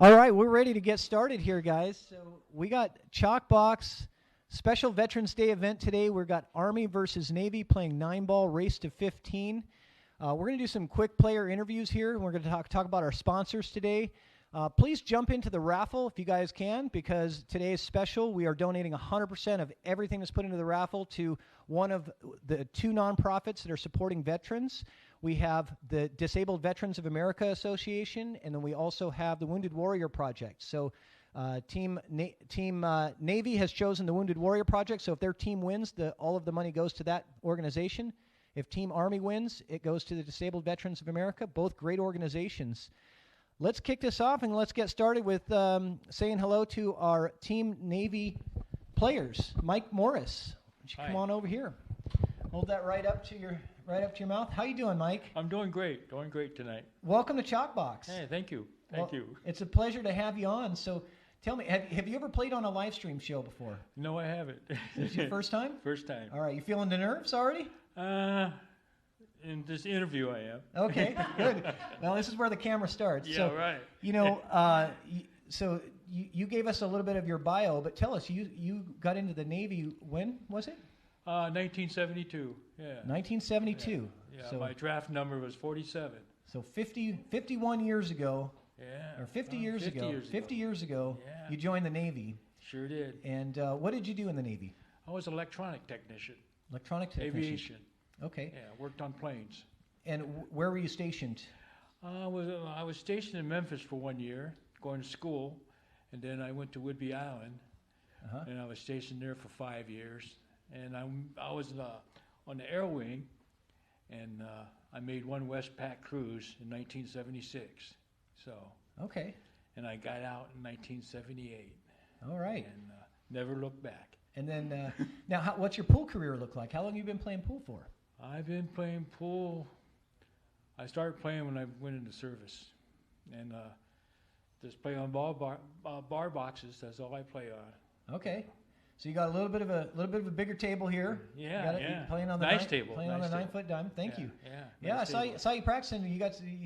All right, we're ready to get started here, guys. So we got Chalkbox special Veterans Day event today. We've got Army versus Navy playing 9-ball race to 15. We're going to do some quick player interviews here. We're going to talk about our sponsors today. Please jump into the raffle if you guys can, because today is special. We are donating 100% of everything that's put into the raffle to one of the two nonprofits that are supporting veterans. We have the Disabled Veterans of America Association, and then we also have the Wounded Warrior Project. So Team Navy has chosen the Wounded Warrior Project, so if their team wins, all of the money goes to that organization. If Team Army wins, it goes to the Disabled Veterans of America, both great organizations. Let's kick this off, and let's get started with saying hello to our Team Navy players. Mike Morris, why don't you come on over here. Hold that right up to your mouth. How you doing, Mike? I'm doing great tonight. Welcome to Chalkbox. Hey, thank you. Thank you. It's a pleasure to have you on. So tell me, have you ever played on a live stream show before? No, I haven't. Is this your first time? First time. All right, you feeling the nerves already? In this interview I am. Okay, good. Well, this is where the camera starts. Yeah, so, right. You know, you gave us a little bit of your bio, but tell us, you got into the Navy, when was it? 1972, yeah. 1972. Yeah, so, my draft number was 47. So 51 years ago, Yeah. or 50 years ago, Yeah. you joined the Navy. Sure did. And what did you do in the Navy? I was an electronic technician. Electronic technician. Aviation. Okay. Yeah, worked on planes. And where were you stationed? I was stationed in Memphis for 1 year, going to school, and then I went to Whidbey Island, and I was stationed there for 5 years. And I was on the air wing, and I made one Westpac cruise in 1976. So. Okay. And I got out in 1978. All right. And never looked back. And then now, what's your pool career look like? How long have you been playing pool for? I've been playing pool. I started playing when I went into service, and just play on bar boxes. That's all I play on. Okay. So you got a little bit of a bigger table here. Yeah, you're playing on the nice table. Playing on the 9-foot diamond. Thank you. Yeah. I saw you practicing. You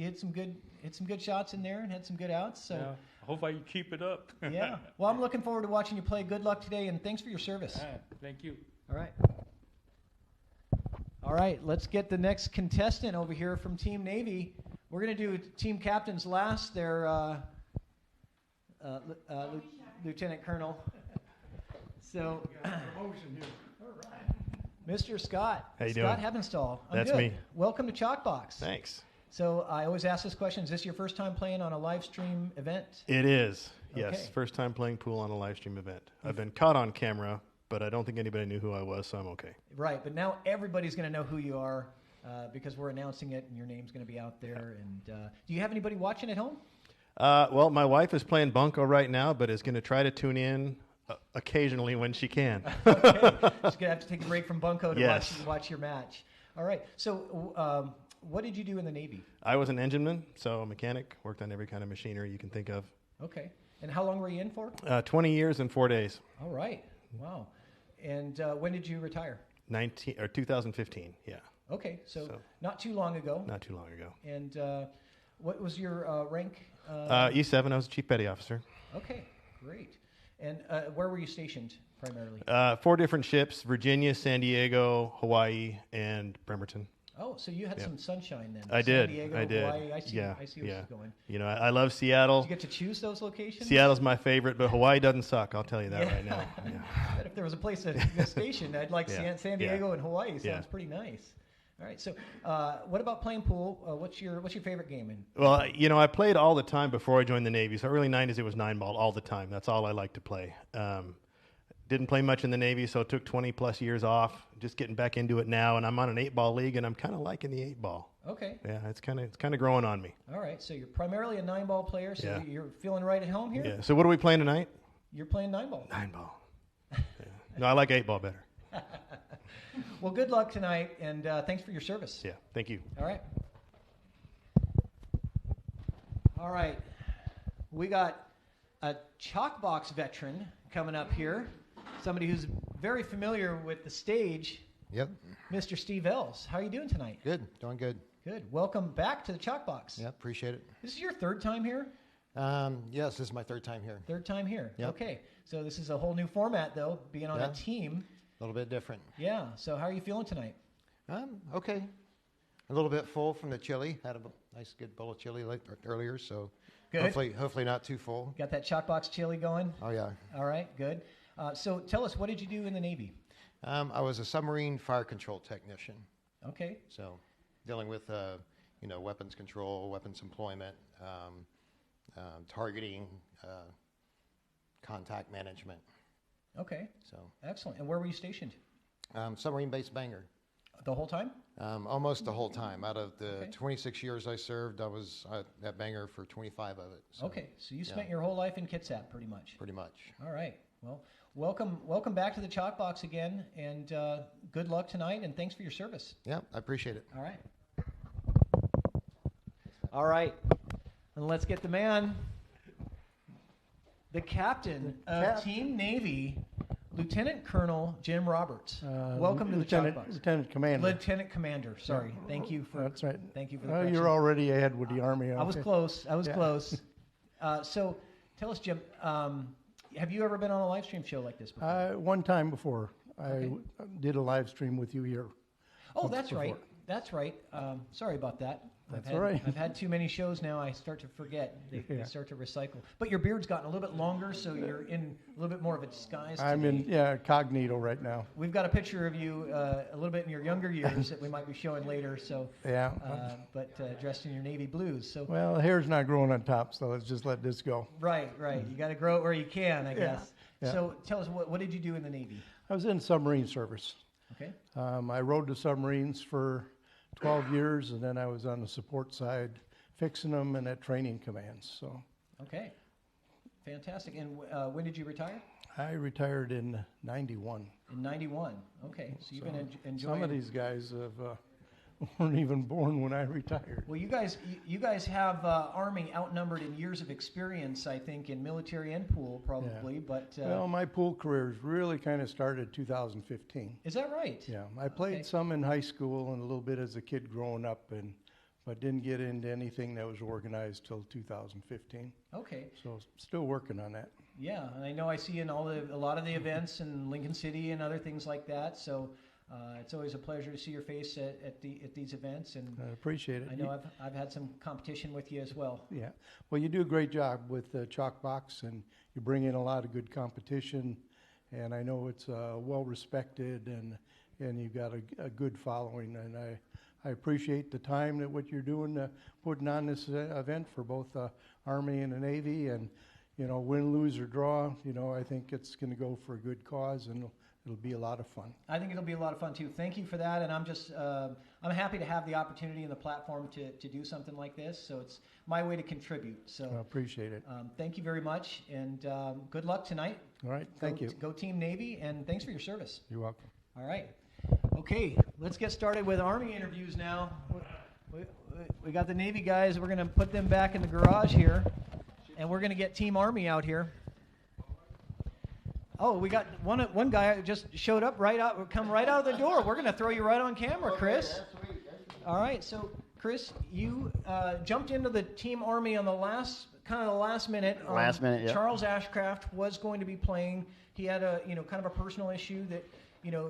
hit some good shots in there and had some good outs. So I hope I keep it up. Yeah. Well, I'm looking forward to watching you play. Good luck today, and thanks for your service. Thank you. All right. Let's get the next contestant over here from Team Navy. We're going to do team captains last. They're Lieutenant Colonel. So, Mr. Scott. How you Scott doing? Hebenstall. That's good. me. Welcome to Chalkbox. Thanks. So I always ask this question: is this your first time playing on a live stream event? It is. Okay. Yes, first time playing pool on a live stream event. I've been caught on camera, but I don't think anybody knew who I was, so I'm okay. Right, but now everybody's going to know who you are because we're announcing it, and your name's going to be out there. And do you have anybody watching at home? Well, my wife is playing bunco right now, but is going to try to tune in occasionally when she can. Okay. She's going to have to take a break from bunco to Yes. watch your match. All right. So what did you do in the Navy? I was an engineman, so a mechanic, worked on every kind of machinery you can think of. Okay. And how long were you in for? 20 years and 4 days. All right. Wow. And when did you retire? 2015, yeah. Okay, so not too long ago. Not too long ago. And what was your rank? E7, I was a chief petty officer. Okay, great. And where were you stationed primarily? 4 different ships: Virginia, San Diego, Hawaii, and Bremerton. Oh, so you had some sunshine then. I did. San Diego, I did. Hawaii. I see where this is going. You know, I love Seattle. Did you get to choose those locations? Seattle's my favorite, but Hawaii doesn't suck. I'll tell you that right now. Yeah. But if there was a place to station, I'd like San Diego and Hawaii. Sounds pretty nice. All right. So, what about playing pool? What's your favorite game? Well, you know, I played all the time before I joined the Navy. So early '90s, it was 9-ball all the time. That's all I liked to play. Didn't play much in the Navy, so it took 20 plus years off. Just getting back into it now, and I'm on an 8-ball league, and I'm kind of liking the 8-ball. Okay. Yeah, it's kind of growing on me. All right. So you're primarily a 9-ball player. So you're feeling right at home here. Yeah. So what are we playing tonight? You're playing 9-ball. 9-ball. Yeah. No, I like 8-ball better. Well, good luck tonight, and thanks for your service. Yeah. Thank you. All right. All right. We got a Chalkbox veteran coming up here. Somebody who's very familiar with the stage. Yep. Mr. Steve Ells. How are you doing tonight? Good. Doing good. Good. Welcome back to the Chalkbox. Yeah, appreciate it. This is your third time here? Yes, this is my third time here. Third time here. Yep. Okay. So this is a whole new format, though, being on Yeah. a team. A little bit different. Yeah. So how are you feeling tonight? Okay. A little bit full from the chili. Had a nice, good bowl of chili earlier, so Good. hopefully not too full. Got that Chalkbox chili going? Oh, yeah. All right. Good. So tell us, what did you do in the Navy? I was a submarine fire control technician, Okay. so dealing with, weapons control, weapons employment, targeting, contact management. Okay. So, Excellent. And where were you stationed? submarine base Bangor. The whole time? Almost the whole time. Out of the Okay. 26 years I served, I was at Bangor for 25 of it. So, Okay. So you spent your whole life in Kitsap, pretty much. pretty much. All right. Well, welcome back to the Chalkbox again, and good luck tonight, and thanks for your service. Yeah, I appreciate it. All right. All right. And let's get the man, the captain of Team Navy, Lieutenant Colonel Jim Roberts. Welcome to the Chalkbox. Lieutenant Commander. Lieutenant Commander. Sorry. Thank you for. That's right. Thank you for the correction. You're already ahead with the Army. I was okay. close. I was Yeah. close. So, tell us, Jim. Have you ever been on a live stream show like this before? One time before, Okay. I did a live stream with you here. Oh, once that's right. before. That's right. Sorry about that. That's I've all right. I've had too many shows now. I start to forget. They Yeah. start to recycle. But your beard's gotten a little bit longer, so you're in a little bit more of a disguise. I'm today. in cognito right now. We've got a picture of you a little bit in your younger years that we might be showing later. So, Yeah. but dressed in your navy blues. So, Well, the hair's not growing on top, so let's just let this go. right. You got to grow it where you can, I guess. yeah. So, tell us what did you do in the Navy? I was in submarine service. Okay. I rode the submarines for 12 years, and then I was on the support side, fixing them and at training commands. So Okay. Fantastic. And when did you retire? I retired in '91. In '91. Okay. So you've been enjoying. Some of these guys weren't even born when I retired. Well, you guys have Army outnumbered in years of experience, I think, in military and pool probably. Yeah. But Well, my pool career really kind of started 2015. is that right? Yeah, I played Okay. some in high school and a little bit as a kid growing up, but didn't get into anything that was organized till 2015. Okay. So still working on that. Yeah, and I know I see in a lot of the events in Lincoln City and other things like that. So it's always a pleasure to see your face at these events, and I appreciate it. I know I've had some competition with you as well. Yeah. Well, you do a great job with the Chalkbox, and you bring in a lot of good competition, and I know it's well respected, and you've got a good following, and I appreciate the time that what you're doing, putting on this event for both the Army and the Navy, and win, lose, or draw, I think it's going to go for a good cause, and it'll be a lot of fun. I think it'll be a lot of fun too. Thank you for that, and I'm just I'm happy to have the opportunity and the platform to do something like this. So it's my way to contribute. So I appreciate it. thank you very much, and good luck tonight. All right. Thank you. Go Team Navy, and thanks for your service. You're welcome. All right. Okay, let's get started with Army interviews now. We got the Navy guys. We're going to put them back in the garage here, and we're going to get Team Army out here. Oh, we got one guy just showed up come right out of the door. We're going to throw you right on camera, Chris. All right, so Chris, you jumped into the Team Army on the last minute. Last minute, yeah. Charles Ashcraft was going to be playing. He had a kind of a personal issue that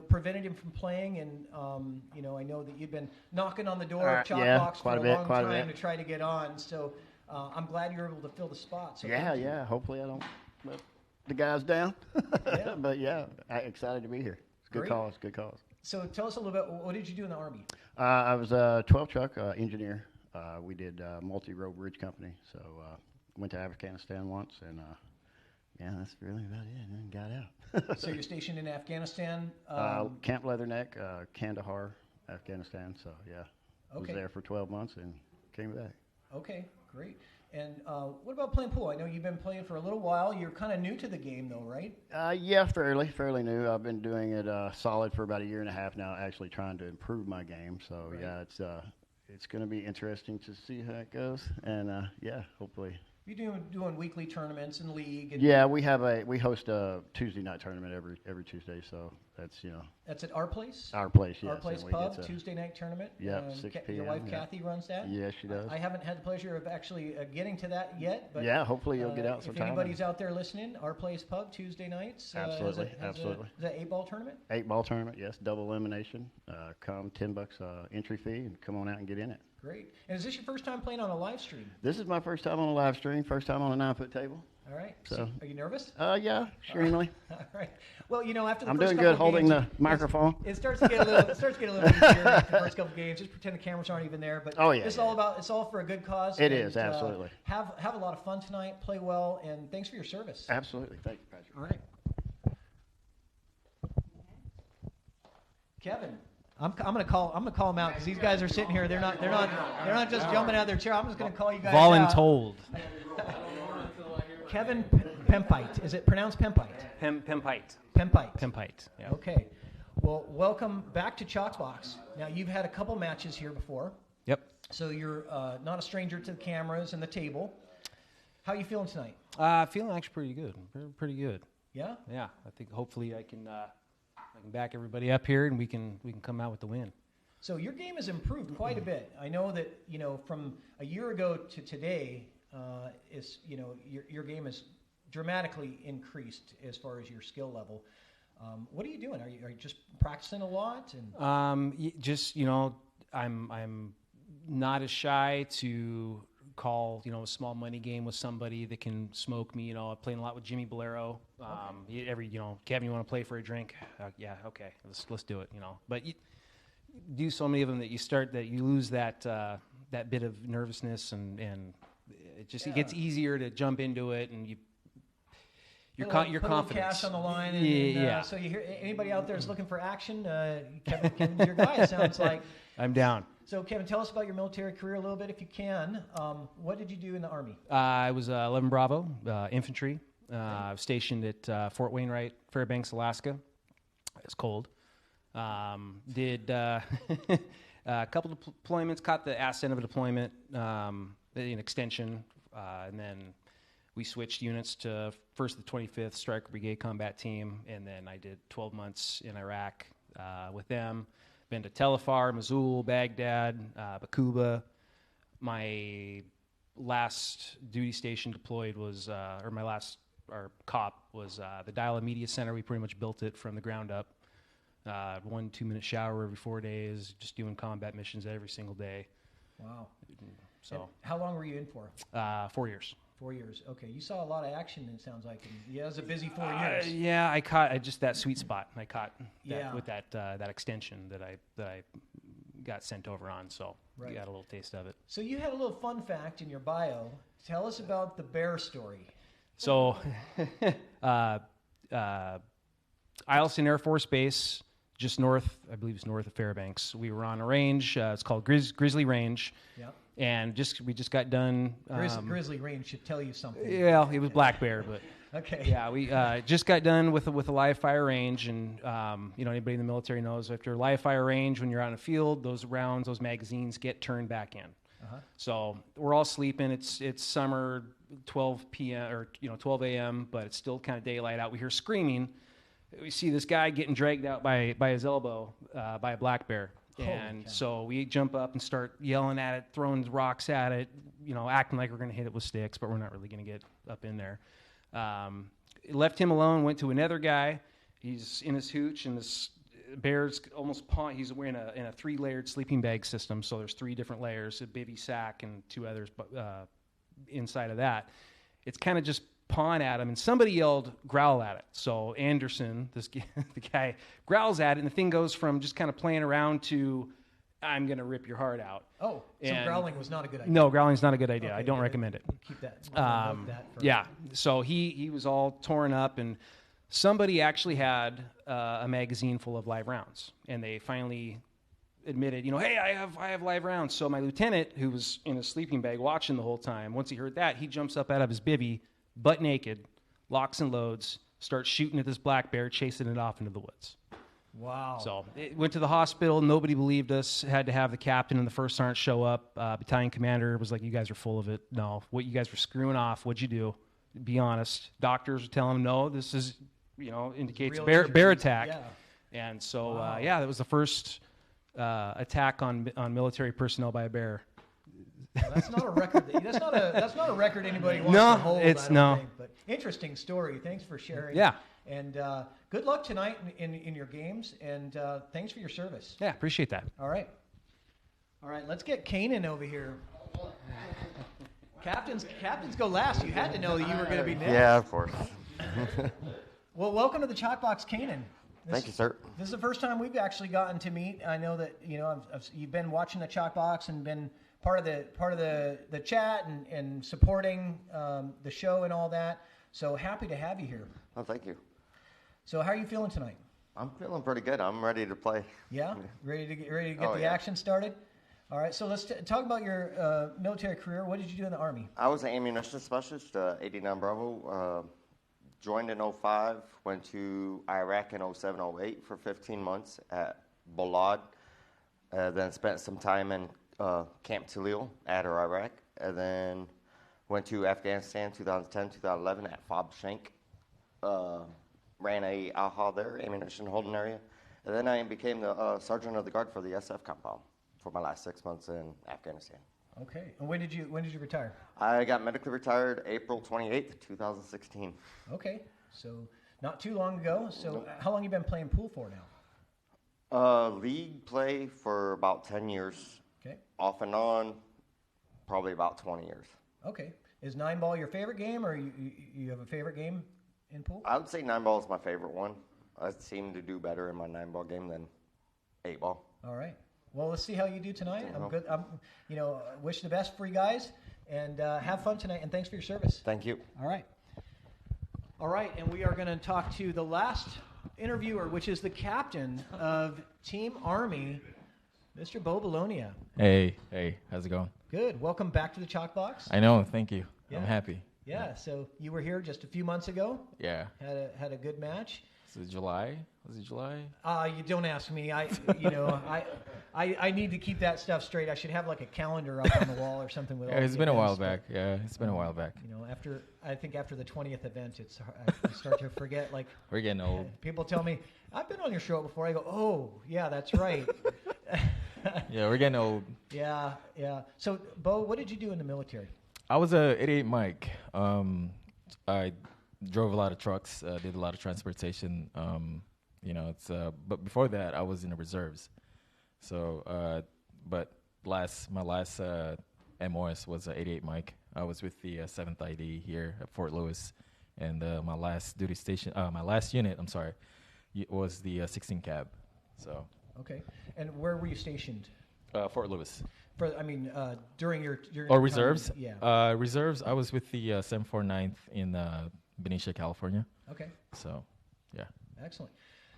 prevented him from playing, and I know that you've been knocking on the door of Chalkbox for a long time to try to get on. So I'm glad you're able to fill the spot. So Yeah. Hopefully I don't let the guys down. Yeah. But yeah, I'm excited to be here. It's a good Great. cause. Good cause. So tell us a little bit. What did you do in the Army? I was a 12 truck engineer. We did multi-road bridge company. So went to Afghanistan once, and that's really about it. And then got out. So you're stationed in Afghanistan. Camp Leatherneck, Kandahar, Afghanistan. So yeah, was Okay. there for 12 months and came back. Okay, great. And what about playing pool? I know you've been playing for a little while. You're kind of new to the game, though, right? Yeah, fairly new. I've been doing it solid for about a year and a half now, actually trying to improve my game. So Right. yeah, it's going to be interesting to see how it goes, and hopefully You're doing weekly tournaments in league. And Yeah, we host a Tuesday night tournament every Tuesday, so that's That's at our place. our place. Yes, Our Place and we get Pub, to- Tuesday night tournament. Yep, 6 Your p.m., wife yeah. Kathy runs that. Yes, she does. I haven't had the pleasure of actually getting to that yet. But Yeah, hopefully you'll get out If sometime. anybody's out there listening, Our Place Pub Tuesday nights. Absolutely, has absolutely. Is that 8-ball tournament? 8-ball tournament, yes, double elimination. Come $10 entry fee and come on out and get in it. Great. And is this your first time playing on a live stream? This is my first time on a live stream, first time on a 9-foot table. All right. So- Are you nervous? Yeah, extremely. All right. Well, after the I'm first doing couple good of holding games, the microphone. It starts to get a little. It starts to get a little easier after the first couple of games. Just pretend the cameras aren't even there. But Oh, yeah, it's yeah, all about. It's all for a good cause. It and, is, absolutely. Have a lot of fun tonight. Play well, and thanks for your service. Absolutely. Thank you, Patrick. All right. Kevin, I'm gonna call him out because these guys are sitting here. They're not just jumping out of their chair. I'm just gonna call you guys out. Voluntold. Kevin Pempite. Is it pronounced Pempite? Pempite. Pempite. Pempite. Yeah. Okay. Well, welcome back to Chalkbox. Now, you've had a couple matches here before, Yep. so you're not a stranger to the cameras and the table. How are you feeling tonight? Feeling actually pretty good. Pretty good. Yeah? Yeah. I think hopefully I can back everybody up here and we can come out with the win. So your game has improved quite a bit. I know that, from a year ago to today, your game has dramatically increased as far as your skill level. What are you doing? Are you just practicing a lot? And I'm not as shy to call a small money game with somebody that can smoke me. I'm playing a lot with Jimmy Bolero. Kevin, you want to play for a drink? Yeah, okay, let's do it. But you do so many of them that you lose that bit of nervousness and it gets easier to jump into it and you're put a confident. little cash on the line. Yeah. So you hear anybody out there is looking for action? Kevin's your guy. It sounds like. I'm down. So Kevin, tell us about your military career a little bit, if you can. What did you do in the Army? I was 11 Bravo infantry. I was stationed at Fort Wainwright, Fairbanks, Alaska. It's cold. Did a couple of deployments. Caught the ass end of a deployment, an extension, and then we switched units to 1st to the 25th Stryker Brigade Combat Team, and then I did 12 months in Iraq with them. Been to Telfar, Mosul, Baghdad, Bakuba. My last duty station deployed was, our COP was the Dial Media Center. We pretty much built it from the ground up. 1 2-minute shower every 4 days, just doing combat missions every single day. Wow. So, And how long were you in for? 4 years. 4 years. Okay, you saw a lot of action. It sounds like. And it was a busy 4 years. Yeah, I caught just that sweet spot. I caught Yeah. with that extension that I got sent over on. So Right. got a little taste of it. So you had a little fun fact in your bio. Tell us about the bear story. So, Eielson Air Force Base, just north, I believe it's north of Fairbanks. We were on a range. It's called Grizzly Range. Yeah. And we just got done. Grizzly Range should tell you something. Yeah, it was black bear, but Okay. yeah, we just got done with a live fire range, and anybody in the military knows after a live fire range, when you're out in the field, those rounds, those magazines get turned back in. Uh-huh. So we're all sleeping. It's summer, 12 p.m. or 12 a.m., but it's still kind of daylight out. We hear screaming. We see this guy getting dragged out by his elbow by a black bear. Holy And cow. so we jump up and start yelling at it, throwing rocks at it, acting like we're going to hit it with sticks, but we're not really going to get up in there. Left him alone, went to another guy. He's in his hooch, and this bear's almost pawn. He's wearing in a 3-layered sleeping bag system, so there's 3 different layers, a bivy sack and 2 others inside of that. It's kind of just pawn at him, and somebody yelled, growl at it. So Anderson, the guy, growls at it, and the thing goes from just kind of playing around to, I'm going to rip your heart out. Oh, so And- growling was not a good idea. No, growling's not a good idea. Okay, I don't good. recommend it. Keep that. Note that for- Yeah, so he was all torn up, and somebody actually had a magazine full of live rounds, and they finally admitted, hey, I have live rounds. So my lieutenant, who was in a sleeping bag watching the whole time, once he heard that, he jumps up out of his bivvy, butt naked, locks and loads, starts shooting at this black bear, chasing it off into the woods. Wow. So it went to the hospital. Nobody believed us. Had to have the captain and the first sergeant show up. Battalion commander was like, "You guys are full of it. No, what you guys were screwing off. What'd you do? Be honest." Doctors were telling him, "No, this is, indicates Real bear injuries. attack." Yeah. And so, Wow. that was the first attack on military personnel by a bear. Well, that's not a record. That's not a record anybody wants No, to hold. it's I don't no. think, but interesting story. Thanks for sharing. Yeah. And good luck tonight in your games. And thanks for your service. Yeah, appreciate that. All right. Let's get Kanan over here. Captains go last. You had to know that you were going to be next. Yeah, of course. Well, welcome to the Chalkbox, Kanan. Thank you, sir. This is the first time we've actually gotten to meet. I know that you've been watching the Chalkbox and been part of the chat and supporting the show and all that. So happy to have you here. Oh, thank you. So how are you feeling tonight? I'm feeling pretty good. I'm ready to play. Yeah, ready to get Oh, the yeah. action started. All right. So let's talk about your military career. What did you do in the Army? I was an ammunition specialist, 89 Bravo. Joined in 05, went to Iraq in 07, 08 for 15 months at Balad. Then spent some time in Camp Talil, Adder, Iraq. And then went to Afghanistan 2010, 2011 at Fob Shank. Ran a AHA there, ammunition holding area. And then I became the sergeant of the guard for the SF compound for my last 6 months in Afghanistan. Okay. And when did you retire? I got medically retired April 28th, 2016. Okay. So not too long ago. So how long you been playing pool for now? League play for about 10 years. Okay. Off and on, probably about 20 years. Okay. Is 9-ball your favorite game, or you have a favorite game in pool? I would say 9-ball is my favorite one. I seem to do better in my 9-ball game than 8-ball. All right. Well, let's see how you do tonight. Uh-huh. I'm good. Wish the best for you guys, and have fun tonight. And thanks for your service. Thank you. All right. And we are going to talk to the last interviewer, which is the captain of Team Army, Mr. Bo Bologna. Hey, how's it going? Good. Welcome back to the Chalkbox. I know, thank you. Yeah. I'm happy. Yeah. So you were here just a few months ago. Yeah. Had a good match. Was it July? You don't ask me. I need to keep that stuff straight. I should have like a calendar up on the wall or something with all It's the been a while events, but, back. Yeah, it's been a while back. After the 20th event, I start to forget. Like We're getting old. people tell me, I've been on your show before. I go, oh yeah, that's right. Yeah, we're getting old. Yeah. So Bo, what did you do in the military? I was a 88 Mike. I drove a lot of trucks, did a lot of transportation. But before that, I was in the reserves. So, but my last MOS was 88 Mike. I was with the 7th ID here at Fort Lewis, and my last duty station, my last unit, was the 16 cab. So. Okay. And where were you stationed? Fort Lewis. During your reserves? time? Yeah. Reserves. I was with the 749th in Benicia, California. Okay. So, yeah. Excellent.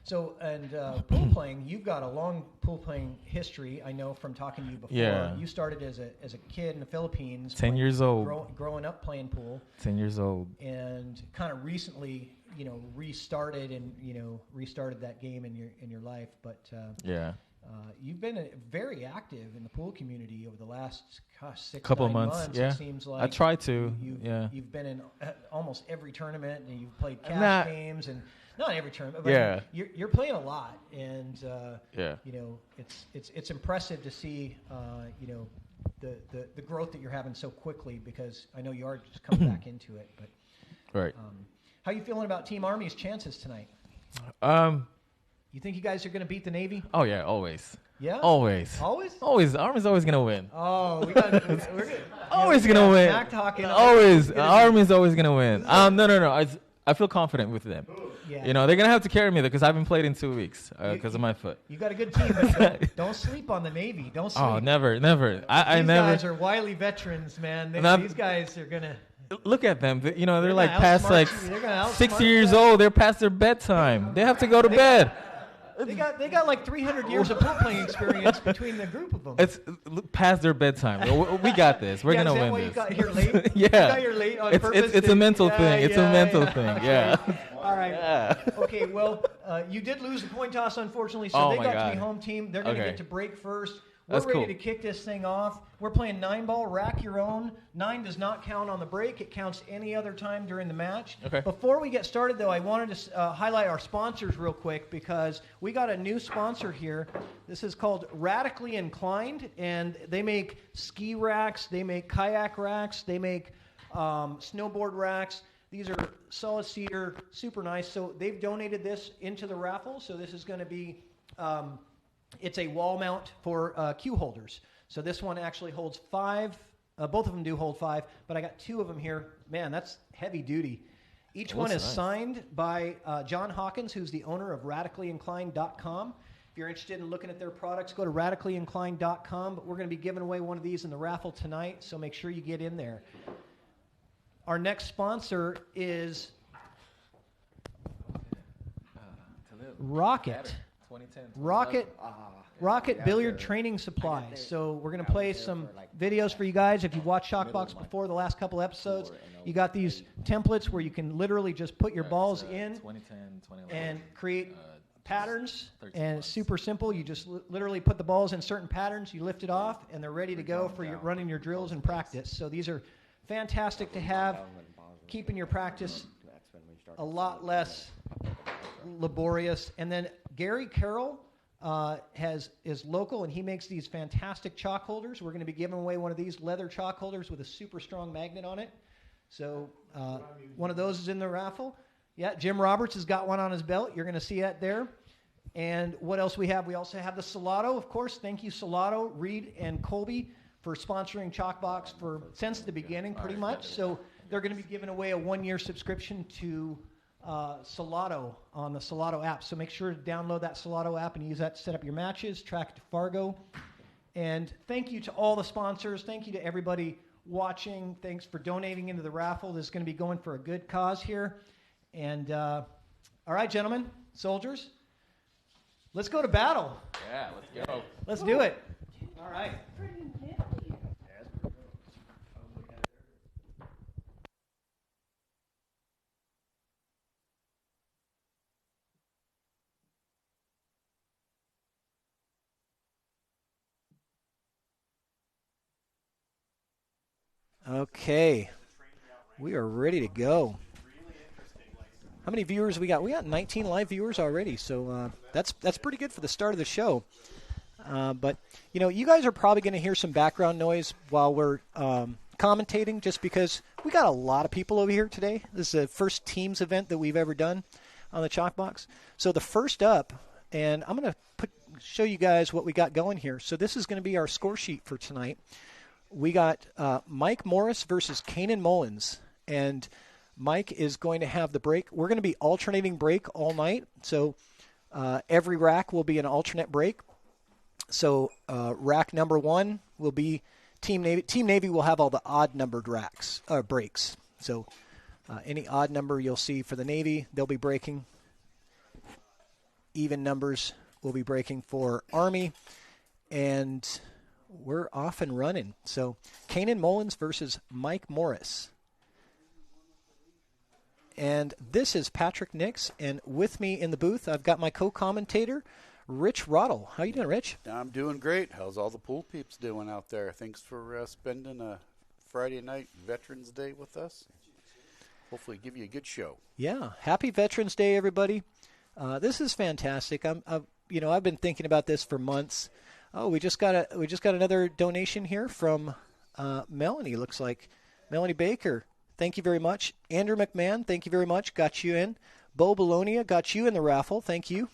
So, and pool playing, you've got a long pool playing history. I know from talking to you before. Yeah. You started as a kid in the Philippines. 10 years old. Growing up playing pool. 10 years old. And kind of recently, restarted that game in your life. But Yeah. You've been very active in the pool community over the last 6 Couple 9 months. Yeah. It seems like I try to. You've been in almost every tournament, and you've played cash Not- games, and not every tournament. But Yeah. you're playing a lot, and Yeah. it's impressive to see the growth that you're having so quickly, because I know you are just coming back into it. But Right. how you feeling about Team Army's chances tonight? You think you guys are going to beat the Navy? Oh yeah, always. Yeah. Always. Always? Always. Army's always gonna win. Oh, we're Always gonna win. Smack talking. Always. Army's always gonna win. No. I feel confident with them. Yeah. They're gonna have to carry me though, because I haven't played in 2 weeks because of my foot. You got a good team, but don't sleep on the Navy. Don't sleep. Oh, never. I These never. guys are wily veterans, man. These guys are gonna. Look at them. They're They're like gonna past outsmart like you. They're gonna outsmart 60 years you. old. They're past their bedtime. They have to go to bed. They got like 300 years of pool playing experience between the group of them. It's past their bedtime. We got this. We're gonna is that win why this. You got here late? Yeah. You got here late on purpose. It's a mental Yeah, thing. It's a yeah, mental yeah. thing. Okay. Yeah. All right. Yeah. Okay, well, you did lose the coin toss, unfortunately, so Oh they my got to God. be home team. They're going to Okay. get to break first. We're That's ready cool. to kick this thing off. We're playing 9-ball, rack your own. 9 does not count on the break. It counts any other time during the match. Okay. Before we get started, though, I wanted to highlight our sponsors real quick because we got a new sponsor here. This is called Radically Inclined, and they make ski racks, they make kayak racks, they make snowboard racks. These are solid cedar, super nice. So they've donated this into the raffle. So this is going to be... it's a wall mount for cue holders. So this one actually holds 5. Both of them do hold 5, but I got 2 of them here. Man, that's heavy duty. Each one is nice. signed by John Hawkins, who's the owner of radicallyinclined.com. If you're interested in looking at their products, go to radicallyinclined.com. But we're going to be giving away one of these in the raffle tonight, so make sure you get in there. Our next sponsor is Rocket. 2010. Rocket Billiard Training Supplies. So we're going to play some videos for you guys. If you've watched Shockbox before, the last couple episodes, you got these templates where you can literally just put your balls in 2010, 2011. and create patterns. And it's super simple. You just literally put the balls in certain patterns, you lift it off, and they're ready to go for your running your drills and practice. So these are fantastic to have, keeping your practice a lot less laborious. And then Gary Carroll is local, and he makes these fantastic chalk holders. We're going to be giving away one of these leather chalk holders with a super strong magnet on it. So one of those is in the raffle. Yeah, Jim Roberts has got one on his belt. You're going to see that there. And what else we have? We also have the Salado, of course. Thank you, Salado, Reed, and Colby for sponsoring Chalkbox since the beginning, pretty much. So they're going to be giving away a 1-year subscription to Salado on the Salado app. So make sure to download that Salado app and use that to set up your matches, track it to Fargo. And thank you to all the sponsors. Thank you to everybody watching. Thanks for donating into the raffle. This is going to be going for a good cause here. And all right, gentlemen, soldiers, let's go to battle. Yeah, let's go. Let's do it. All right. Okay, we are ready to go. How many viewers we got? We got 19 live viewers already, so that's pretty good for the start of the show. But you guys are probably going to hear some background noise while we're commentating, just because we got a lot of people over here today. This is the first teams event that we've ever done on the Chalkbox. So the first up, and I'm going to show you guys what we got going here. So this is going to be our score sheet for tonight. We got Mike Morris versus Kanan Mullins, and Mike is going to have the break. We're going to be alternating break all night, so every rack will be an alternate break. So rack number 1 will be Team Navy. Team Navy will have all the odd-numbered breaks. So any odd number you'll see for the Navy, they'll be breaking. Even numbers will be breaking for Army, and we're off and running. So Kanan Mullins versus Mike Morris. And this is Patrick Nix, and with me in the booth, I've got my co-commentator, Rich Rottle. How you doing, Rich? I'm doing great. How's all the pool peeps doing out there? Thanks for spending a Friday night Veterans Day with us. Hopefully give you a good show. Yeah. Happy Veterans Day, everybody. This is fantastic. I've been thinking about this for months. Oh, we just got another donation here from Melanie. Looks like Melanie Baker. Thank you very much. Andrew McMahon, thank you very much. Got you in. Bo Bologna got you in the raffle. Thank you.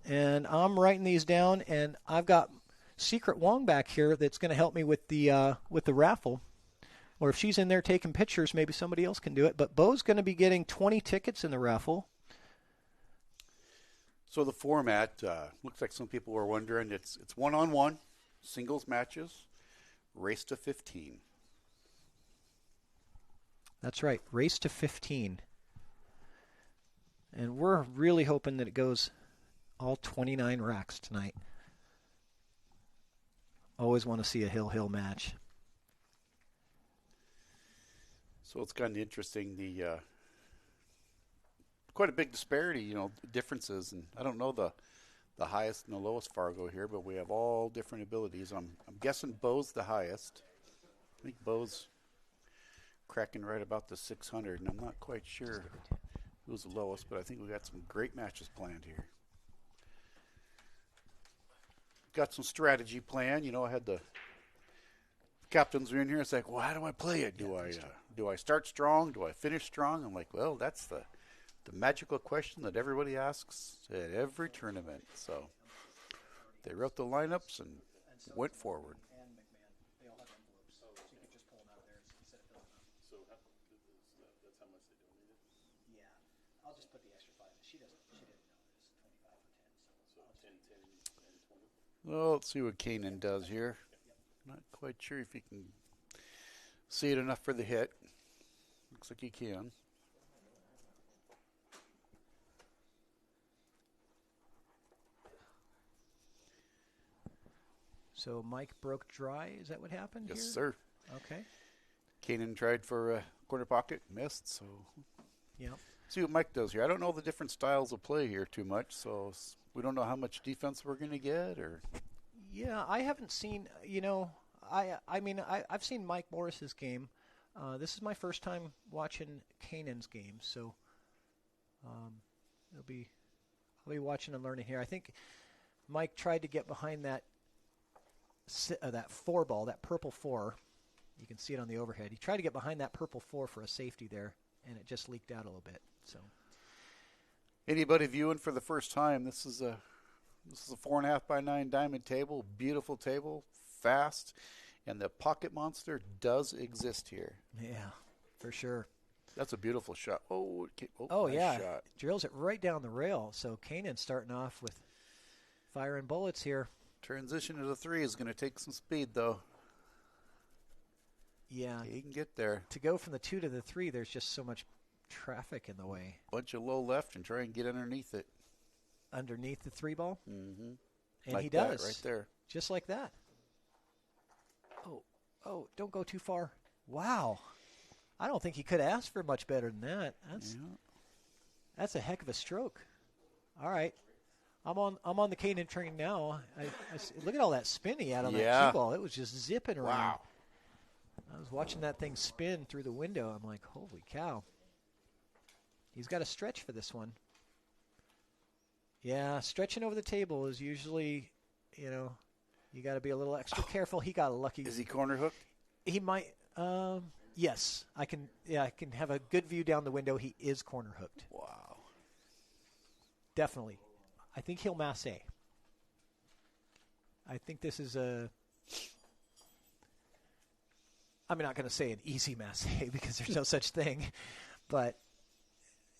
And I'm writing these down, and I've got Secret Wong back here that's going to help me with the raffle. Or if she's in there taking pictures, maybe somebody else can do it. But Bo's going to be getting 20 tickets in the raffle. So the format, looks like some people were wondering, it's one-on-one, singles matches, race to 15. That's right, race to 15. And we're really hoping that it goes all 29 racks tonight. Always want to see a hill match. So it's kind of interesting. quite a big disparity, you know, differences. And I don't know the highest and the lowest Fargo here, but we have all different abilities. I'm guessing Bo's the highest. I think Bo's cracking right about the 600, and I'm not quite sure who's the lowest, but I think we got some great matches planned here. Got some strategy planned. You know, I had the captains were in here. It's like, well, how do I play it? Do I start strong? Do I finish strong? I'm like, well, that's the magical question that everybody asks at every tournament. So they wrote the lineups and went forward. Well, let's see what Kanan does here. Not quite sure if he can see it enough for the hit. Looks like he can. So Mike broke dry. Is that what happened Yes, here? sir. Okay. Kanan tried for a corner pocket, missed. So Yeah. see what Mike does here. I don't know the different styles of play here too much, so we don't know how much defense we're going to get. Or Yeah, I haven't seen. You know, I've seen Mike Morris's game. This is my first time watching Kanan's game, so I'll be watching and learning here. I think Mike tried to get behind that four ball, that purple four. You can see it on the overhead. He tried to get behind that purple four for a safety there, and it just leaked out a little bit. So, anybody viewing for the first time, this is a 4.5 by 9 diamond table, beautiful table, fast, and the pocket monster does exist here. yeah, for sure. That's a beautiful shot. Oh, nice yeah, shot. Drills it right down the rail. So Kanan's starting off with firing bullets here. Transition to the 3 is going to take some speed, though. Yeah, He can get there. to go from the 2 to the 3, there's just so much traffic in the way. Bunch of low left and try and get underneath it. Underneath the 3 ball, Mm-hmm. and Like he that, does right there. just like that. Oh, don't go too far. Wow, I don't think he could ask for much better than that. That's a heck of a stroke. All right, I'm on the Kanan train now. Look at all that spin he had on that Yeah. cue ball. It was just zipping around. Wow. I was watching that thing spin through the window. I'm like, holy cow. He's got to stretch for this one. Yeah, stretching over the table is usually, you got to be a little extra careful. He got lucky. Is he corner hooked? He might. Yes, I can have a good view down the window. He is corner hooked. Wow. Definitely. I think he'll masse. I think this is I'm not going to say an easy masse because there's no such thing, but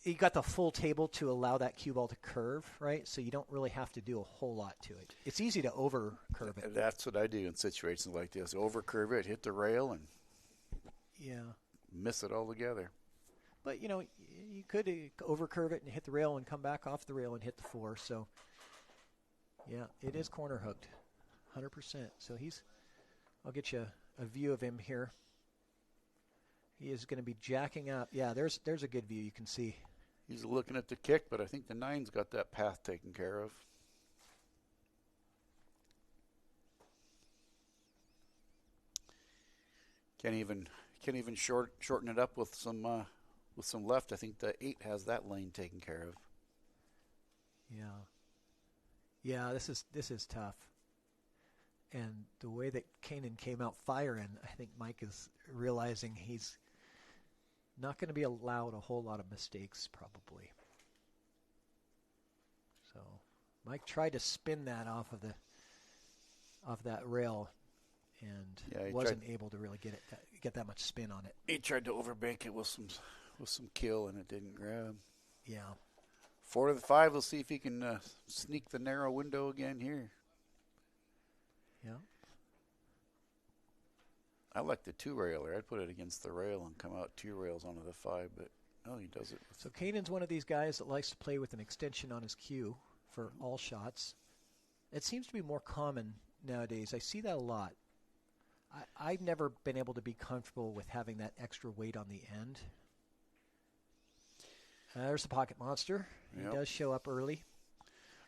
you got the full table to allow that cue ball to curve, right? So you don't really have to do a whole lot to it. It's easy to over curve it. That's what I do in situations like this. Over curve it, hit the rail, and miss it altogether. But, you could over curve it and hit the rail and come back off the rail and hit the 4. So, yeah, it is corner hooked, 100%. So I'll get you a view of him here. He is going to be jacking up. Yeah, there's a good view you can see. He's looking at the kick, but I think the 9's got that path taken care of. Can't even shorten it up with some left. I think the 8 has that lane taken care of. Yeah, this is tough. And the way that Kanan came out firing, I think Mike is realizing he's not going to be allowed a whole lot of mistakes, probably. So Mike tried to spin that off that rail, and wasn't able to really get that much spin on it. He tried to overbank it with some kill, and it didn't grab. Yeah. 4 to the 5. We'll see if he can sneak the narrow window again here. Yeah. I like the 2 railer. I'd put it against the rail and come out 2 rails onto the 5, but he does it. So Kanan's one of these guys that likes to play with an extension on his cue for all shots. It seems to be more common nowadays. I see that a lot. I've never been able to be comfortable with having that extra weight on the end. There's the pocket monster. He Yep. does show up early.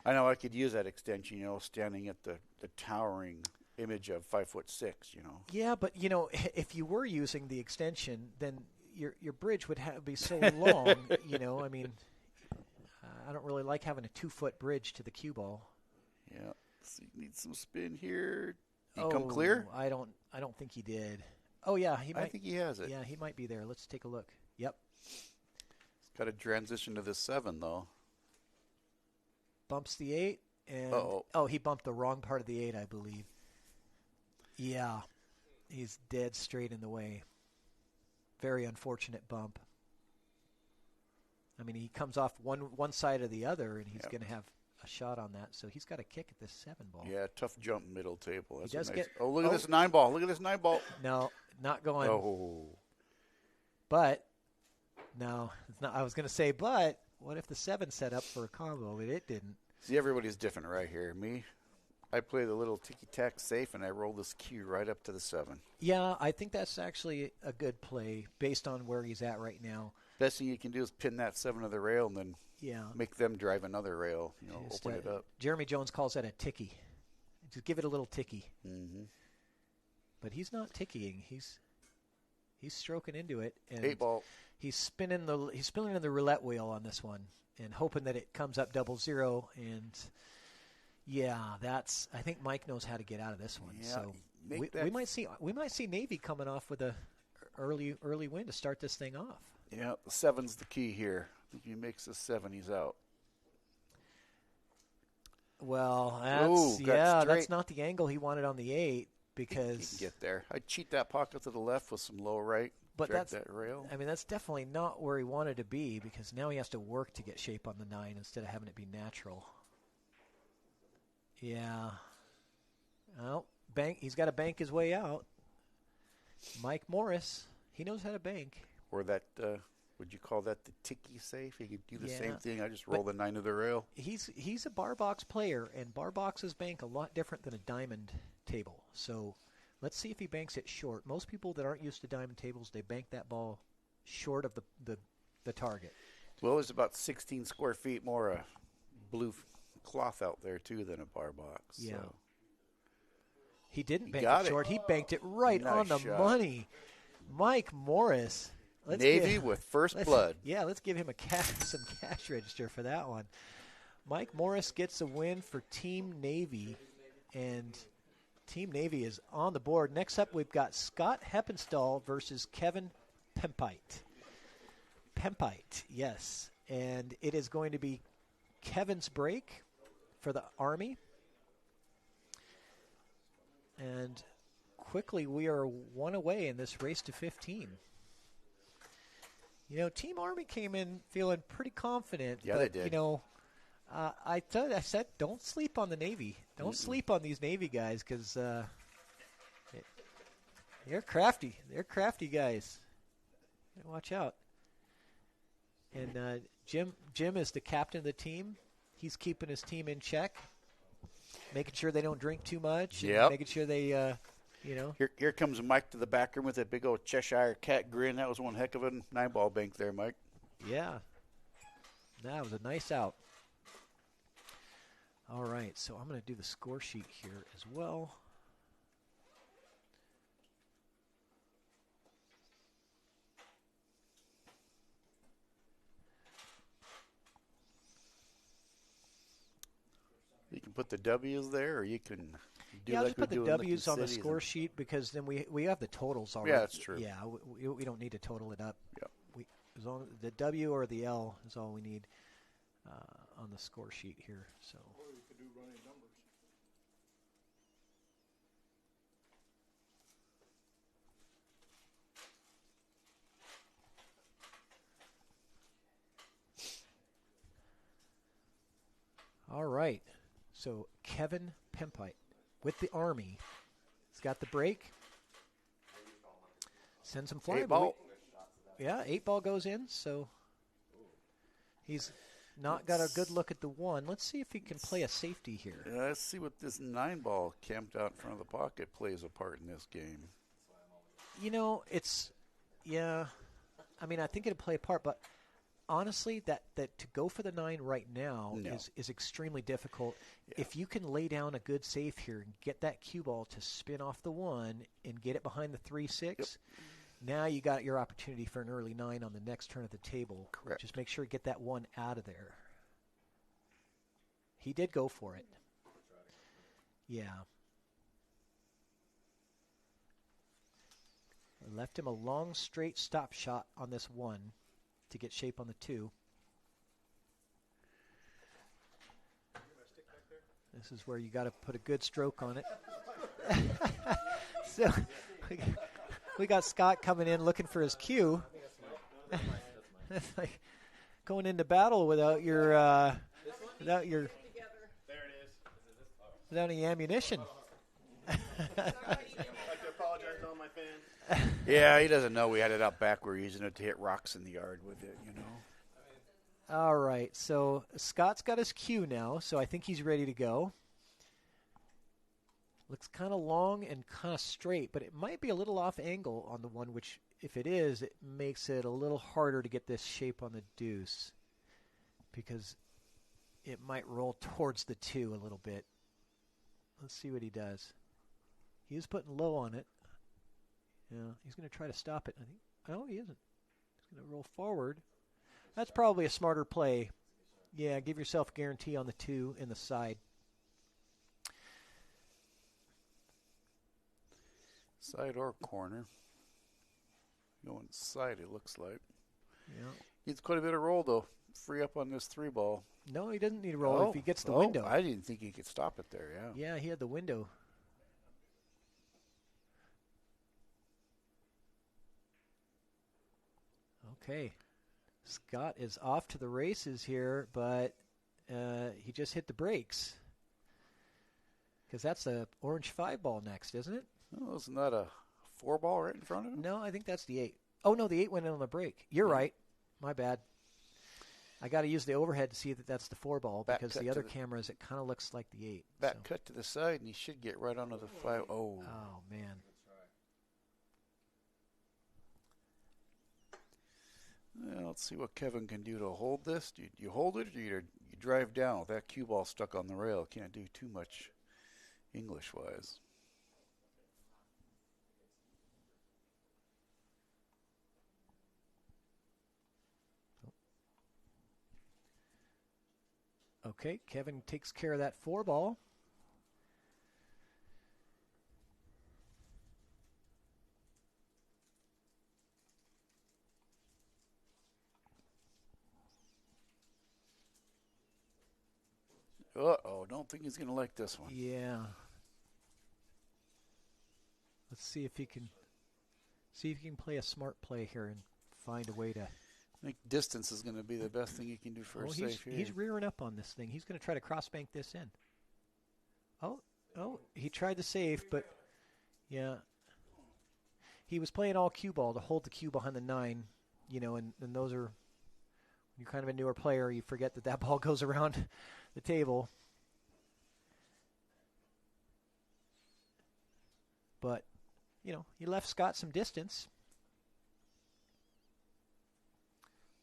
I know I could use that extension, standing at the towering image of 5'6", Yeah, but if you were using the extension, then your bridge would be so long. I mean, I don't really like having a 2-foot bridge to the cue ball. Yeah. So you need some spin here. He come clear? I don't think he did. Oh yeah, he might. I think he has it. Yeah, he might be there. Let's take a look. Yep. He's got to transition to the 7 though. Bumps the 8 and he bumped the wrong part of the 8, I believe. Yeah. He's dead straight in the way. Very unfortunate bump. I mean, he comes off one side or the other, and he's going to have a shot on that. So he's got a kick at this 7 ball. Yeah, tough jump middle table. That's He does nice. get. Oh, look at this 9 ball. Look at this 9 ball. No, not going. Oh. But no, it's not. I was going to say, but what if the 7 set up for a combo, but it didn't? See, everybody's different right here. Me, I play the little ticky-tack safe, and I roll this cue right up to the 7. Yeah, I think that's actually a good play based on where he's at right now. Best thing you can do is pin that 7 to the rail and then make them drive another rail, Just, open it up. Jeremy Jones calls that a ticky. Just give it a little ticky. Mm-hmm. But he's not tickying. He's stroking into it. And 8 ball. He's spinning the roulette wheel on this one and hoping that it comes up 0-0. And yeah, I think Mike knows how to get out of this one. Yeah, So we might see Navy coming off with a early win to start this thing off. Yeah, the 7's the key here. If he makes a 7, he's out. Well, that's not the angle he wanted on the 8 because He can get there. I'd cheat that pocket to the left with some low right. But drag that rail. I mean, that's definitely not where he wanted to be because now he has to work to get shape on the 9 instead of having it be natural. Yeah. Well, he's got to bank his way out. Mike Morris, he knows how to bank. Or that, would you call that the ticky safe? He could do the same thing. I just roll But the 9 to the rail. He's a bar box player, and bar boxes bank a lot different than a diamond table. So let's see if he banks it short. Most people that aren't used to diamond tables, they bank that ball short of the target. Well, there's about 16 square feet more blue cloth out there, too, than a bar box. Yeah. So. He didn't bank got it it. short. He banked it right Nice on the shot. money. Mike Morris. Navy with first blood. Yeah, let's give him some cash register for that one. Mike Morris gets a win for Team Navy, and Team Navy is on the board. Next up, we've got Scott Heppenstall versus Kevin Pempite. Pempite, yes. And it is going to be Kevin's break for the Army. And quickly, we are 1 away in this race to 15. Team Army came in feeling pretty confident. Yeah, but, they did. I said, don't sleep on the Navy. Don't sleep on these Navy guys because they're crafty. They're crafty guys. Watch out. And Jim is the captain of the team. He's keeping his team in check, making sure they don't drink too much, and making sure they, Here comes Mike to the back room with a big old Cheshire cat grin. That was one heck of a 9-ball bank there, Mike. Yeah. That was a nice out. All right, so I'm going to do the score sheet here as well. You can put the W's there, or you can do I'll like just put we the do in W's on the cities score and- sheet because then we have the totals already. Yeah, that's true. Yeah, we don't need to total it up. Yep. As long the W or the L is all we need on the score sheet here. So. Or you could do running numbers. All right. So Kevin Pempite with the Army. He's got the break. Sends him flying. 8 ball. Yeah, 8 ball goes in. So he's not got a good look at the 1. Let's see if he can play a safety here. Yeah, let's see what this 9-ball camped out in front of the pocket plays a part in this game. I mean, I think it'll play a part, but honestly, that to go for the 9 right now No. is extremely difficult. Yeah. If you can lay down a good save here and get that cue ball to spin off the 1 and get it behind the 3-6, now you got your opportunity for an early 9 on the next turn of the table. Correct. Just make sure you get that 1 out of there. He did go for it. Yeah. I left him a long straight stop shot on this 1 to get shape on the 2. This is where you got to put a good stroke on it. So we got Scott coming in looking for his cue. It's like going into battle without your without any ammunition. I'd like to apologize to all my fans. Yeah, he doesn't know we had it out back. We're using it to hit rocks in the yard with it, you know. All right, so Scott's got his cue now, so I think he's ready to go. Looks kind of long and kind of straight, but it might be a little off angle on the 1, which, if it is, it makes it a little harder to get this shape on the deuce because it might roll towards the 2 a little bit. Let's see what he does. He is putting low on it. Yeah, he's going to try to stop it. I think. Oh, he isn't. He's going to roll forward. That's probably a smarter play. Yeah, give yourself a guarantee on the 2 in the side. Side or corner. Going side, it looks like. Yeah. Needs quite a bit of roll, though. Free up on this 3 ball. No, he doesn't need to roll if he gets the window. I didn't think he could stop it there, yeah. Yeah, he had the window. Okay. Scott is off to the races here, but he just hit the brakes. Because that's a orange 5 ball next, isn't it? Oh, isn't that a 4 ball right in front of him? No, I think that's the 8. Oh, no, the 8 went in on the break. You're right. My bad. I got to use the overhead to see that that's the 4 ball Back because cut the other to the- cameras, it kind of looks like the 8. Back so. cut to the side, and he should get right onto the 5. Oh. Oh, man. Well, let's see what Kevin can do to hold this. Do you hold it, or you drive down with that cue ball stuck on the rail? Can't do too much English-wise. Okay, Kevin takes care of that 4 ball. Uh-oh, don't think he's going to like this one. Yeah. Let's see if he can play a smart play here and find a way to. I think distance is going to be the best thing he can do for a safe here. He's rearing up on this thing. He's going to try to cross bank this in. Oh, he tried to save, but yeah. He was playing all cue ball to hold the cue behind the 9, and those are, when you're kind of a newer player, you forget that ball goes around the table. But, he left Scott some distance.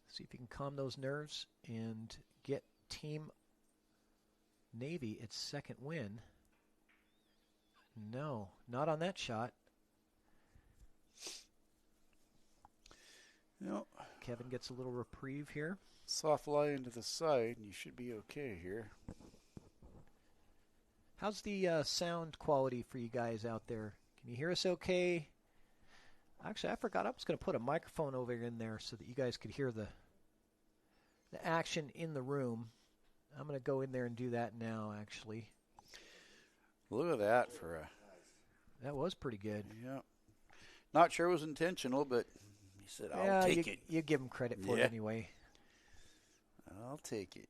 See if he can calm those nerves and get Team Navy its second win. No, not on that shot. No. Kevin gets a little reprieve here. Soft lie into the side, and you should be okay here. How's the sound quality for you guys out there? Can you hear us okay? Actually, I forgot I was going to put a microphone over in there so that you guys could hear the action in the room. I'm going to go in there and do that now, actually. Look at that for a... That was pretty good. Yeah. Not sure it was intentional, but he said, I'll take it. You give him credit for it anyway. I'll take it.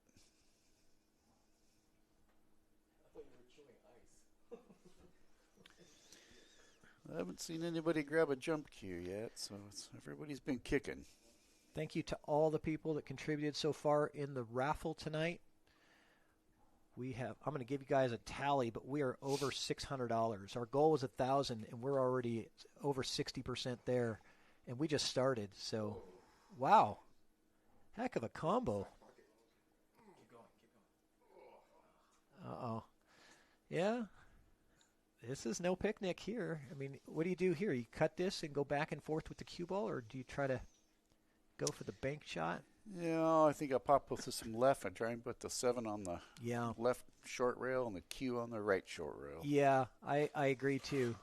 I haven't seen anybody grab a jump cue yet, so everybody's been kicking. Thank you to all the people that contributed so far in the raffle tonight. I'm going to give you guys a tally, but we are over $600. Our goal was $1,000, and we're already over 60% there, and we just started. So, wow, Heck of a combo. Uh-oh. Yeah. This is no picnic here. I mean, what do you do here? You cut this and go back and forth with the cue ball, or do you try to go for the bank shot? Yeah, I think I'll pop with some left and try and put the 7 on the Yeah. left short rail and the cue on the right short rail. Yeah, I agree too.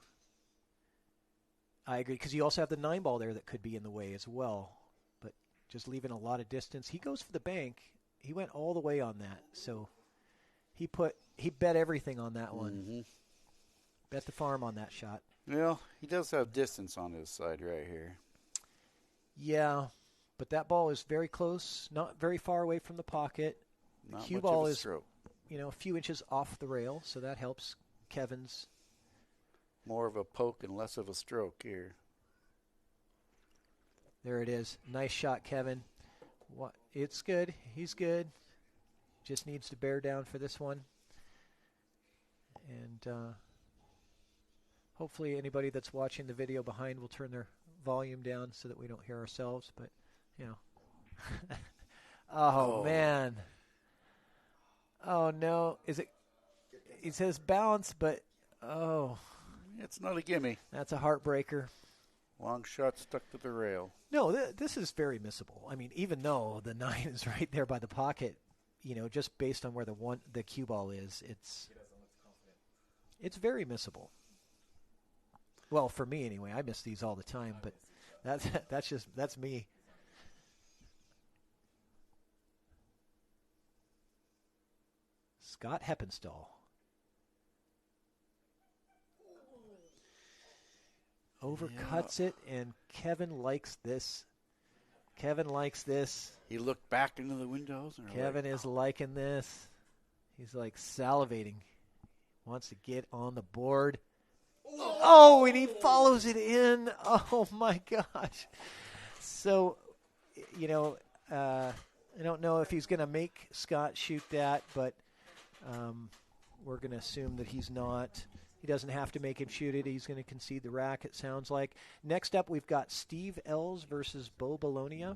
I agree, because you also have the 9 ball there that could be in the way as well. But just leaving a lot of distance. He goes for the bank. He went all the way on that. So he bet everything on that one. Mm-hmm. Bet the farm on that shot. Well, he does have distance on his side right here. Yeah, but that ball is very close, not very far away from the pocket. The Not cue much ball of a is, stroke. a few inches off the rail, so that helps Kevin's. More of a poke and less of a stroke here. There it is. Nice shot, Kevin. It's good. He's good. Just needs to bear down for this one. And hopefully anybody that's watching the video behind will turn their volume down so that we don't hear ourselves. But, oh, man. Oh, no. It says bounce, but, oh. It's not a gimme. That's a heartbreaker. Long shot stuck to the rail. No, this is very missable. I mean, even though the 9 is right there by the pocket, just based on where the cue ball is, it's very missable. Well, for me anyway, I miss these all the time, but that's me. Scott Heppenstall. Overcuts it, and Kevin likes this. He looked back into the windows. And Kevin is liking this. He's like salivating. Wants to get on the board. Oh, and he follows it in. Oh, my gosh. So, I don't know if he's going to make Scott shoot that, but we're going to assume that he's not. He doesn't have to make him shoot it. He's going to concede the rack, it sounds like. Next up, we've got Steve Ells versus Bo Bologna.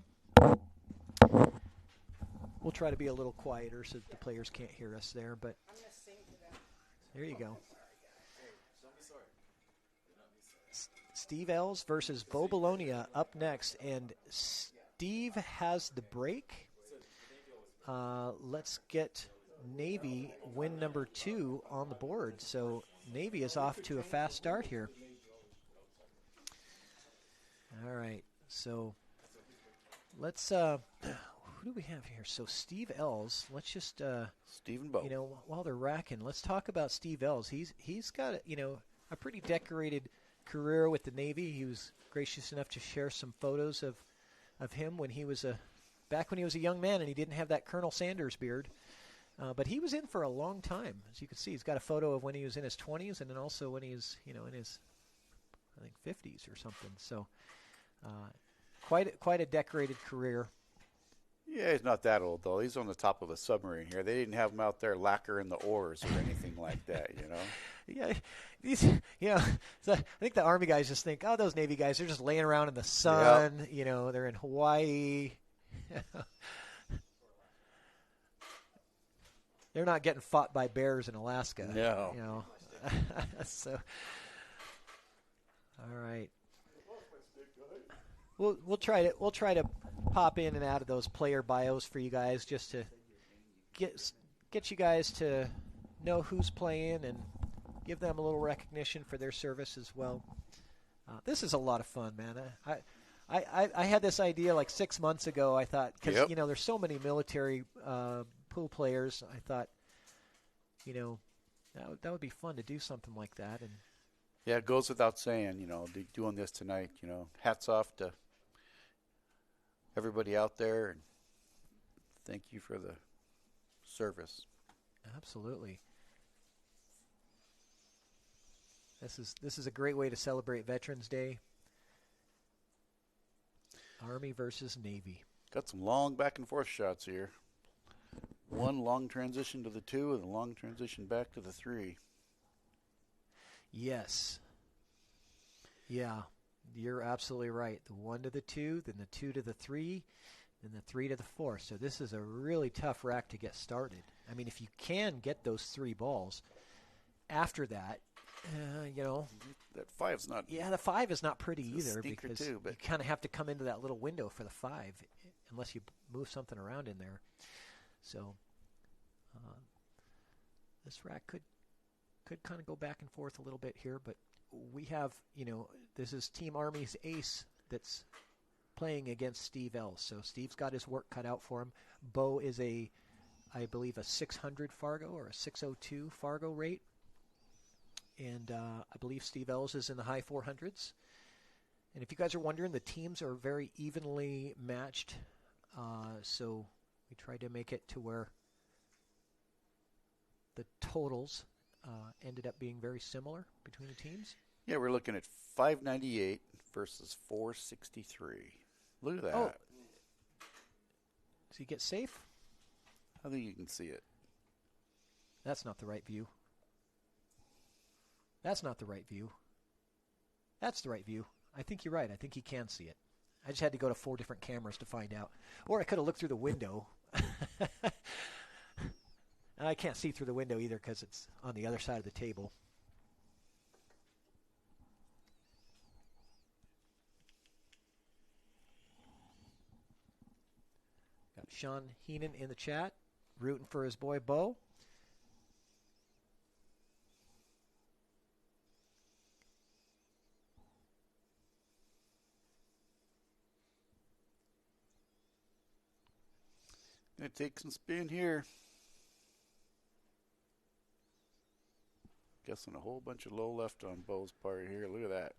We'll try to be a little quieter so that the players can't hear us there, but there you go. Steve Ells versus Bo Bologna up next, and Steve has the break. Let's get Navy win number 2 on the board. So Navy is off to a fast start here. All right, so let's who do we have here? So Steve Ells, let's just Stephen Bo. While they're racking, let's talk about Steve Ells. He's got a pretty decorated career with the Navy. He was gracious enough to share some photos of him when he was back when he was a young man and he didn't have that Colonel Sanders beard. But he was in for a long time. As you can see, he's got a photo of when he was in his 20s and then also when he was, in his, I think, 50s or something. So quite a decorated career. Yeah, he's not that old, though. He's on the top of a submarine here. They didn't have him out there lacquering the oars or anything like that, Yeah, so I think the Army guys just think, oh, those Navy guys, they're just laying around in the sun. Yep. They're in Hawaii. They're not getting fought by bears in Alaska. No. So, all right. We'll try to pop in and out of those player bios for you guys just to get you guys to know who's playing and give them a little recognition for their service as well. This is a lot of fun, man. I had this idea like 6 months ago. I thought because there's so many military pool players. I thought that would be fun to do something like that. And yeah, it goes without saying. Doing this tonight. Hats off to everybody out there, and thank you for the service. Absolutely. This is a great way to celebrate Veterans Day. Army versus Navy. Got some long back and forth shots here. One long transition to the 2 and a long transition back to the 3. Yes. Yeah, you're absolutely right. The 1 to the 2, then the 2 to the 3, and the 3 to the 4. So this is a really tough rack to get started. I mean, if you can get those 3 balls, after that, that 5's not. Yeah, the 5 is not pretty it's a either stinker because too, but you kind of have to come into that little window for the 5, unless you move something around in there. So this rack could kind of go back and forth a little bit here, but we have, this is Team Army's ace that's playing against Steve Els. So Steve's got his work cut out for him. Bo is I believe, a 600 Fargo or a 602 Fargo rate. And I believe Steve Els is in the high 400s. And if you guys are wondering, the teams are very evenly matched. So we tried to make it to where the totals ended up being very similar between the teams. Yeah, we're looking at 598 versus 463. Look at that. Oh. Does he get safe? I think you can see it. That's not the right view. That's not the right view. That's the right view. I think you're right. I think he can see it. I just had to go to 4 different cameras to find out. Or I could have looked through the window. And I can't see through the window either because it's on the other side of the table. Got Sean Heenan in the chat, rooting for his boy Bo. Gonna take some spin here. Guessing a whole bunch of low left on Bo's part here. Look at that.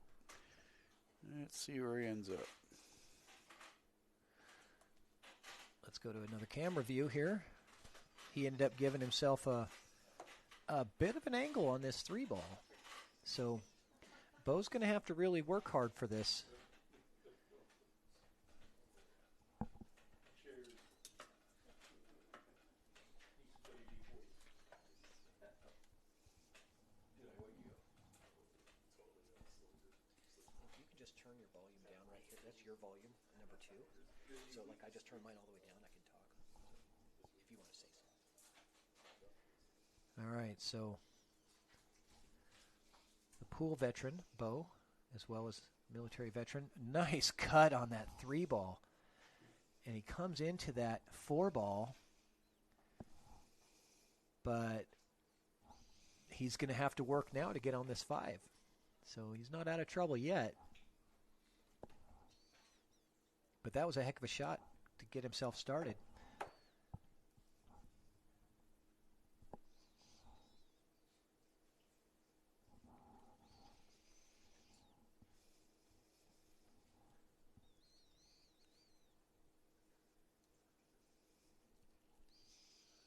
Let's see where he ends up. Let's go to another camera view here. He ended up giving himself a bit of an angle on this 3 ball. So Bo's going to have to really work hard for this. Turn your volume down right here. That's your volume, number 2. So, like, I just turn mine all the way down. I can talk if you want to say something. All right, so the pool veteran, Bo, as well as military veteran. Nice cut on that 3 ball. And he comes into that 4 ball, but he's going to have to work now to get on this 5. So he's not out of trouble yet. But that was a heck of a shot to get himself started.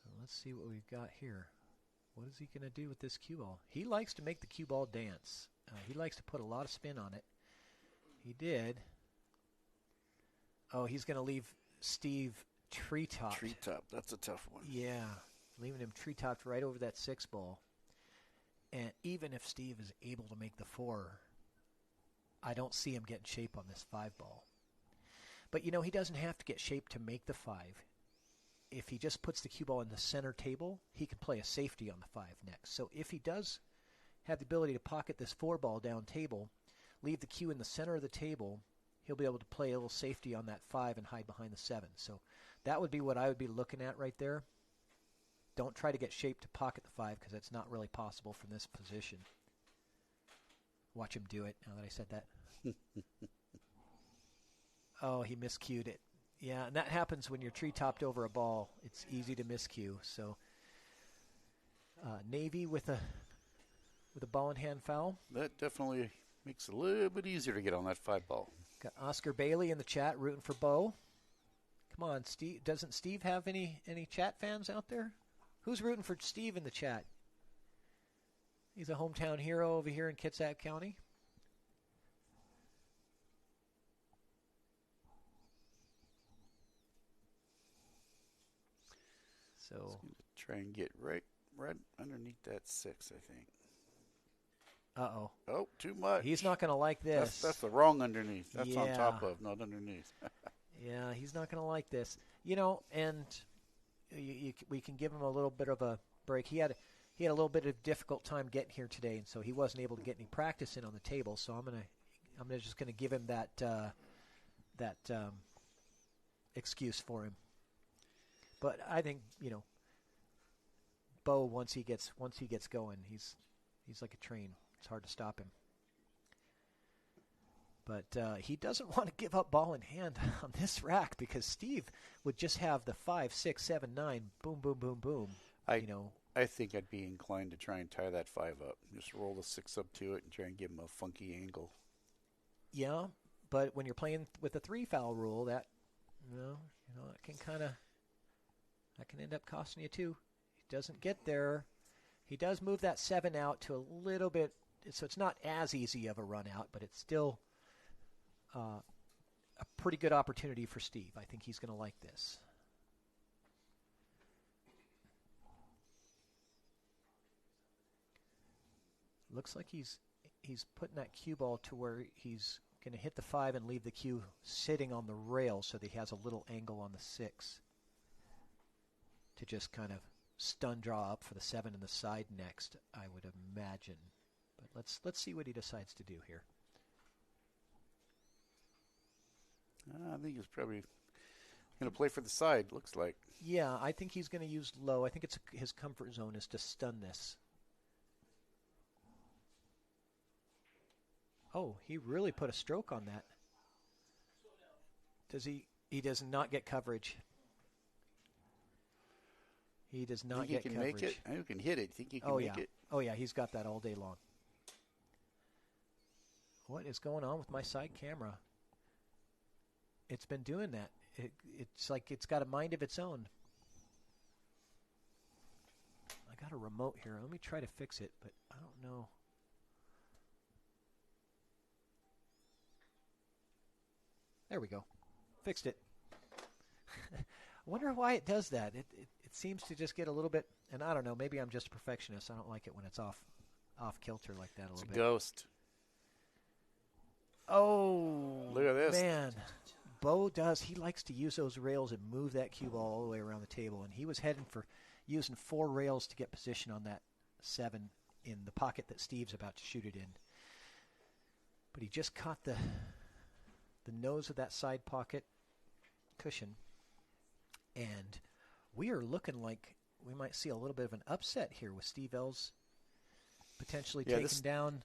So let's see what we've got here. What is he going to do with this cue ball? He likes to make the cue ball dance. He likes to put a lot of spin on it. He did. Oh, he's going to leave Steve tree-topped. Tree-top, that's a tough one. Yeah, leaving him tree-topped right over that 6 ball. And even if Steve is able to make the 4, I don't see him getting shape on this 5 ball. But, he doesn't have to get shape to make the 5. If he just puts the cue ball in the center table, he can play a safety on the 5 next. So if he does have the ability to pocket this 4 ball down table, leave the cue in the center of the table, he'll be able to play a little safety on that 5 and hide behind the 7. So that would be what I would be looking at right there. Don't try to get shape to pocket the 5 because that's not really possible from this position. Watch him do it now that I said that. Oh, he miscued it. Yeah, and that happens when you're tree-topped over a ball. It's easy to miscue. So Navy with a ball in hand foul. That definitely makes it a little bit easier to get on that 5 ball. Got Oscar Bailey in the chat rooting for Bo. Come on, Steve. Doesn't Steve have any chat fans out there? Who's rooting for Steve in the chat? He's a hometown hero over here in Kitsap County. So try and get right underneath that 6, I think. Uh-oh. Oh, too much. He's not going to like this. That's the wrong underneath. That's on Yeah. top of, not underneath. Yeah, he's not going to like this. And we can give him a little bit of a break. He had a little bit of difficult time getting here today, and so he wasn't able to get any practice in on the table. So I'm just going to give him that excuse for him. But I think Bo, once he gets going, he's like a train. It's hard to stop him. But he doesn't want to give up ball in hand on this rack because Steve would just have the 5, 6, 7, 9, boom, boom, boom, boom. I think I'd be inclined to try and tie that 5 up. Just roll the 6 up to it and try and give him a funky angle. Yeah, but when you're playing with the 3-foul rule, that it can end up costing you 2. He doesn't get there. He does move that 7 out to a little bit, so it's not as easy of a run out, but it's still a pretty good opportunity for Steve. I think he's going to like this. Looks like he's putting that cue ball to where he's going to hit the 5 and leave the cue sitting on the rail so that he has a little angle on the 6 to just kind of stun draw up for the 7 and the side next, I would imagine. But let's see what he decides to do here. I think he's probably going to play for the side, looks like. Yeah, I think he's going to use low. I think his comfort zone is to stun this. Oh, he really put a stroke on that. Does he? He does not get coverage. He does not get coverage. Make it? I think he can hit it. Think he can make it? Oh, yeah, he's got that all day long. What is going on with my side camera? It's been doing that. It's like it's got a mind of its own. I got a remote here. Let me try to fix it, but I don't know. There we go. Fixed it. I wonder why it does that. It seems to just get a little bit, and I don't know, maybe I'm just a perfectionist. I don't like it when it's off kilter like that a little bit. It's a ghost. Oh, look at this. Man. Bo does. He likes to use those rails and move that cue ball all the way around the table, and he was heading for using 4 rails to get position on that 7 in the pocket that Steve's about to shoot it in. But he just caught the nose of that side pocket cushion, and we are looking like we might see a little bit of an upset here with Steve Ells potentially taking down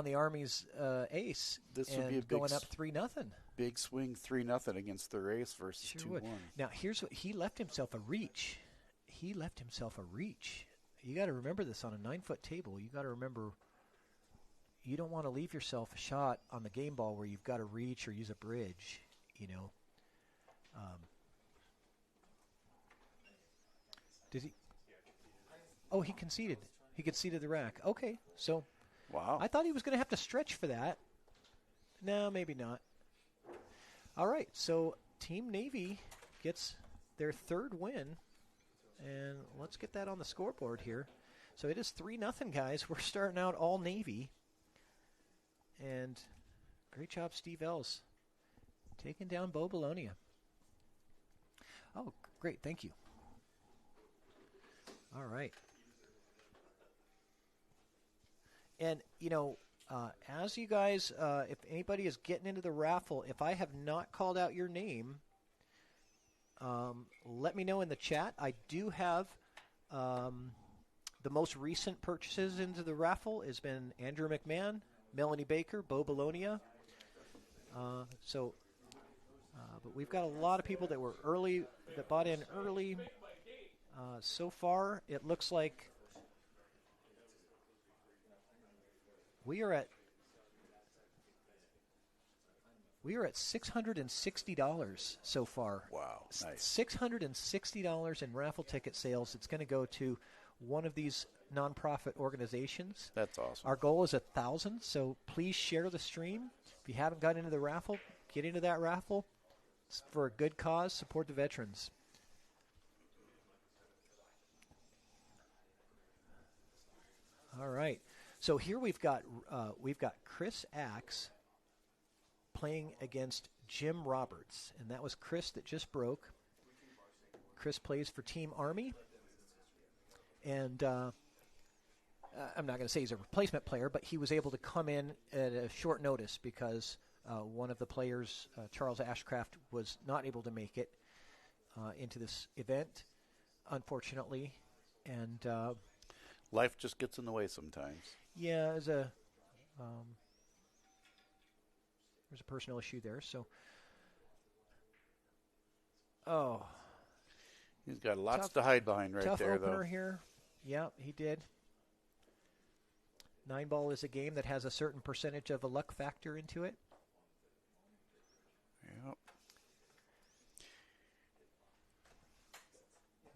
the Army's ace would be a going up 3-0. Big swing 3-0 against their ace versus 2-1. Now here's what he left himself a reach. You got to remember this on a 9-foot table. You got to remember you don't want to leave yourself a shot on the game ball where you've got to reach or use a bridge. Did he? Oh, he conceded. He conceded the rack. Okay, so wow. I thought he was going to have to stretch for that. No, maybe not. All right, so Team Navy gets their 3rd win, and let's get that on the scoreboard here. So it is 3-0, guys. We're starting out all Navy, and great job, Steve Ells, taking down Bo Bologna. Oh, great, thank you. All right. And, as you guys, if anybody is getting into the raffle, if I have not called out your name, let me know in the chat. I do have the most recent purchases into the raffle has been Andrew McMahon, Melanie Baker, Bo Bologna. But we've got a lot of people that were early, that bought in early. So far, it looks like we are at $660 so far. Wow, nice. $660 in raffle ticket sales. It's going to go to one of these nonprofit organizations. That's awesome. Our goal is 1,000, so please share the stream. If you haven't got into the raffle, get into that raffle. It's for a good cause. Support the veterans. All right. So here we've got Chris Axe playing against Jim Roberts, and that was Chris that just broke. Chris plays for Team Army, and I'm not going to say he's a replacement player, but he was able to come in at a short notice because one of the players, Charles Ashcraft, was not able to make it into this event, unfortunately. And life just gets in the way sometimes. Yeah, there's a personal issue there. So, he's got lots to hide behind right tough there, opener though. here. Yeah, he did. 9-ball is a game that has a certain percentage of a luck factor into it. Yep.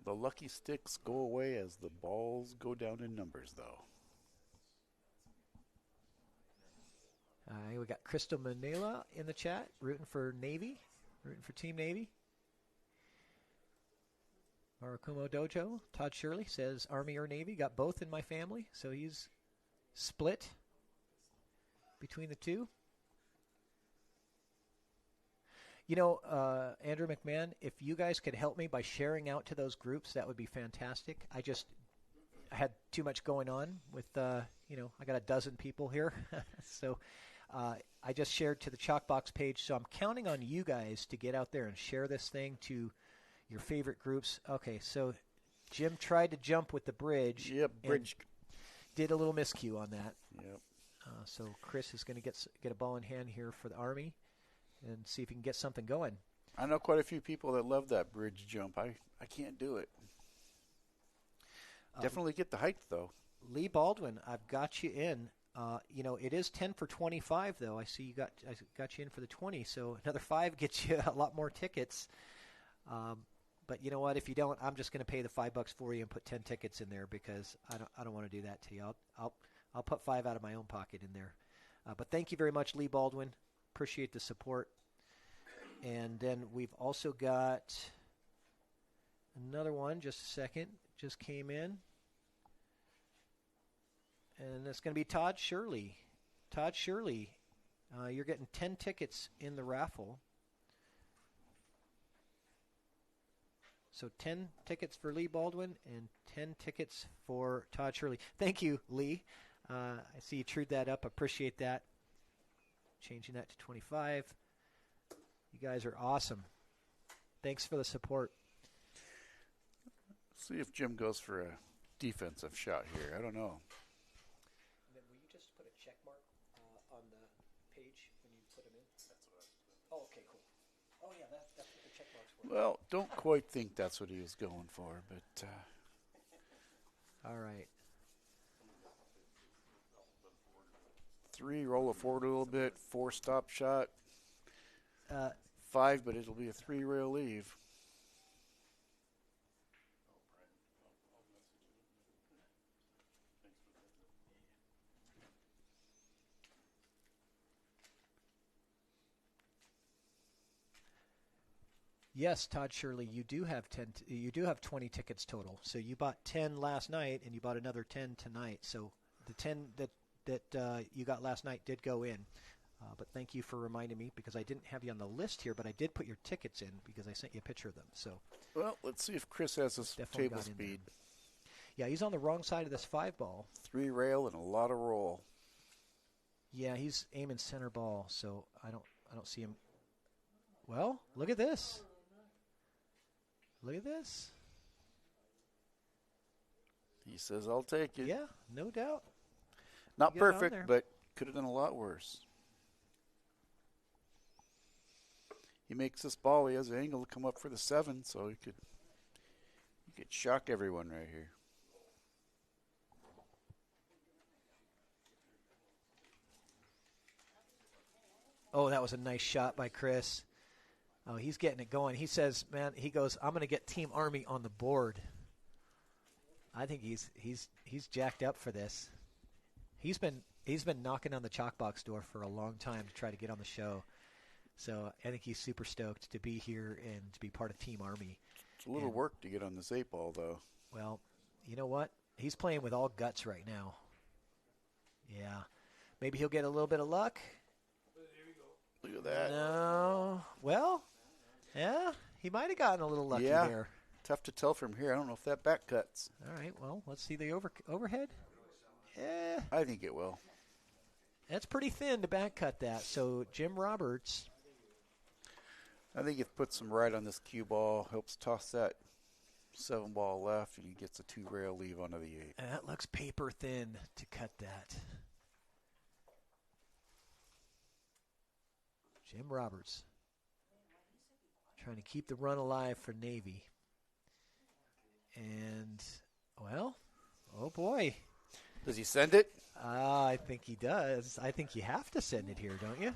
The lucky sticks go away as the balls go down in numbers, though. We got Crystal Manila in the chat, rooting for Navy, rooting for Team Navy. Marakumo Dojo, Todd Shirley says Army or Navy, got both in my family, so he's split between the two. You know, Andrew McMahon, if you guys could help me by sharing out to those groups, that would be fantastic. I had too much going on with, I got a dozen people here. So I just shared to the Chalkbox page. So I'm counting on you guys to get out there and share this thing to your favorite groups. Okay, so Jim tried to jump with the bridge. Yep, bridge. Did a little miscue on that. Yep. So Chris is going to get a ball in hand here for the Army and see if he can get something going. I know quite a few people that love that bridge jump. I can't do it. Definitely get the height, though. Lee Baldwin, I've got you in. It is 10 for 25, though. I see I got you in for the 20, so another 5 gets you a lot more tickets. But you know what? If you don't, I'm just going to pay the $5 for you and put 10 tickets in there because I don't want to do that to you. I'll put 5 out of my own pocket in there. But thank you very much, Lee Baldwin. Appreciate the support. And then we've also got another one. Just a second. Just came in. And it's going to be Todd Shirley. Todd Shirley, you're getting 10 tickets in the raffle. So 10 tickets for Lee Baldwin and 10 tickets for Todd Shirley. Thank you, Lee. I see you trued that up. Appreciate that. Changing that to 25. You guys are awesome. Thanks for the support. See if Jim goes for a defensive shot here. I don't know. And then will you just put a check mark on the page when you put them in? That's what I was doing. Oh, okay, cool. Oh, yeah, that's what the check marks were. Well, don't quite think that's what he was going for, but... All right. 3, roll it forward a little bit. 4, stop shot. 5, but it'll be a 3-rail leave. Yes, Todd Shirley, you do have 20 tickets total. So you bought 10 last night, and you bought another 10 tonight. So the 10 that you got last night did go in. But thank you for reminding me because I didn't have you on the list here, but I did put your tickets in because I sent you a picture of them. So, well, let's see if Chris has his table speed. Yeah, he's on the wrong side of this 5-ball. 3-rail and a lot of roll. Yeah, he's aiming center ball, so I don't see him. Well, look at this. Look at this. He says, "I'll take it." Yeah, no doubt. Not perfect, but could have done a lot worse. He makes this ball. He has an angle to come up for the 7, so he could shock everyone right here. Oh, that was a nice shot by Chris. Oh, he's getting it going. He says, "Man," he goes, "I'm going to get Team Army on the board." I think he's jacked up for this. He's been knocking on the Chalkbox door for a long time to try to get on the show. So I think he's super stoked to be here and to be part of Team Army. It's a little work to get on this 8-ball, though. Well, you know what? He's playing with all guts right now. Yeah. Maybe he'll get a little bit of luck. Look at that. No. Well, yeah, he might have gotten a little lucky Yeah. there. Tough to tell from here. I don't know if that back cuts. All right, well, let's see the overhead. Yeah, I think it will. that's pretty thin to back cut that. So Jim Roberts, I think it puts some right on this cue ball, helps toss that 7 ball left, and he gets a 2-rail leave onto the 8. that looks paper thin to cut that. Jim Roberts trying to keep the run alive for Navy. And, well, oh boy. Does he send it? I think he does. I think you have to send it here, don't you?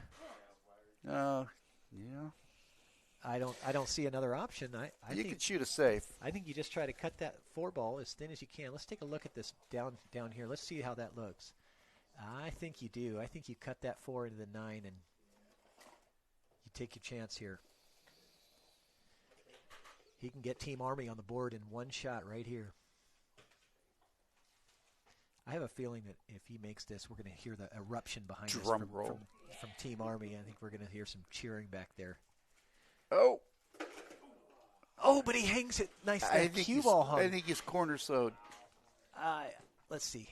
Yeah. I don't see another option. I You think could shoot a safe. I think you just try to cut that 4 ball as thin as you can. Let's take a look at this down here. Let's see how that looks. I think you do. I think you cut that 4 into the 9 and you take your chance here. He can get Team Army on the board in one shot right here. I have a feeling that if he makes this, we're going to hear the eruption behind us Drum roll. from Team Army. I think we're going to hear some cheering back there. Oh, But he hangs it nice. I That think cue ball hung. I think he's corner sewed. Let's see.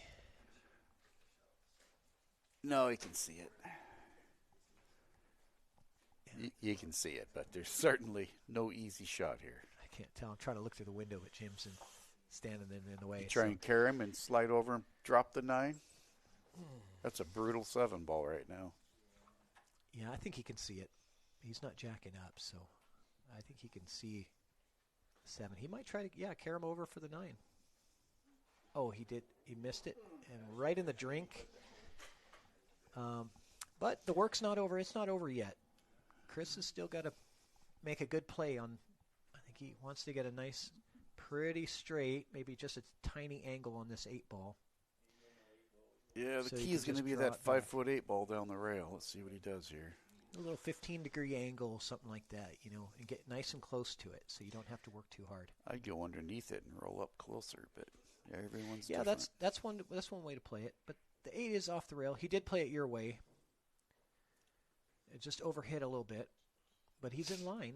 No, he can see it. You can see it, but there's certainly no easy shot here. I can't tell. I'm trying to look through the window, but Jim's standing in the way. You try and carry him and slide over and drop the 9. That's a brutal 7 ball right now. Yeah, I think he can see it. He's not jacking up, so I think he can see 7. He might try to, carry him over for the 9. Oh, he did. He missed it, and right in the drink. But the work's not over. It's not over yet. Chris has still got to make a good play on. I think he wants to get a nice, pretty straight, maybe just a tiny angle on this 8 ball. Yeah, the So you key can is going to just be draw that it back. 5-foot 8 ball down the rail. Let's see what he does here. A little 15-degree angle, something like that, and get nice and close to it, so you don't have to work too hard. I'd go underneath it and roll up closer, but yeah, everyone's Yeah, different. that's one way to play it. But the 8 is off the rail. He did play it your way. It just overhit a little bit, but he's in line.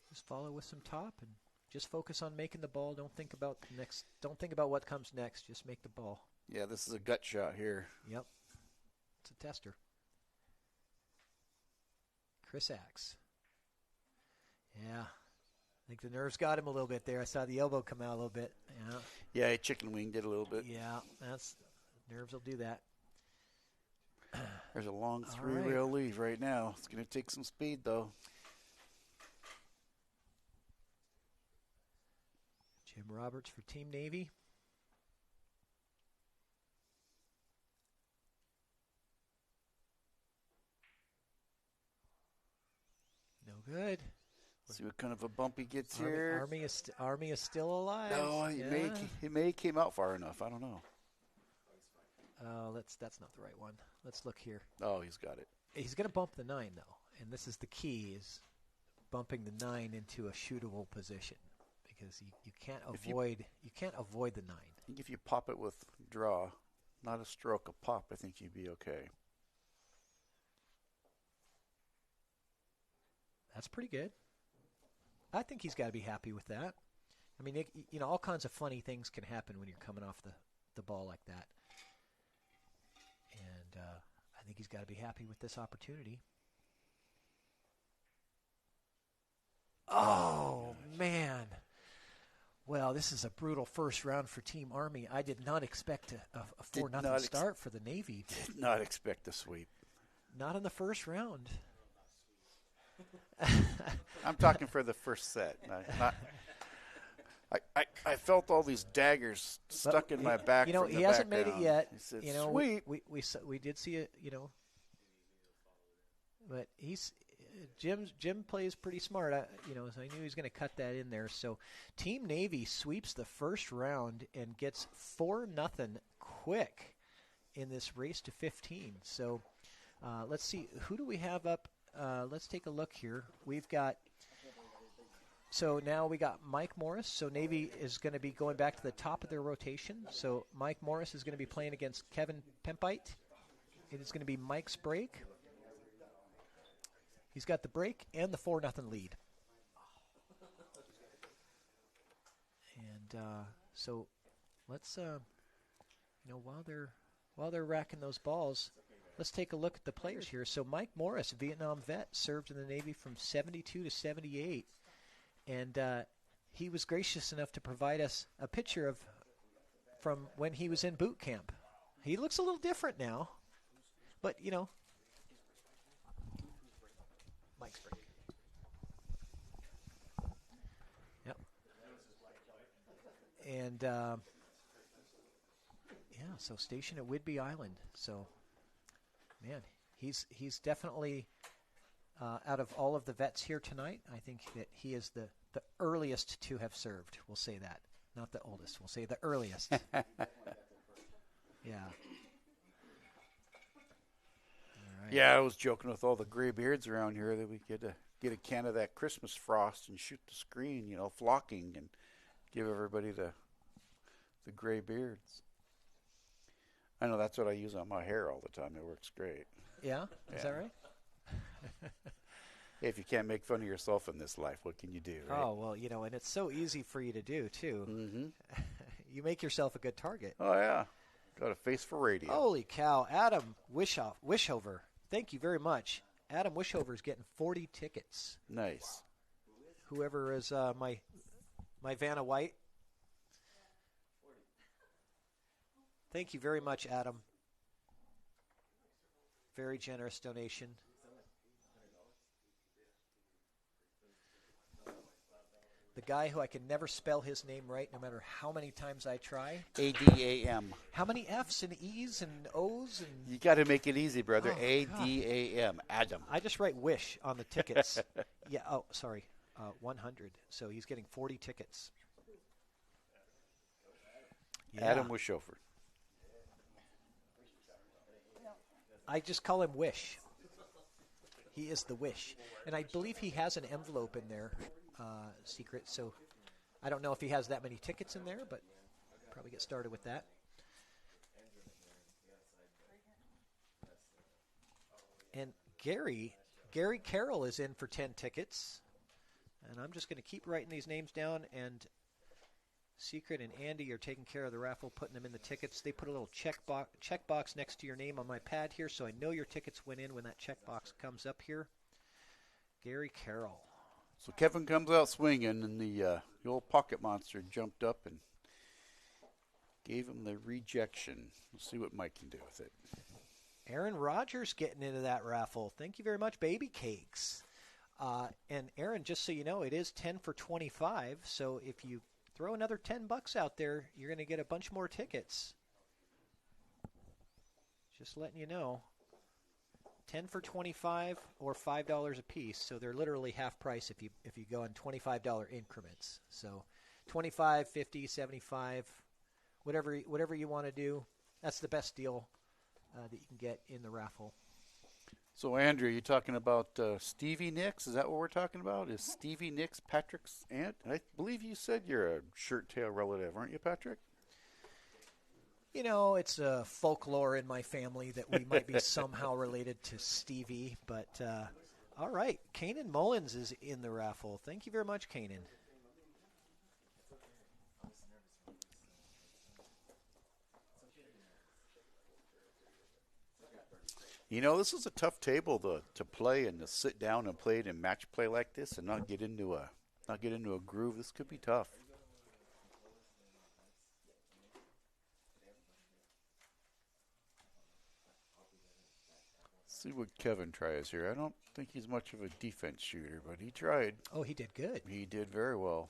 Just follow with some top and just focus on making the ball. Don't think about Don't think about what comes next. Just make the ball. Yeah, this is a gut shot here. Yep, it's a tester. Chris Axe. Yeah. I think the nerves got him a little bit there. I saw the elbow come out a little bit. Yeah. Yeah, he chicken winged it a little bit. Yeah, nerves will do that. There's a long All 3-rail leave right now. It's going to take some speed, though. Jim Roberts for Team Navy. No good. See what kind of a bump he gets here. Army is still alive. No, he may came out far enough. I don't know. That's not the right one. Let's look here. Oh, he's got it. He's going to bump the 9 though, and this is the key: is bumping the 9 into a shootable position because you can't avoid the 9. I think if you pop it with draw, not a stroke, a pop, I think you'd be okay. That's pretty good. I think he's got to be happy with that. I mean, all kinds of funny things can happen when you're coming off the ball like that. And I think he's got to be happy with this opportunity. Oh, man. Well, this is a brutal first round for Team Army. I did not expect a 4-0 start for the Navy. Did not expect a sweep. Not in the first round. I'm talking for the first set. I felt all these daggers stuck in my back. He from the hasn't made it background. yet. He said, Sweep. "Sweep." We did see it. But Jim plays pretty smart. So I knew he was going to cut that in there. So Team Navy sweeps the first round and gets 4-0 quick in this race to 15. So let's see, who do we have up? Let's take a look here. So now we got Mike Morris. So Navy is going to be going back to the top of their rotation. So Mike Morris is going to be playing against Kevin Pempite. it is going to be Mike's break. He's got the break and the 4-0 lead. And so let's, while they're racking those balls, let's take a look at the players here. So Mike Morris, Vietnam vet, served in the Navy from 72 to 78. And he was gracious enough to provide us a picture from when he was in boot camp. He looks a little different now, but, Mike's break. Yep. And, so stationed at Whidbey Island. So, man, he's definitely, out of all of the vets here tonight, I think that he is the earliest to have served. We'll say that. Not the oldest. We'll say the earliest. Yeah. Right. Yeah, I was joking with all the graybeards around here that we could get a can of that Christmas frost and shoot the screen, flocking, and give everybody the gray beards. I know that's what I use on my hair all the time. It works great. Yeah? Is that right? If you can't make fun of yourself in this life, what can you do, right? Oh, well, and it's so easy for you to do, too. Mm-hmm. You make yourself a good target. Oh, yeah. Got a face for radio. Holy cow. Adam Wishover. Thank you very much. Adam Wishover is getting 40 tickets. Nice. Whoever is my Vanna White. Thank you very much, Adam. Very generous donation. The guy who I can never spell his name right no matter how many times I try. A-D-A-M. How many F's and E's and O's? And You got to make it easy, brother. Oh, A-D-A-M. Adam. I just write wish on the tickets. Yeah. Oh, sorry. 100. So he's getting 40 tickets. Yeah. Adam Wishofer. I just call him Wish. He is the Wish. And I believe he has an envelope in there, secret. So I don't know if he has that many tickets in there, but probably get started with that. And Gary Carroll is in for 10 tickets. And I'm just going to keep writing these names down, and Secret and Andy are taking care of the raffle, putting them in the tickets. They put a little checkbox next to your name on my pad here, so I know your tickets went in when that checkbox comes up here. Gary Carroll. So Kevin comes out swinging, and the old pocket monster jumped up and gave him the rejection. We'll see what Mike can do with it. Aaron Rodgers getting into that raffle. Thank you very much, Baby Cakes. And Aaron, just so you know, it is 10 for 25, so if you throw another $10 out there, you're going to get a bunch more tickets. Just letting you know. 10 for 25 or $5 a piece. So they're literally half price if you go in $25 increments. So 25, 50, 75, whatever you want to do. That's the best deal that you can get in the raffle. So, Andrew, you talking about Stevie Nicks? Is that what we're talking about? Is Stevie Nicks Patrick's aunt? I believe you said you're a shirt-tail relative, aren't you, Patrick? You know, it's a folklore in my family that we might be somehow related to Stevie. But, all right, Kanan Mullins is in the raffle. Thank you very much, Kanan. You know, this is a tough table to play and to sit down and play it in match play like this and not get into a groove. This could be tough. Let's see what Kevin tries here. I don't think he's much of a defense shooter, but he tried. Oh, he did good. He did very well.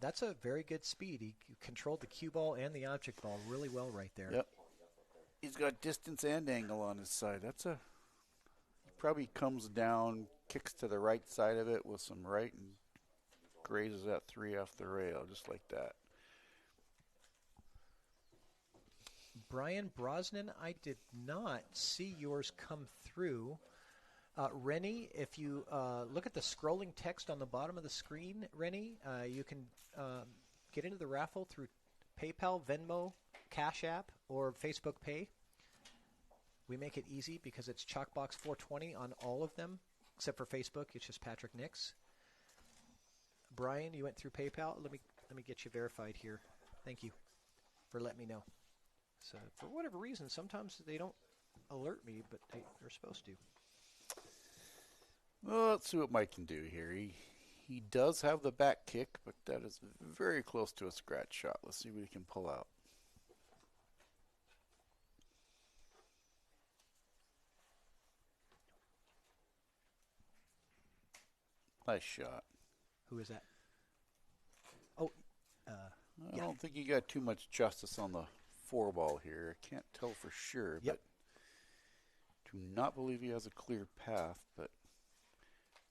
That's a very good speed. He controlled the cue ball and the object ball really well right there. Yep. He's got distance and angle on his side. He probably comes down, kicks to the right side of it with some right, and grazes that three off the rail, just like that. Brian Brosnan, I did not see yours come through. Rennie, if you look at the scrolling text on the bottom of the screen, Rennie, you can get into the raffle through PayPal, Venmo, Cash App, or Facebook Pay. We make it easy because it's Chalkbox 420 on all of them, except for Facebook. It's just Patrick Nix. Brian, you went through PayPal. Let me get you verified here. Thank you for letting me know. So for whatever reason, sometimes they don't alert me, but they're supposed to. Well, let's see what Mike can do here. He does have the back kick, but that is very close to a scratch shot. Let's see what he can pull out. Nice shot. Who is that? Oh, I don't think he got too much justice on the 4-ball here. I can't tell for sure, but do not believe he has a clear path, but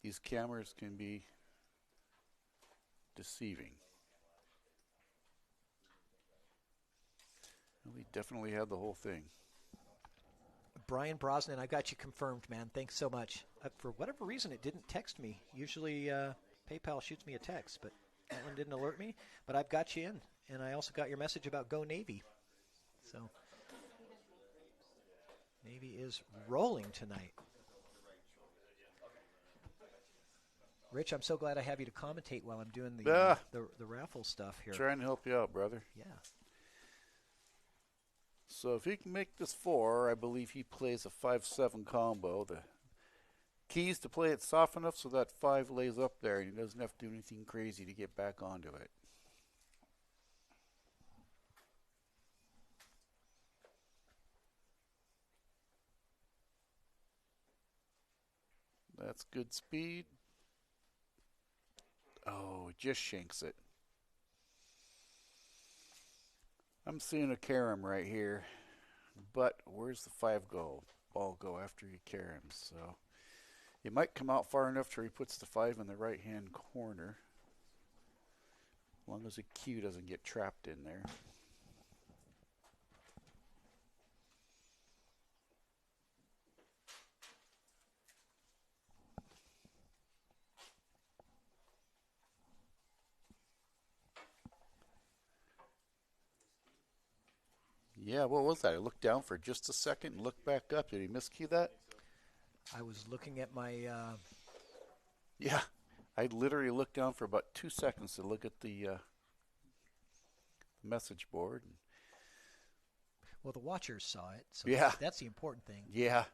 these cameras can be deceiving. Well, he definitely had the whole thing. Brian Brosnan, I got you confirmed, man. Thanks so much. For whatever reason, it didn't text me. Usually PayPal shoots me a text, but that one didn't alert me. But I've got you in, and I also got your message about Go Navy. So Navy is rolling tonight. Rich, I'm so glad I have you to commentate while I'm doing the raffle stuff here. Trying to help you out, brother. Yeah. So if he can make this 4, I believe he plays a 5-7 combo. The key is to play it soft enough so that 5 lays up there and he doesn't have to do anything crazy to get back onto it. That's good speed. Oh, it just shanks it. I'm seeing a carom right here, but where's the 5 go? Ball go after you carom, so it might come out far enough till he puts the 5 in the right-hand corner, as long as the cue doesn't get trapped in there. Yeah, what was that? I looked down for just a second and looked back up. Did he miscue that? I was looking at my... Yeah, I literally looked down for about 2 seconds to look at the message board. Well, the watchers saw it, so yeah. That's the important thing. Yeah.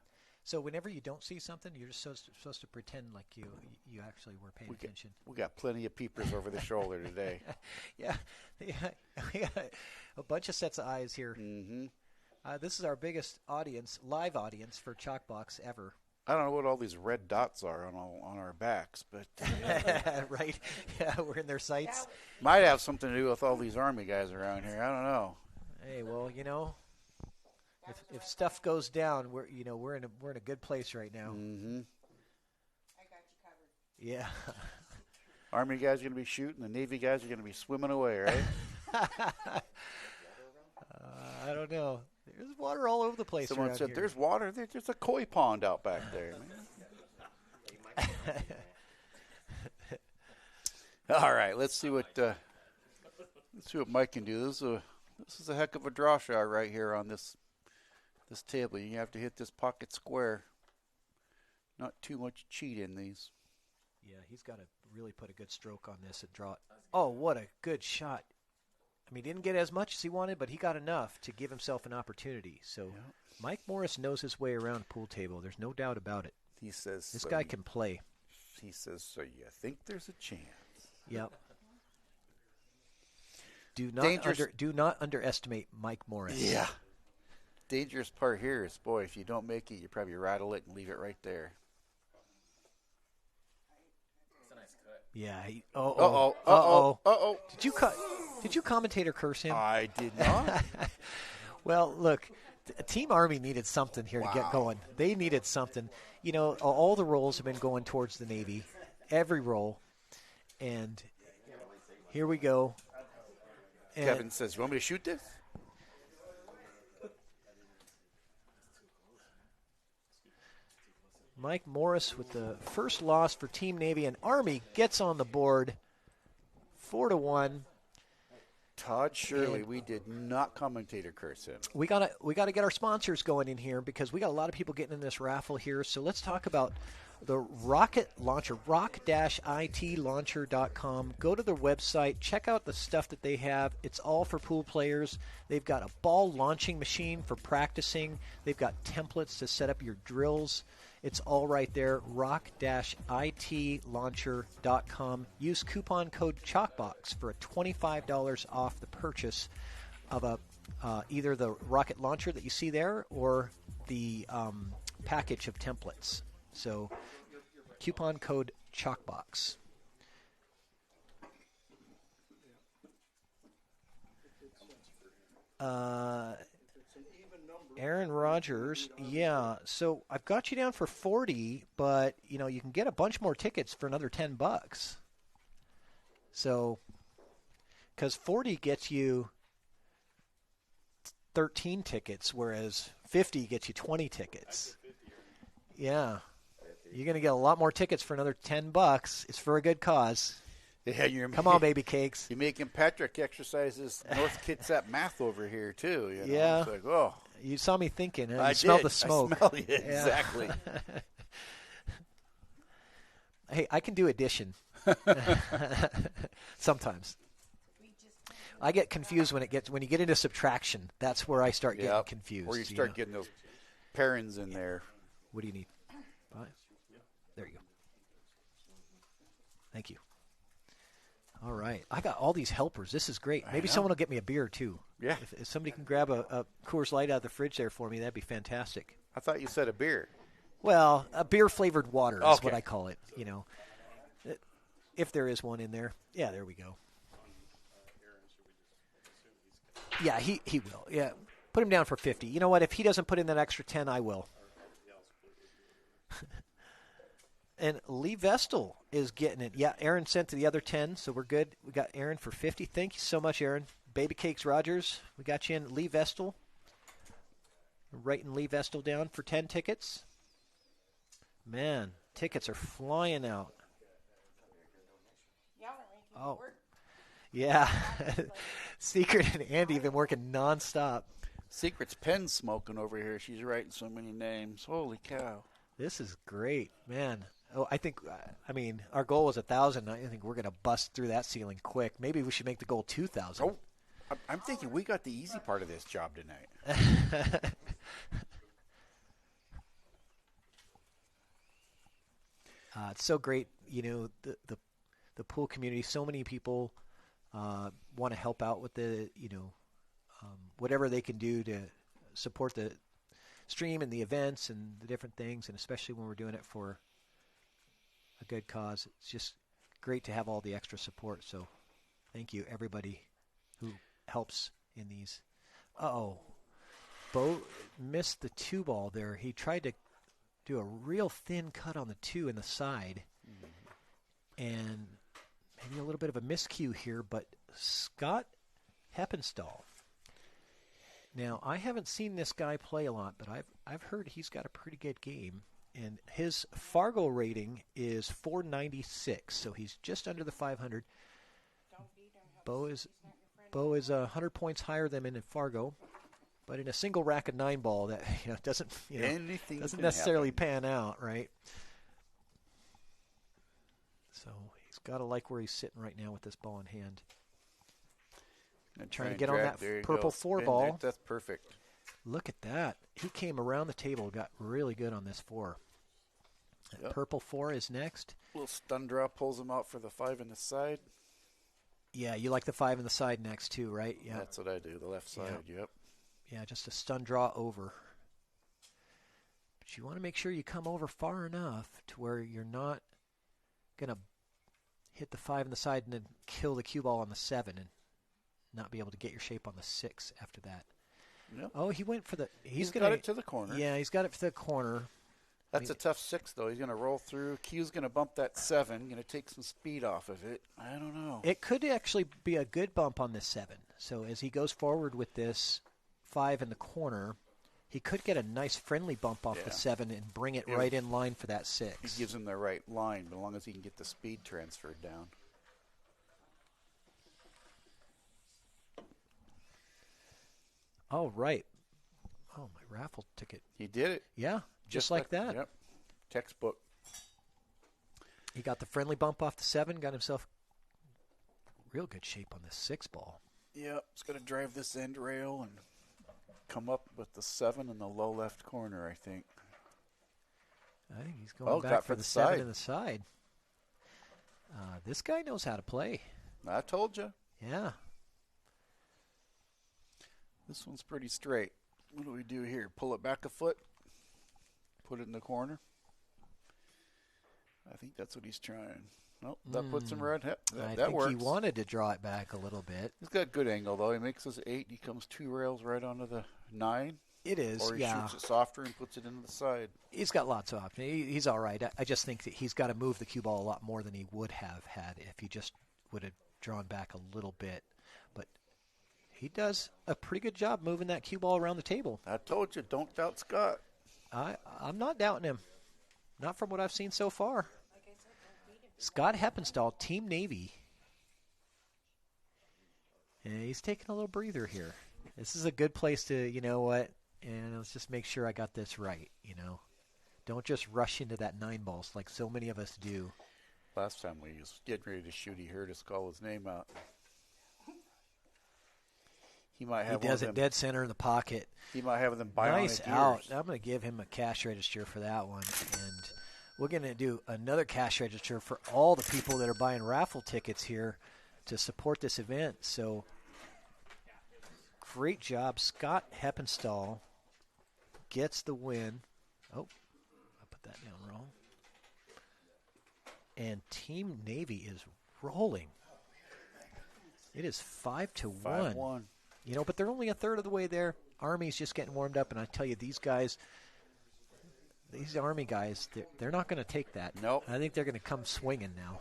So whenever you don't see something, you're just supposed to pretend like you actually were paying attention. We got plenty of peepers over the shoulder today. Yeah, we got a bunch of sets of eyes here. Mm-hmm. This is our biggest live audience for Chalkbox ever. I don't know what all these red dots are on our backs, but right? Yeah, we're in their sights. Might have something to do with all these Army guys around here. I don't know. Hey, well, if stuff goes down, we're in a good place right now. Mm-hmm. I got you covered. Yeah. Army guys are going to be shooting. The Navy guys are going to be swimming away, right? I don't know. There's water all over the place. Someone said, here. "There's water. There's a koi pond out back there." All right, let's see what Mike can do. This is a heck of a draw shot right here on this table. You have to hit this pocket square. Not too much cheat in these. Yeah, he's got to really put a good stroke on this and draw it. Oh, what a good shot. I mean, he didn't get as much as he wanted, but he got enough to give himself an opportunity. So Mike Morris knows his way around a pool table. There's no doubt about it. He says this guy can play. He says, so you think there's a chance. Yep. Do not underestimate Mike Morris. Yeah. Dangerous part here is, boy, if you don't make it, you probably rattle it and leave it right there. It's a nice cut. Yeah. Uh-oh. Did you commentator curse him? I did not. Well, look, Team Army needed something here to get going. They needed something. All the rolls have been going towards the Navy, every roll. And here we go. And Kevin says, "You want me to shoot this?" Mike Morris with the first loss for Team Navy, and Army gets on the board 4-1. Todd Shirley. And- We did not commentator curse him. We gotta get our sponsors going in here because we got a lot of people getting in this raffle here. So let's talk about the rocket launcher, rock-itlauncher.com. Go to their website, check out the stuff that they have. It's all for pool players. They've got a ball launching machine for practicing. They've got templates to set up your drills. It's all right there, rock-itlauncher.com. Use coupon code CHALKBOX for a $25 off the purchase of either the rocket launcher that you see there or the package of templates. So, coupon code CHALKBOX. Aaron Rodgers, yeah. So I've got you down for 40, but you know you can get a bunch more tickets for another $10. So, because 40 gets you 13 tickets, whereas 50 gets you 20 tickets. Yeah, you're gonna get a lot more tickets for another $10. It's for a good cause. Yeah, Come on, baby cakes. You're making Patrick exercise his North Kitsap math over here too. You know? Yeah. It's like, oh. You saw me thinking. Huh? I You smelled did. the smoke. I smelled it, Yeah. exactly. Hey, I can do addition. Sometimes. I get confused when you get into subtraction. That's where I start getting confused. Or you start getting those parents in there. What do you need? 5? There you go. Thank you. All right. I got all these helpers. This is great. Maybe someone will get me a beer, too. Yeah. If somebody can grab a Coors Light out of the fridge there for me, that'd be fantastic. I thought you said a beer. Well, a beer-flavored water is Okay. what I call it, you know. If there is one in there. Yeah, there we go. Yeah, he will. Yeah. Put him down for 50. You know what? If he doesn't put in that extra 10, I will. And Lee Vestal is getting it. Yeah, Aaron sent to the other 10, so we're good. We got Aaron for 50. Thank you so much, Aaron. Baby Cakes Rogers, we got you in. Lee Vestal. Writing Lee Vestal down for 10 tickets. Man, tickets are flying out. Oh, yeah. Secret and Andy have been working nonstop. Secret's pen smoking over here. She's writing so many names. Holy cow. This is great, man. Oh, I think, our goal was 1,000. I think we're going to bust through that ceiling quick. Maybe we should make the goal 2,000. Oh, I'm thinking we got the easy part of this job tonight. It's so great, you know, the pool community. So many people want to help out with the, you know, whatever they can do to support the stream and the events and the different things, and especially when we're doing it for a good cause. It's just great to have all the extra support. So thank you, everybody who helps in these. Uh-oh. Bo missed the 2 ball there. He tried to do a real thin cut on the 2 in the side. And maybe a little bit of a miscue here, but Scott Heppenstall. Now, I haven't seen this guy play a lot, but I've heard he's got a pretty good game. And his Fargo rating is 496, so he's just under the 500. Bo is 100 points higher than him in Fargo, but in a single rack of 9 ball, that doesn't doesn't necessarily pan out, right? So he's got to like where he's sitting right now with this ball in hand. Trying to get on that purple 4 ball. That's perfect. Look at that. He came around the table, got really good on this 4. That purple 4 is next. Little stun draw pulls him out for the 5 in the side. Yeah, you like the 5 in the side next too, right? Yeah. That's what I do, the left side, yep. Yeah, just a stun draw over. But you want to make sure you come over far enough to where you're not going to hit the 5 in the side and then kill the cue ball on the 7 and not be able to get your shape on the 6 after that. Yep. Oh, he went for the... He's got it to the corner. Yeah, he's got it for the corner. That's a tough 6, though. He's going to roll through. Q's going to bump that 7, going to take some speed off of it. I don't know. It could actually be a good bump on this 7. So as he goes forward with this 5 in the corner, he could get a nice friendly bump off the 7 and bring it right in line for that 6. He gives him the right line, as long as he can get the speed transferred down. Oh, right. Oh, my raffle ticket. He did it. Yeah, just like that. Yep. Textbook. He got the friendly bump off the 7, got himself real good shape on this 6 ball. Yep. It's going to drive this end rail and come up with the 7 in the low left corner, I think. I think he's going back for the 7 in the side. This guy knows how to play. I told you. Yeah. This one's pretty straight. What do we do here? Pull it back a foot? Put it in the corner? I think that's what he's trying. Nope, that puts him right. I That think works. he wanted to draw it back a little bit. He's got good angle, though. He makes his 8. He comes 2 rails right onto the 9. It is, Or he yeah. shoots it softer and puts it into the side. He's got lots of options. He's all right. I just think that he's got to move the cue ball a lot more than he would have had if he just would have drawn back a little bit. But he does a pretty good job moving that cue ball around the table. I told you, don't doubt Scott. I'm not doubting him. Not from what I've seen so far. Scott Heppenstall, Team Navy. And he's taking a little breather here. This is a good place to, you know what, and let's just make sure I got this right, you know. Don't just rush into that 9 balls like so many of us do. Last time we was getting ready to shoot, he heard us call his name out. He might have He does it dead center in the pocket. He might have them bionic Nice ears. out. I'm going to give him a cash register for that one. And we're going to do another cash register for all the people that are buying raffle tickets here to support this event. So great job. Scott Heppenstall gets the win. Oh, I put that down wrong. And Team Navy is rolling. It is 5-1. 5-1. You know, but they're only a third of the way there. Army's just getting warmed up, and I tell you, these guys, these Army guys, they're not going to take that. Nope. I think they're going to come swinging now.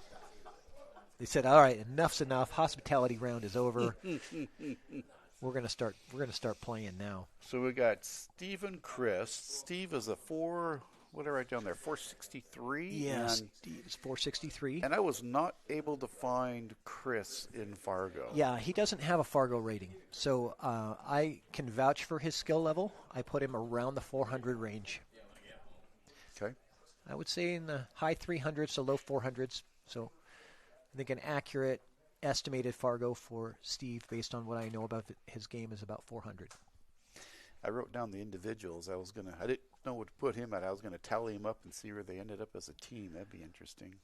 They said, "All right, enough's enough. Hospitality round is over. We're going to start. We're going to start playing now." So we got Steve and Chris. Steve is a 463. Yes, and, Steve's 463. and I was not able to find Chris in Fargo. Yeah, he doesn't have a Fargo rating, so I can vouch for his skill level. I put him around the 400 range. Okay. I would say in the high 300s to low 400s. So I think an accurate estimated Fargo for Steve, based on what I know about his game, is about 400. I wrote down the individuals. I didn't know what to put him at. I was going to tally him up and see where they ended up as a team. That'd be interesting.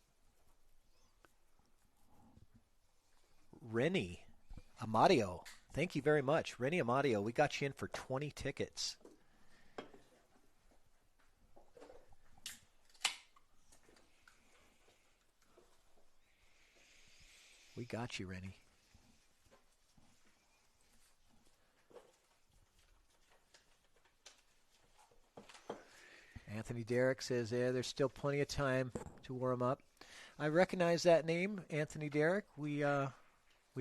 Rennie Amadio, thank you very much. Rennie Amadio, we got you in for 20 tickets. We got you, Rennie. Anthony Derrick says, yeah, there's still plenty of time to warm up. I recognize that name, Anthony Derrick. We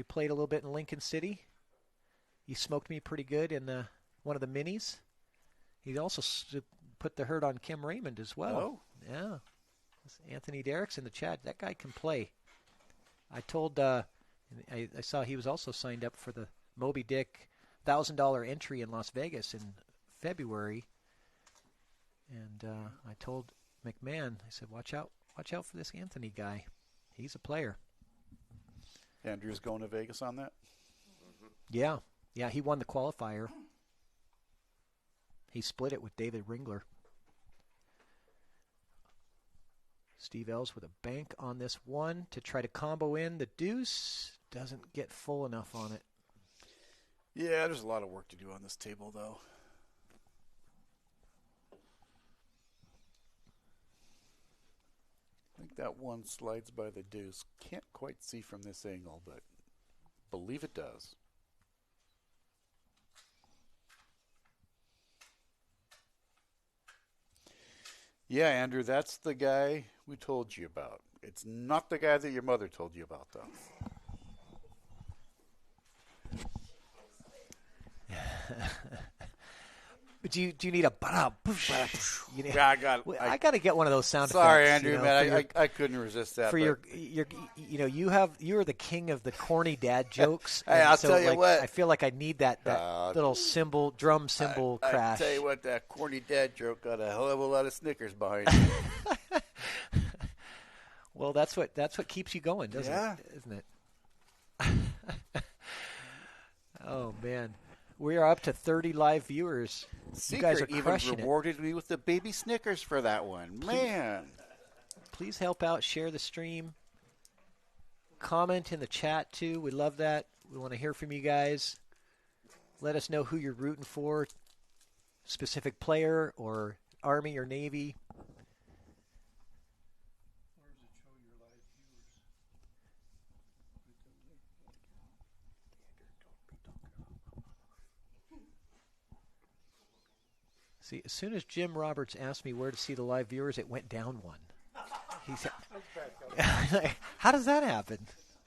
played a little bit in Lincoln City. He smoked me pretty good in one of the minis. He also put the hurt on Kim Raymond as well. Oh. Yeah. Anthony Derrick's in the chat. That guy can play. I told, I saw he was also signed up for the Moby Dick $1,000 entry in Las Vegas in February. And I told McMahon, I said, watch out for this Anthony guy. He's a player. Andrew's going to Vegas on that? Yeah. Yeah, he won the qualifier. He split it with David Ringler. Steve Ells with a bank on this one to try to combo in. The deuce doesn't get full enough on it. Yeah, there's a lot of work to do on this table, though. I think that one slides by the deuce. Can't quite see from this angle, but believe it does. Yeah, Andrew, that's the guy we told you about. It's not the guy that your mother told you about, though. Do you need a you know, Yeah, I got to get one of those sound sorry, effects. Andrew, you know, man, I couldn't resist that. For but- your you know, you're the king of the corny dad jokes. Hey, and I'll so, tell you like, what. I feel like I need that little drum cymbal crash. I tell you what, that corny dad joke got a hell of a lot of Snickers behind it. Well, that's what keeps you going, doesn't Yeah. it? Isn't it? Oh man, we are up to 30 live viewers. You guys are Secret even crushing it. rewarded me with the baby Snickers for that one. Man. Please help out, share the stream, comment in the chat too. We love that. We want to hear from you guys. Let us know who you're rooting for, specific player or Army or Navy. See, as soon as Jim Roberts asked me where to see the live viewers, it went down one. He said, "How does that happen?"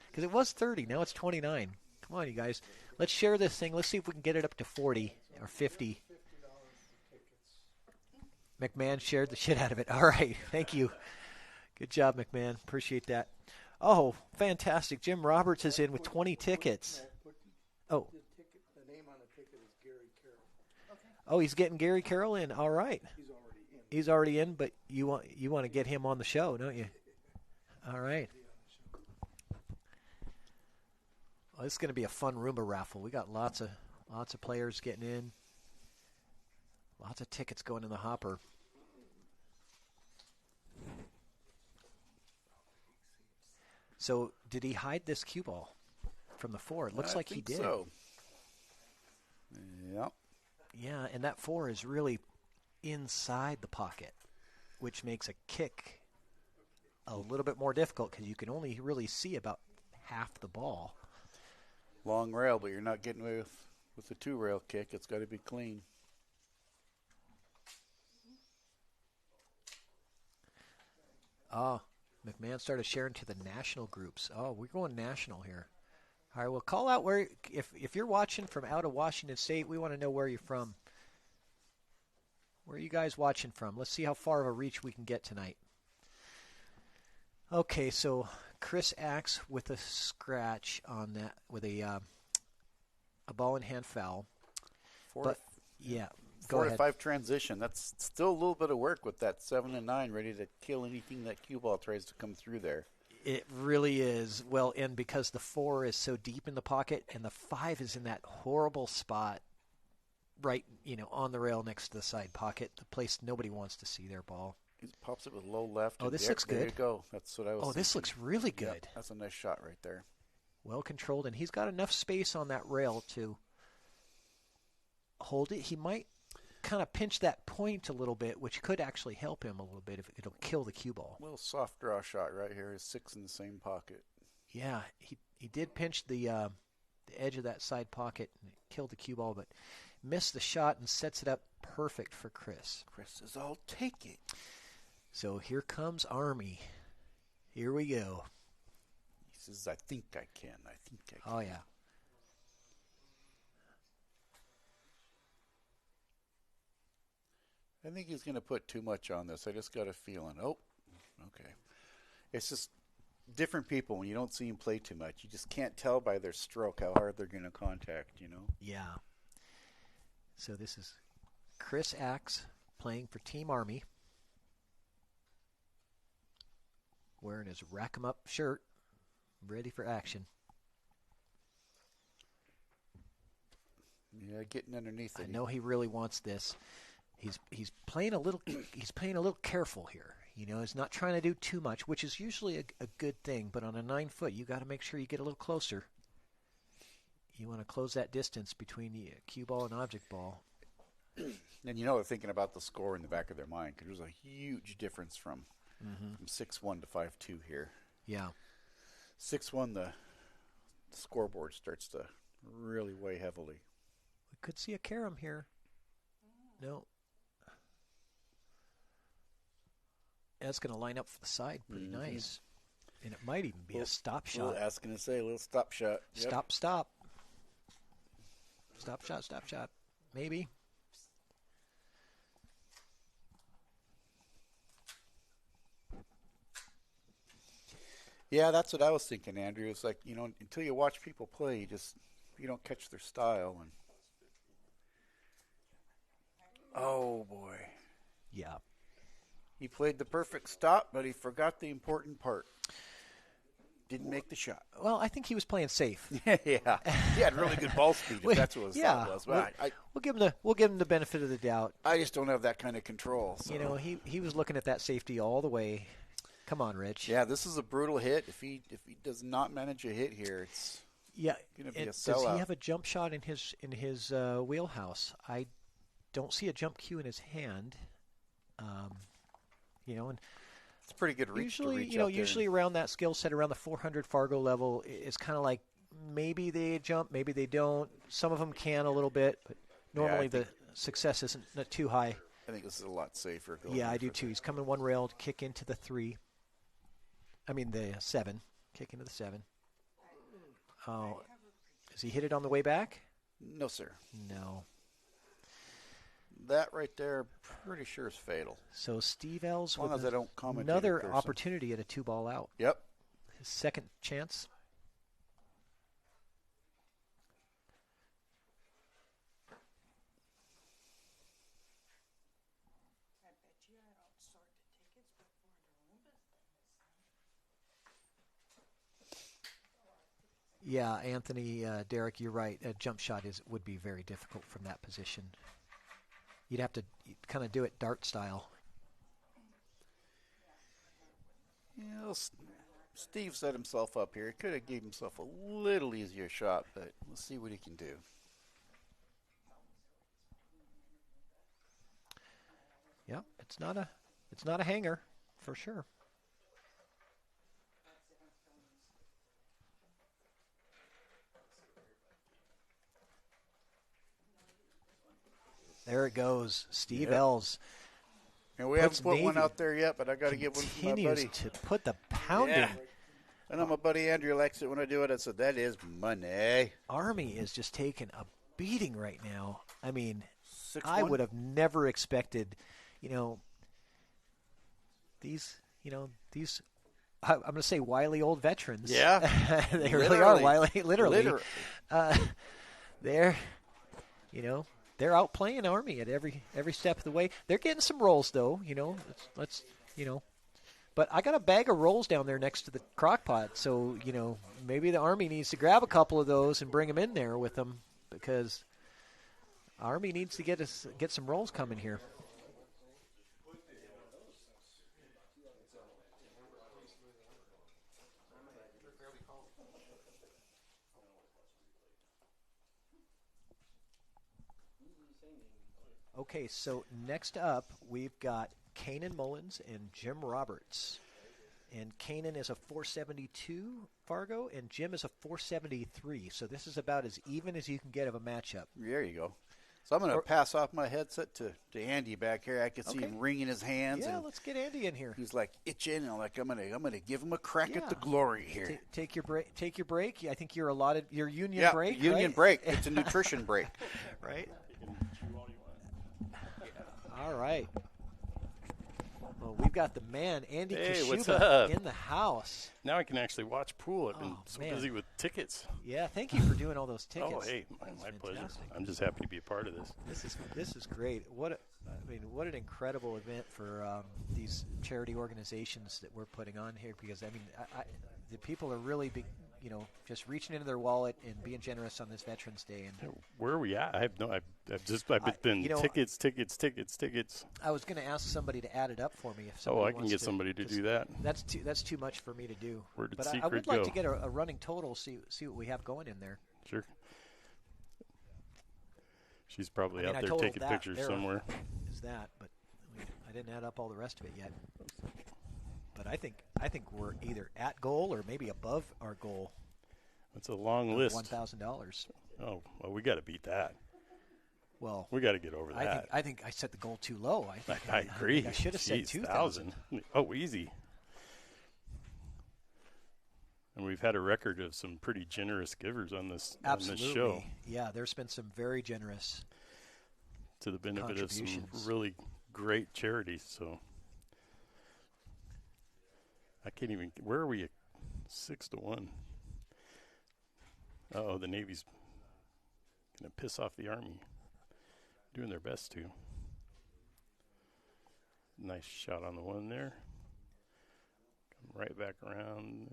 Because it was 30, now it's 29. Come on, you guys. Let's share this thing. Let's see if we can get it up to 40 or 50. McMahon shared the shit out of it. All right, thank you. Good job, McMahon. Appreciate that. Oh, fantastic. Jim Roberts is in with 20 tickets. Oh. Oh, he's getting Gary Carroll in. All right. He's already in, but you want to get him on the show, don't you? All right. Well, this is going to be a fun Roomba raffle. We got lots of players getting in. Lots of tickets going in the hopper. So, did he hide this cue ball from the 4? It looks like he did. So. Yep. Yeah, and that 4 is really inside the pocket, which makes a kick a little bit more difficult because you can only really see about half the ball. Long rail, but you're not getting away with the 2-rail kick. It's got to be clean. Oh, McMahon started sharing to the national groups. Oh, we're going national here. All right, well, call out where if you're watching from out of Washington State, we want to know where you're from. Where are you guys watching from? Let's see how far of a reach we can get tonight. Okay, so Chris Axe with a scratch on that with a ball in hand foul. 4 to 5 transition. That's still a little bit of work with that 7 and 9, ready to kill anything that cue ball tries to come through there. It really is. Well, and because the 4 is so deep in the pocket and the 5 is in that horrible spot right, on the rail next to the side pocket, the place nobody wants to see their ball. He pops it with low left. Oh, this looks There good. you go. That's what I was this thinking. looks really good. Yep, that's a nice shot right there. Well controlled, and he's got enough space on that rail to hold it. He might kind of pinch that point a little bit, which could actually help him a little bit if it'll kill the cue ball. A little soft draw shot right here is 6 in the same pocket. Yeah, he did pinch the edge of that side pocket and it killed the cue ball, but missed the shot and sets it up perfect for Chris. Chris says, "I'll take it." So here comes Army. Here we go. He says, "I think I can. I think I can." Oh, yeah. I think he's going to put too much on this. I just got a feeling. Oh, okay. It's just different people when you don't see them play too much. You just can't tell by their stroke how hard they're going to contact, Yeah. So this is Chris Axe playing for Team Army. Wearing his rack 'em up shirt, ready for action. Yeah, getting underneath it. I know he really wants this. He's playing a little careful here. He's not trying to do too much, which is usually a good thing. But on a 9-foot, you got to make sure you get a little closer. You want to close that distance between the cue ball and object ball. And they're thinking about the score in the back of their mind because there's a huge difference from 6-1 to 5-2 here. Yeah. 6-1, the scoreboard starts to really weigh heavily. We could see a carom here. No. That's going to line up for the side pretty nice. And it might even be a stop shot. I was going to say a little stop shot. Yep. Stop. Stop shot. Maybe. Yeah, that's what I was thinking, Andrew. It's like, until you watch people play, you don't catch their style. And oh boy, Yeah. he played the perfect stop, but he forgot the important part. Didn't make the shot. Well, I think he was playing safe. Yeah, he had really good ball speed. If that's what his yeah, thought was. But we'll give him the benefit of the doubt. I just don't have that kind of control. So. He was looking at that safety all the way. Come on, Rich. Yeah, this is a brutal hit. If he does not manage a hit here, it's going to be a sellout. Does he have a jump shot in his wheelhouse? I don't see a jump cue in his hand. And it's a pretty good reach. Usually around that skill set, around the 400 Fargo level, it's kind of like maybe they jump, maybe they don't. Some of them can a little bit, but normally the success isn't too high. I think this is a lot safer. Yeah, I do too. He's coming one rail to kick into the 3. I mean the 7. Kick into the 7. Oh, does he hit it on the way back? No, sir. No. That right there, pretty sure is fatal. So Steve Ells as long as I don't comment. Another opportunity at a 2-ball out. Yep. His second chance. Yeah, Anthony, Derek, you're right. A jump shot would be very difficult from that position. You'd have to kind of do it dart style. Yeah, Steve set himself up here. He could have gave himself a little easier shot, but we'll see what he can do. Yeah, it's not a hanger for sure. There it goes, Steve Ells. And we haven't put one out there yet, but I got to get one from my buddy. Continues to put the pounding. Yeah. I know my buddy Andrew likes it when I do it. I said, that is money. Army is just taking a beating right now. I mean, 6-1? I would have never expected, these, I'm going to say wily old veterans. Yeah. They really are wily, literally. They're outplaying Army at every step of the way. They're getting some rolls, though. But I got a bag of rolls down there next to the crock pot, so maybe the Army needs to grab a couple of those and bring them in there with them because Army needs to get some rolls coming here. Okay, so next up, we've got Kanan Mullins and Jim Roberts. And Kanan is a 472 Fargo, and Jim is a 473. So this is about as even as you can get of a matchup. There you go. So I'm going to pass off my headset to Andy back here. I can see him wringing his hands. Yeah, and let's get Andy in here. He's like itching, and I'm gonna give him a crack at the glory here. Take your break. Take your break. I think you're allotted your union break. Union break. It's a nutrition break. Right. All right. Well, we've got the man, Andy Kashuba, in the house. Now I can actually watch pool. I've been so busy with tickets. Yeah, thank you for doing all those tickets. Oh, hey, my pleasure. I'm just happy to be a part of this. This is great. What an incredible event for these charity organizations that we're putting on here. Because the people are really just reaching into their wallet and being generous on this Veterans Day. And where are we at? I've been tickets. I was going to ask somebody to add it up for me. If somebody I can get somebody to do that. That's too much for me to do. Where did but Secret I would like go? to get a running total. See what we have going in there. Sure. She's probably out there taking pictures somewhere. Is that? But I didn't add up all the rest of it yet. But I think we're either at goal or maybe above our goal. That's a long list. $1,000. Oh, well, we got to beat that. Well, we got to get over that. I think I set the goal too low. I agree. I should have said 2,000. Oh, easy. And we've had a record of some pretty generous givers on this show. Yeah, there's been some very generous to the benefit of some really great charities. So I can't even. Where are we? 6-1. Uh-oh, the Navy's going to piss off the Army. Doing their best to. Nice shot on the one there. Come right back around.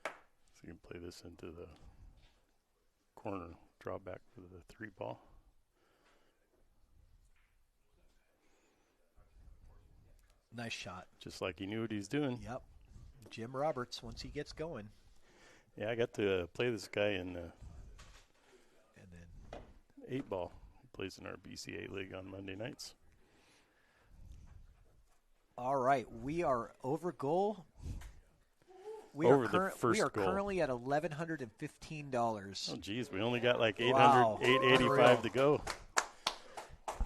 So you can play this into the corner, draw back for the 3 ball. Nice shot. Just like he knew what he was doing. Yep. Jim Roberts, once he gets going. Yeah, I got to play this guy in and then 8 ball. He plays in our BCA league on Monday nights. All right, we are over goal. Over the first we are goal. Currently at $1,115. Oh, geez, we only got like 800, Wow. 885 to go.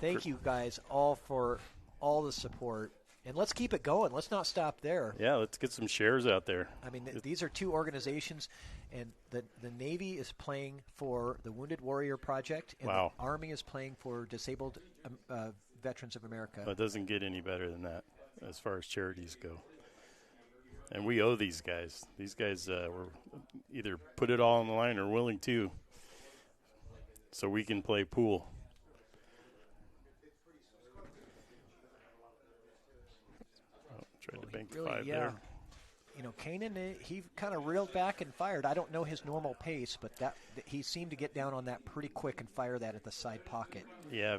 Thank you guys all for all the support. And let's keep it going. Let's not stop there. Yeah, let's get some shares out there. I mean, these are 2 organizations, and the Navy is playing for the Wounded Warrior Project, and Wow. the Army is playing for Disabled Veterans of America. Well, it doesn't get any better than that as far as charities go. And we owe these guys. These guys were either put it all on the line or willing to, so we can play pool. Oh, tried to bank the 5 there. You know, Kanan, he kind of reeled back and fired. I don't know his normal pace, but that he seemed to get down on that pretty quick and fire that at the side pocket. Yeah,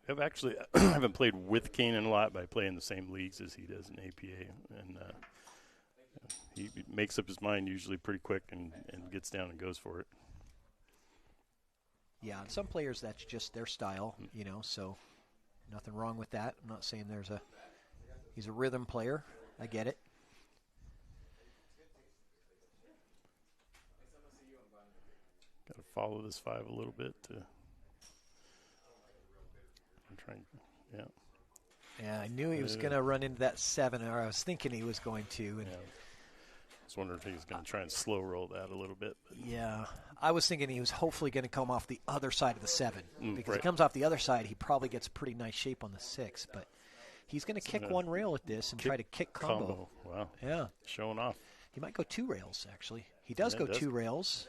I've actually I haven't played with Kanan a lot, but I play in the same leagues as he does in APA, and he makes up his mind usually pretty quick and gets down and goes for it. Yeah, and some players that's just their style, you know, so nothing wrong with that. I'm not saying he's a rhythm player. I get it. Got to follow this 5 a little bit to. I'm trying. Yeah. Yeah, I knew he was going to run into that 7, or I was thinking he was going to. And yeah. I was wondering if he was going to try and slow roll that a little bit. But. Yeah, I was thinking he was hopefully going to come off the other side of the 7 because right. he comes off the other side, he probably gets pretty nice shape on the 6. But he's going to kick one rail at this and try to kick combo. Wow. Yeah. Showing off. He might go 2 rails, actually. He does go 2 rails,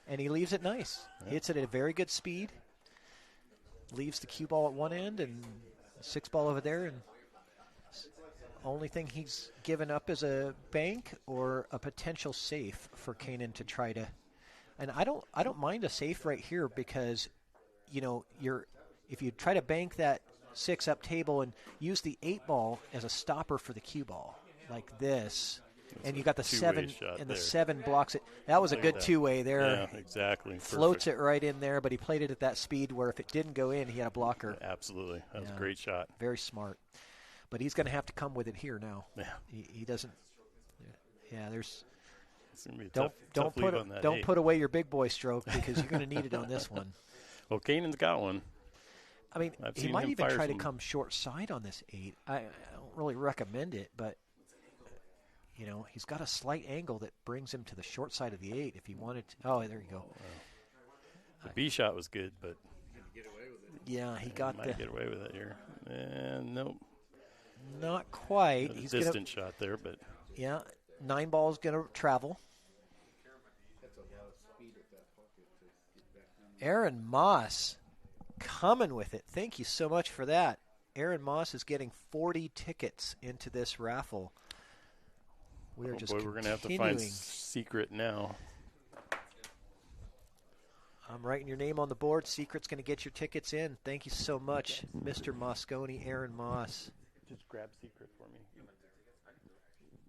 and he leaves it nice. Yeah. He hits it at a very good speed, leaves the cue ball at one end and 6 ball over there, and only thing he's given up is a bank or a potential safe for Kanan to try to. And I don't mind a safe right here because, you know, if you try to bank that 6 up table and use the 8 ball as a stopper for the cue ball like this, and you got the 7 and the 7 blocks it. That was a good 2-way there. Yeah, exactly. Floats it right in there, but he played it at that speed where if it didn't go in, he had a blocker. Absolutely, that was a great shot. Very smart. But he's going to have to come with it here now. Yeah, he doesn't. Yeah, there's. It's gonna be a don't tough lead on that 8. Put away your big boy stroke because you're going to need it on this one. Well, Kanan's got one. I mean, I've he seen might him even fire try to some. come short side on this 8. I don't really recommend it, but you know he's got a slight angle that brings him to the short side of the 8 if he wanted to. Oh, there you go. The B shot was good, but yeah, he got might get away with it here. And nope. Not quite. He's a distant shot there, but yeah, 9 ball is going to travel. Aaron Moss coming with it. Thank you so much for that. Aaron Moss is getting 40 tickets into this raffle. We are just we're going to have to find Secret now. I'm writing your name on the board. Secret's going to get your tickets in. Thank you so much, Mr. Moscone, Aaron Moss. Just grab Secret for me.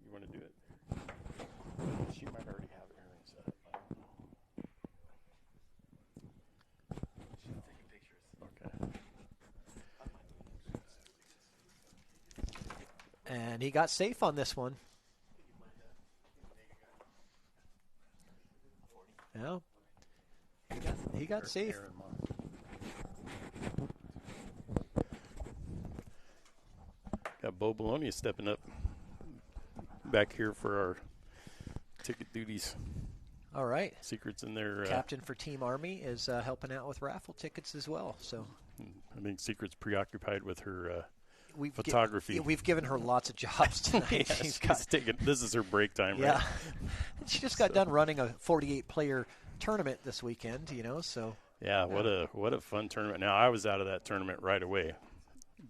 You want to do it? She might already have Aaron set up. She's taking pictures. Okay. And he got safe on this one. Yeah. He got safe. Got Bo Bologna stepping up back here for our ticket duties. All right. Secret's in there. Captain for Team Army is helping out with raffle tickets as well. So I think Secret's preoccupied with her photography. We've given her lots of jobs tonight. This is her break time, yeah. right? She just got done running a 48-player tournament this weekend, so. Yeah, what a fun tournament. Now, I was out of that tournament right away,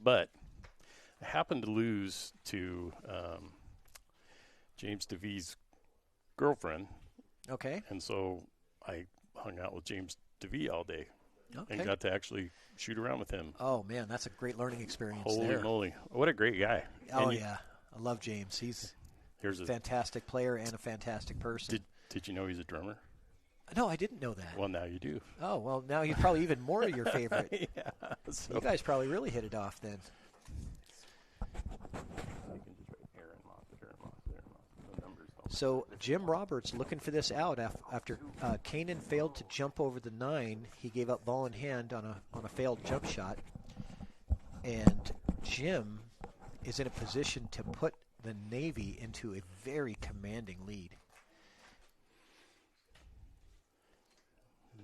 but I happened to lose to James DeVee's girlfriend. Okay. And so I hung out with James DeVee all day and Okay. got to actually shoot around with him. Oh, man, that's a great learning experience. Holy there. moly. What a great guy. Oh, yeah. I love James. He's a fantastic player and a fantastic person. Did you know he's a drummer? No, I didn't know that. Well, now you do. Oh, well, now he's probably even more your favorite. Yeah. So you guys probably really hit it off then. So Jim Roberts looking for this out after Kanan failed to jump over the 9. He gave up ball in hand on a failed jump shot. And Jim is in a position to put the Navy into a very commanding lead.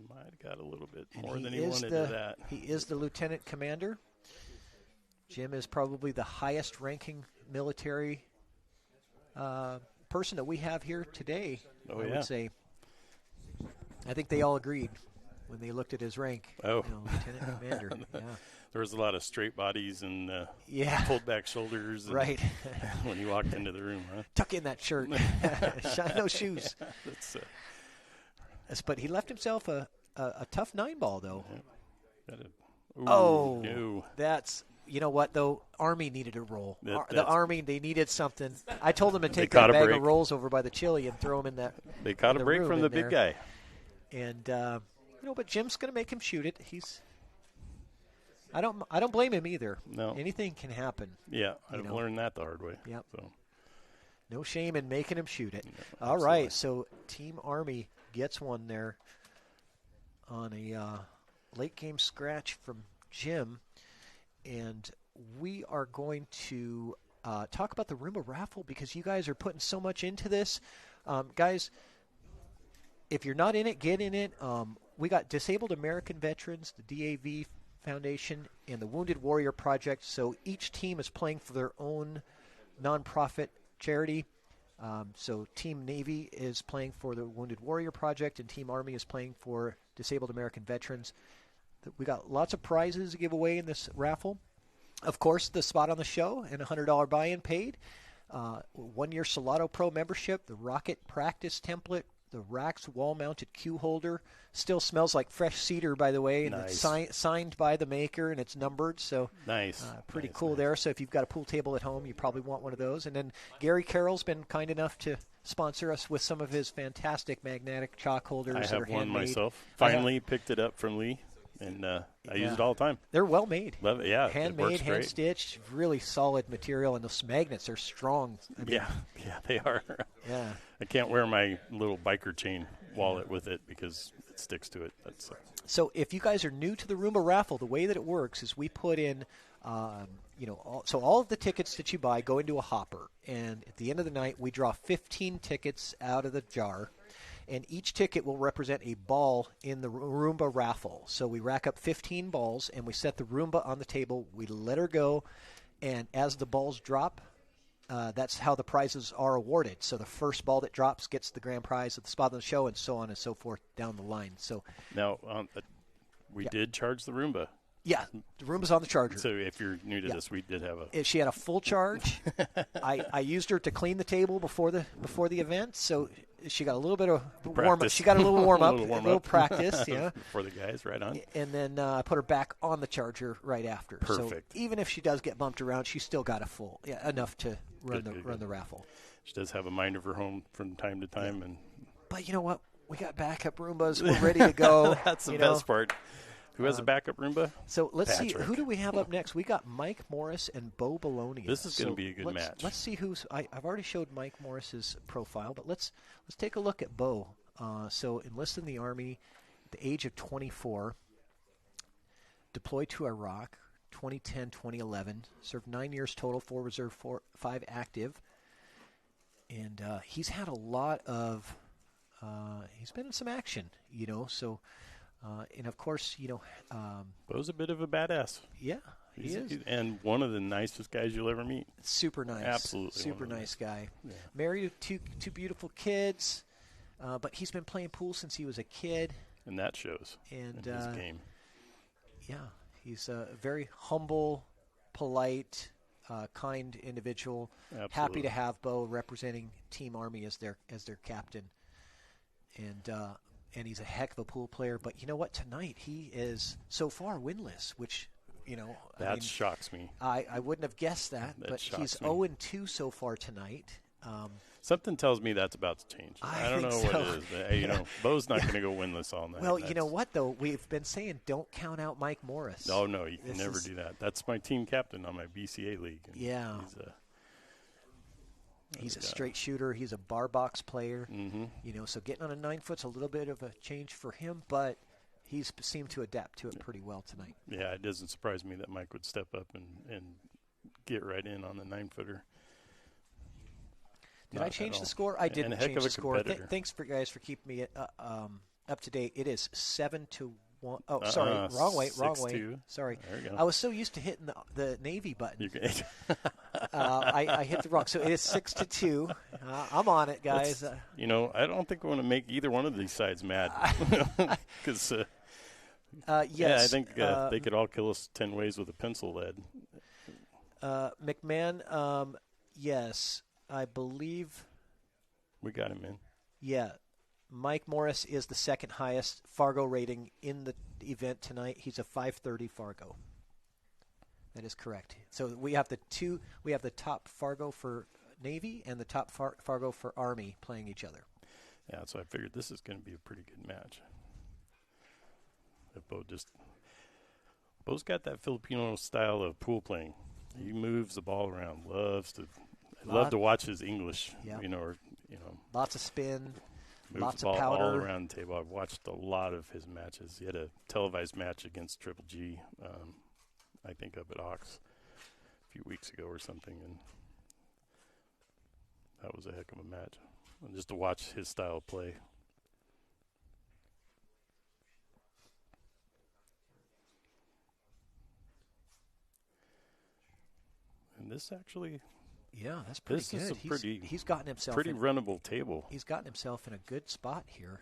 Might have got a little bit And more than he wanted to that. He is the lieutenant commander. Jim is probably the highest ranking military person that we have here today. Oh, I yeah. would say. I think they all agreed when they looked at his rank. Oh. Lieutenant commander. Yeah. There was a lot of straight bodies and pulled back shoulders. Right. When you walked into the room, huh? Tuck in that shirt. Shine those shoes. That's, but he left himself a tough 9-ball, though. Yeah. No. That's, you know what, though? Army needed a roll. The Army, they needed something. I told them to take that bag of rolls over by the chili and throw them in that. They caught a break from the big guy. And, but Jim's going to make him shoot it. I don't blame him either. No. Anything can happen. Yeah, I've learned that the hard way. Yep. So. No shame in making him shoot it. No, all right, so Team Army gets one there on a late game scratch from Jim. And we are going to talk about the Roomba raffle because you guys are putting so much into this. Guys, if you're not in it, get in it. We got Disabled American Veterans, the DAV Foundation, and the Wounded Warrior Project. So each team is playing for their own nonprofit charity. So Team Navy is playing for the Wounded Warrior Project, and Team Army is playing for Disabled American Veterans. We got lots of prizes to give away in this raffle. Of course, the spot on the show and a $100 buy-in paid. 1-year Solato Pro membership, the Rocket Practice template, the Rax wall-mounted cue holder. Still smells like fresh cedar, by the way, and nice. It's signed by the maker, and it's numbered. So nice, pretty cool there. So if you've got a pool table at home, you probably want one of those. And then Gary Carroll's been kind enough to sponsor us with some of his fantastic magnetic chalk holders. I have one handmade. myself. Finally picked it up from Lee, and I use it all the time. They're well made. Love it. Yeah, handmade, hand stitched, really solid material, and those magnets are strong. I mean, yeah, they are. Yeah, I can't wear my little biker chain wallet with it because it sticks to it. That's so if you guys are new to the Roomba raffle, the way that it works is we put in, so all of the tickets that you buy go into a hopper, and at the end of the night, we draw 15 tickets out of the jar, and each ticket will represent a ball in the Roomba raffle. So we rack up 15 balls, and we set the Roomba on the table. We let her go, and as the balls drop, that's how the prizes are awarded. So the first ball that drops gets the grand prize of the spot on the show, and so on and so forth down the line. So now we did charge the Roomba. Yeah, the Roomba's on the charger. So if you're new to this, we did have she had a full charge. I used her to clean the table before the event, so she got a little bit of warm up. She got a little warm up, a little practice, yeah. For the guys, right on. And then I put her back on the charger right after. Perfect. So even if she does get bumped around, she's still got a full, enough to run the raffle. She does have a mind of her own from time to time, but you know what? We got backup Roombas. We're ready to go. That's the best part. Who has a backup Roomba? So let's see. Who do we have up next? We got Mike Morris and Bo Bologna. This is going to be a good match. Let's see who's. I've already showed Mike Morris's profile, but let's take a look at Bo. So enlisted in the Army at the age of 24. Deployed to Iraq 2010, 2011. Served 9 years total, 4 reserve, 5 active. And he's had a lot of. He's been in some action, so. And of course, Bo's a bit of a badass. Yeah, He is. And one of the nicest guys you'll ever meet. Super nice. Absolutely. Super nice guy. Yeah. Married with two beautiful kids, but he's been playing pool since he was a kid. And that shows in his game. Yeah, he's a very humble, polite, kind individual. Absolutely. Happy to have Bo representing Team Army as their captain. And he's a heck of a pool player. But you know what? Tonight he is so far winless, which, that shocks me. I wouldn't have guessed that, but he's 0-2 so far tonight. Something tells me that's about to change. I don't know think what so. it is, but Bo's not going to go winless all night. Well, you know what, though? We've been saying don't count out Mike Morris. Oh, no, you can never do that. That's my team captain on my BCA league. Yeah. He's a straight shooter. He's a bar box player. Mm-hmm. So getting on a 9-foot's a little bit of a change for him, but he's seemed to adapt to it pretty well tonight. Yeah, it doesn't surprise me that Mike would step up and get right in on the 9-footer. Did I change the score? I didn't change the score. Thanks guys for keeping me up to date. It is 7-1. Oh, sorry, wrong way. 6-2. Sorry, there you go. I was so used to hitting the Navy button. I hit the wrong. So it is 6-2. I'm on it, guys. I don't think we want to make either one of these sides mad, because yes, yeah, I think they could all kill us 10 ways with a pencil lead. McMahon, yes, I believe we got him in. Yeah. Mike Morris is the second highest Fargo rating in the event tonight. He's a 530 Fargo. That is correct. So we have the top Fargo for Navy and the top Fargo for Army playing each other. Yeah, so I figured this is going to be a pretty good match. If Bo's got that Filipino style of pool playing. He moves the ball around. Love to watch his English. Yeah. Lots of spin. Moves Lots the ball of powder all around the table. I've watched a lot of his matches. He had a televised match against Triple G, I think up at Ox a few weeks ago or something, and that was a heck of a match. And just to watch his style of play. And this actually... Yeah, that's pretty good. This is he's gotten himself pretty runnable table. He's gotten himself in a good spot here.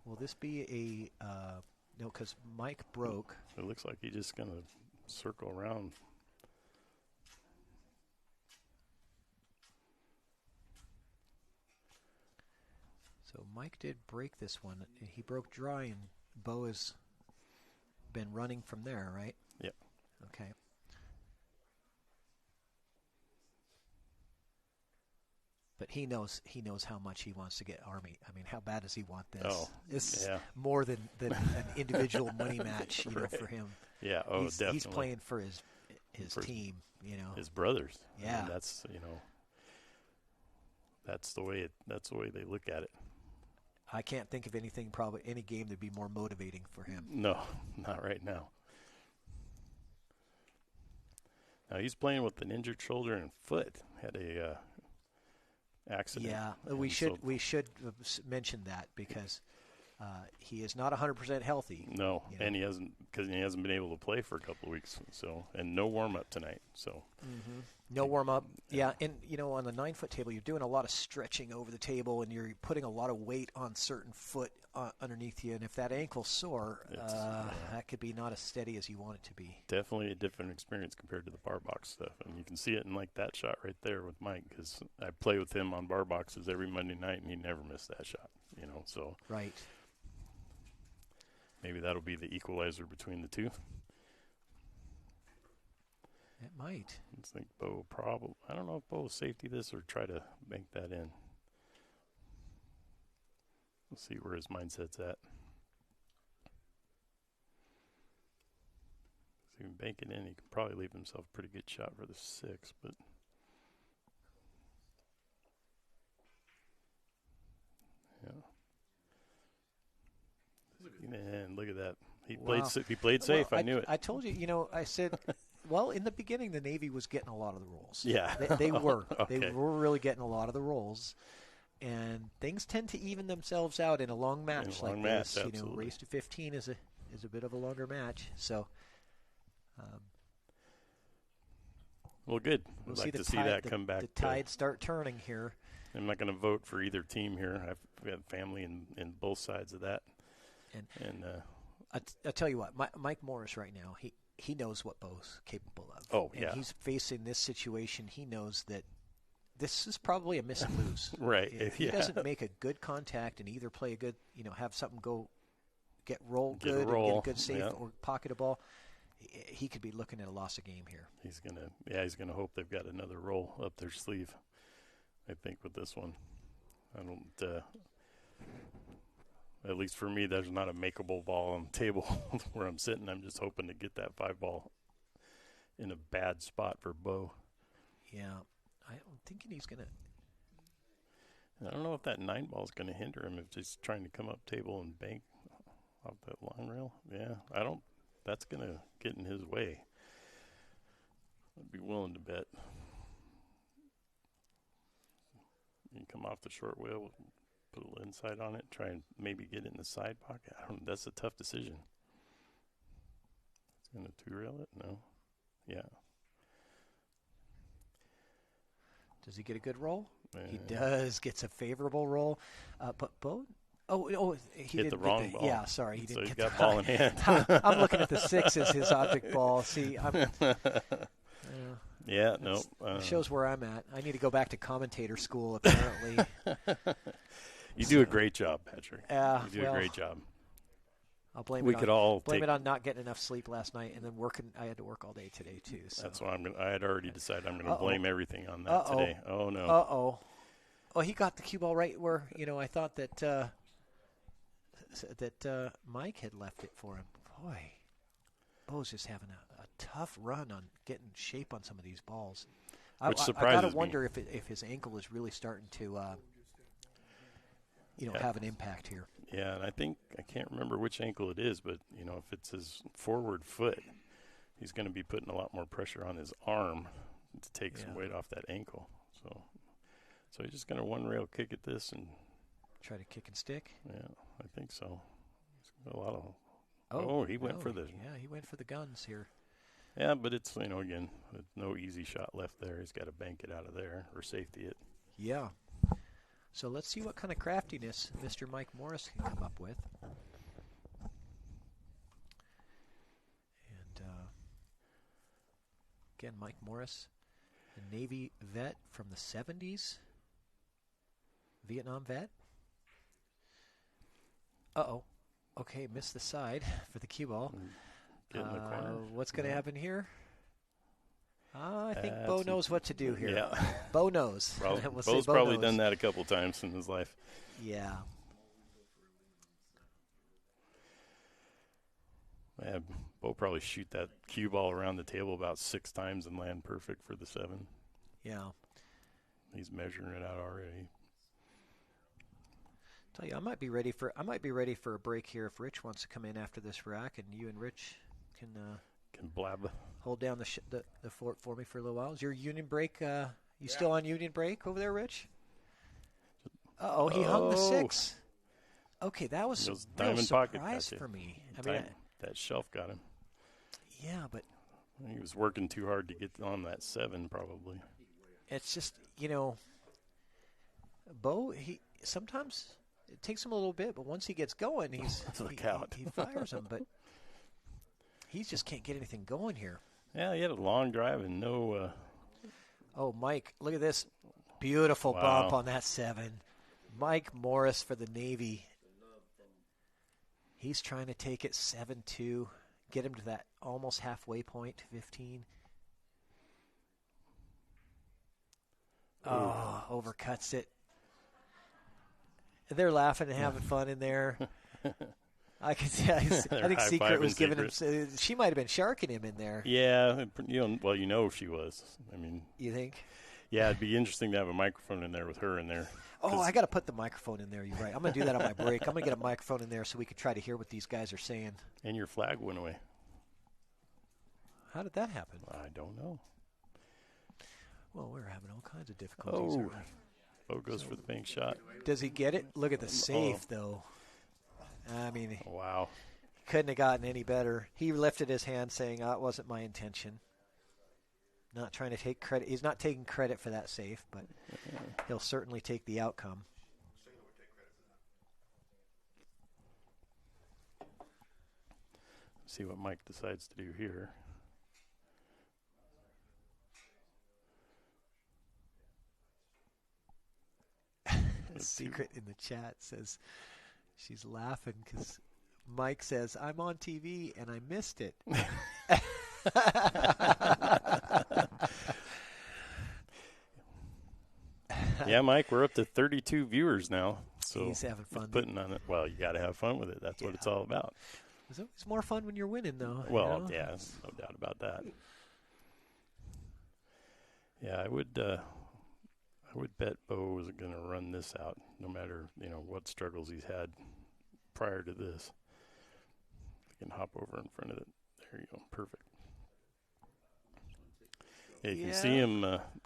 Will this be a no? Because Mike broke. It looks like he's just going to circle around. So Mike did break this one. He broke dry, and Bo has been running from there, right? Yep. Okay. But he knows how much he wants to get Army. I mean, how bad does he want this? Oh, it's yeah. more than an individual money match, right. For him. Yeah, definitely. He's playing for his team, his brothers. Yeah, I mean, that's the way they look at it. I can't think of any game that'd be more motivating for him. No, not right now. Now he's playing with an injured shoulder and foot. Had a accident. Yeah, we should mention that because he is not 100% healthy. No, and he hasn't been able to play for a couple of weeks. So, and no warm up tonight. So, no warm up. Yeah, and on the 9-foot table, you're doing a lot of stretching over the table, and you're putting a lot of weight on certain foot underneath you. And if that ankle's sore, that could be not as steady as you want it to be. Definitely a different experience compared to the bar box stuff, and you can see it in like that shot right there with Mike, because I play with him on bar boxes every Monday night, and he never missed that shot. So right. Maybe that'll be the equalizer between the two. It might. I think Bo probably. I don't know if Bo will safety this or try to bank that in. Let's see where his mindset's at. If he can bank it in, he can probably leave himself a pretty good shot for the 6, but. Yeah. And look at that. He played safe. I knew it. I told you, I said, well, in the beginning, the Navy was getting a lot of the rolls. Yeah. They were. Okay. They were really getting a lot of the rolls. And things tend to even themselves out in a long match like this. Absolutely. Race to 15 is is a bit of a longer match. So, well, good. we'll I'd like the to see tide, that the, come back. The tide start turning here. I'm not going to vote for either team here. We have family in both sides of that. And I tell you what, Mike Morris right now, he knows what Bo's capable of. Oh, and yeah. he's facing this situation. He knows that this is probably a miss and lose. Right. If he doesn't make a good contact and either play a good, have something go, get Get good, a roll, and get a good save yeah. or pocket a ball, he could be looking at a loss of game here. He's gonna hope they've got another roll up their sleeve. I think with this one, I don't. At least for me, there's not a makeable ball on the table where I'm sitting. I'm just hoping to get that 5-ball in a bad spot for Bo. Yeah, I'm thinking he's gonna. I don't know if that 9-ball is going to hinder him if he's trying to come up table and bank off that line rail. Yeah, I don't. That's going to get in his way. I'd be willing to bet. You can come off the short wheel, put a little inside on it, try and maybe get it in the side pocket. That's a tough decision. It's going to 2-rail it? No. Yeah. Does he get a good roll? He does. Gets a favorable roll. But Bo. Oh, he hit didn't the wrong get ball. Yeah, sorry, he didn't so get he's got the ball in hand. I'm looking at the 6 as his object ball. See, yeah, no. It shows where I'm at. I need to go back to commentator school. Apparently, you do a great job, Patrick. You do a great job. I'll blame we it. could on, all blame it on not getting enough sleep last night, and then working. I had to work all day today too. So. That's why I had already decided I'm going to blame everything on that today. Oh no. Oh, he got the cue ball right where I thought that Mike had left it for him. Boy, Bo's just having a tough run on getting shape on some of these balls. Which surprises I gotta me. wonder if his ankle is really starting to have an impact here. Yeah, and I can't remember which ankle it is, but if it's his forward foot, he's going to be putting a lot more pressure on his arm to take some weight off that ankle. So he's just going to 1-rail kick at this and try to kick and stick. Yeah, I think so. He's got a lot of. He went for the. Yeah, he went for the guns here. Yeah, but it's again, no easy shot left there. He's got to bank it out of there or safety it. Yeah. So let's see what kind of craftiness Mr. Mike Morris can come up with. And again, Mike Morris, a Navy vet from the 70s, Vietnam vet. Okay, missed the side for the cue ball. Get in the corner. What's going to happen here? I think Bo knows what to do here. Yeah. Bo knows. Bo's probably done that a couple times in his life. Yeah. Bo probably shoot that cue ball around the table about 6 times and land perfect for the 7. Yeah. He's measuring it out already. Tell you, I might be ready for a break here if Rich wants to come in after this rack, and you and Rich can blab. Hold down the fort for me for a little while. Is your union break? You still on union break over there, Rich? He hung the 6. Okay, that was a real diamond surprise for me. That shelf got him. Yeah, but he was working too hard to get on that 7, probably. It's just Bo. He sometimes it takes him a little bit, but once he gets going, he fires him. But he just can't get anything going here. Yeah, he had a long drive and no. Mike, look at this beautiful bump on that 7. Mike Morris for the Navy. He's trying to take it 7-2, get him to that almost halfway point, 15. Overcuts it. They're laughing and having fun in there. I can see. I think Secret was giving him. She might have been sharking him in there. Yeah, she was. I mean, you think? Yeah, it'd be interesting to have a microphone in there with her in there. I got to put the microphone in there. You're right. I'm going to do that on my break. I'm going to get a microphone in there so we can try to hear what these guys are saying. And your flag went away. How did that happen? I don't know. Well, we're having all kinds of difficulties. Bo goes for the bank shot. Does he get it? Look at the save, though. I mean, wow. couldn't have gotten any better. He lifted his hand saying, it wasn't my intention. Not trying to take credit. He's not taking credit for that save, but he'll certainly take the outcome. See what Mike decides to do here. Secret in the chat says she's laughing because Mike says, I'm on TV and I missed it. Yeah, Mike, we're up to 32 viewers now. So he's having fun. Putting on it. Well, you got to have fun with it. That's what it's all about. It's more fun when you're winning, though. Well, yeah, no doubt about that. Yeah, I would bet Bo was going to run this out, no matter what struggles he's had prior to this. I can hop over in front of it. There you go, perfect. Yeah, you can see him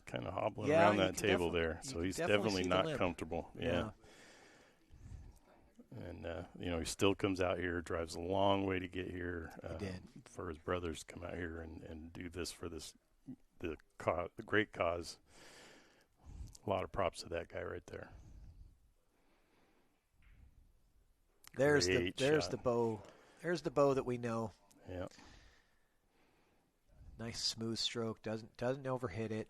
kind of hobbling around that table there, so he's definitely not comfortable. Yeah. And he still comes out here, drives a long way to get here. For his brothers to come out here and do this for the great cause. A lot of props to that guy right there. There's the bow. There's the bow that we know. Yeah. Nice smooth stroke. Doesn't overhit it.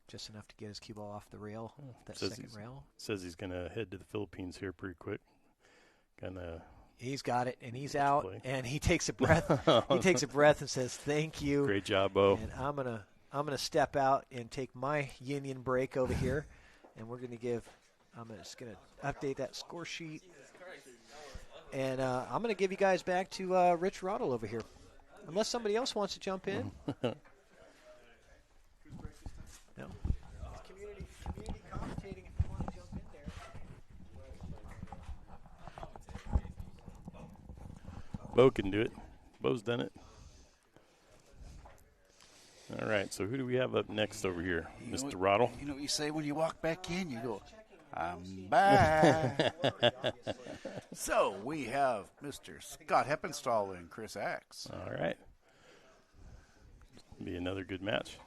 Just enough to get his cue ball off the rail. That second rail. Says he's going to head to the Philippines here pretty quick. He's got it, and he's out, and he takes a breath. He takes a breath and says, "Thank you." Great job, Bo. And I'm gonna step out and take my union break over here, and we're gonna give. I'm just gonna update that score sheet, and I'm gonna give you guys back to Rich Rottle over here, unless somebody else wants to jump in. No. Community commentating if you want to jump in there. Bo can do it. Bo's done it. All right, so who do we have up next over here? Mr. Rottle? You know what you say when you walk back in? You go, I'm back. So we have Mr. Scott Heppenstall and Chris Axe. All right. Be another good match.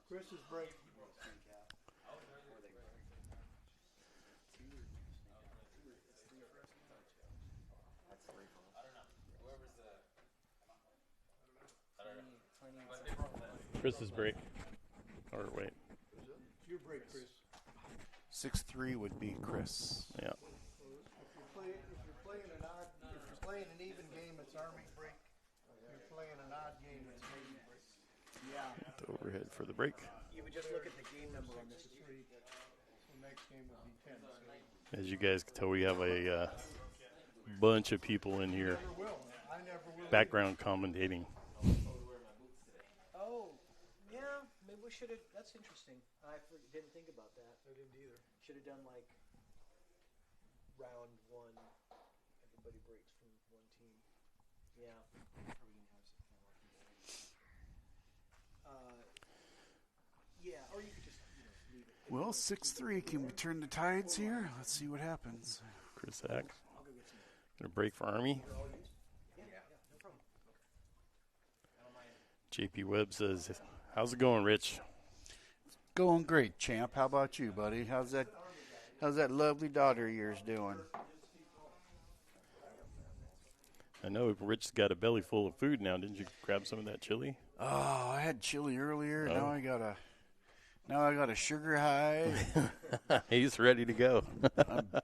Chris's break. Chris's break. Or wait. Your break, Chris. 6-3 would be Chris. Yeah. If you're playing an even game, it's Army break. If you're playing an odd game, it's Navy break. Yeah. The overhead for the break. You would just look at the game number on this. The next game would be 10. As you guys can tell, we have a bunch of people in here. Background commentating. Oh, yeah. Maybe we should have. That's interesting. I didn't think about that. I didn't either. Should have done like round one. Everybody breaks from one team. Yeah. Yeah, or you could just leave it. Well, 6-3. Can we turn the tides here? Let's see what happens. Chris Axe. Gonna break for Army. JP Webb says, how's it going, Rich? Going great, champ. How about you, buddy? How's that lovely daughter of yours doing? I know Rich's got a belly full of food now. Didn't you grab some of that chili? Oh, I had chili earlier. Oh. Now I got a sugar high. He's ready to go.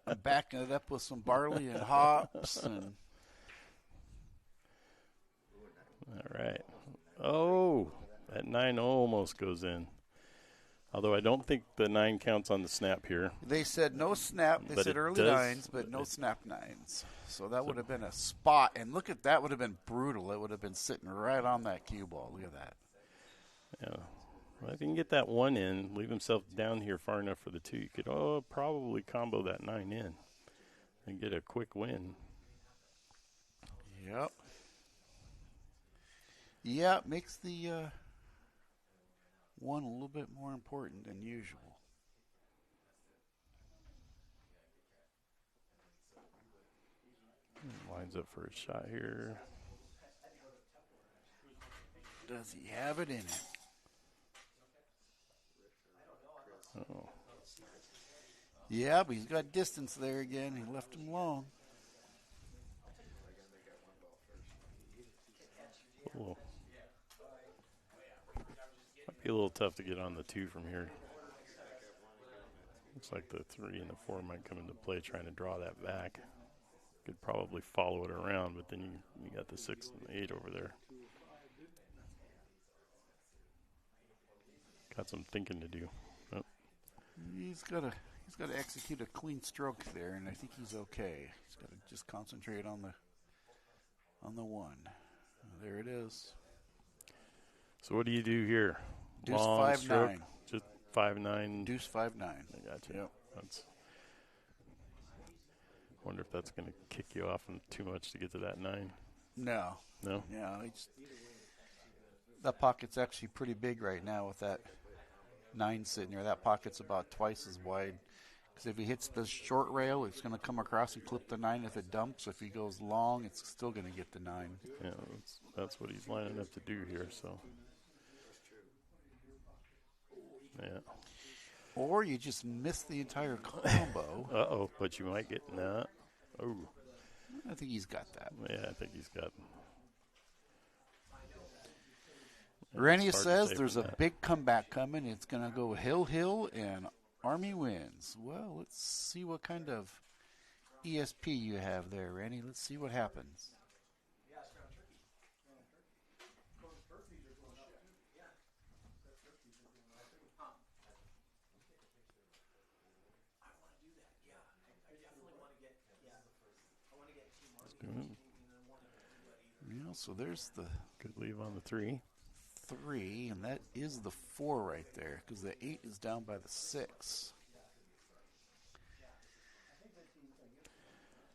I'm backing it up with some barley and hops. And all right. Oh, that 9 almost goes in. Although I don't think the 9 counts on the snap here. They said no snap. They said early 9s, but no snap 9s. So that would have been a spot. And look at that. Would have been brutal. It would have been sitting right on that cue ball. Look at that. Yeah. Well, if he can get that 1 in, leave himself down here far enough for the 2, you could probably combo that 9 in and get a quick win. Yep. Yeah, it makes the 1 a little bit more important than usual. Lines up for a shot here. Does he have it in it? Oh. Yeah, but he's got distance there again. He left him long. Might be a little tough to get on the 2 from here. Looks like the 3 and the 4 might come into play trying to draw that back. Could probably follow it around, but then you got the 6 and the 8 over there. Got some thinking to do. Oh. He's got to execute a clean stroke there, and I think he's okay. He's got to just concentrate on the 1. There it is. So what do you do here? Deuce Long 5-9. stroke, just 5-9. Deuce 5-9. I got you. Yep. Wonder if that's going to kick you off too much to get to that 9. No. No? Yeah. That pocket's actually pretty big right now with that 9 sitting there. That pocket's about twice as wide. Because if he hits the short rail, it's going to come across and clip the 9 if it dumps. If he goes long, it's still going to get the 9. Yeah, that's what he's lining up to do here. So, yeah. Or you just miss the entire combo. Uh-oh, but you might get that. Oh. I think he's got that. Yeah, I think he's got. Rennie says there's a big comeback coming. It's going to go hill, and Army wins. Well, let's see what kind of ESP you have there, Rennie. Let's see what happens. Yeah, so there's the good leave on the 3. 3, and that is the 4 right there, because the 8 is down by the 6.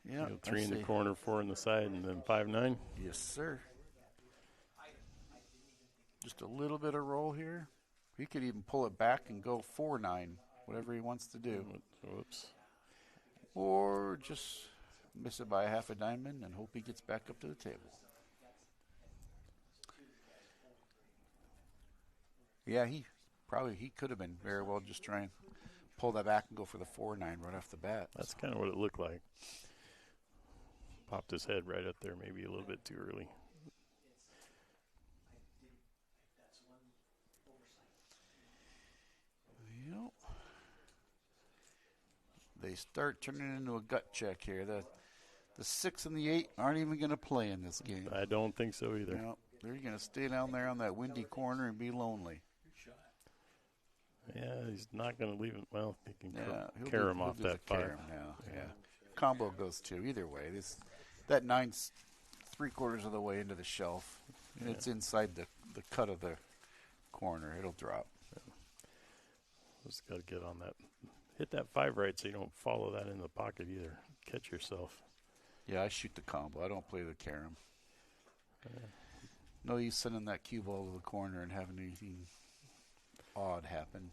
Yeah, 3 in the corner, 4 in the side, and then 5-9. Yes, sir. Just a little bit of roll here. He could even pull it back and go 4-9, whatever he wants to do. Whoops. Or just miss it by a half a diamond and hope he gets back up to the table. Yeah, he could have been very well just try and pull that back and go for the 4-9 right off the bat. That's kind of what it looked like. Popped his head right up there, maybe a little bit too early. Yep. They start turning into a gut check here. The 6 and the 8 aren't even going to play in this game. I don't think so either. Yep. They're going to stay down there on that windy corner and be lonely. Yeah, he's not going to leave him. Well, he can he'll carry him off do that the 5. carry now. Yeah. Combo goes 2. Either way, that 9's 3/4 of the way into the shelf. And it's inside the cut of the corner. It'll drop. Yeah. Just got to get on that. Hit that 5 right so you don't follow that in the pocket either. Catch yourself. Yeah, I shoot the combo. I don't play the carom. No use sending that cue ball to the corner and having anything odd happen.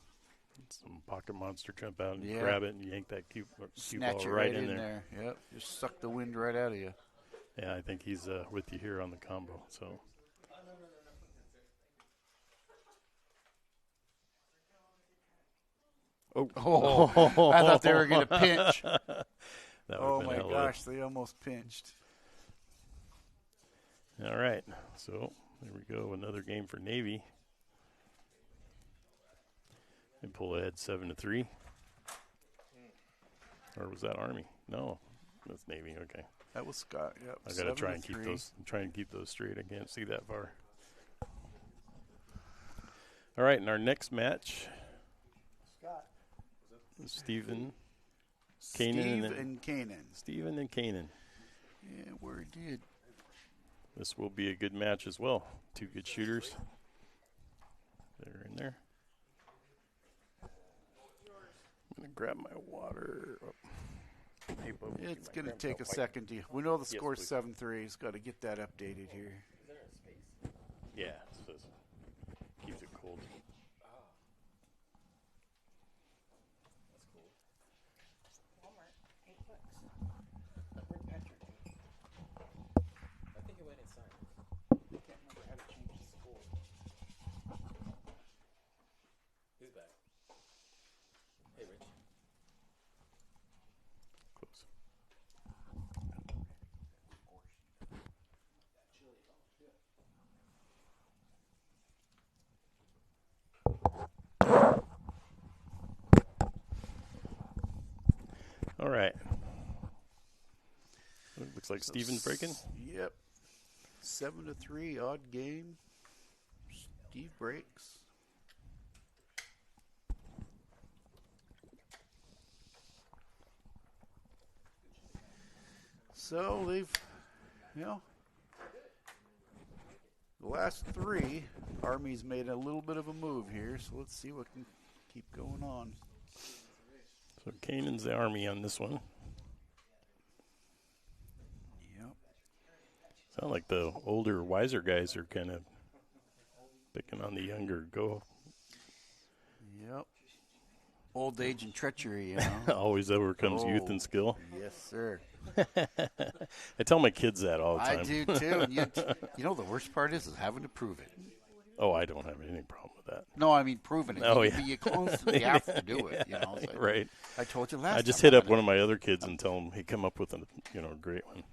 Some pocket monster jump out and grab it and yank that cue Snatch ball it right in there. Yep, just suck the wind right out of you. Yeah, I think he's with you here on the combo. So. Oh, I thought they were going to pinch. Oh, my gosh, they almost pinched. All right, so there we go. Another game for Navy. They pull ahead 7-3. Or was that Army? No, that's Navy. Okay. That was Scott. Yep. I got to try and keep those. Try and keep those straight. I can't see that far. All right, in our next match, Stephen, Kanan, and Kanan. Stephen and Kanan. Yeah, where did? This will be a good match as well. 2 good shooters. They're in there. I'm going to grab my water. Hey, it's going to take a second. We know the score's 7-3. He's got to get that updated here. Yeah, so keeps it cold. Looks like Steven's breaking. Yep. 7-3, odd game. Steve breaks. So they've, the last three, Army's made a little bit of a move here. So let's see what can keep going on. So Canaan's the Army on this one. Yep. Sound like the older, wiser guys are kind of picking on the younger go. Yep. Old age and treachery, Always overcomes youth and skill. Yes, sir. I tell my kids that all the time. I do too. And yet, the worst part is having to prove it. Oh, I don't have any problem with that. No, I mean proving it. Oh, You constantly have to do it. It's like, right. I told you last time. I just hit up one of my other kids and tell him, hey, come up with a great one.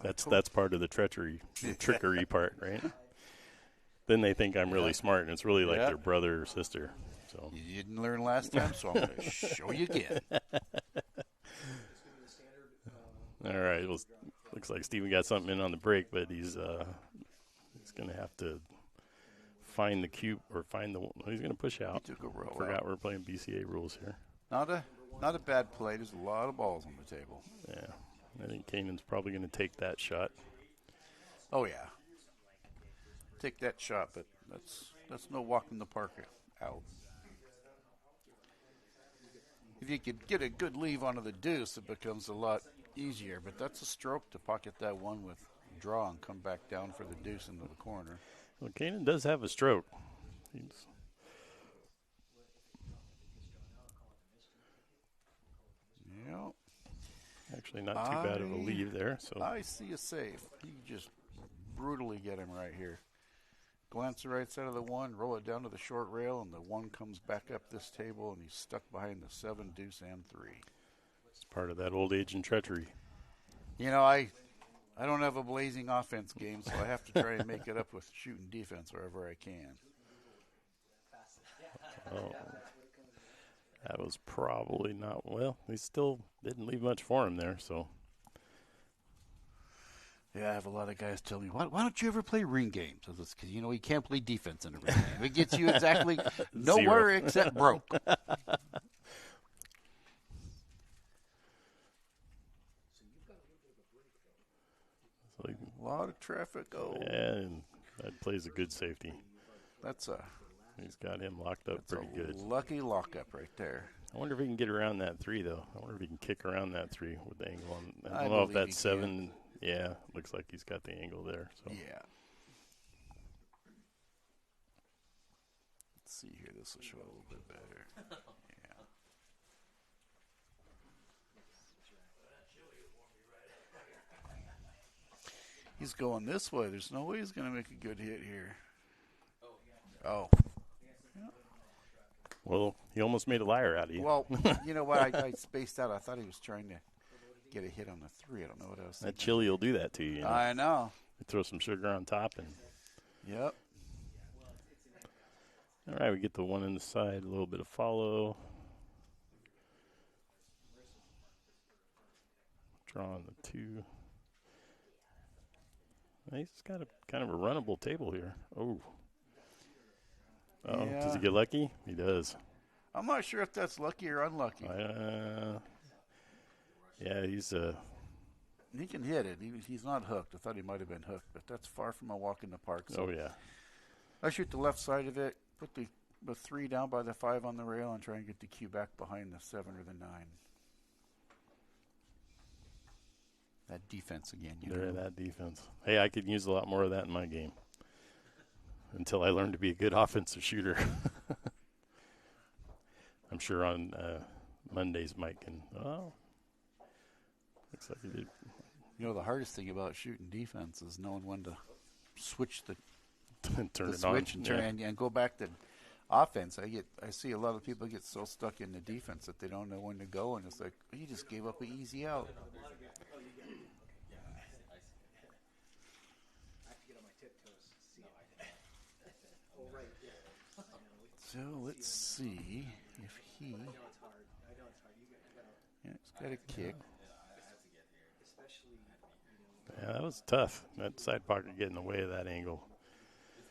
That's part of the trickery part, right? Then they think I'm really smart, and it's really like their brother or sister. So you didn't learn last time, so I'm going to show you again. All right. Well, looks like Steven got something in on the break, but he's going to have to find the cube or find the. He's going to push out. He took a roll Forgot out. we're playing BCA rules here. Not a bad play. There's a lot of balls on the table. Yeah, I think Canaan's probably going to take that shot. Oh yeah, take that shot, but that's no walk in the park out. If you could get a good leave onto the deuce, it becomes a lot easier. But that's a stroke to pocket that one with draw and come back down for the deuce into the corner. Well, Canaan does have a stroke. Yep. Actually, not too bad of a leave there. So I see a safe. You just brutally get him right here. Glance the right side of the one, roll it down to the short rail, and the one comes back up this table, and he's stuck behind the 7, deuce, and 3. It's part of that old age and treachery. I don't have a blazing offense game, so I have to try and make it up with shooting defense wherever I can. Oh, that was probably not well. He still didn't leave much for him there. So yeah, I have a lot of guys tell me, why don't you ever play ring games? Because you can't play defense in a ring game. It gets you exactly nowhere except broke. A lot of traffic. Oh, and that plays a good safety. He's got him locked up pretty good. Lucky lockup right there. I wonder if he can get around that 3 though. I wonder if he can kick around that 3 with the angle on. I don't know if that's 7. Yeah, looks like he's got the angle there. So yeah. Let's see here. This will show a little bit better. Yeah. He's going this way. There's no way he's going to make a good hit here. Oh. Well, he almost made a liar out of you. Well, you know what? I spaced out. I thought he was trying to get a hit on the 3. I don't know what I was thinking. That chili will do that to you. I know. You throw some sugar on top and. Yep. All right, we get the 1 in the side, a little bit of follow. Drawing the 2. He's got a kind of a runnable table here. Oh. Yeah. Does he get lucky? He does. I'm not sure if that's lucky or unlucky. Yeah, he can hit it. He's not hooked. I thought he might have been hooked, but that's far from a walk in the park. So oh, yeah. I shoot the left side of it, put the 3 down by the 5 on the rail, and try and get the cue back behind the 7 or the 9. That defense again. That defense. Hey, I could use a lot more of that in my game until I learn to be a good offensive shooter. I'm sure on Mondays Mike can. Oh, looks like he did. The hardest thing about shooting defense is knowing when to switch the turn it switch on. and turn and go back to offense. I see a lot of people get so stuck in the defense that they don't know when to go, and it's like you just gave up an easy out. So let's see if he's got a kick. Yeah, that was tough. That side pocket getting in the way of that angle.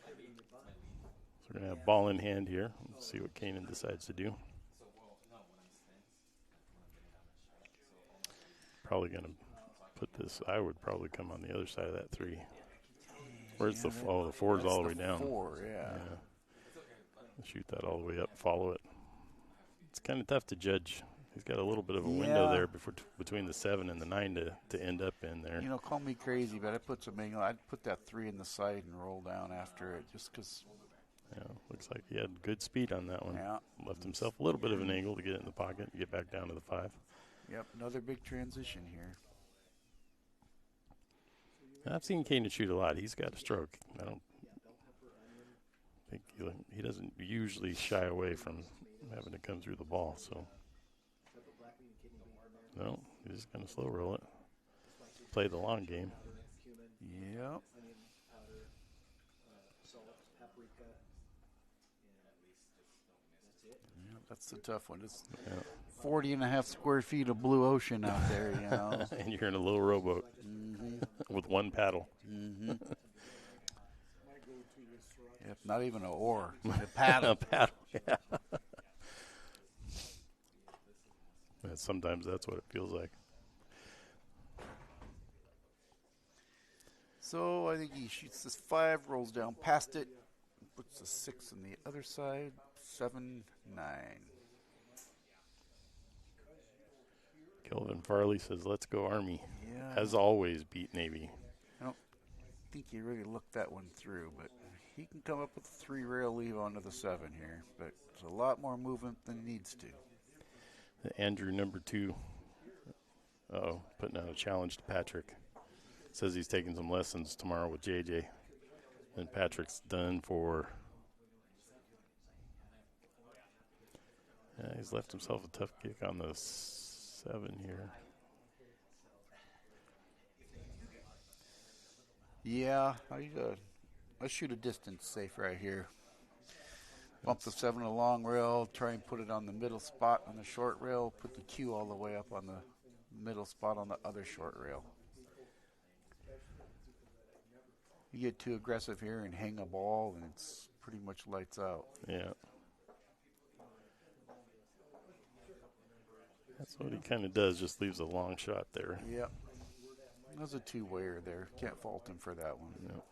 So we're going to have ball in hand here. Let's see what Kanan decides to do. Probably going to put this. I would probably come on the other side of that 3. Where's the the 4's all the way down. 4, yeah. Shoot that all the way up, follow it. It's kind of tough to judge. He's got a little bit of a window there between the 7 and the 9 to end up in there. You know, call me crazy, but I put some angle. I'd put that 3 in the side and roll down after it just because. Yeah, looks like he had good speed on that one. Yeah. Left himself a little bit of an angle to get it in the pocket and get back down to the 5. Yep, another big transition here. I've seen Kanan shoot a lot. He's got a stroke. I don't think he doesn't usually shy away from having to come through the ball. So, no, he's just going to slow roll it. Play the long game. Yep. That's the tough one. It's 40 and a half square feet of blue ocean out there, you know. And you're in a little rowboat with one paddle. Yep, not even an oar, a paddle. A paddle, yeah. Sometimes that's what it feels like. So I think he shoots this 5, rolls down past it, puts the 6 on the other side, 7, 9. Kelvin Farley says, "Let's go Army." Yeah. As always, beat Navy. I don't think he really looked that one through, but he can come up with a 3 rail leave onto the 7 here. But there's a lot more movement than he needs to. Andrew, number 2, putting out a challenge to Patrick. Says he's taking some lessons tomorrow with JJ. And Patrick's done for. Yeah, he's left himself a tough kick on the 7 here. Yeah, I shoot a distance safe right here. Bump the 7 a long rail, try and put it on the middle spot on the short rail, put the Q all the way up on the middle spot on the other short rail. You get too aggressive here and hang a ball, and it's pretty much lights out. Yeah. That's what he kind of does, just leaves a long shot there. Yep. That was a 2-wayer there. Can't fault him for that one. No.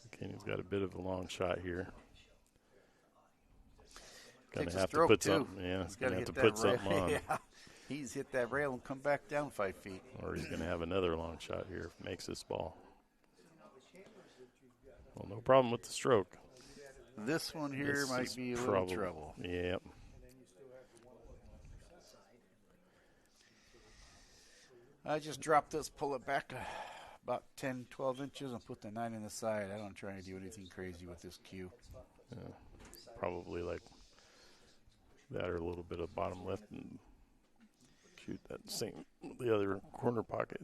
Okay, he's got a bit of a long shot here. Gonna have to put something. Yeah, he's gonna have to put something on. Yeah. He's hit that rail and come back down 5 feet. Or he's gonna have another long shot here if he makes this ball. Well, no problem with the stroke. This one here might be a little trouble. Yep. I just drop this, pull it back about 10, 12 inches, and put the 9 in the side. I don't try to do anything crazy with this cue. Yeah. Probably like that or a little bit of bottom left and shoot the other corner pocket.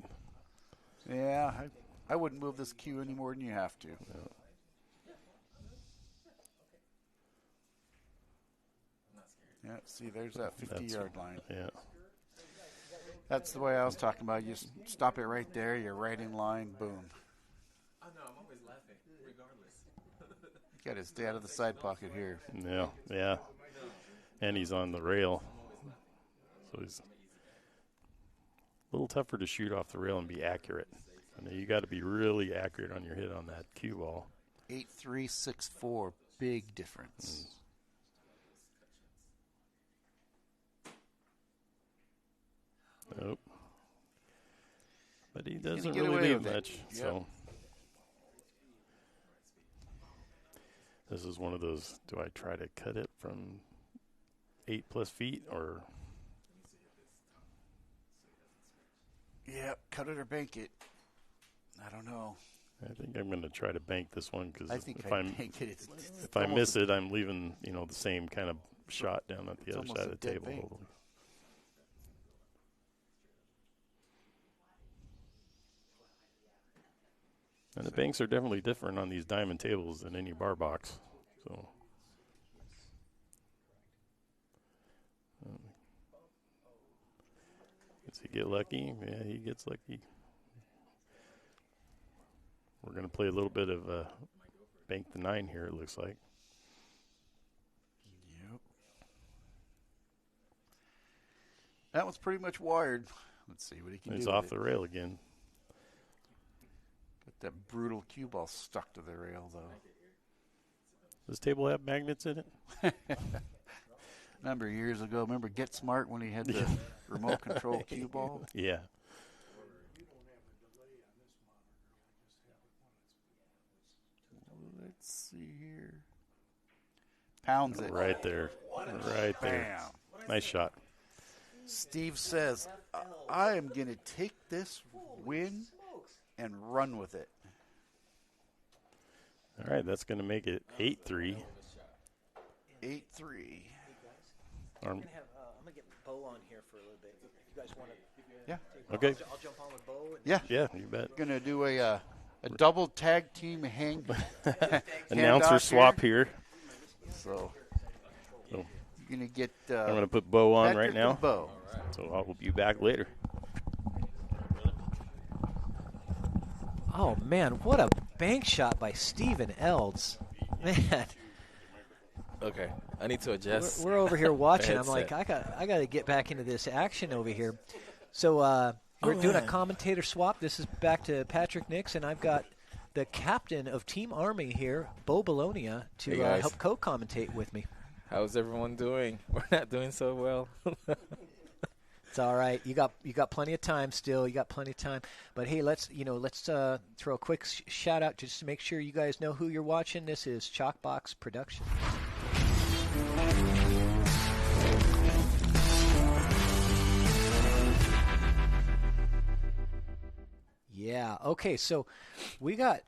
Yeah, I wouldn't move this cue any more than you have to. Yeah. Yeah, see, there's that 50-yard line. Yeah. That's the way I was talking about. You just stop it right there. You're right in line. Boom. I know. I'm always laughing, regardless. Got his dad out of the side pocket here. Yeah, yeah. And he's on the rail. So he's a little tougher to shoot off the rail and be accurate. I mean, you got to be really accurate on your hit on that cue ball. 8-3, 6-4. Big difference. Nope. But he doesn't really leave much. Yep. So this is one of those, do I try to cut it from 8+ feet or? Yeah, cut it or bank it. I don't know. I think I'm going to try to bank this one because if if I miss it, I'm leaving the same kind of shot down at the other side of the table. Bank. And the banks are definitely different on these diamond tables than any bar box. So Does he get lucky? Yeah, he gets lucky. We're going to play a little bit of bank the 9 here, it looks like. Yep. That one's pretty much wired. Let's see what he can do. He's with off it. the rail again. Got that brutal cue ball stuck to the rail, though. Does this table have magnets in it? Number of years ago, remember Get Smart when he had the remote control cue ball? Yeah. Let's see here. Pounds it. Right there. Right there. Bam. Nice shot. Steve says, I am going to take this win and run with it. All right, that's going to make it 8-3. 8-3. I'm going to get Bo on here for a little bit. If you guys want to. Yeah. Okay. I'll jump on with Bo. Yeah. Yeah, you bet. Going to do a double tag team Announcer swap here. So you're going to get. I'm going to put Bo on Patrick right now. and Bo. So I will be back later. Oh, man, what a bank shot by Steven Elds. Man. Okay, I need to adjust. We're over here watching. I'm Headset. like, I got to get back into this action over here. So we're doing a commentator swap. This is back to Patrick Nix, and I've got the captain of Team Army here, Bo Bologna, to Hey, guys. help co-commentate with me. How's everyone doing? We're not doing so well. It's all right. You got plenty of time still. You got plenty of time. But hey, let's throw a quick shout out just to make sure you guys know who you're watching. This is Chalkbox Production. Yeah. Okay. So we got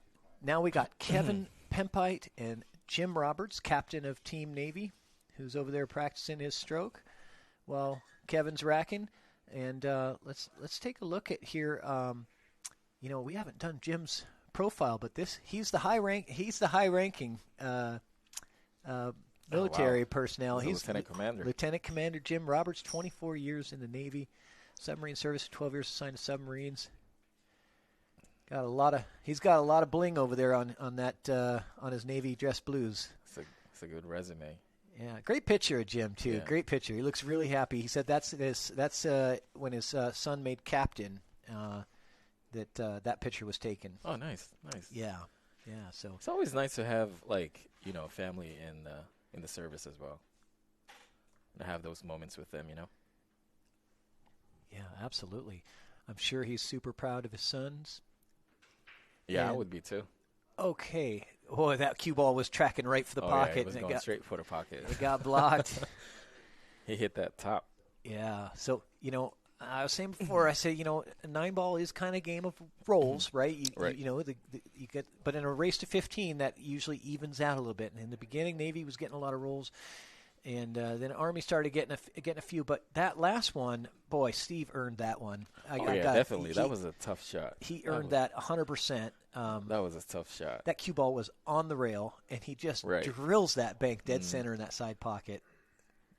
Kevin Pempite and Jim Roberts, captain of Team Navy, who's over there practicing his stroke. Well, Kevin's racking, and let's take a look at here. We haven't done Jim's profile, but he's the high-ranking military personnel. He's the Lieutenant Commander. Lieutenant Commander Jim Roberts, 24 years in the Navy, submarine service, 12 years assigned to submarines. He's got a lot of bling over there on his Navy dress blues. It's a good resume. Yeah, great picture of Jim too. Yeah. Great picture. He looks really happy. He said that's when his son made captain that picture was taken. Oh, nice. Yeah. So it's always nice to have family in the service as well, and have those moments with them. Yeah, absolutely. I'm sure he's super proud of his sons. Yeah, I would be too. Okay. Boy, that cue ball was tracking right for the pocket. Yeah, it was going straight for the pocket. It got blocked. He hit that top. Yeah. So, I was saying before, I said, a 9-ball is kind of a game of rolls, right? Right. You get, but in a race to 15, that usually evens out a little bit. And in the beginning, Navy was getting a lot of rolls, and then Army started getting a few. But that last one, boy, Steve earned that one. Definitely. That was a tough shot. He earned that 100%. That was a tough shot. That cue ball was on the rail, and he just drills that bank dead center in that side pocket.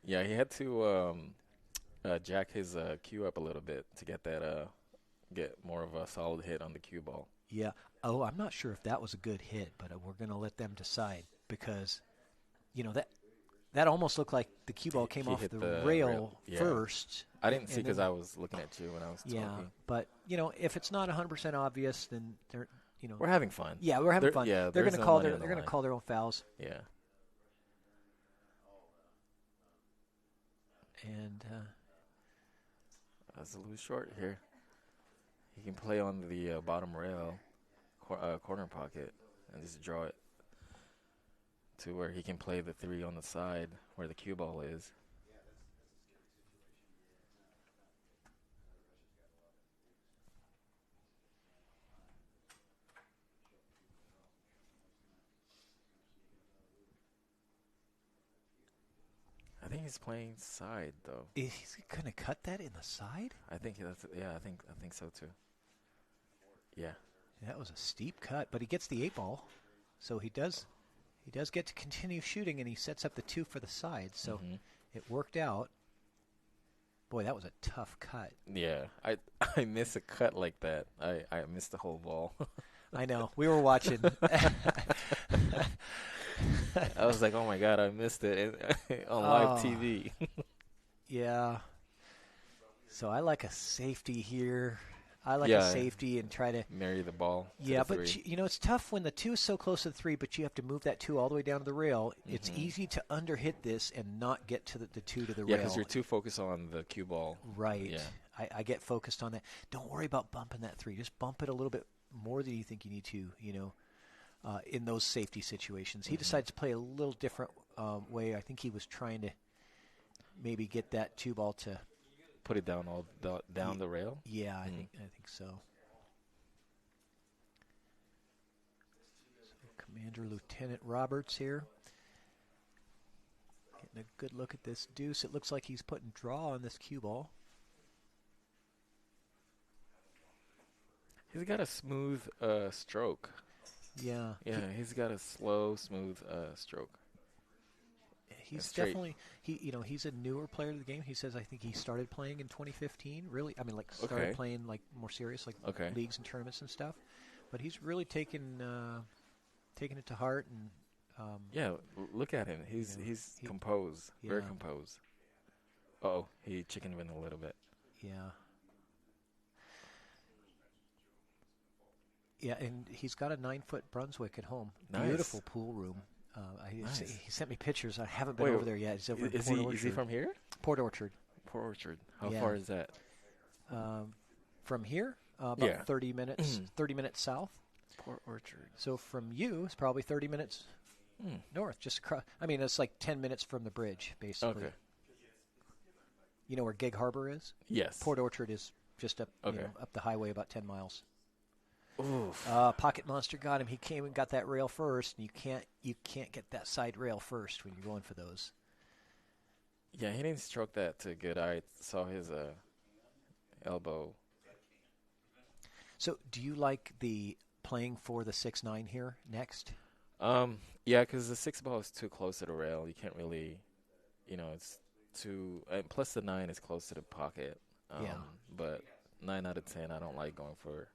Yeah, he had to jack his cue up a little bit to get get more of a solid hit on the cue ball. Yeah. Oh, I'm not sure if that was a good hit, but we're going to let them decide because, that almost looked like the cue ball came off the rail first. I didn't see because I was looking at you when I was talking. Yeah, but if it's not 100% obvious, then they're we're having fun. Yeah, we're having fun. Yeah, they're going to call their own fouls. Yeah. And that's a little short here. He can play on the bottom rail, corner pocket, and just draw it to where he can play the 3 on the side where the cue ball is. I think he's playing side though. Is he gonna cut that in the side? I think that's I think so too. Yeah. That was a steep cut, but he gets the 8-ball, so he does get to continue shooting, and he sets up the 2 for the side. So it worked out. Boy, that was a tough cut. Yeah, I miss a cut like that. I missed the whole ball. I know. We were watching. I was like, oh my God, I missed it on live TV. Yeah. So I like a safety here. I like a Yeah. safety and try to Marry the ball. to Yeah, the but three. it's tough when the 2 is so close to the 3, but you have to move that 2 all the way down to the rail. It's easy to underhit this and not get to the 2 to the Yeah, rail. because you're too focused on the cue ball. Right. Yeah. I get focused on that. Don't worry about bumping that 3. Just bump it a little bit more than you think you need to, in those safety situations. He decides to play a little different way. I think he was trying to maybe get that 2 ball to Put it down down the rail. Yeah, I think so. Commander Lieutenant Roberts here. Getting a good look at this deuce. It looks like he's putting draw on this cue ball. He's got a smooth stroke. Yeah. Yeah, he's got a slow, smooth stroke. He's Straight. definitely he's a newer player to the game. He says I think he started playing in 2015. Really, I mean, like started Okay. playing like more serious, like Okay. leagues and tournaments and stuff. But he's really taken it to heart and. Yeah, look at him. He's composed, very yeah. composed. Oh, he chicken wing a little bit. Yeah. Yeah, and he's got a 9-foot Brunswick at home. Nice. Beautiful pool room. Nice. He sent me pictures. I haven't been Wait, over there yet. He's over in is Port he Orchard. is he from here? Port Orchard. Port Orchard. How Yeah. far is that? From here, about Yeah. 30 minutes. 30 minutes south. Port Orchard. So from you, it's probably 30 minutes north. Just across. I mean, it's like 10 minutes from the bridge, basically. Okay. You know where Gig Harbor is? Yes. Port Orchard is just up, Okay. up the highway about 10 miles. Oof. Pocket Monster got him. He came and got that rail first. And you can't get that side rail first when you're going for those. Yeah, he didn't stroke that too good. I saw his elbow. So, do you like the playing for the 6-9 here next? Yeah, because the 6 ball is too close to the rail. You can't really, it's too. Plus the 9 is close to the pocket. Yeah. But 9 out of 10, I don't like going for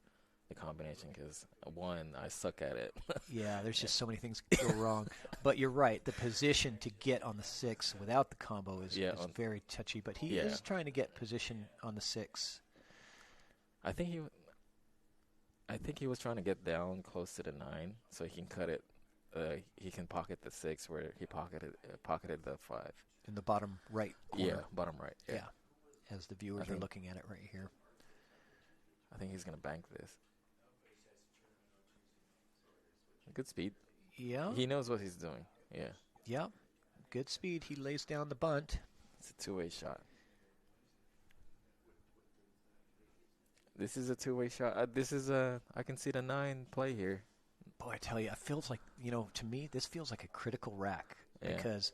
the combination because 1, I suck at it. Yeah, there's just so many things go wrong. But you're right. The position to get on the 6 without the combo is very touchy. But he is trying to get position on the 6. I think he was trying to get down close to the 9 so he can cut it. He can pocket the 6 where he pocketed the 5. In the bottom right corner. Yeah, bottom right. Yeah. As the viewers are looking at it right here. I think he's going to bank this. Good speed. Yeah. He knows what he's doing. Yeah. Yeah. Good speed. He lays down the bunt. It's a two-way shot. This is a two-way shot. I can see the 9 play here. Boy, I tell you, it feels like, to me, this feels like a critical rack. Yeah. Because,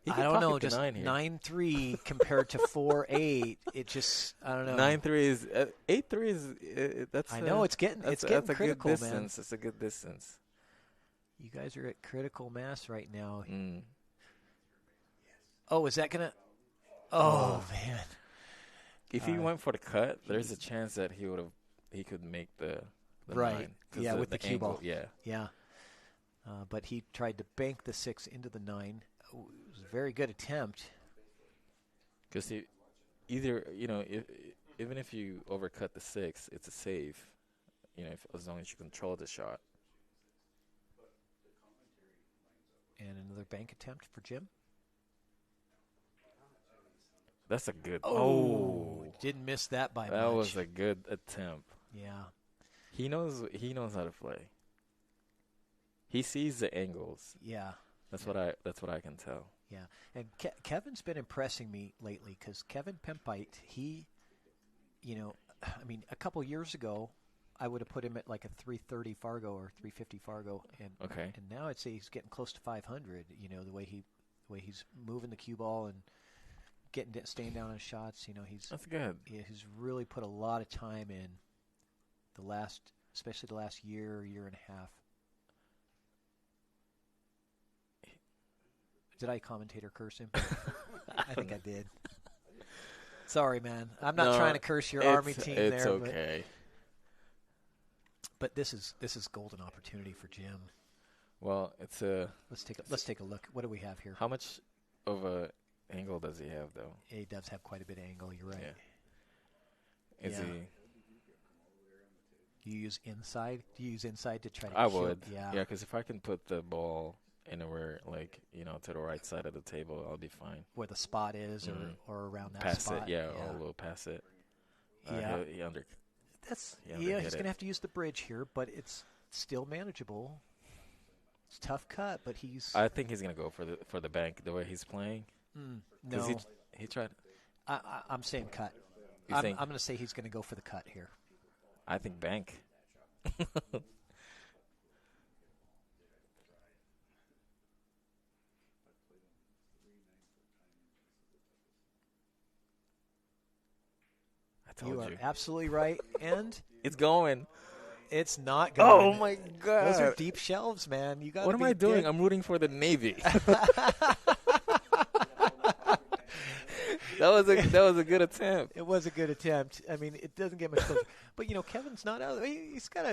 He I can don't know, pocket the just 9 here. 9-3 compared to 4-8, it just, I don't know. 9-3 is, 8-3 is, that's I know, it's getting that's critical, a good man. distance. It's a good distance. You guys are at critical mass right now. Mm. Oh, is that going to? Oh, man. If he went for the cut, there's a chance that he could make the right. 9. 'Cause Yeah, with the cue angle, ball. Yeah. Yeah. But he tried to bank the 6 into the 9. Oh, it was a very good attempt. Because even if you overcut the 6, it's a save. As long as you control the shot. And another bank attempt for Jim. That's a good. Oh, didn't miss that by much. That was a good attempt. Yeah. He knows how to play. He sees the angles. Yeah. That's what I can tell. Yeah. And Kevin's been impressing me lately because Kevin Pempite, he, a couple years ago, I would have put him at like a 330 Fargo or 350 Fargo, and now I'd say he's getting close to 500. The way he's moving the cue ball and staying down on shots. That's good. He's really put a lot of time in especially the last year and a half. Did I commentator curse him? I think I did. Sorry, man. I'm not No, trying to curse your Army team there. It's okay. But this is golden opportunity for Jim. Well, it's a. Let's take a look. What do we have here? How much of a angle does he have, though? He does have quite a bit of angle. You're right. Yeah. Is he? Do you use inside? Do you use inside to try to? I would. Yeah. Yeah, because if I can put the ball anywhere, like to the right side of the table, I'll be fine. Where the spot is, or around that pass spot. It, yeah, or a little pass it. Yeah. He under. He's going to have to use the bridge here, but it's still manageable. It's a tough cut, but I think he's going to go for the bank the way he's playing. No. He tried. I'm saying cut. You I'm think? going to say he's going to go for the cut here. I think bank. You are absolutely right, and it's going. It's not going. Oh my God! Those are deep shelves, man. You got. What am I doing? I'm rooting for the Navy. That was a good attempt. It was a good attempt. I mean, it doesn't get much closer. But Kevin's not out. He's got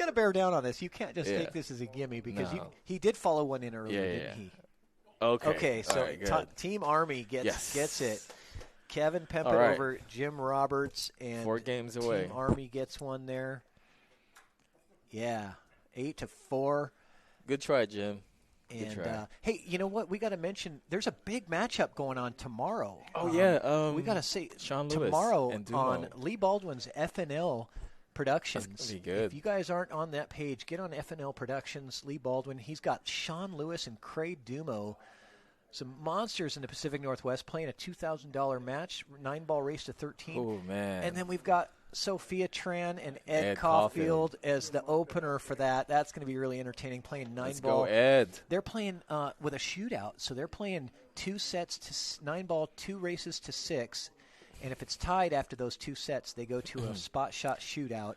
to bear down on this. You can't just take this as a gimme because he did follow one in early, didn't he? Okay. Okay. So right, Team Army gets it. Kevin Pempet over Jim Roberts, and 4 games away. Team Army gets one there. Yeah, 8-4. Good try, Jim. And hey, you know what? We got to mention there's a big matchup going on tomorrow. Oh yeah, we got to say Sean Lewis tomorrow and on Lee Baldwin's FNL Productions. That's gonna be good. If you guys aren't on that page, get on FNL Productions. Lee Baldwin. He's got Sean Lewis and Craig Dumo. Some monsters in the Pacific Northwest playing a $2,000 match, 9-ball race to 13. Oh, man. And then we've got Sophia Tran and Ed Caulfield as the opener for that. That's going to be really entertaining, playing 9-ball. Let's go, Ed. They're playing with a shootout, so they're playing 2 sets to 9-ball, 2 races to 6. And if it's tied after those 2 sets, they go to a spot shot shootout.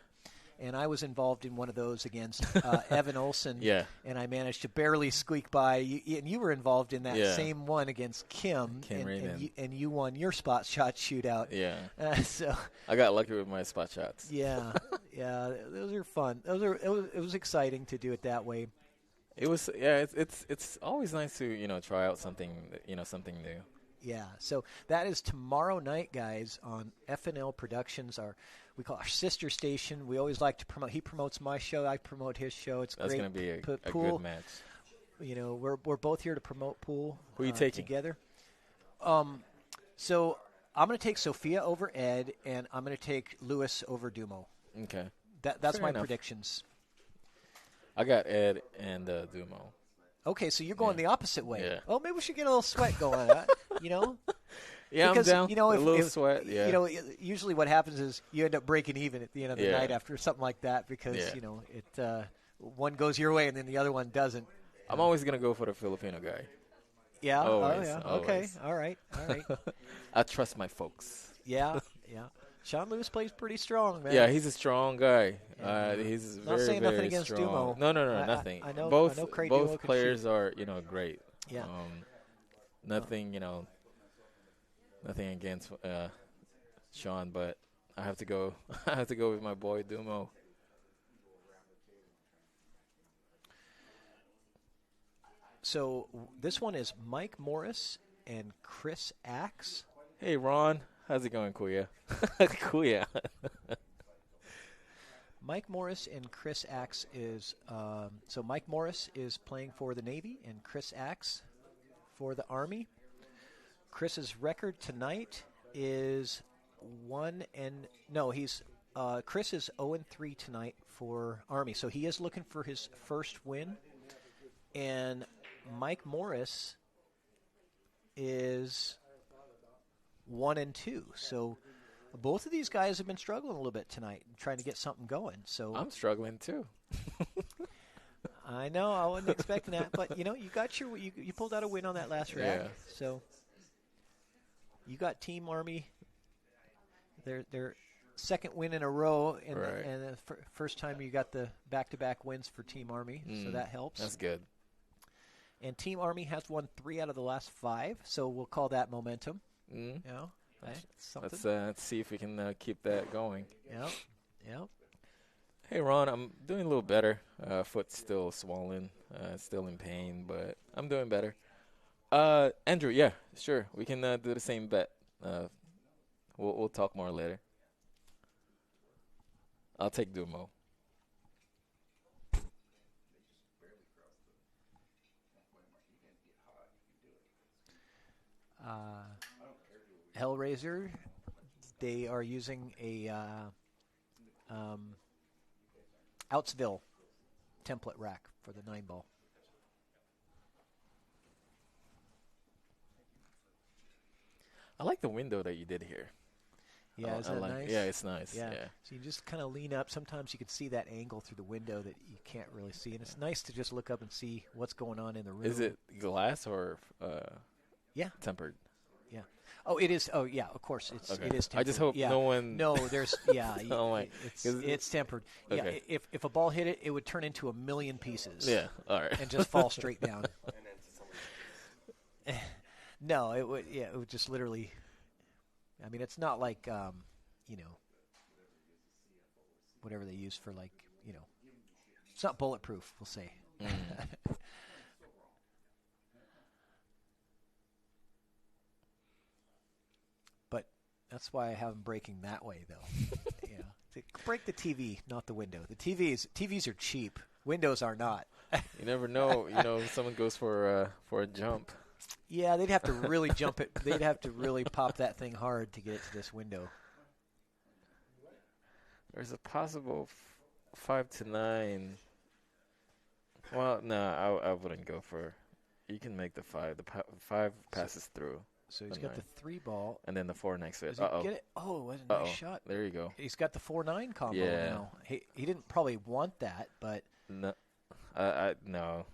And I was involved in one of those against Evan Olson, and I managed to barely squeak by. And you were involved in that same one against Kim and you won your spot shot shootout. Yeah. So I got lucky with my spot shots. Yeah, those are fun. It was exciting to do it that way. It was it's always nice to try out something something new. Yeah, so that is tomorrow night, guys, on FNL Productions, we call our sister station. We always like to promote. He promotes my show. I promote his show. It's That's great. That's going to be a pool. good match. We're both here to promote pool. Who are you taking together? So I'm going to take Sophia over Ed, and I'm going to take Lewis over Dumo. Okay. That's Fair my enough. predictions. I got Ed and Dumo. Okay, so you're going the opposite way. Yeah. Oh, maybe we should get a little sweat going. Yeah, because, I'm down. If, a little sweat. Yeah. Usually what happens is you end up breaking even at the end of the night after something like that because it one goes your way and then the other one doesn't. I'm always gonna go for the Filipino guy. Yeah. Always, Oh, yeah. always. Okay. All right. I trust my folks. Yeah. Sean Lewis plays pretty strong, man. Yeah, he's a strong guy. Yeah. He's Not very, saying very nothing against strong. Dumo. No, nothing. I know. Both I know Craig Dumo can players shoot. are great. Yeah. Nothing nothing against Sean, but I have to go. I have to go with my boy Dumo. So this one is Mike Morris and Chris Axe. Hey Ron, how's it going, Kuya? Kuya. Mike Morris and Chris Axe is so Mike Morris is playing for the Navy and Chris Axe for the Army. Chris's record tonight is Chris is 0-3 tonight for Army, so he is looking for his first win. And Mike Morris is 1-2, so both of these guys have been struggling a little bit tonight, trying to get something going. So I'm struggling too. I know, I wasn't expecting that, but you got you pulled out a win on that last rack. Yeah. So you got Team Army. Their second win in a row, and the first time you got the back-to-back wins for Team Army, so that helps. That's good. And Team Army has won 3 out of the last 5, so we'll call that momentum. Let's see if we can keep that going. Yep. Hey, Ron, I'm doing a little better. Foot's still swollen, still in pain, but I'm doing better. Andrew, yeah, sure. We can do the same bet. We'll talk more later. I'll take Dumo. Hellraiser, they are using a Outsville template rack for the 9-ball. I like the window that you did here. Yeah, isn't that nice? Yeah, it's nice. Yeah. So you just kind of lean up. Sometimes you can see that angle through the window that you can't really see, and it's nice to just look up and see what's going on in the room. Is it glass or tempered? Yeah. Oh, it is. Oh, yeah. Of course, it is tempered. I just hope no one. No, there's. Yeah, it's tempered. Okay. Yeah. If a ball hit it, it would turn into a million pieces. Yeah. All right. And just fall straight down. No, it would. Yeah, it would just literally. I mean, it's not like whatever they use for it's not bulletproof. We'll say. But that's why I have them breaking that way, though. To break the TV, not the window. The TVs are cheap. Windows are not. You never know. If someone goes for a jump. Yeah, they'd have to really jump it. They'd have to really pop that thing hard to get it to this window. There's a possible 5 to 9. Well, no, I wouldn't go for. You can make the 5. The 5 passes through. So he's got the 3 ball. And then the 4 next to it. Does he get it? Oh, what a nice shot. There you go. He's got the 4-9 combo now. He didn't probably want that, but. No. No.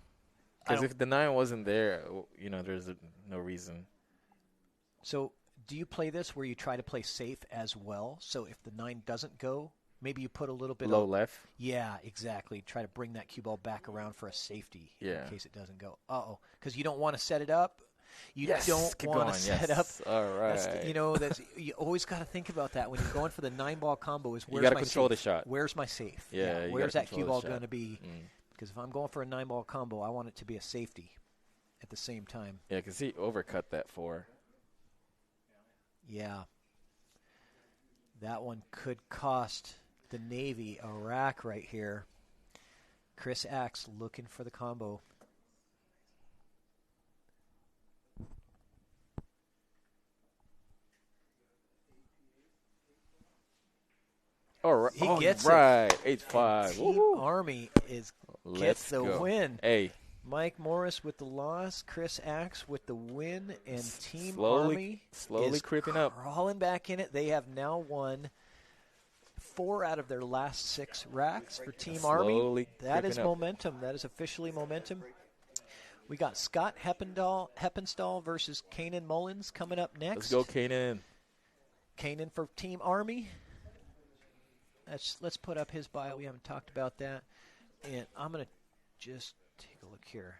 Because if the 9 wasn't there, there's no reason. So do you play this where you try to play safe as well? So if the 9 doesn't go, maybe you put a little bit low left? Yeah, exactly. Try to bring that cue ball back around for a safety in case it doesn't go. Because you don't want to set it up. You don't want to set up. All right. You always got to think about that when you're going for the 9-ball combo. Is where's you got to my control safe? the shot. Where's my safe? Yeah. Where's that cue ball going to be? Because if I'm going for a 9-ball combo, I want it to be a safety at the same time. Yeah, because he overcut that 4. Yeah. That one could cost the Navy a rack right here. Chris Axe looking for the combo. He gets it. 8-5. Team Army gets the win. Hey. Mike Morris with the loss, Chris Axe with the win, and Team Army is creeping up, crawling back in it. They have now won 4 out of their last 6 racks for Team Army. That is momentum. That is officially momentum. We got Scott Heppenstall versus Kanan Mullins coming up next. Let's go, Kanan. Kanan for Team Army. Let's put up his bio. We haven't talked about that. And I'm going to just take a look here.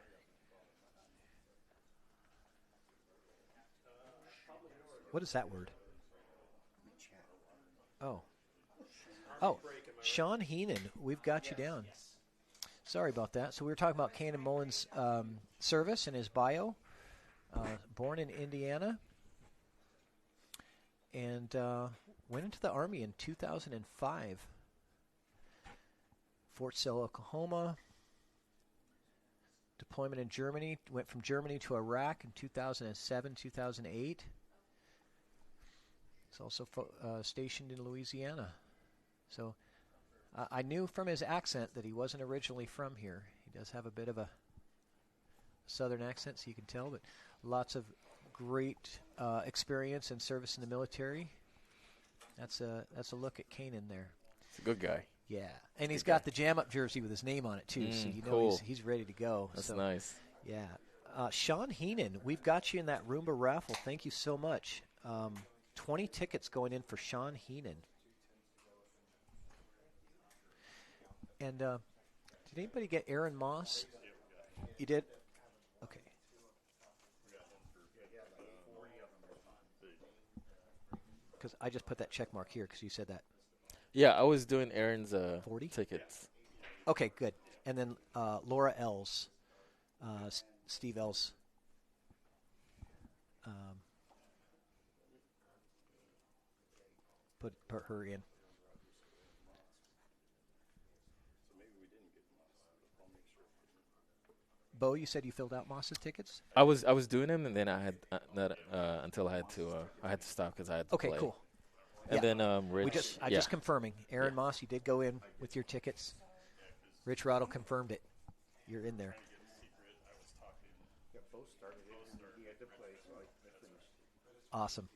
What is that word? Oh, Sean Heenan, we've got you down. Sorry about that. So we were talking about Kanan Mullins' service and his bio. Born in Indiana. And went into the Army in 2005. Fort Sill, Oklahoma. Deployment in Germany. Went from Germany to Iraq in 2007, 2008. He's also stationed in Louisiana. So I knew from his accent that he wasn't originally from here. He does have a bit of a southern accent, so you can tell, but lots of great experience and service in the military. That's a look at Kanan there. He's a good guy. Yeah, and he's got the jam-up jersey with his name on it, too, so you know he's ready to go. That's nice. Yeah. Sean Heenan, we've got you in that Roomba raffle. Thank you so much. 20 tickets going in for Sean Heenan. And did anybody get Aaron Moss? You did? Okay. Because I just put that check mark here because you said that. Yeah, I was doing Aaron's 40 tickets. Okay, good. And then Laura Els, Steve Els. Put her in. Bo, you said you filled out Moss's tickets? I was doing them, and then I had until I had to stop because I had to Okay, play. cool. And then Rich. Just confirming. Aaron Moss, you did go in with your tickets. Rich Rottle confirmed it. You're in there. Awesome.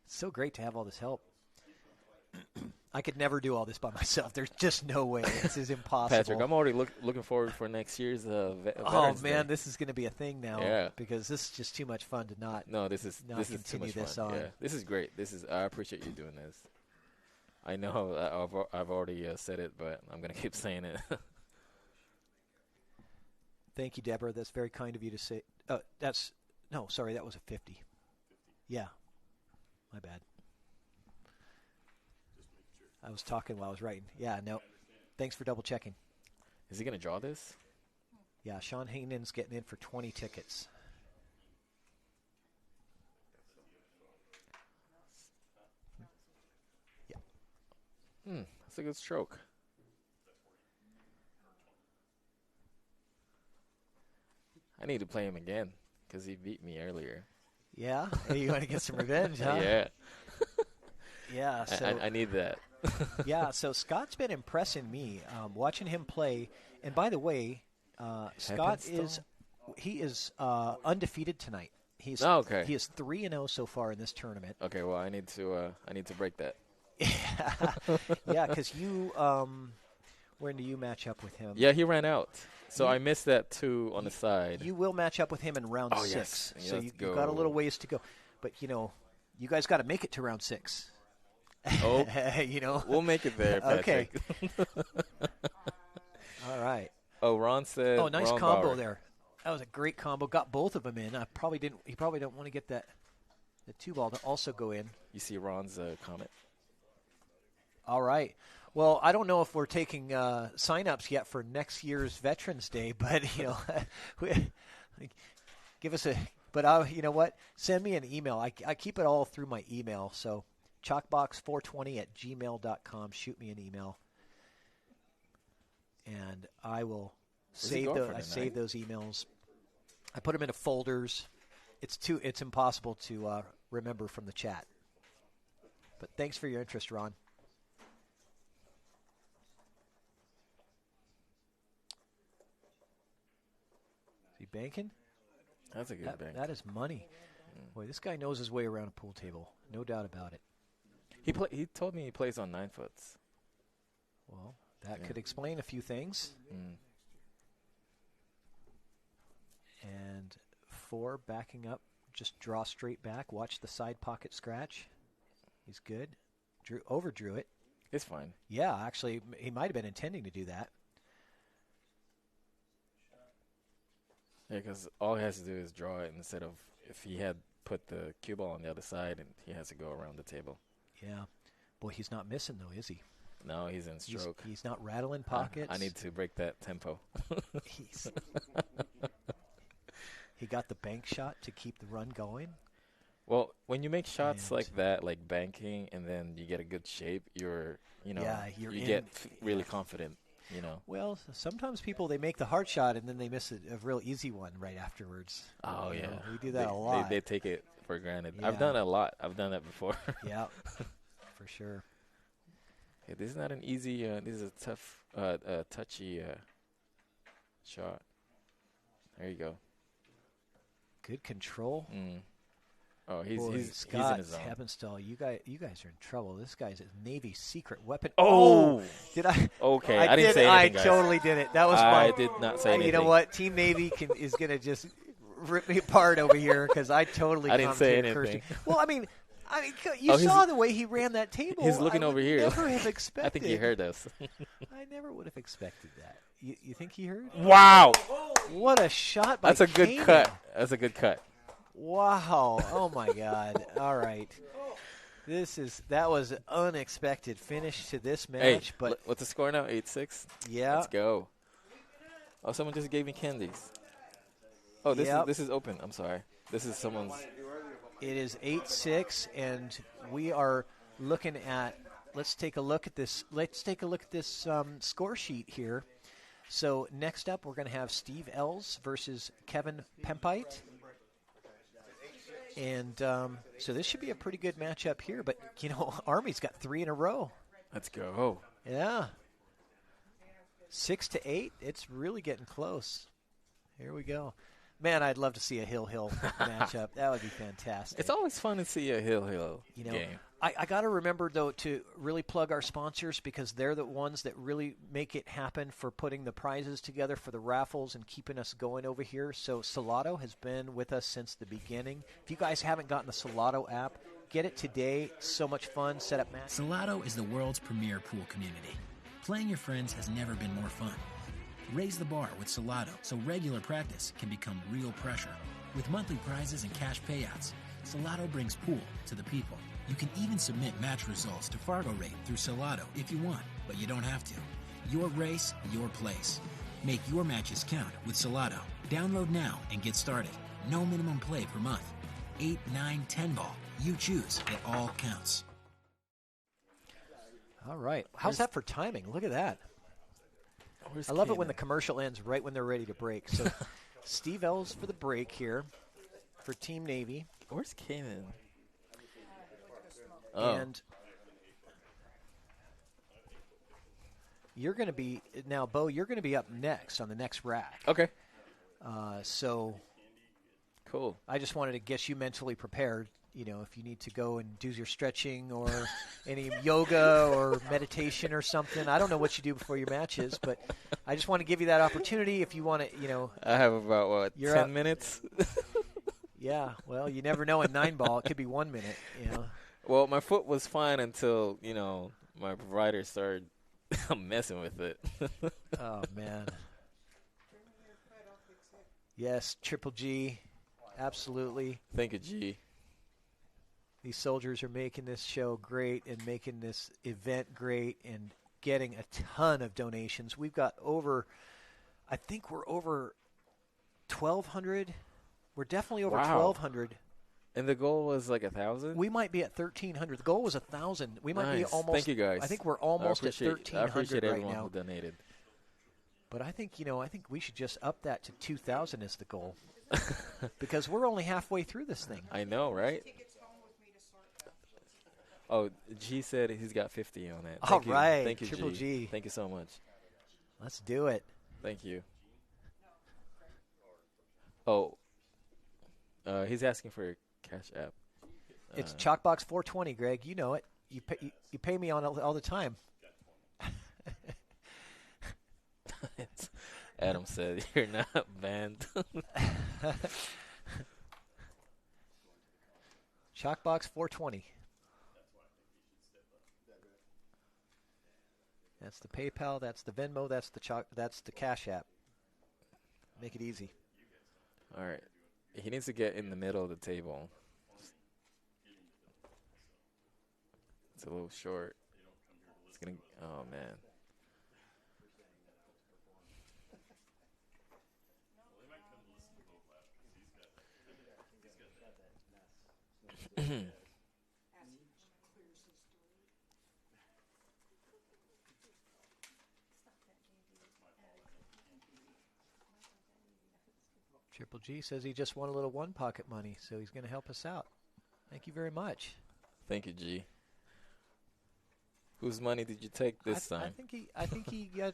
It's so great to have all this help. I could never do all this by myself. There's just no way. This is impossible. Patrick, I'm already looking forward for next year's Veterans Day. This is going to be a thing now. Yeah. Because this is just too much fun to not. No, this is continue too much this fun. on. Yeah, this is great. I appreciate you doing this. I know I've already said it, but I'm going to keep saying it. Thank you, Deborah. That's very kind of you to say. That was a 50. Yeah, my bad. I was talking while I was writing. Yeah, no. Thanks for double checking. Is he going to draw this? Yeah, Sean Hainan's getting in for 20 tickets. Yeah. That's a good stroke. I need to play him again because he beat me earlier. Yeah? Hey, you want to get some revenge, huh? Yeah. Yeah. So I need that. Yeah, so Scott's been impressing me, watching him play. And by the way, Scott is undefeated tonight. He's okay. He is 3-0 so far in this tournament. Okay, well I need to break that. Yeah, because you when do you match up with him? Yeah, he ran out. So I missed that 2 on the side. You will match up with him in round 6. Yes. So you've got a little ways to go. But you guys got to make it to round 6. Oh, we'll make it there, Patrick. Okay. All right. Oh, Ron said. Oh, nice Ron combo Bauer. there. That was a great combo. Got both of them in. He probably don't want to get the 2-ball to also go in. You see Ron's comment. All right. Well, I don't know if we're taking sign-ups yet for next year's Veterans Day, but give us a. But you know what? Send me an email. I keep it all through my email. So chalkbox420@gmail.com. Shoot me an email, and I will save those emails. I put them into folders. It's impossible to remember from the chat. But thanks for your interest, Ron. Is he banking? That's a good bank. That is money. Boy, this guy knows his way around a pool table. No doubt about it. He told me he plays on 9-foots. Well, that could explain a few things. And 4 backing up. Just draw straight back. Watch the side pocket scratch. He's good. Overdrew it. It's fine. Yeah, actually, he might have been intending to do that. Yeah, because all he has to do is draw it instead of if he had put the cue ball on the other side and he has to go around the table. Yeah. Boy, he's not missing, though, is he? No, he's in stroke. He's not rattling pockets. I need to break that tempo. He got the bank shot to keep the run going. Well, when you make shots like that, like banking, and then you get a good shape, you get really confident. Well, sometimes people, they make the hard shot and then they miss a real easy one right afterwards. Oh, yeah. We do that a lot. They take it for granted. Yeah. I've done it a lot. I've done that before. Yeah, for sure. Hey, this is not an easy, this is a tough, touchy shot. There you go. Good control. Oh, he's Boy, in Scott his zone. Heppenstall, you guys are in trouble. This guy's a Navy secret weapon. Oh! Did I? Okay, I didn't say anything, guys. I totally did it. That was I fun. did not say anything. You know what? Team Navy is going to just rip me apart over here because I totally. I didn't say anything. anything. Well, I mean, you saw the way he ran that table. He's looking over here. Never have expected. I think he heard us. I never would have expected that. You think he heard? Wow! What a shot by That's a good Kanan. cut. That's a good cut. Wow. Oh, my God. All right. That was an unexpected finish to this match. Hey, but what's the score now? 8-6. Yeah. Let's go. Oh, someone just gave me candies. Oh, this is open. I'm sorry. This is someone's. It is 8-6, and we are looking at. Let's take a look at this. Score sheet here. So next up, we're going to have Steve Ells versus Kevin Pempite. And so this should be a pretty good matchup here. But, Army's got 3 in a row. Let's go. Yeah. 6-8. It's really getting close. Here we go. Man, I'd love to see a Hill matchup. That would be fantastic. It's always fun to see a Hill game. I got to remember, though, to really plug our sponsors because they're the ones that really make it happen for putting the prizes together for the raffles and keeping us going over here. So Salado has been with us since the beginning. If you guys haven't gotten the Salado app, get it today. So much fun. Set up match. Salado is the world's premier pool community. Playing your friends has never been more fun. Raise the bar with Salado so regular practice can become real pressure. With monthly prizes and cash payouts, Salado brings pool to the people. You can even submit match results to Fargo Rate through Salado if you want, but you don't have to. Your race, your place. Make your matches count with Salado. Download now and get started. No minimum play per month. 8, 9, 10 ball. You choose. It all counts. All right. How's that for timing? Look at that. I love it when the commercial ends right when they're ready to break. So Steve Ells for the break here for Team Navy. Where's Kanan? Oh. And you're going to be now, Bo. You're going to be up next on the next rack. Okay. So cool. I just wanted to get you mentally prepared. If you need to go and do your stretching or any yoga or meditation or something. I don't know what you do before your matches, but I just want to give you that opportunity if you want to, I have about, 10 minutes? Yeah, well, you never know in 9-ball. It could be 1 minute, Well, my foot was fine until, my provider started messing with it. Oh, man. Yes, Triple G. Absolutely. Thank you, G. These soldiers are making this show great and making this event great and getting a ton of donations. We've got I think we're over 1,200. We're definitely over 1,200. And the goal was like 1,000? We might be at 1,300. The goal was 1,000. We might be almost. Thank you, guys. I think we're almost at 1,300 I appreciate right everyone now. who donated. But I think, I think we should just up that to 2,000 as the goal. Because we're only halfway through this thing. I know, right? Oh, G said he's got 50 on that. All right. Thank you, Triple G. Thank you so much. Let's do it. Thank you. Oh, he's asking for a cash app. It's Chalkbox 420, Greg. You know it. You pay me on it all the time. Adam said you're not banned. Chalkbox 420. That's the PayPal. That's the Venmo. That's the Cash App. Make it easy. All right. He needs to get in the middle of the table. It's a little short. It's gonna. Oh man. Triple G says he just won a little one pocket money, so he's going to help us out. Thank you very much. Thank you, G. Whose money did you take this time? I think he got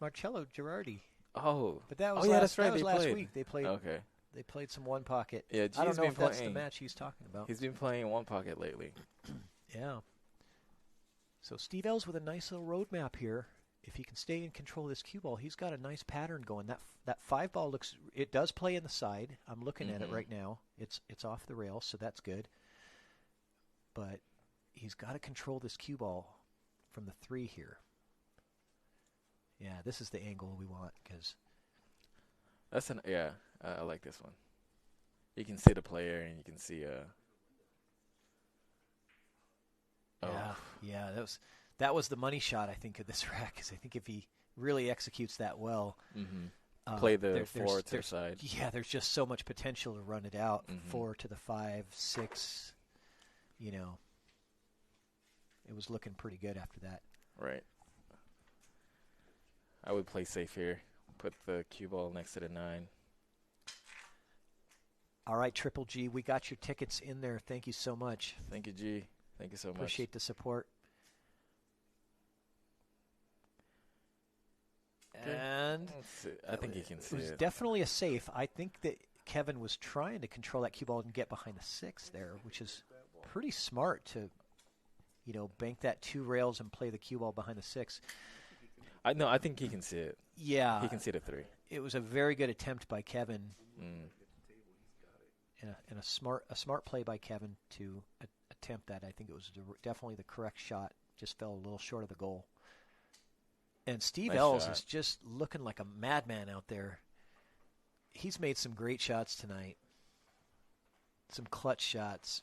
Marcello Girardi. Oh, but that was that's right. That was they last played. week. They played. Okay. They played some one pocket. Yeah, G's I don't know been if that's the playing. match he's talking about. He's been playing one pocket lately. Yeah. So Steve Ells with a nice little roadmap here. If he can stay in control of this cue ball, he's got a nice pattern going. That 5-ball looks. It does play in the side. I'm looking at it right now. It's off the rail, so that's good. But he's got to control this cue ball from the 3 here. Yeah, this is the angle we want because. That's I like this one. You can see the player and you can see Yeah. That was the money shot, I think, of this rack. Because I think if he really executes that well, play the 4 to the side. Yeah, there's just so much potential to run it out. 4 to the 5, 6. You know, it was looking pretty good after that. Right. I would play safe here. Put the cue ball next to the 9. All right, Triple G, we got your tickets in there. Thank you so much. Thank you, G. Thank you so much. Appreciate the support. Okay. And I think you can see it. Was it. definitely a safe. I think that Kevin was trying to control that cue ball and get behind the 6 there, which is pretty smart to, bank that 2 rails and play the cue ball behind the 6. I think he can see it. Yeah. He can see the 3. It was a very good attempt by Kevin. And a smart play by Kevin to attempt that. I think it was definitely the correct shot. Just fell a little short of the goal. And Steve Nice Ells shot. is just looking like a madman out there. He's made some great shots tonight. Some clutch shots.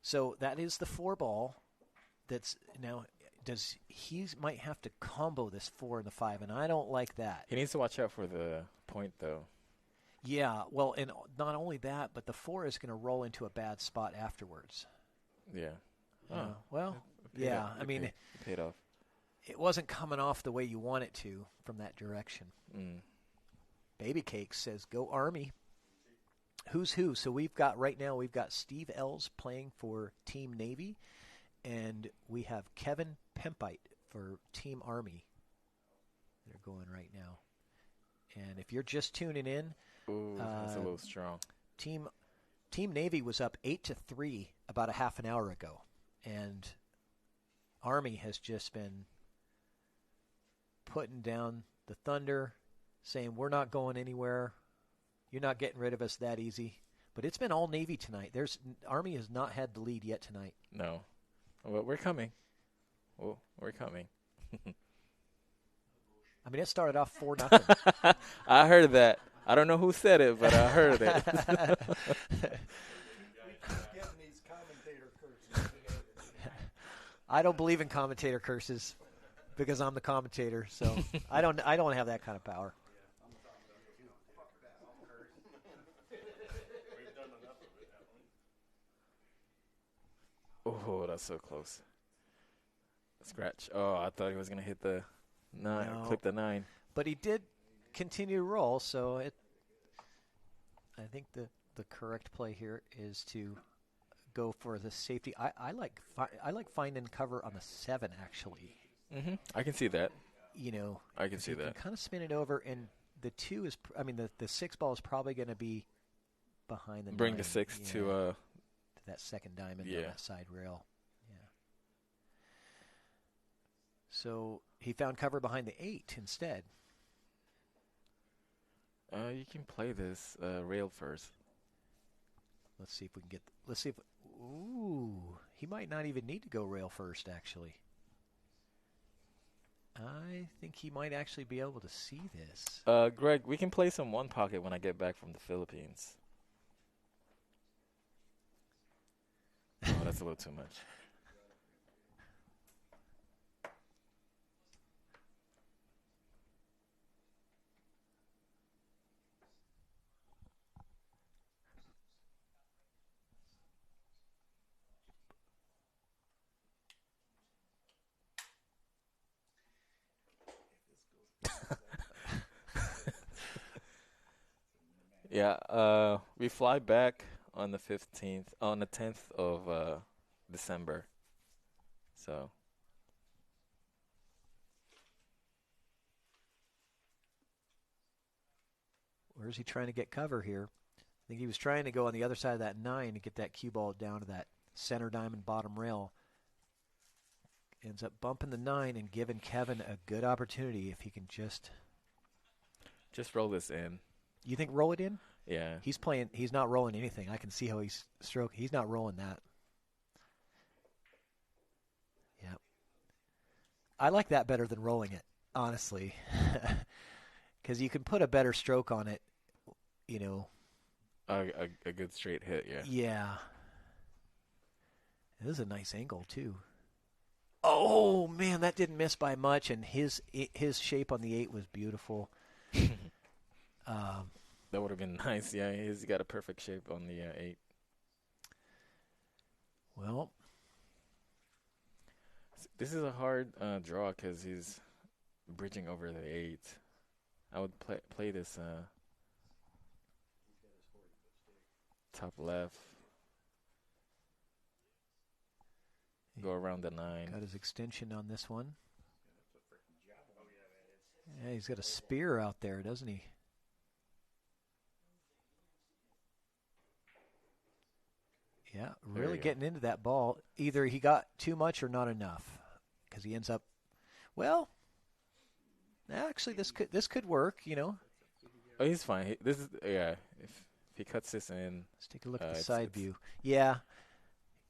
So that is the 4 ball. That's now. He might have to combo this 4 and the 5, and I don't like that. He needs to watch out for the point, though. Yeah, well, and not only that, but the 4 is going to roll into a bad spot afterwards. Yeah. Well, It paid yeah. off. I mean, It paid off. It wasn't coming off the way you want it to from that direction. Baby Cake says, "Go Army." Who's who? So we've got Steve Ells playing for Team Navy, and we have Kevin Pempite for Team Army. They're going right now. And if you're just tuning in, that's a little strong. Team Navy was up 8-3 about a half an hour ago, and Army has just been putting down the thunder, saying we're not going anywhere. You're not getting rid of us that easy. But it's been all Navy tonight. Army has not had the lead yet tonight. No. Well, we're coming. Well, we're coming. I mean, it started off 4-0. I heard that. I don't know who said it, but I heard it. I don't believe in commentator curses because I'm the commentator, so I don't have that kind of power. Oh, that's so close. Scratch. Oh, I thought he was going to hit the 9, No. clip the 9. But he did continue to roll, so I think the correct play here is to go for the safety. I like finding cover on the 7 actually. I can see that. I can see you that. Can kind of spin it over, and the 2 is. I mean, the 6 ball is probably going to be behind the. Bring 9, the 6 to that second diamond on that side rail. Yeah. So he found cover behind the 8 instead. You can play this rail first. Let's see if we can get. Let's see if. Ooh, he might not even need to go rail first. Actually, I think he might actually be able to see this. Greg, we can play some 1 pocket when I get back from the Philippines. Oh, that's a little too much. Yeah, we fly back on the 10th of December. So. Where's he trying to get cover here? I think he was trying to go on the other side of that 9 to get that cue ball down to that center diamond bottom rail. Ends up bumping the 9 and giving Kevin a good opportunity if he can just roll this in. You think roll it in? Yeah. He's playing. He's not rolling anything. I can see how he's stroking. He's not rolling that. Yeah. I like that better than rolling it, honestly, because you can put a better stroke on it. A good straight hit. Yeah. Yeah. This is a nice angle, too. Oh, man, that didn't miss by much, and his shape on the 8 was beautiful. That would have been nice. Yeah, he's got a perfect shape on the 8. Well, this is a hard draw because he's bridging over the 8. I would play this top left. Go around the 9. Got his extension on this one. Yeah, he's got a spear out there, doesn't he? Yeah, really getting into that ball. Either he got too much or not enough, because he ends up. Well, actually, this could work. You know. Oh, he's fine. This is If he cuts this in, let's take a look at the side view. Yeah,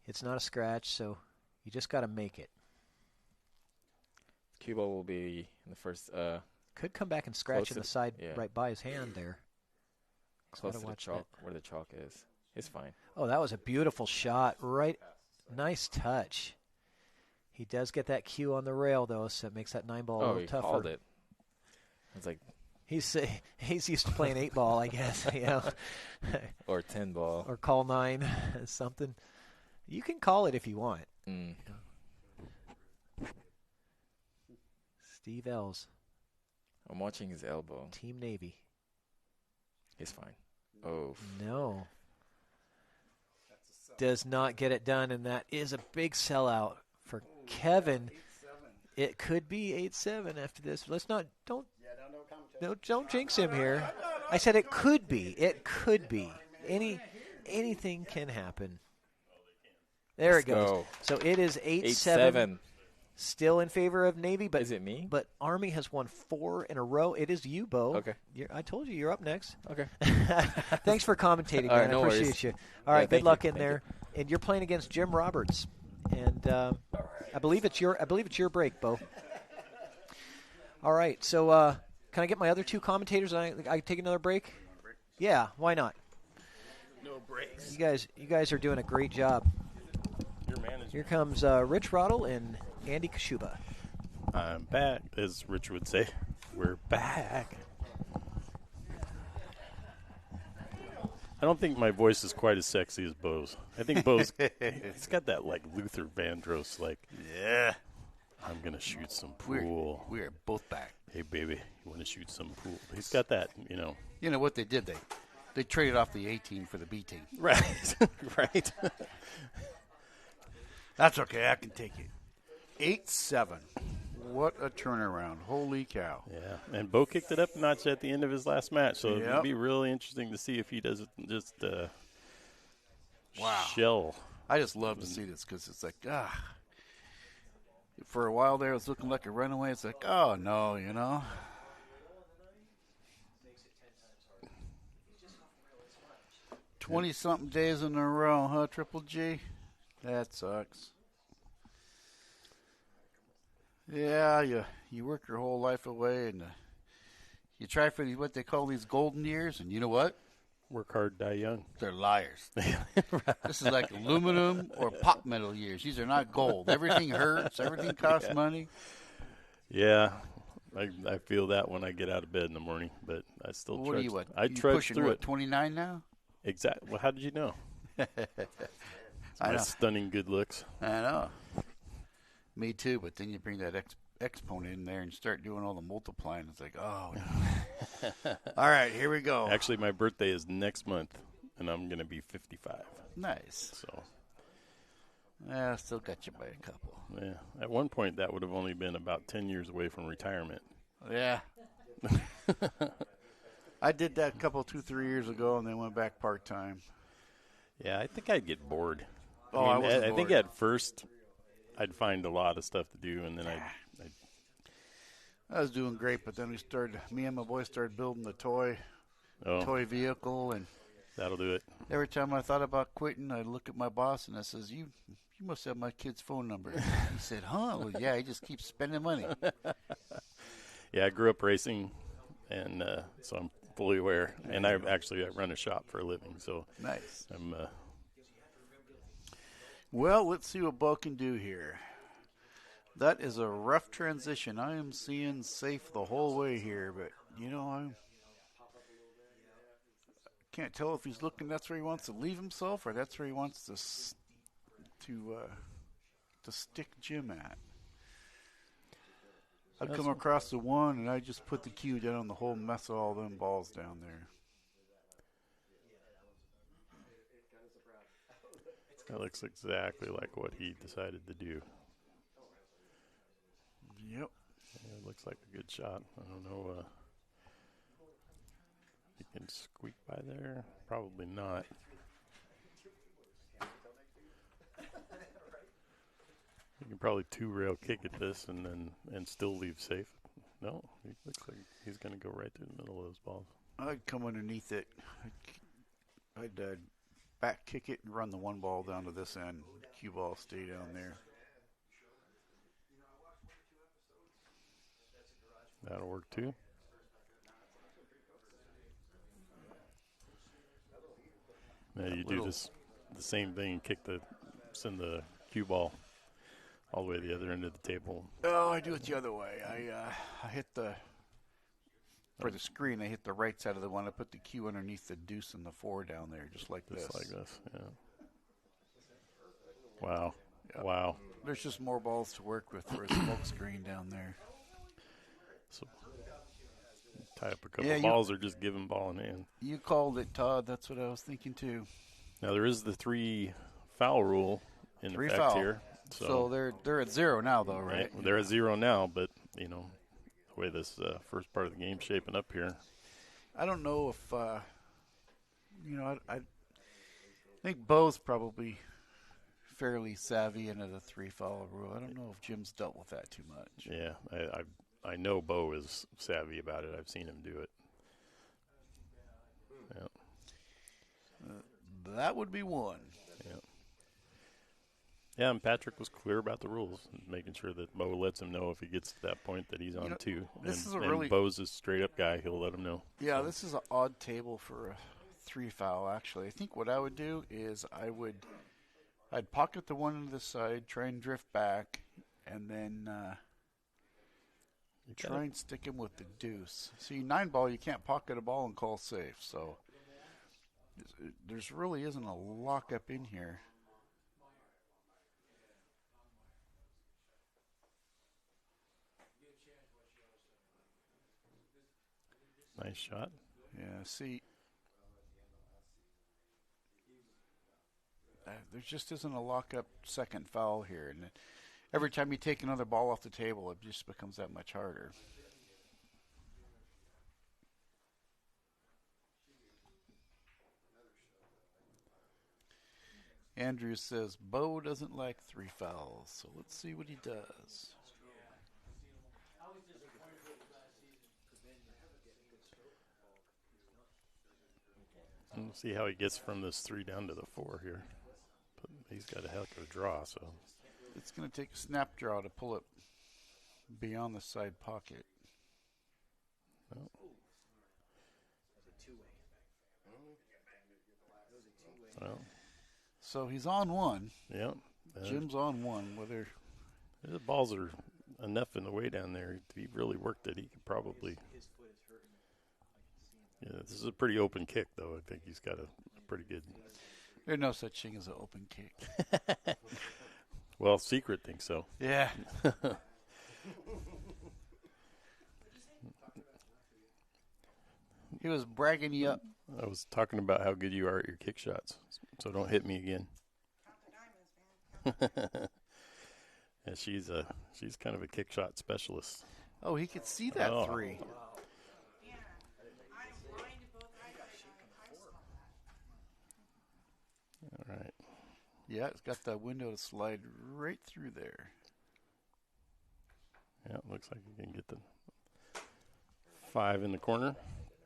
it's not a scratch, so you just got to make it. Cue ball will be in the first. Could come back and scratch in the side right by his hand there. Close to the chalk, where the chalk is. It's fine. Oh, that was a beautiful shot. Right. Nice touch. He does get that cue on the rail, though, so it makes that 9 ball a little tougher. Called it. It's like he's used to playing 8 ball, I guess. You know, or 10 ball, or call 9, something. You can call it if you want. Mm. Steve Ells. I'm watching his elbow. Team Navy. He's fine. Oh no. Does not get it done, and that is a big sellout for Kevin. It could be 8-7 after this. Let's not don't jinx him here. I said it could be. It could be. Anything can happen. There it goes. Go. So it is 8-7. Still in favor of Navy, but is it me? But Army has won 4 in a row. It is you, Bo. Okay. I told you you're up next. Okay. Thanks for commentating, man. Right, no I appreciate worries. you. All right, good luck in Thank there. And you're playing against Jim Roberts, and I believe it's your break, Bo. All right. So can I get my other 2 commentators? I take another break. Yeah, why not? No breaks. You guys are doing a great job. Your manager. Here comes Rich Rottle and Andy Kashuba. I'm back, as Rich would say. We're back. I don't think my voice is quite as sexy as Bo's. I think Bo's, he's got that like Luther Vandross, like, yeah, I'm going to shoot some pool. We're both back. Hey, baby, you want to shoot some pool? He's got that, you know. You know what they did? They traded off the A team for the B team. Right, right. That's okay. I can take it. 8-7. What a turnaround. Holy cow. Yeah, and Bo kicked it up a notch at the end of his last match, so Yep. it'll be really interesting to see if he doesn't just wow. shell. I just love to see this because it's like, for a while there, it was looking like a runaway. It's like, oh, no, you know. – 20-something days in a row, huh, Triple G? That sucks. Yeah, you work your whole life away, and you try for what they call these golden years, and you know what? Work hard, die young. They're liars. This is like aluminum or pop metal years. These are not gold. Everything hurts. Everything costs money. Yeah, I feel that when I get out of bed in the morning, but I still What trudge. are you, what? I You trudge pushing, through what, it. 29 now? Exactly. Well, how did you know? I My know. stunning good looks. I know. Me too, but then you bring that exponent in there and start doing all the multiplying. It's like, oh, no. All right, here we go. Actually, my birthday is next month, and I'm going to be 55. Nice. So, yeah, I still got you by a couple. yeah. At one point, that would have only been about 10 years away from retirement. Yeah. I did that a couple, 2-3 years ago, and then went back part-time. Yeah, I think I'd get bored. Oh, I wasn't I think bored. at first I'd find a lot of stuff to do, and then I was doing great, but then me and my boy started building the toy vehicle, and that'll do it. Every time I thought about quitting, I'd look at my boss, and I says, you must have my kid's phone number. He said, huh? Well, yeah, he just keeps spending money. Yeah, I grew up racing, and so I'm fully aware. And I run a shop for a living, so nice. I'm. Well, let's see what Bo can do here. That is a rough transition. I am seeing safe the whole way here, but I can't tell if he's looking. That's where he wants to leave himself, or that's where he wants to stick Jim at. I'd come across the one, and I just put the cue down on the whole mess of all them balls down there. That looks exactly like what he decided to do. Yep. Yeah, it looks like a good shot. I don't know. He can squeak by there? Probably not. You can probably two-rail kick at this and still leave safe. No, he looks like he's going to go right through the middle of those balls. I'd come underneath it. I'd back kick it and run the one ball down to this end. Cue ball stay down there. That'll work too. Now you do the same thing and send the cue ball all the way to the other end of the table. Oh, I do it the other way. I hit for the screen, I hit the right side of the one. I put the cue underneath the deuce and the 4 down there, just like this. Just like this, yeah. Wow. Yep. Wow. There's just more balls to work with for a smoke screen down there. So tie up a couple balls or just give him ball in hand. You called it, Todd. That's what I was thinking too. Now there is the 3 foul rule in effect here. So they're at 0 now, though, right? Yeah, they're at 0 now, but the way this first part of the game's shaping up here. I don't know if I think Bo's probably fairly savvy into the 3 foul rule. I don't know if Jim's dealt with that too much. Yeah, I know Bo is savvy about it. I've seen him do it. Yeah. That would be one. Yeah. Yeah, and Patrick was clear about the rules, making sure that Bo lets him know if he gets to that point that he's on 2. And Bo's a straight-up guy. He'll let him know. Yeah, this is an odd table for a 3 foul, actually. I think what I would do is I'd pocket the one on the side, try and drift back, and then try and stick him with the deuce. See, 9 ball, you can't pocket a ball and call safe, so there's really isn't a lockup in here. Nice shot. Yeah, see, there just isn't a lockup second foul here, and every time you take another ball off the table, it just becomes that much harder. Andrew says Bo doesn't like 3 fouls, so let's see what he does. We'll see how he gets from this 3 down to the 4 here. But he's got a heck of a draw, so it's going to take a snap draw to pull it beyond the side pocket. No. Well, so he's on 1. Yeah. Jim's on 1. Whether the balls are enough in the way down there, if he really worked it, he could probably. Yeah, this is a pretty open kick, though. I think he's got a pretty good. There's no such thing as an open kick. Well, Secret thinks so. Yeah. He was bragging you up. I was talking about how good you are at your kick shots, so don't hit me again. Yeah, she's kind of a kick shot specialist. Oh, he could see that 3. All right. Yeah, it's got that window to slide right through there. Yeah, it looks like you can get the 5 in the corner.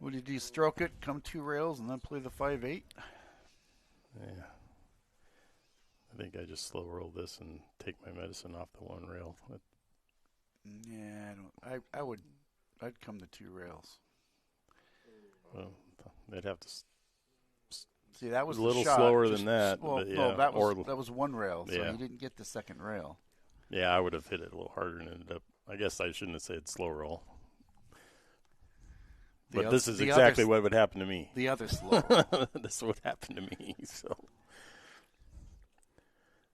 What did you stroke it, come 2 rails, and then play the 5-8? Yeah. I think I just slow roll this and take my medicine off the 1 rail. Yeah, I'd come to 2 rails. Well, they'd have to See, that was a little the shot. slower Just- than that. Well, but yeah, no, that or- was one rail, so yeah. you didn't get the second rail. Yeah, I would have hit it a little harder and ended up. I guess I shouldn't have said slow roll. But this is exactly what would happen to me. The other slow. This would happen to me. So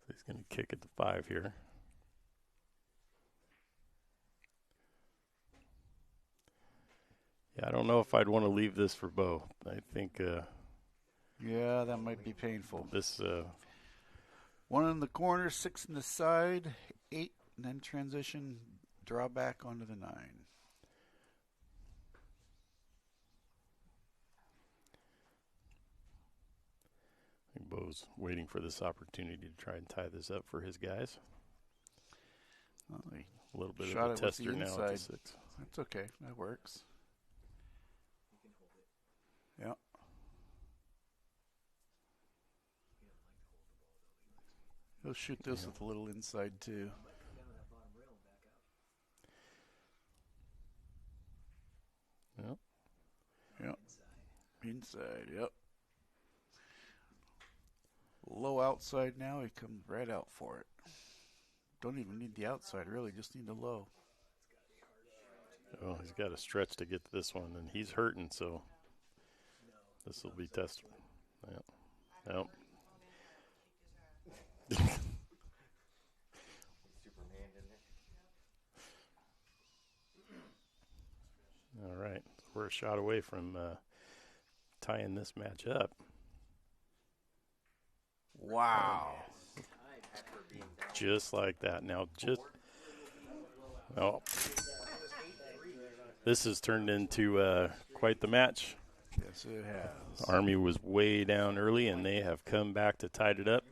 he's going to kick it to 5 here. Yeah, I don't know if I'd want to leave this for Bo. I think. Yeah, that might be painful. This. 1 in the corner, 6 in the side, 8, and then transition, draw back onto the 9. I think Bo's waiting for this opportunity to try and tie this up for his guys. Well, A little bit shot of a it with the tester now at the inside. 6. That's okay. That works. Yeah. He'll shoot this with a little inside too. Yep. Yep. Inside. Yep. Low outside now. He comes right out for it. Don't even need the outside, really. Just need the low. Oh, he's got a stretch to get to this one, and he's hurting, so this will be tested. Yep. Yep. All right. We're a shot away from tying this match up. Wow. Just like that. Now, this has turned into quite the match. Yes, it has. Army was way down early, and they have come back to tie it up.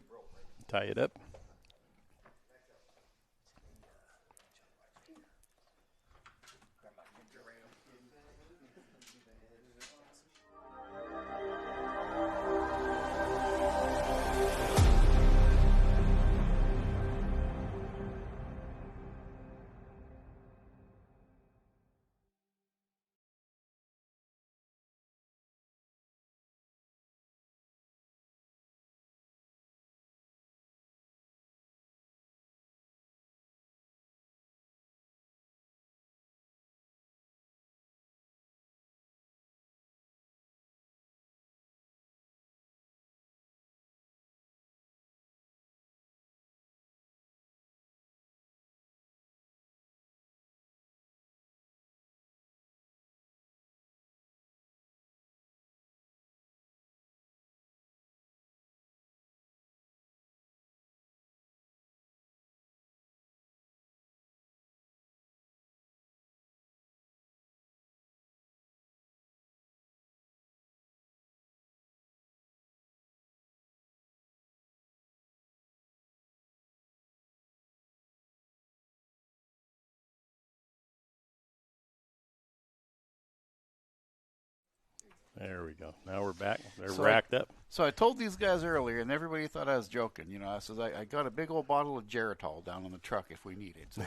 There we go. Now we're back. They're racked up. So I told these guys earlier, and everybody thought I was joking. You know, I said I got a big old bottle of Geritol down on the truck if we need it. So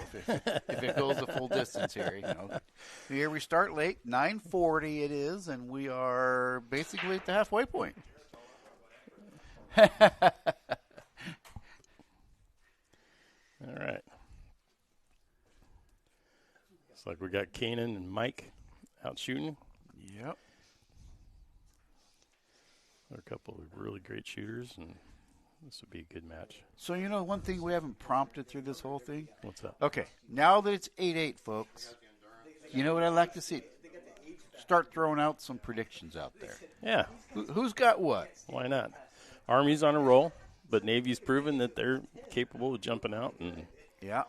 if it goes the full distance here, you know. Here we start late, 9:40 it is, and we are basically at the halfway point. All right. Looks like we got Kanan and Mike out shooting. Yep. They're a couple of really great shooters, and this would be a good match. So, you know, one thing we haven't prompted through this whole thing? What's that? Okay, now that it's 8-8, folks, you know what I'd like to see? Start throwing out some predictions out there. Yeah. Who's got what? Why not? Army's on a roll, but Navy's proven that they're capable of jumping out. And yeah.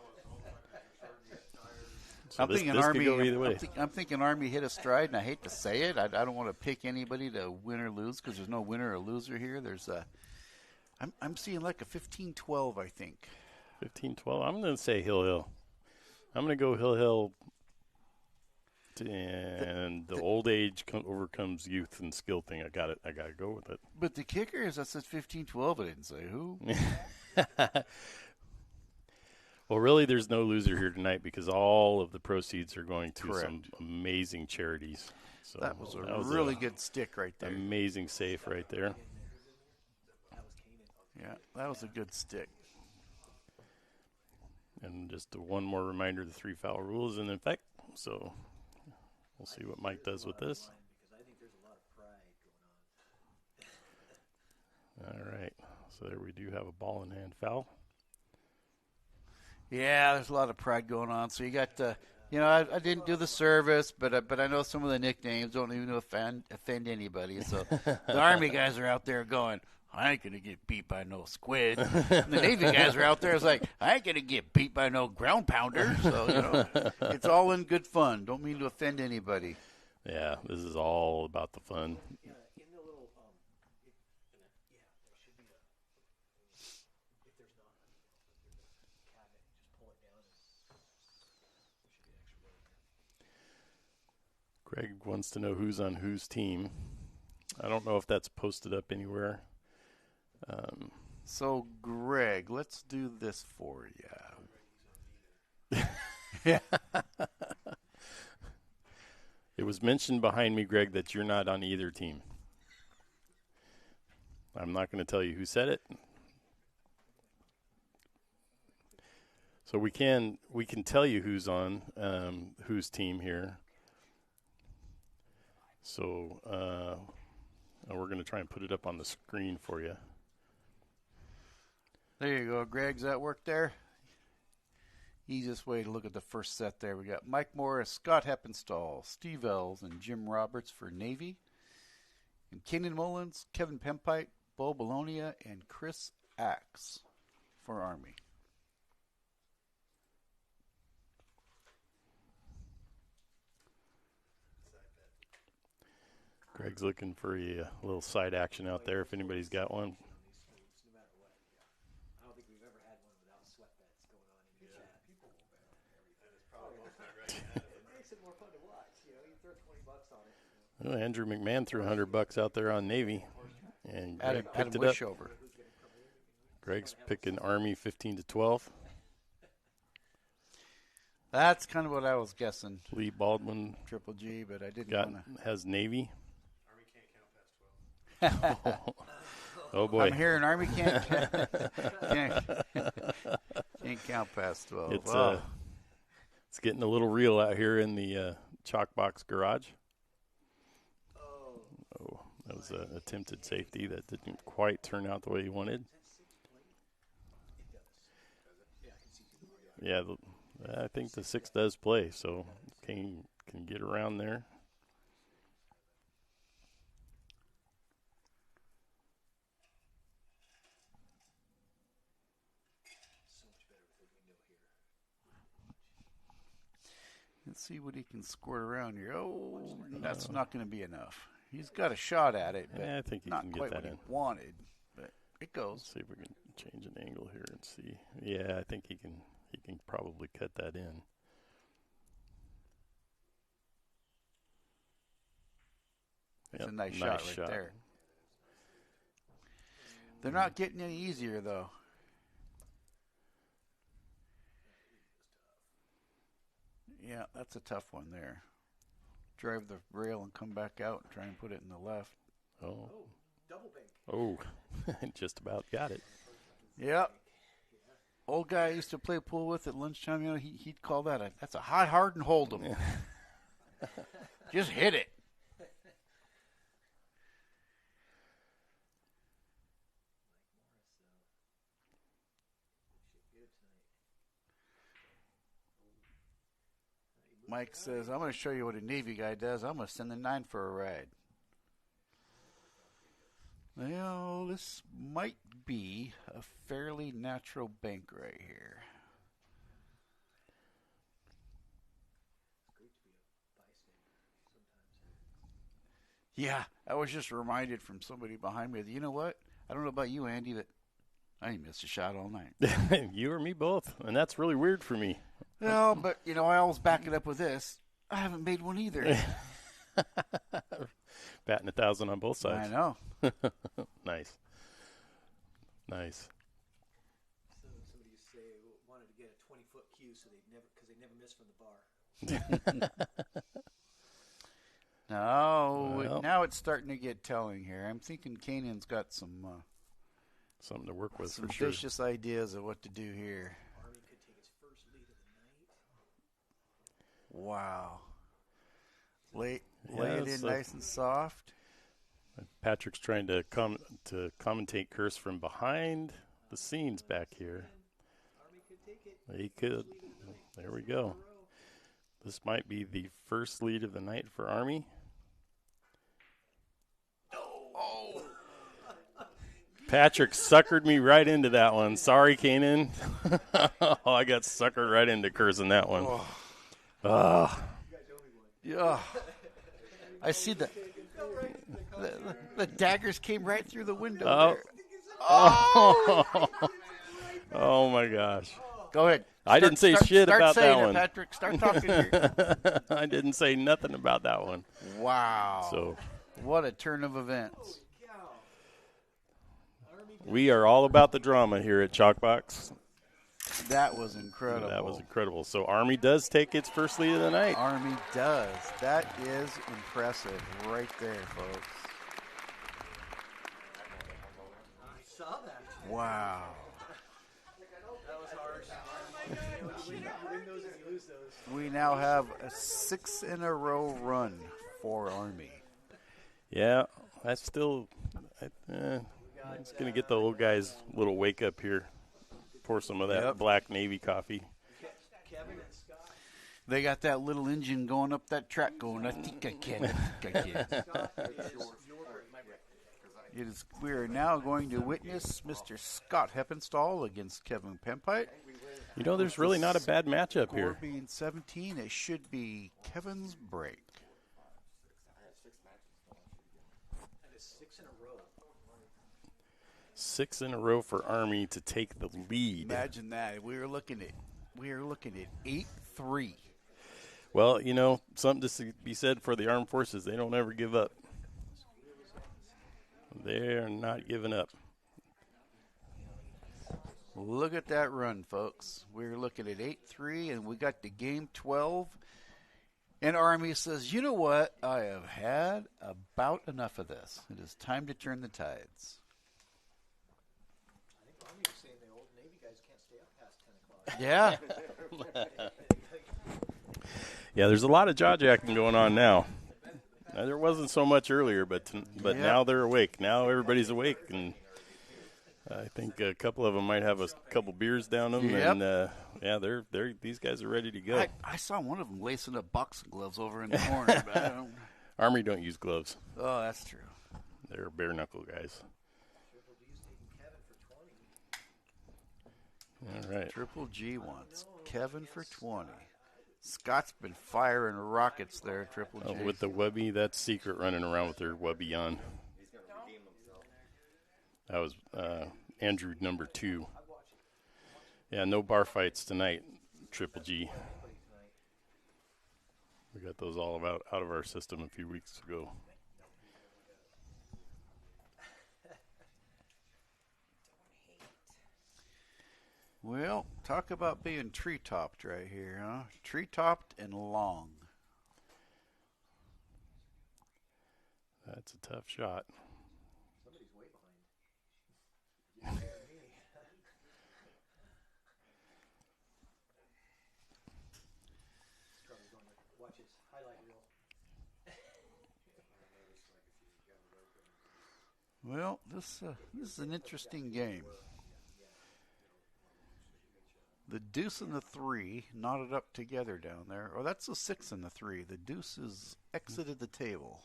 So I'm thinking this Army. could go either way. I'm thinking Army hit a stride, and I hate to say it. I don't want to pick anybody to win or lose because there's no winner or loser here. There's a. I'm seeing like a 15-12, I think. 15-12. I'm going to say Hill. I'm going to go Hill. And the old age overcomes youth and skill thing. I got to go with it. But the kicker is that says 15-12. I didn't say who. Well, really, there's no loser here tonight because all of the proceeds are going to Correct. some amazing charities. So that was a really good stick right there. Amazing safe right there. Yeah, that was a good stick. And just one more reminder, the 3 foul rule is in effect. So we'll see what Mike does with this. All right. So there we do have a ball in hand foul. Yeah, there's a lot of pride going on. So you got, I didn't do the service, but I know some of the nicknames don't even offend anybody. So the Army guys are out there going, I ain't going to get beat by no squid. And the Navy guys are out there. It's like, I ain't going to get beat by no ground pounder. So, it's all in good fun. Don't mean to offend anybody. Yeah, this is all about the fun. Greg wants to know who's on whose team. I don't know if that's posted up anywhere. So, Greg, let's do this for you. Yeah. It was mentioned behind me, Greg, that you're not on either team. I'm not going to tell you who said it. So we can tell you who's on whose team here. So we're going to try and put it up on the screen for you. There you go, Greg. Does that work there? Easiest way to look at the first set there. We got Mike Morris, Scott Heppenstall, Steve Ells, and Jim Roberts for Navy. And Kenan Mullins, Kevin Pempite, Bo Bologna, and Chris Axe for Army. Greg's looking for a little side action out there if anybody's got one. Well, Andrew McMahon threw $100 out there on Navy, and Greg picked it up. Over. Greg's picking Army 15-12. That's kind of what I was guessing. Lee Baldwin, Triple G, but I didn't want to. Has Navy. Army can't count past 12. Oh boy! I'm hearing Army can't count past 12. It's getting a little real out here in the chalk box garage. Oh, that was an attempted safety that didn't quite turn out the way he wanted. Yeah, I think the 6 does play, so can get around there. Let's see what he can squirt around here. Oh, that's not going to be enough. He's got a shot at it, but I think he not can quite get that what in. he wanted. But it goes. Let's see if we can change an angle here and see. Yeah, I think he can probably cut that in. It's a nice shot right there. They're not getting any easier, though. Yeah, that's a tough one there. Drive the rail and come back out and try and put it in the left. Oh. Double bank. Oh, just about got it. Yep. Old guy I used to play pool with at lunchtime, he'd call that's a hot, hard, and hold 'em. Just hit it. Mike says, I'm going to show you what a Navy guy does. I'm going to send the 9 for a ride. Well, this might be a fairly natural bank right here. Yeah, I was just reminded from somebody behind me. You know what? I don't know about you, Andy, but I ain't missed a shot all night. You or me both, and that's really weird for me. No, but, I always back it up with this. I haven't made one either. Batting 1,000 on both sides. I know. Nice. Nice. So somebody used to say wanted to get a 20-foot cue because they never miss from the bar. No, now it's starting to get telling here. I'm thinking Kanan's got some something to work with Some for sure. vicious ideas of what to do here. Army could take its first lead of the night. Wow. Lay Yeah, it it's in nice and soft. Patrick's trying to commentate Curse from behind the scenes back here. He could. There we go. This might be the first lead of the night for Army. Oh. Patrick suckered me right into that one. Sorry, Kanan. Oh, I got suckered right into Curse in that one. Yeah. I see the daggers came right through the window there. Oh. Oh, my gosh. Go ahead. I didn't say shit about that one. Patrick. Start talking here. I didn't say nothing about that one. Wow. So, what a turn of events. we are all about the drama here at Chalkbox. That was incredible. That was incredible. So Army does take its first lead of the night. Army does. That is impressive right there, folks. I saw that. Wow. That was harsh. You win those and you lose those. We now have a 6-in-a-row run for Army. Yeah, that's still it's going to get the old guys a little wake up here. Pour some of that black Navy coffee. They got that little engine going up that track going, I think I can. We are now going to witness Mr. Scott Heppenstall against Kevin Pempite. You know, there's really not a bad matchup here. Score being 17, it should be Kevin's break. Six in a row. 6 in a row for Army to take the lead. Imagine that. We are looking at 8-3. Well, you know, something to be said for the armed forces. They don't ever give up. They're not giving up. Look at that run, folks. We're looking at 8-3, and we got the game 12. And Army says, you know what? I have had about enough of this. It is time to turn the tides. I think Army was saying the old Navy guys can't stay up past 10 o'clock. Yeah. Yeah, there's a lot of jaw-jacking going on now. Now, there wasn't so much earlier, but now they're awake. Now everybody's awake, and I think a couple of them might have a couple beers down them, and these guys are ready to go. I saw one of them lacing up boxing gloves over in the corner. But I don't... Army don't use gloves. Oh, that's true. They're bare knuckle guys. All right. Triple G wants Kevin for 20. Scott's been firing rockets there, Triple G. With the Webby, that's Secret running around with their Webby on. That was Andrew number 2. Yeah, no bar fights tonight, Triple G. We got those all out of our system a few weeks ago. Well, talk about being tree-topped right here, huh? Tree-topped and long. That's a tough shot. Somebody's way behind. Watch his highlight reel. Well, this is an interesting game. The deuce and the 3 knotted up together down there. Oh, that's a 6 and the 3. The deuce has exited the table.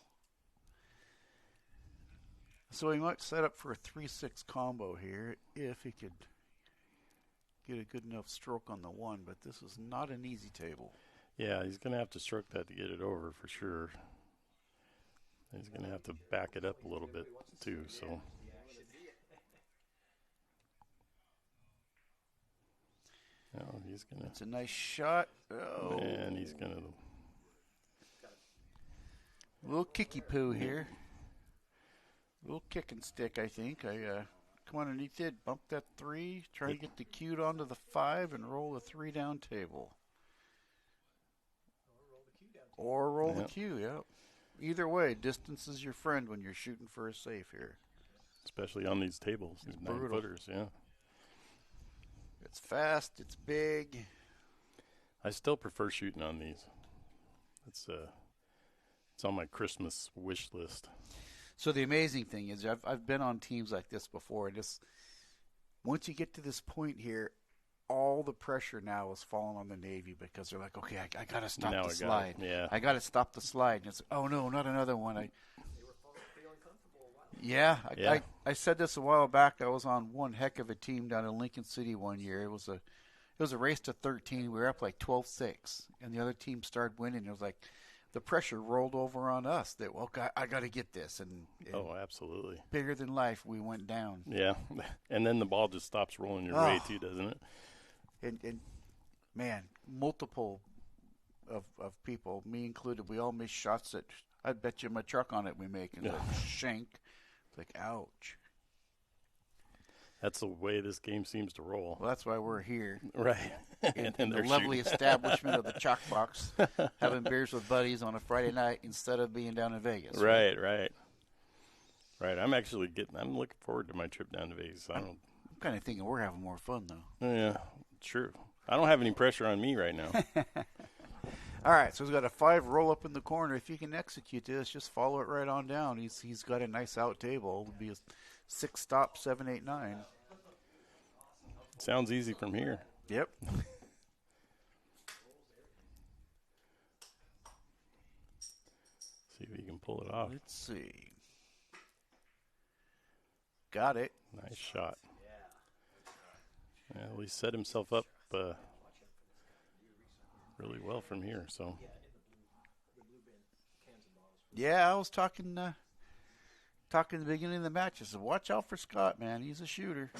So he might set up for a 3-6 combo here if he could get a good enough stroke on the 1, but this is not an easy table. Yeah, he's going to have to stroke that to get it over for sure. He's going to have to back it up a little bit too, so... Oh, he's gonna. It's a nice shot. Oh, and he's gonna. A little kicky poo here. A little kick and stick, I think. Come underneath it, bump that 3, try to get the cue onto the 5, and roll the 3 down table. Or roll the cue, yeah. Either way, distance is your friend when you're shooting for a safe here. especially on these tables, these brutal. 9-footers. Yeah. It's fast. It's big. I still prefer shooting on these. It's on my Christmas wish list. So the amazing thing is, I've been on teams like this before, and just once you get to this point here, all the pressure now is falling on the Navy because they're like, okay, I got to stop Now the slide. Yeah. I got to stop the slide. And it's, oh no, not another one. Yeah, I said this a while back. I was on one heck of a team down in Lincoln City one year. It was a race to 13. We were up like 12-6, and the other team started winning. It was like the pressure rolled over on us that, well, I got to get this. And oh, absolutely. Bigger than life, we went down. Yeah, and then the ball just stops rolling your way too, doesn't it? And man, multiple of people, me included, we all missed shots that I bet you my truck on it we make. And like shank. It's like, ouch. That's the way this game seems to roll. Well, that's why we're here. Right. In the lovely establishment of the Chalk Box, having beers with buddies on a Friday night instead of being down in Vegas. Right. I'm actually I'm looking forward to my trip down to Vegas. I'm kind of thinking we're having more fun, though. Yeah, true. I don't have any pressure on me right now. All right, so he's got a 5 roll up in the corner. If you can execute this, just follow it right on down. He's got a nice out table. It would be a 6 stop, 7, 8, 9. Sounds easy from here. Yep. See if he can pull it off. Let's see. Got it. Nice shot. Yeah, well, he set himself up really well from here. So. Yeah, I was talking at the beginning of the match. I said, watch out for Scott, man. He's a shooter.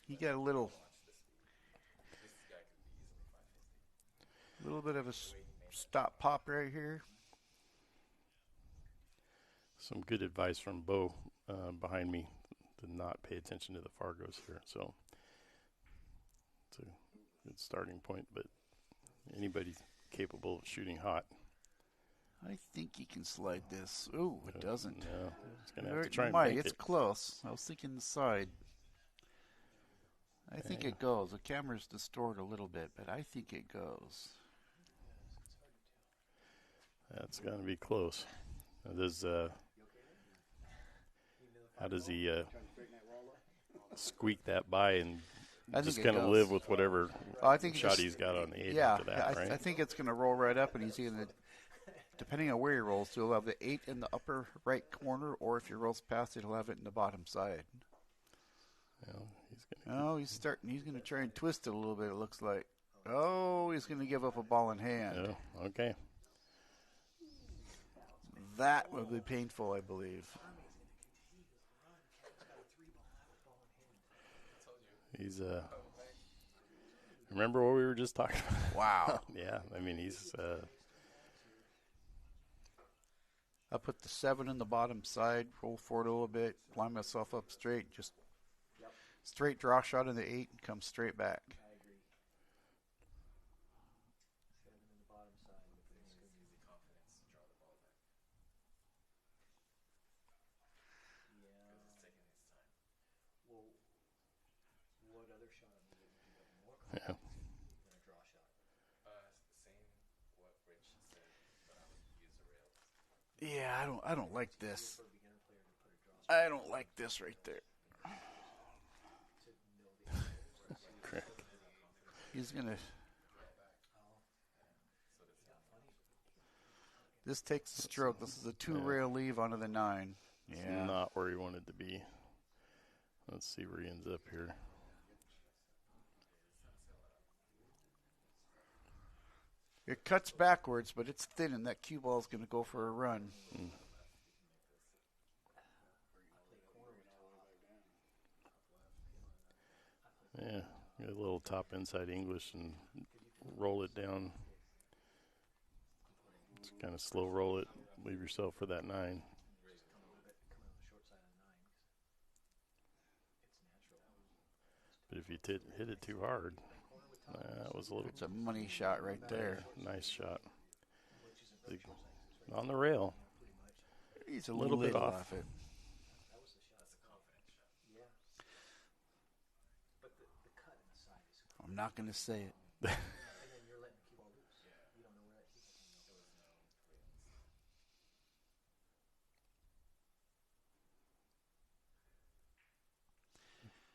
He got a little bit of a stop pop right here. Some good advice from Bo behind me to not pay attention to the Fargos here. So it's a good starting point, but anybody's capable of shooting hot. I think he can slide this. Ooh, it doesn't. No, it's going to have to try and make It's it. close. I was thinking the side. I think it goes. The camera's distorted a little bit, but I think it goes. That's going to be close. How does he squeak that by and just kind of live with whatever shot he's got on the 8 after that, right? I think it's going to roll right up, and he's going to, depending on where he rolls, he'll have the 8 in the upper right corner, or if he rolls past it, he'll have it in the bottom side. He's starting. He's going to try and twist it a little bit, it looks like. Oh, he's going to give up a ball in hand. Oh, okay. That would be painful, I believe. He's remember what we were just talking about? Wow. Yeah, I mean he's. I put the 7 in the bottom side, roll forward a little bit, line myself up straight, just straight draw shot in the 8 and come straight back. Yeah. Yeah, I don't like this. I don't like this right there. Correct. He's gonna. This takes the stroke. This is a 2-rail leave onto the 9. Yeah. Yeah. Not where he wanted to be. Let's see where he ends up here. It cuts backwards, but it's thin, and that cue ball is going to go for a run. Yeah, get a little top inside English and roll it down. Just kind of slow roll it. Leave yourself for that 9. But if you hit it too hard, That was a little. It's a money shot right there. Nice shot. On the rail. He's a little bit off. it. I'm not going to say it.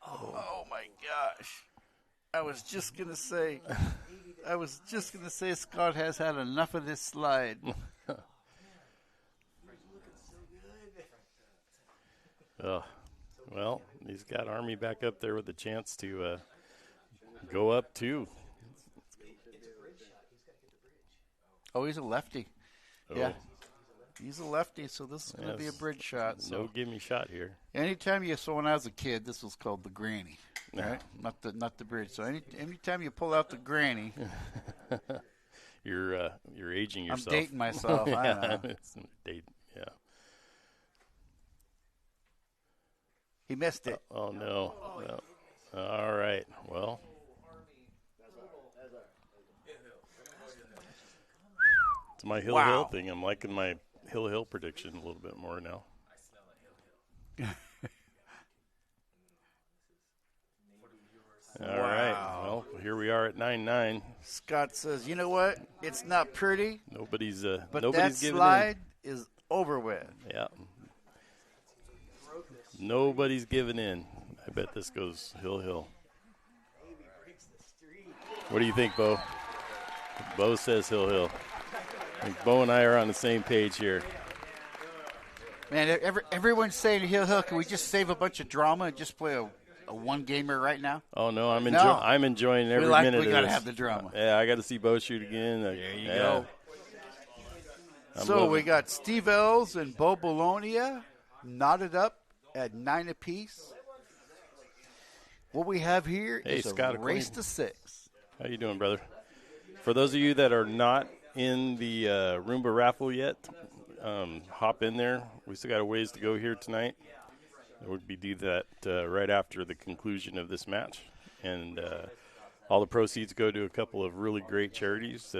Oh my gosh. I was just going to say Scott has had enough of this slide. Well, he's got Army back up there with a chance to go up too. Oh, he's a lefty. Oh. Yeah. He's a lefty, so this is going to be a bridge shot. So. No gimme shot here. So when I was a kid, this was called the granny, right? Not the bridge. So anytime you pull out the granny, you're aging yourself. I'm dating myself. I know. Yeah. He missed it. Oh no. All right. Well. It's my hill thing. I'm liking my hill prediction a little bit more now. All right. Well, here we are at 9-9. Scott says, "You know what? It's not pretty. Nobody's but nobody's that giving slide in. is over with." Yeah. Nobody's giving in. I bet this goes hill. What do you think, Bo? Bo says hill. I think Bo and I are on the same page here. Man, everyone's saying hill. Can we just save a bunch of drama and just play a one-gamer right now? Oh, no, I'm enjoying every minute of this. We got to have the drama. Yeah, I got to see Bo shoot again. There you go. So we got Steve Ells and Bo Bologna knotted up at 9 apiece. What we have here is Scott, a race to 6. How you doing, brother? For those of you that are not in the Roomba raffle yet, hop in there. We still got a ways to go here tonight. We do that right after the conclusion of this match. And all the proceeds go to a couple of really great charities.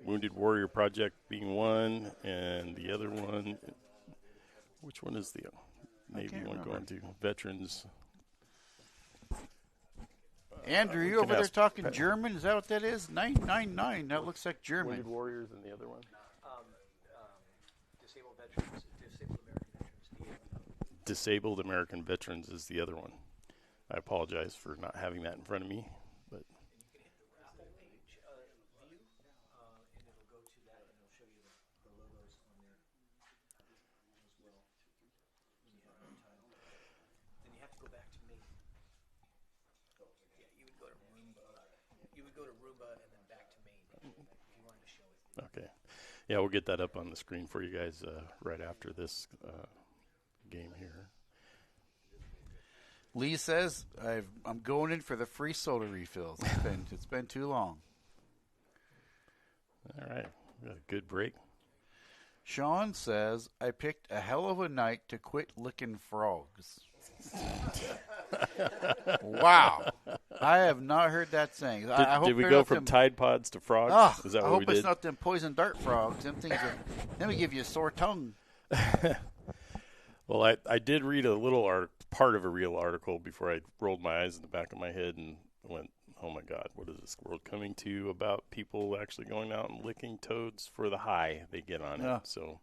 Wounded Warrior Project being one, and the other one, which one is the Navy one going to? Veterans. Andrew, you over there talking German? Is that what that is? 999. That looks like German. Wounded Warriors and the other one? Disabled American Veterans is the other one. I apologize for not having that in front of me, but you would go to Roomba and then back to Maine if you wanted to show it. okay. Yeah, we'll get that up on the screen for you guys right after this game here. Lee says, I'm going in for the free soda refills. It's been too long. All right. We got a good break. Sean says, I picked a hell of a night to quit licking frogs. Wow. I have not heard that saying. Did we go from Tide Pods to frogs? Oh, Is that I what we hope did? it's not them poison dart frogs. Them things let me give you a sore tongue. Well, I did read a little part of a real article before I rolled my eyes in the back of my head and went, oh my God, what is this world coming to, about people actually going out and licking toads for the high they get on it. So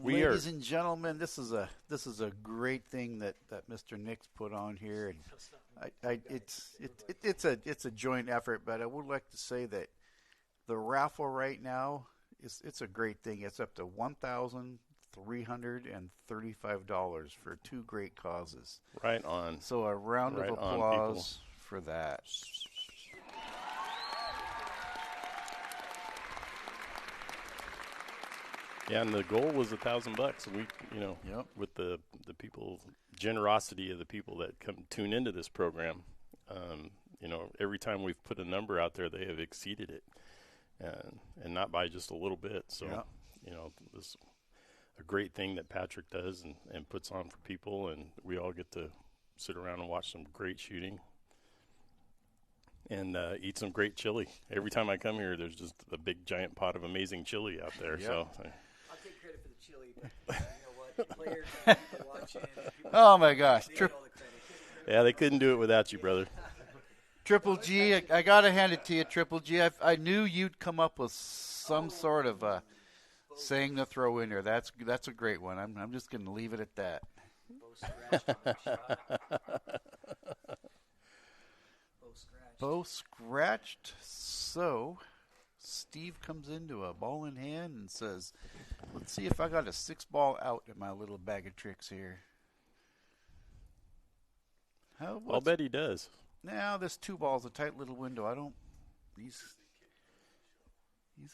ladies and gentlemen, this is a great thing that Mr. Nix put on here, and it's a joint effort. But I would like to say that the raffle right now it's a great thing. It's up to $1,335 for two great causes. Right on. So a round of applause for that. Yeah, and the goal was $1,000. And we, with the people, generosity of the people that come tune into this program, every time we've put a number out there, they have exceeded it, and not by just a little bit. So, this is a great thing that Patrick does and puts on for people, and we all get to sit around and watch some great shooting, and eat some great chili. Every time I come here, there's just a big giant pot of amazing chili out there. Yep. So I'll take credit for the chili, but you know what? The players, people watching, people Oh my gosh, they get all the credit. yeah, they couldn't do it without you, brother. Triple G, I got to hand it to you, Triple G. I knew you'd come up with some sort of saying to throw in there. That's a great one. I'm just going to leave it at that. Bow scratched. So Steve comes into a ball in hand and says, let's see if I got a 6-ball out in my little bag of tricks here. I'll bet he does. Now this 2 ball's a tight little window. He's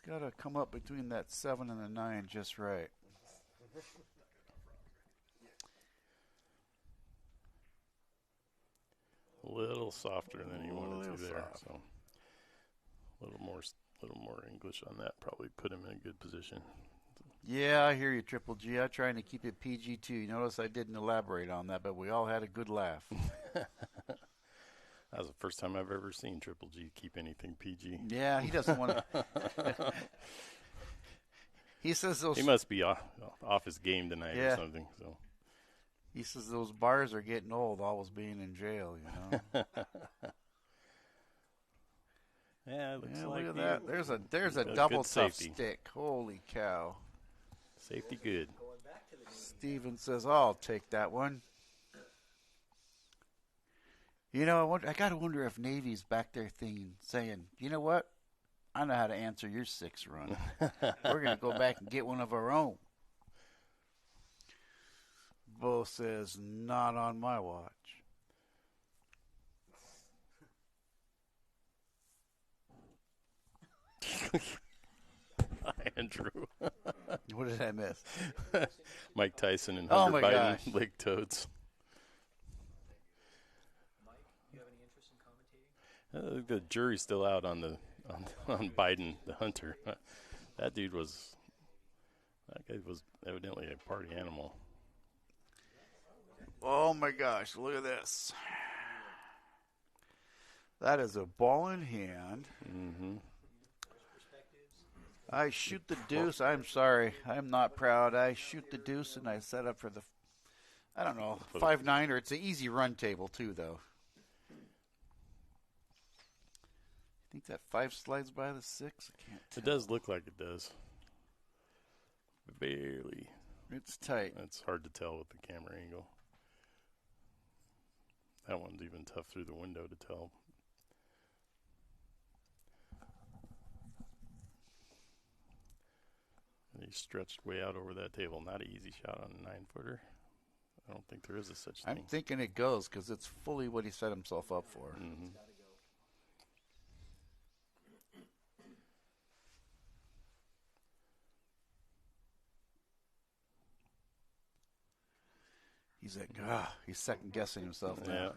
got to come up between that 7 and the 9 just right. A little softer than he wanted to there. Soft. So a little more English on that probably put him in a good position. Yeah, I hear you, Triple G. I'm trying to keep it PG too. You notice I didn't elaborate on that, but we all had a good laugh. That was the first time I've ever seen Triple G keep anything PG. Yeah, he doesn't want to. He says those. He must be off his game tonight Yeah. or something. So He says those bars are getting old, always being in jail, you know. Yeah, it looks Yeah, like look at that. There's a got double good tough safety. stick. Holy cow. Safety good. Steven says, I'll take that one. You know, I got to wonder if Navy's back there saying, you know what? I know how to answer your 6 run. We're going to go back and get one of our own. Bo says, not on my watch. Hi, Andrew. What did I miss? Mike Tyson and Oh, Hunter my Biden, gosh. Lake Toads. Mike, you have any interest in commentating? The jury's still out on on Biden, the hunter. That guy was evidently a party animal. Oh, my gosh. Look at this. That is a ball in hand. Mm-hmm. I shoot the deuce. I'm sorry. I'm not proud. I shoot the deuce, and I set up for the, I don't know, 5-9, or it's an easy run table, too, though. I think that 5 slides by the 6. I can't tell. It does look like it does. Barely. It's tight. It's hard to tell with the camera angle. That one's even tough through the window to tell. And he stretched way out over that table. Not an easy shot on a 9-footer. I don't think there is a such thing. I'm thinking it goes because it's fully what he set himself up for. Mm-hmm. He's like, he's second guessing himself now. Yeah.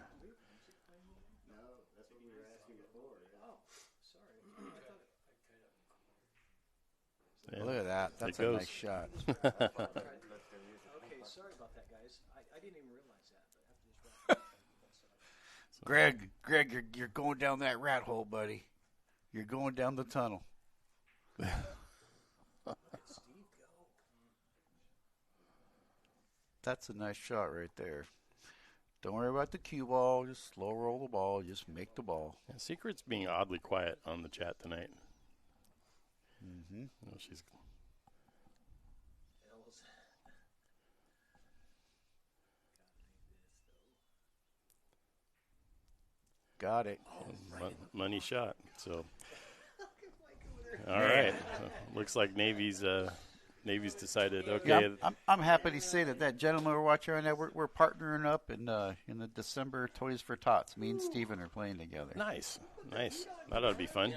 Yeah. Look at that. That's It a goes. nice shot. Okay, sorry about that, guys. I didn't even realize that. But I have to just Greg, you're going down that rat hole, buddy. You're going down the tunnel. That's a nice shot right there. Don't worry about the cue ball. Just slow roll the ball. Just make the ball. Yeah, Secret's being oddly quiet on the chat tonight. Mm-hmm. She's got it. money shot. So, all right. Looks like Navy's decided. Okay, Yeah, I'm happy to say that gentleman we're watching right now, we're partnering up in the December Toys for Tots. Me and Steven are playing together. nice. That ought to be fun.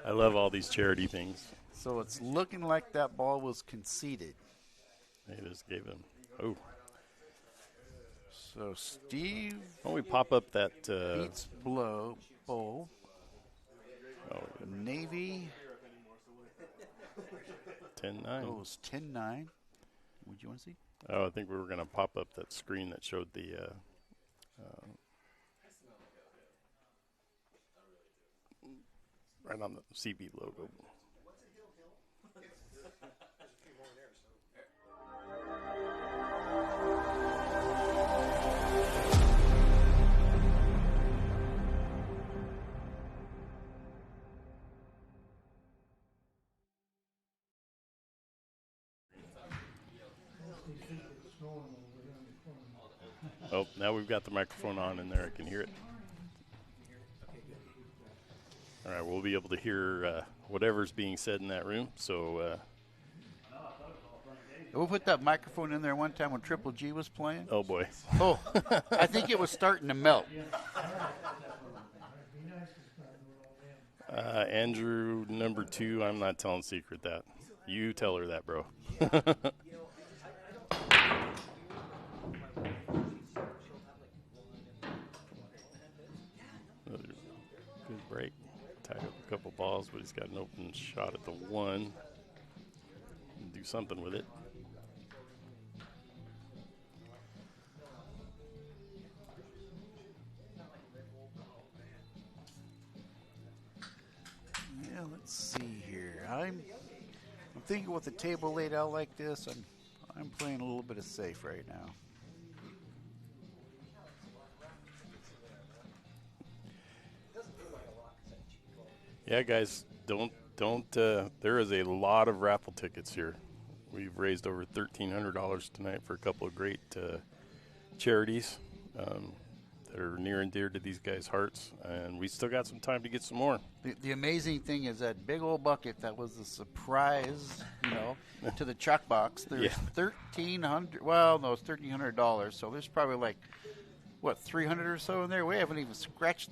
I love all these charity things. So it's looking like that ball was conceded. They just gave him. Oh, So Steve why don't we pop up that? beats bowl. Oh, Navy 10-9. goes 10-9. Would you want to see? Oh, I think we were going to pop up that screen that showed the right on the CB logo. Oh, now we've got the microphone on in there. I can hear it. All right, we'll be able to hear whatever's being said in that room. So we'll put that microphone in there one time when Triple G was playing. Oh, boy. Oh, I think it was starting to melt. Andrew, number 2, I'm not telling Secret that. You tell her that, bro. Good break. Tied up a couple balls, but he's got an open shot at the 1. Do something with it. Yeah, let's see here. I'm thinking with the table laid out like this, I'm playing a little bit of safe right now. Yeah, guys, don't. There is a lot of raffle tickets here. We've raised over $1,300 tonight for a couple of great charities that are near and dear to these guys' hearts, and we still got some time to get some more. The amazing thing is that big old bucket that was a surprise, to the Chuck box. There's $1,300. Well, no, it's $1,300. So there's probably like, what, 300 or so in there? We haven't even scratched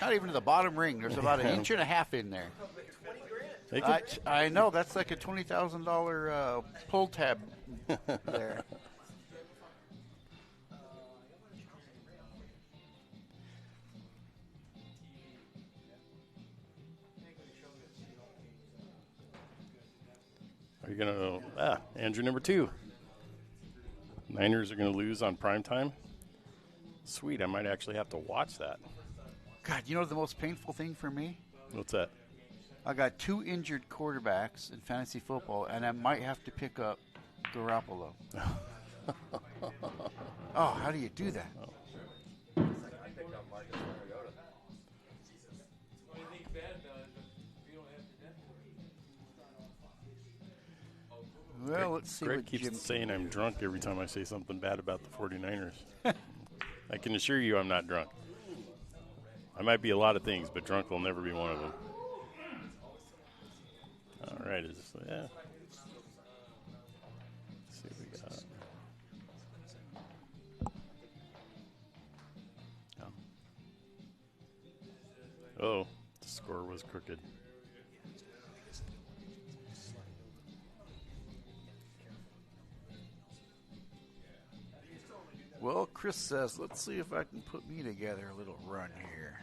not even to the bottom ring. There's about an inch and a half in there. I know, that's like a $20,000 pull tab there. Are you going to, Andrew, number 2. Niners are going to lose on primetime. Sweet, I might actually have to watch that. God, you know the most painful thing for me? What's that? I got 2 injured quarterbacks in fantasy football, and I might have to pick up Garoppolo. Oh, how do you do that? Well, let's see Greg what keeps Jim saying I'm drunk every time I say something bad about the 49ers. I can assure you I'm not drunk. I might be a lot of things, but drunk will never be one of them. All right, let's see what we got. Oh, the score was crooked. Well, Chris says, let's see if I can put me together a little run here.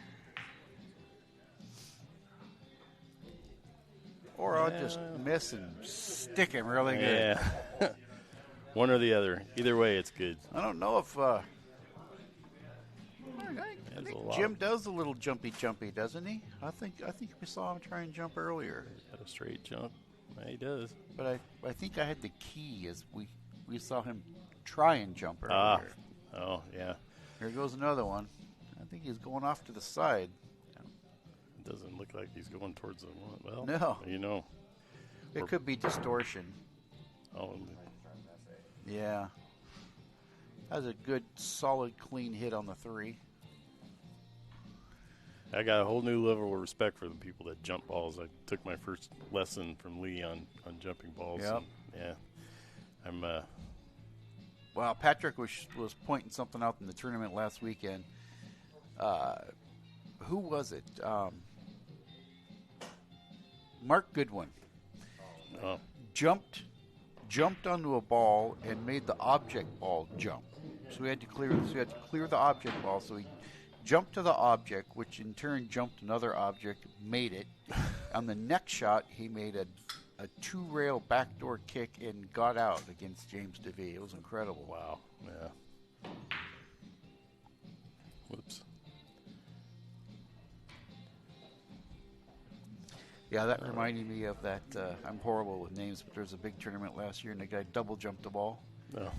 Or I'll just miss and stick him really good. Yeah. One or the other. Either way, it's good. I don't know if I think Jim does a little jumpy, doesn't he? I think we saw him try and jump earlier. Got a straight jump. Yeah, he does. But I think I had the key as we saw him try and jump earlier. Oh, yeah. Here goes another one. I think he's going off to the side. It doesn't look like he's going towards the one. Well, no. You know. It could be distortion. Oh. Yeah. That was a good, solid, clean hit on the 3. I got a whole new level of respect for the people that jump balls. I took my first lesson from Lee on jumping balls. Yep. Yeah. I'm Well, Patrick was pointing something out in the tournament last weekend. Who was it? Mark Goodwin. Jumped onto a ball and made the object ball jump. So we had to clear the object ball. So he jumped to the object, which in turn jumped another object, made it. On the next shot, he made a 2-rail backdoor kick and got out against James DeVee. It was incredible. Wow. Yeah. Whoops. Yeah, that reminded me of that. I'm horrible with names, but there was a big tournament last year, and the guy double jumped the ball. Oh.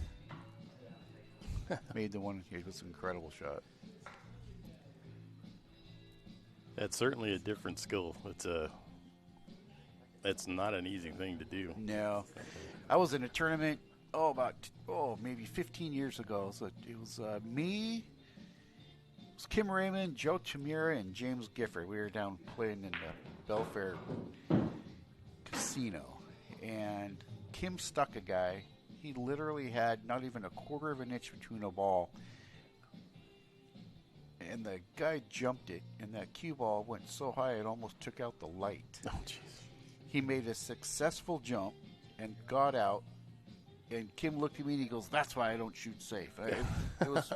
Made the one. It was an incredible shot. That's certainly a different skill. It's not an easy thing to do. No. I was in a tournament, maybe 15 years ago. So it was me, it was Kim Raymond, Joe Chimera, and James Gifford. We were down playing in the Belfair Casino. And Kim stuck a guy. He literally had not even a quarter of an inch between a ball. And the guy jumped it, and that cue ball went so high it almost took out the light. Oh, jeez. He made a successful jump and got out. And Kim looked at me and he goes, "That's why I don't shoot safe." It was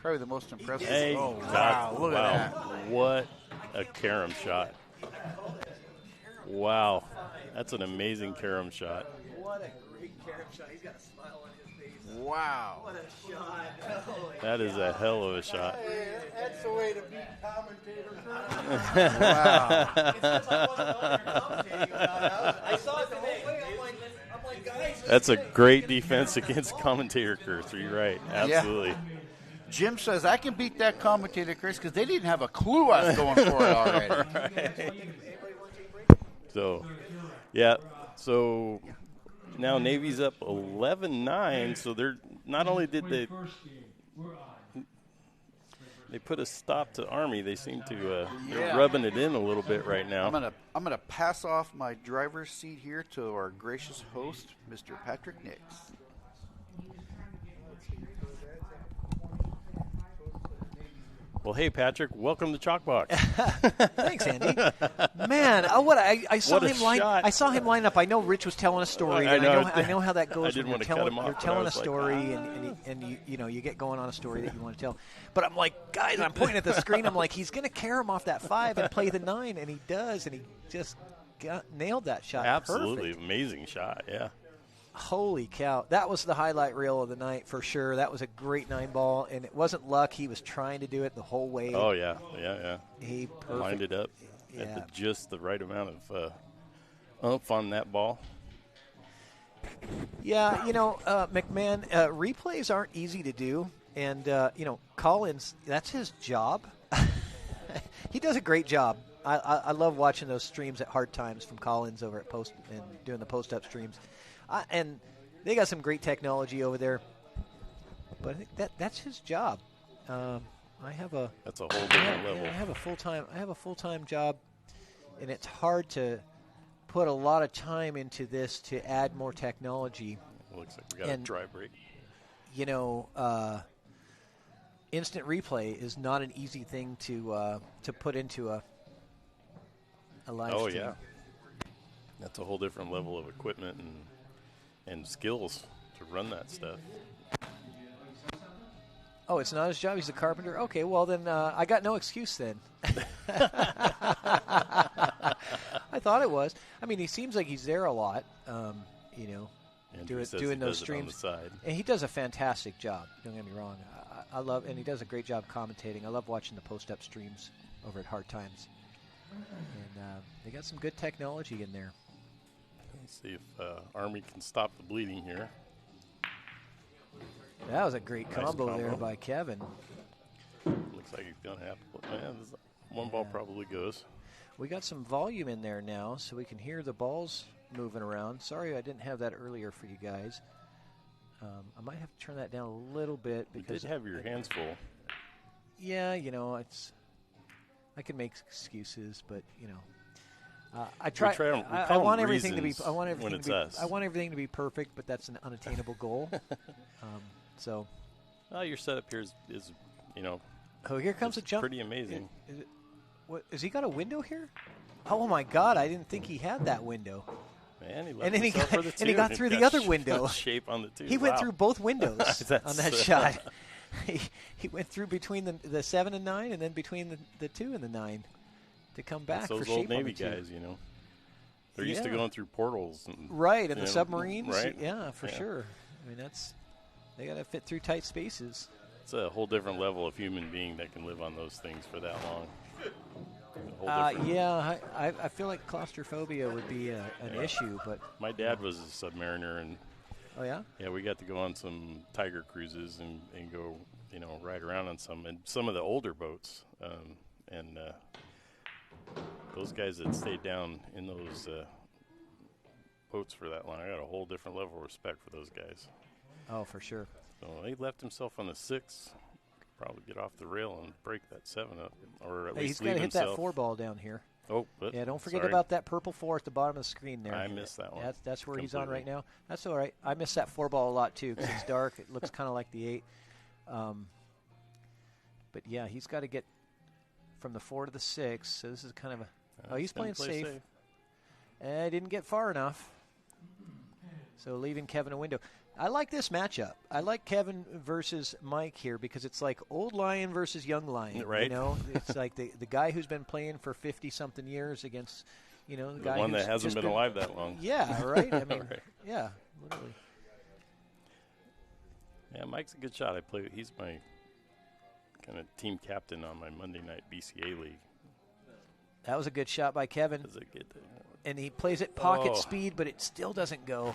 probably the most impressive. Hey, wow, look at that. What a carom shot. Wow. That's an amazing carom shot. What a great carom shot. He's got a smile on his face. Wow. What a shot. That is a hell of a shot. That's the way to beat commentator. Wow. I saw it today. I'm like, guys. That's a great defense against commentator curse. You're right. Absolutely. Yeah. Jim says, I can beat that commentator, Chris, because they didn't have a clue I was going for it already. Right. So, yeah. So now Navy's up 11-9. So they're not only did they put a stop to Army, they seem to they're rubbing it in a little bit right now. I'm gonna pass off my driver's seat here to our gracious host, Mr. Patrick Nix. Well, hey, Patrick, welcome to Chalkbox. Thanks, Andy. Man, I saw him line. I saw him line up. I know Rich was telling a story. I know how that goes. I didn't want to cut him off. You're telling a story, and you get going on a story that you want to tell. But I'm like, guys, I'm pointing at the screen. I'm like, he's going to carry him off that 5 and play the 9, and he does, and he just nailed that shot. Absolutely Perfect. amazing shot. Yeah. Holy cow. That was the highlight reel of the night for sure. That was a great 9-ball, and it wasn't luck. He was trying to do it the whole way. Oh, yeah. He lined it up at just the right amount of oomph on that ball. Yeah, McMahon, replays aren't easy to do, and, Collins, that's his job. He does a great job. I love watching those streams at Hard Times from Collins over at Post and doing the post-up streams. And they got some great technology over there, but I think that's his job. That's a whole different level. I have a full-time job, and it's hard to put a lot of time into this to add more technology. Looks like we got a dry break. Instant replay is not an easy thing to put into a live stream. Oh yeah, that's a whole different level of equipment and skills to run that stuff. Oh, it's not his job. He's a carpenter. Okay, well then I got no excuse then. I thought it was. I mean, he seems like he's there a lot. Doing those streams. On the side. And he does a fantastic job. Don't get me wrong. I love, and he does a great job commentating. I love watching the post-up streams over at Hard Times. And they got some good technology in there. Let's see if Army can stop the bleeding here. That was a great combo there by Kevin. Looks like he's going to have to. One ball probably goes. We got some volume in there now, so we can hear the balls moving around. Sorry I didn't have that earlier for you guys. I might have to turn that down a little bit because you did have your hands full. Yeah, I can make excuses, but I try. I want everything to be. I want everything to be. Us. I want everything to be perfect, but that's an unattainable goal. Well, your setup here is Oh, here comes a jump. Pretty amazing. What has he got a window here? Oh my God! I didn't think he had that window. Man, he got through the other window. Shape on the two. He went through both windows on that shot. He went through between the 7 and 9, and then between the 2 and the 9 to come back. That's those for old shape Navy on the guys, They're used to going through portals. And, right, and the submarines. Right? Yeah, for sure. I mean, they got to fit through tight spaces. It's a whole different level of human being that can live on those things for that long. Yeah, I feel like claustrophobia would be an issue, but my dad was a submariner, and oh yeah, we got to go on some Tiger cruises and go, ride around on some of the older boats, and those guys that stayed down in those boats for that long, I got a whole different level of respect for those guys. Oh, for sure. So he left himself on the 6. Probably get off the rail and break that 7 up, or at least he's got to hit himself. that 4 ball down here. Oh, yeah! Don't forget about that purple 4 at the bottom of the screen there. I missed that one. That's where he's on right now. That's all right. I miss that 4 ball a lot too because it's dark. It looks kind of like the 8. But yeah, he's got to get from the 4 to the 6. So this is kind of a. He's playing safe. And didn't get far enough. So leaving Kevin a window. I like this matchup. I like Kevin versus Mike here because it's like old lion versus young lion. Right. It's like the guy who's been playing for 50-something years against, the guy one who's that hasn't just been alive that long. Yeah, right? I mean, right. Yeah, literally. Yeah, Mike's a good shot. He's my kind of team captain on my Monday night BCA league. That was a good shot by Kevin. That's a good and he plays at pocket speed, but it still doesn't go.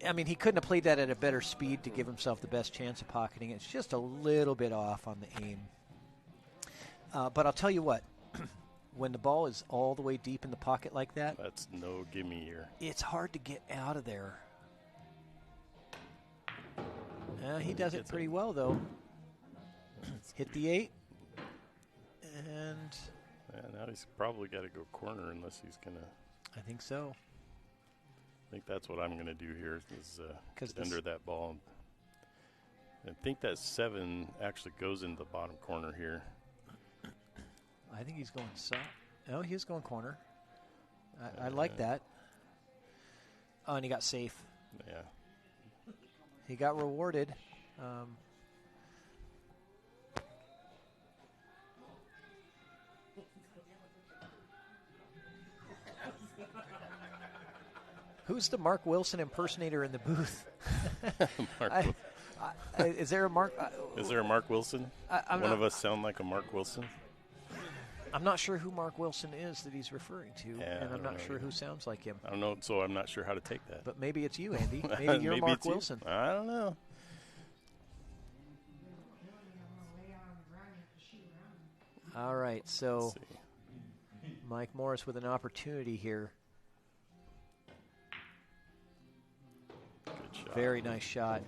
I mean, he couldn't have played that at a better speed to give himself the best chance of pocketing. It's just a little bit off on the aim. But I'll tell you what, when the ball is all the way deep in the pocket like that, that's no gimme here. It's hard to get out of there. He does it pretty well, though. Hit the 8. And now he's probably got to go corner unless he's going to. I think so. I think that's what I'm going to do here is get under that ball. I think that 7 actually goes into the bottom corner here. I think he's going soft. No, he's going corner. I like that. Oh, and he got safe. Yeah. He got rewarded. Who's the Mark Wilson impersonator in the booth? Is there a Mark? Is there a Mark Wilson? One of us sound like a Mark Wilson? I'm not sure who Mark Wilson is that he's referring to, and I'm not sure who sounds like him. I don't know, so I'm not sure how to take that. But maybe it's you, Andy. Maybe you're Mark Wilson. I don't know. All right, so Mike Morris with an opportunity here. Good shot. Very nice shot.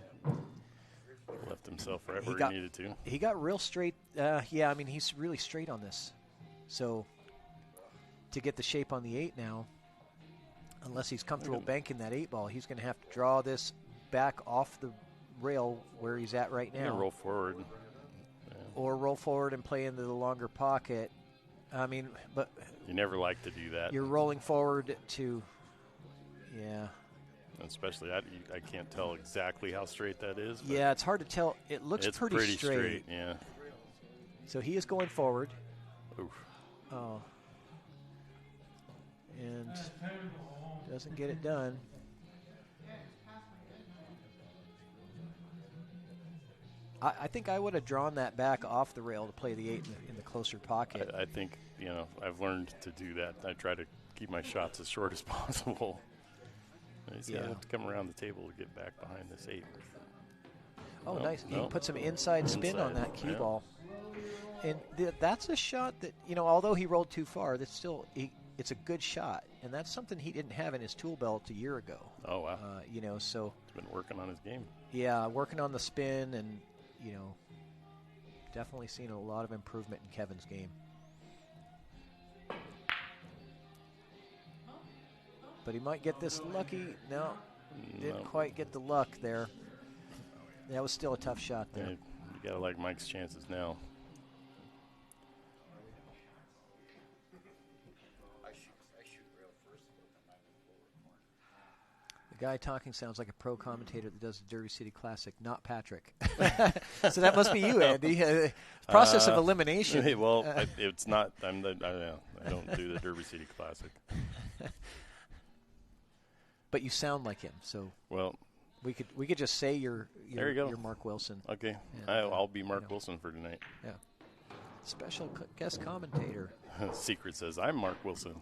Left himself right where he needed to. He got real straight. Yeah, I mean, he's really straight on this. So to get the shape on the 8 now, unless he's comfortable banking that 8 ball, he's going to have to draw this back off the rail where he's at right now. Roll forward. Or roll forward and play into the longer pocket. I mean, but you never like to do that. You're rolling forward to, Especially, I can't tell exactly how straight that is. Yeah, it's hard to tell. It looks pretty straight. Yeah. So he is going forward. Oof. Oh. And doesn't get it done. I think I would have drawn that back off the rail to play the 8 in the closer pocket. I think, I've learned to do that. I try to keep my shots as short as possible. He's got to come around the table to get back behind this 8. Oh, nice. He put some inside spin on that cue ball. And that's a shot that, although he rolled too far, that's still it's a good shot. And that's something he didn't have in his tool belt a year ago. Oh, wow. So. He's been working on his game. Yeah, working on the spin and, definitely seen a lot of improvement in Kevin's game. But he might get this lucky. No, didn't quite get the luck there. That was still a tough shot there. Yeah, you got to like Mike's chances now. The guy talking sounds like a pro commentator that does the Derby City Classic, not Patrick. So that must be you, Andy. Process of elimination. Well, it's not. I don't do the Derby City Classic. but you sound like him. So well, we could just say you're there you go. You're Mark Wilson. Okay, And, I'll be Mark Wilson for tonight. Yeah, special guest commentator. Secret says I'm Mark Wilson.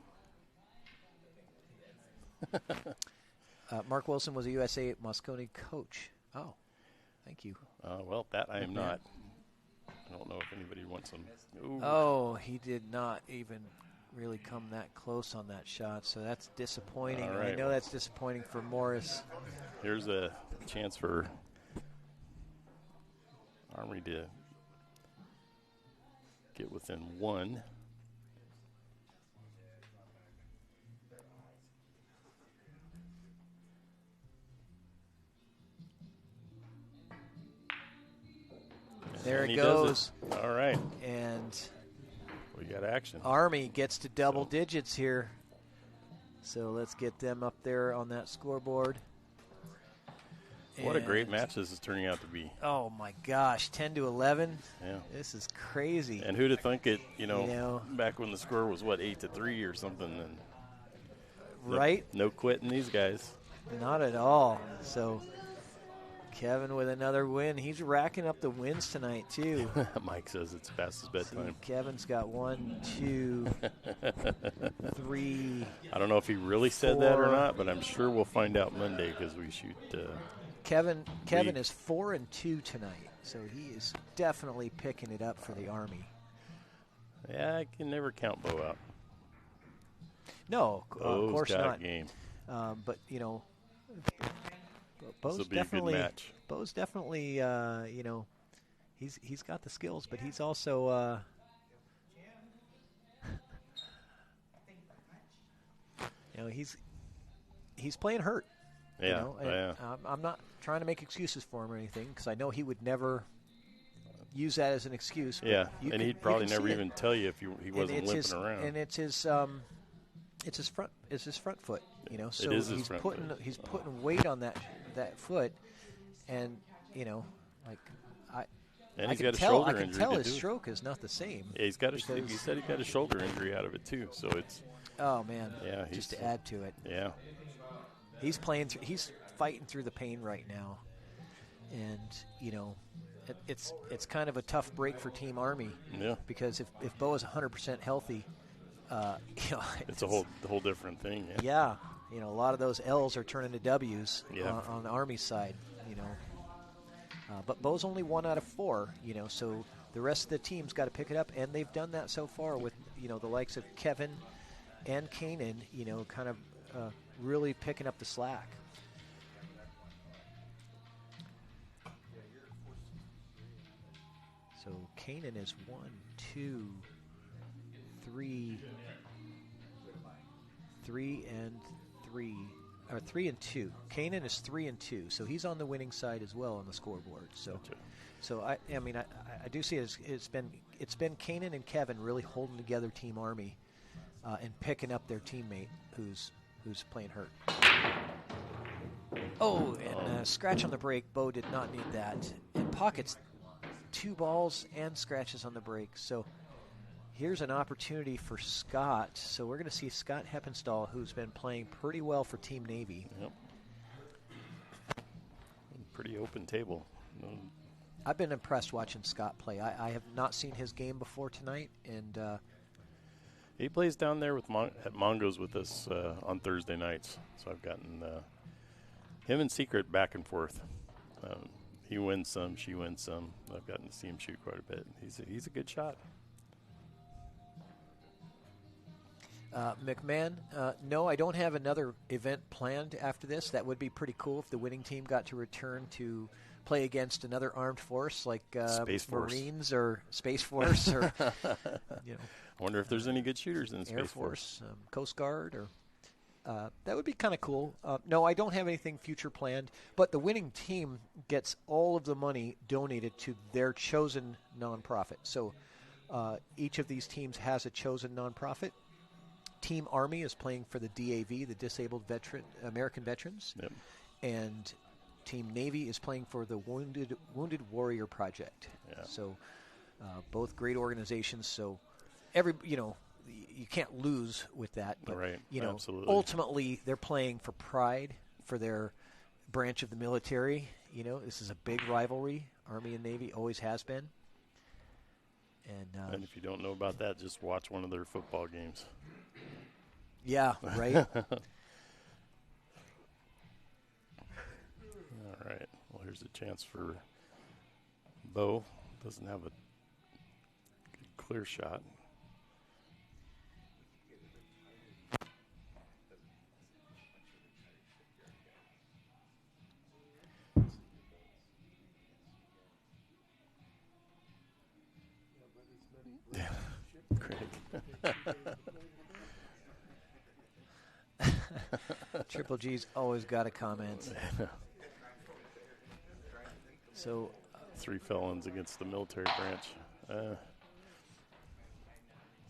Mark Wilson was a USA Moscone coach. Oh, thank you. Well, that I am not. I don't know if anybody wants him. Ooh. Oh, he did not even really come that close on that shot, so that's disappointing. All right. I know that's disappointing for Morris. Here's a chance for Army to get within one. There And it he does goes. it. All right. And we got action. Army gets to double digits here. So let's get them up there on that scoreboard. What a great And- match this is turning out to be. Oh my gosh, 10-11. Yeah. This is crazy. And who'd have thunk it, back when the score was, 8-3 or something. And right? No quitting these guys. Not at all. So Kevin with another win. He's racking up the wins tonight, too. Mike says it's past his bedtime. Kevin's got 1, 2, 3. I don't know if he really said that or 4. not, but I'm sure we'll find out Monday because we shoot. Kevin is 4-2 tonight, so he is definitely picking it up for the Army. Yeah, I can never count Bo out. No, of course got not. A game. But Bo's This'll be a good definitely match. Bo's definitely he's got the skills, but he's also he's playing hurt. Yeah, yeah. I'm not trying to make excuses for him or anything because I know he would never use that as an excuse. But Yeah, you and can- he'd probably you can never see even it. tell you if he wasn't it's limping his, around. And it's his front foot. So is his he's front putting foot. he's putting weight on that foot, and And I he's can got a tell, shoulder I can injury tell to his do it. stroke is not the same. Yeah, he said he got a shoulder injury out of it too. So it's. Oh man! Yeah, just to add to it. Yeah. He's playing. He's fighting through the pain right now, and it's kind of a tough break for Team Army. Yeah. Because if Bo is 100% healthy, It's a whole different thing. Yeah. A lot of those L's are turning to W's Yeah. on the Army side. But Bo's only 1 out of 4. So the rest of the team's got to pick it up, and they've done that so far with the likes of Kevin and Kanan. Kind of really picking up the slack. So Kanan is 1, 2, 3, 3 and 3, or 3 and 2. Kanan is 3 and 2, so he's on the winning side as well on the scoreboard. So I do see it's been Kanan and Kevin really holding together Team Army and picking up their teammate who's playing hurt. Oh, and scratch on the break. Bo did not need that. And pockets 2 balls and scratches on the break. So here's an opportunity for Scott. So we're going to see Scott Heppenstall, who's been playing pretty well for Team Navy. Yep. Pretty open table. I've been impressed watching Scott play. I have not seen his game before tonight, and he plays down there with at Mongo's with us on Thursday nights. So I've gotten him and Secret back and forth. He wins some, she wins some. I've gotten to see him shoot quite a bit. He's a good shot. McMahon, no, I don't have another event planned after this. That would be pretty cool if the winning team got to return to play against another armed force like Space Force. Marines or Space Force or I wonder if there's any good shooters in Air Space Force. Coast Guard, or that would be kind of cool. No, I don't have anything future planned, but the winning team gets all of the money donated to their chosen nonprofit. So each of these teams has a chosen nonprofit. Team Army is playing for the DAV, the Disabled American Veterans, yep. And Team Navy is playing for the Wounded Warrior Project. Yeah. So both great organizations. So you can't lose with that. But, Right, you know, absolutely. ultimately they're playing for pride for their branch of the military. You know, this is a big rivalry. Army and Navy always has been. And if you don't know about that, just watch one of their football games. Yeah, right. All right. Well, here's a chance for Bo. Doesn't have a good clear shot. Triple G's always got a comment. So, 3 felons against the military branch.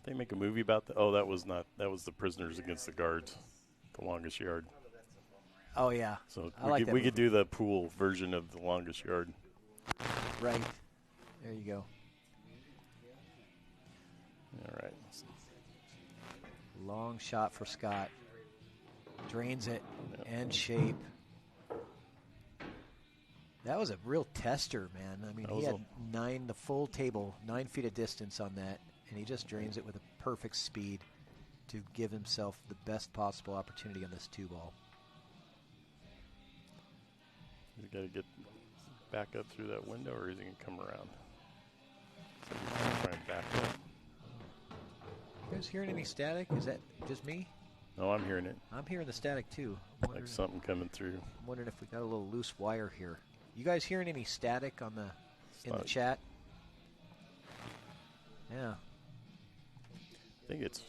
They make a movie about that. Oh, that was the prisoners against the guards, The Longest Yard. Oh yeah. So I like that we could movie. do the pool version of The Longest Yard. Right. There you go. All right. Long shot for Scott. Drains it. End shape. That was a real tester, man. I mean, That he was had the full table, 9 feet of distance on that, and he just drains it with a perfect speed to give himself the best possible opportunity on this 2-ball. He's got to get back up through that window, or is he going to come around? So he's going to try and back up. You guys hearing any static? Is that just me? No, I'm hearing it. I'm hearing the static too. Like something coming through. I'm wondering if we got a little loose wire here. You guys hearing any static on in the chat? Yeah. I think it's,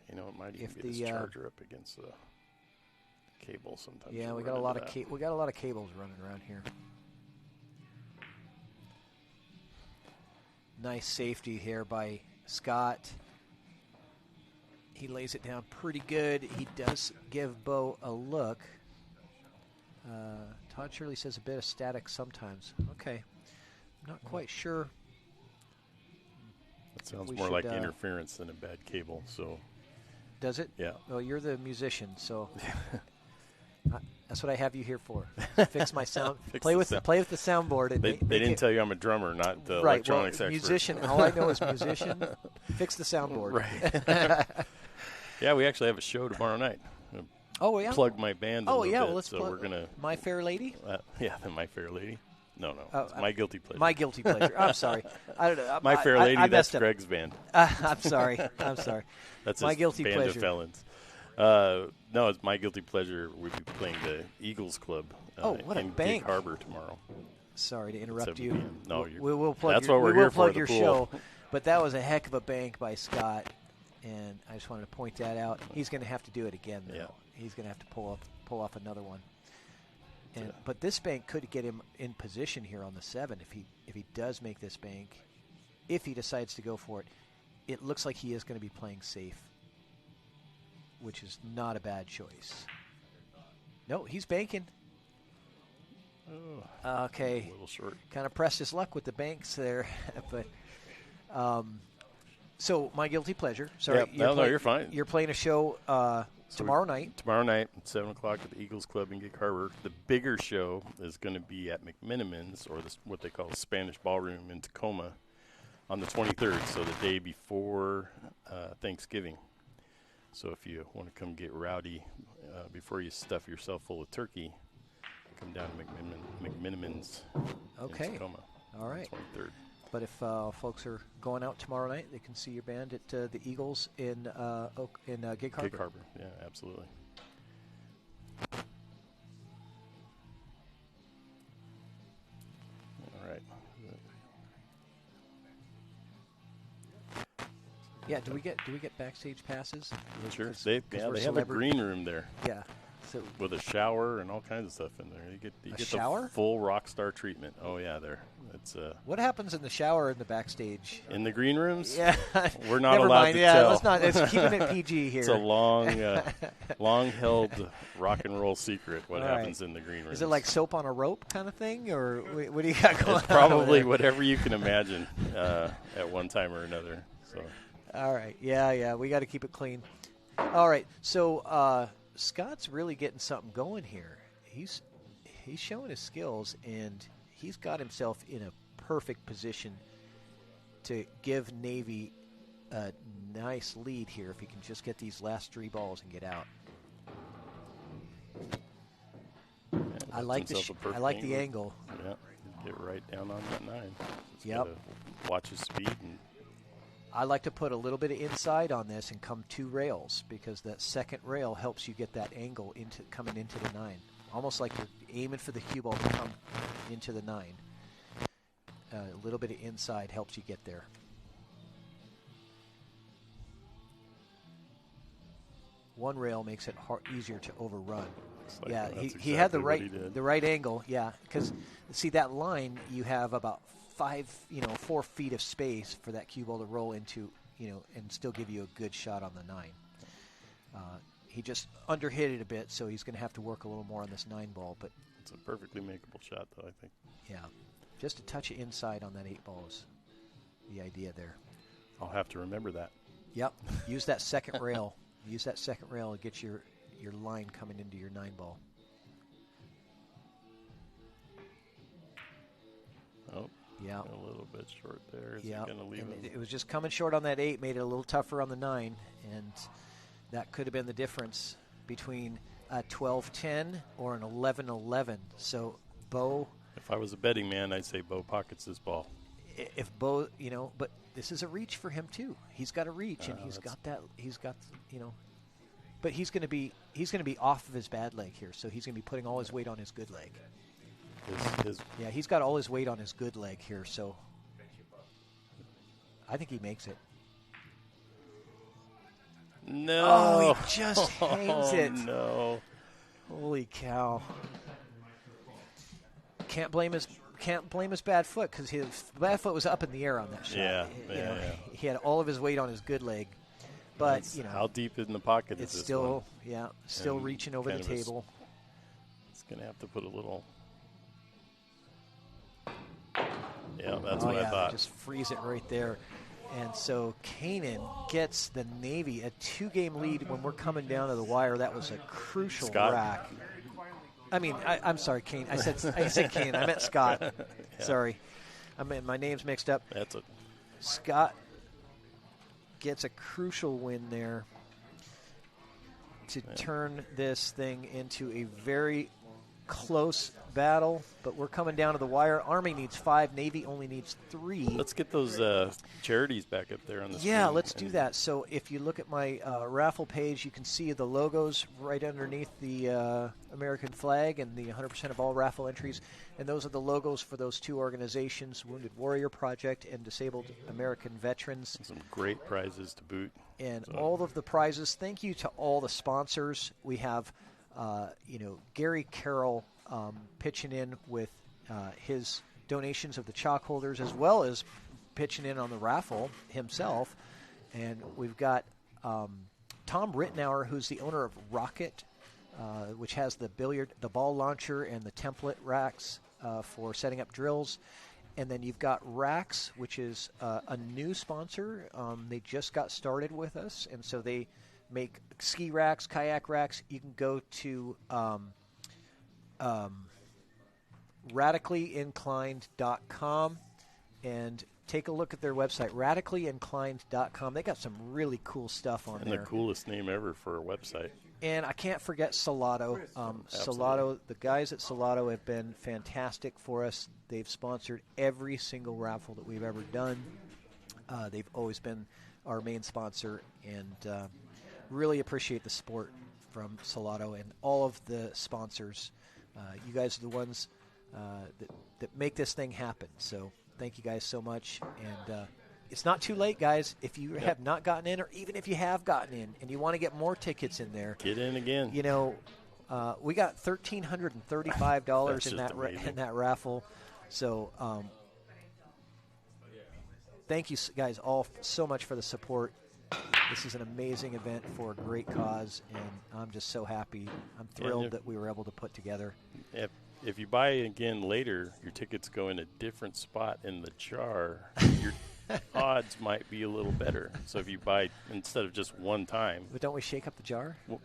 it might even If get his the, charger up against the cable sometimes. Yeah, you we run got a lot of into that. we got a lot of cables running around here. Nice safety here by Scott. He lays it down pretty good. He does give Bo a look. Todd Shirley says a bit of static sometimes. Okay. Not quite sure. That sounds we more should, like interference than a bad cable. So. Does it? Yeah. Well, you're the musician, so that's what I have you here for. Fix my sound. Play with the soundboard. And They make didn't it, tell you I'm a drummer, not the right, electronics well, expert. musician. All I know is musician. Fix the soundboard. Right. Yeah, we actually have a show tomorrow night. Oh yeah. Plug my band. Oh a yeah. bit, Well, let's so plug. we're gonna. My Fair Lady. Yeah, the My Fair Lady. No, it's Oh, My Guilty Pleasure. My Guilty Pleasure. I'm sorry. I don't know. My Fair Lady. I That's messed up. Greg's band. I'm sorry. I'm sorry. That's My his Guilty band Pleasure. of felons. No, it's My Guilty Pleasure. We'll be playing the Eagles Club. What a in bank. Gig Harbor tomorrow. Sorry to interrupt 7 you. p.m. No, we will plug. that's your, what we're we will here plug for. your the pool. show, but that was a heck of a bank by Scott, and I just wanted to point that out. He's going to have to do it again, though. Yeah. He's going to have to pull off another one. And but this bank could get him in position here on the 7 if he does make this bank. If he decides to go for it, it looks like he is going to be playing safe, which is not a bad choice. No, he's banking. Okay. A little short. Kind of pressed his luck with the banks there, but so My Guilty Pleasure. Sorry, Yep. No, you're fine. You're playing a show tomorrow night. Tomorrow night at 7 o'clock at the Eagles Club in Gig Harbor. The bigger show is going to be at McMiniman's, or what they call the Spanish Ballroom in Tacoma, on the 23rd, so the day before Thanksgiving. So if you want to come get rowdy before you stuff yourself full of turkey, come down to McMiniman's in Tacoma. All right. On the 23rd. But if folks are going out tomorrow night, they can see your band at the Eagles in Gig Harbor. Gig Harbor, yeah, absolutely. All right. Yeah, do we get backstage passes? Sure. 'Cause They we're have a green room there. Yeah. So with a shower and all kinds of stuff in there. You get the shower? full rock star treatment. Oh yeah, there. it's What happens in the shower in the backstage? in the green rooms. Yeah, we're not Never allowed mind. to Yeah, tell. let's not. It's keeping it PG here. It's a long-held rock and roll secret. What All happens right. in the green rooms? Is it like soap on a rope kind of thing, or what do you got going on? It's probably over there? whatever you can imagine at one time or another. So. All right. Yeah. We got to keep it clean. All right. So Scott's really getting something going here. He's showing his skills, and he's got himself in a perfect position to give Navy a nice lead here if he can just get these last 3 balls and get out. I like the angle. Yeah, get right down on that 9. Just Yep. gotta watch his speed. And I like to put a little bit of inside on this and come 2 rails, because that second rail helps you get that angle coming into the 9. Almost like you're aiming for the cue ball to come into the 9. A little bit of inside helps you get there. One rail makes it easier to overrun. like Yeah, that's he had the exactly what he did. the right angle. Yeah, because see that line, you have about 4 feet of space for that cue ball to roll into, and still give you a good shot on the 9. He just underhit it a bit, so he's going to have to work a little more on this 9 ball. But it's a perfectly makeable shot, though, I think. yeah, just a touch of inside on that 8 ball is the idea there. I'll have to remember that. Yep. Use that second rail. Use that second rail to get your line coming into your 9 ball. Oh, yeah, a little bit short there. Is he yeah, going to leave and him? it was just coming short on that 8, made it a little tougher on the 9, and that could have been the difference between a 12-10 or an 11-11. So Bo, If I was a betting man, I'd say Bo pockets this ball. if Bo, but this is a reach for him too. He's got a reach, and he's got, but he's going to be off of his bad leg here, so he's going to be putting all his weight on his good leg. Yeah, he's got all his weight on his good leg here, so I think he makes it. No. Oh, he just hangs it. No. Holy cow. Can't blame his bad foot, because his bad foot was up in the air on that shot. Yeah, He had all of his weight on his good leg. But, how deep in the pocket it's is this still, one? yeah, still And reaching over the kind of table. It's going to have to put a little. Yeah, that's what I thought. Just freeze it right there. And so Kanan gets the Navy a 2-game lead when we're coming down to the wire. That was a crucial Scott. rack. I mean, I'm sorry, Kane. I said Kane. I meant Scott. Yeah. Sorry. My name's mixed up. That's it. Scott gets a crucial win there to turn this thing into a very close battle, but we're coming down to the wire. Army needs 5, Navy only needs 3. Let's get those charities back up there on the Yeah, screen. let's do that. So if you look at my raffle page, you can see the logos right underneath the American flag and the 100% of all raffle entries. And those are the logos for those 2 organizations, Wounded Warrior Project and Disabled American Veterans. Some great prizes to boot. And all of the prizes, thank you to all the sponsors. We have, Gary Carroll pitching in with his donations of the chalk holders, as well as pitching in on the raffle himself. And we've got Tom Rittenauer, who's the owner of Rocket, which has the ball launcher and the template racks for setting up drills. And then you've got Racks, which is a new sponsor. They just got started with us, and so they make ski racks, kayak racks. You can go to radicallyinclined.com and take a look at their website, radicallyinclined.com. They got some really cool stuff on And there. the coolest name ever for a website. And I can't forget Salado. Salado, the guys at Salado have been fantastic for us. They've sponsored every single raffle that we've ever done. They've always been our main sponsor, and really appreciate the support from Salado and all of the sponsors. You guys are the ones that make this thing happen. So thank you guys so much. And it's not too late, guys. If you have not gotten in, or even if you have gotten in and you want to get more tickets in there, Get in again. We got $1,335 That's in just amazing. that raffle. So thank you guys all so much for the support. This is an amazing event for a great cause, and I'm just so happy. I'm thrilled that we were able to put together. If you buy again later, your tickets go in a different spot in the jar. Your odds might be a little better. So if you buy instead of just one time. But don't we shake up the jar? Well,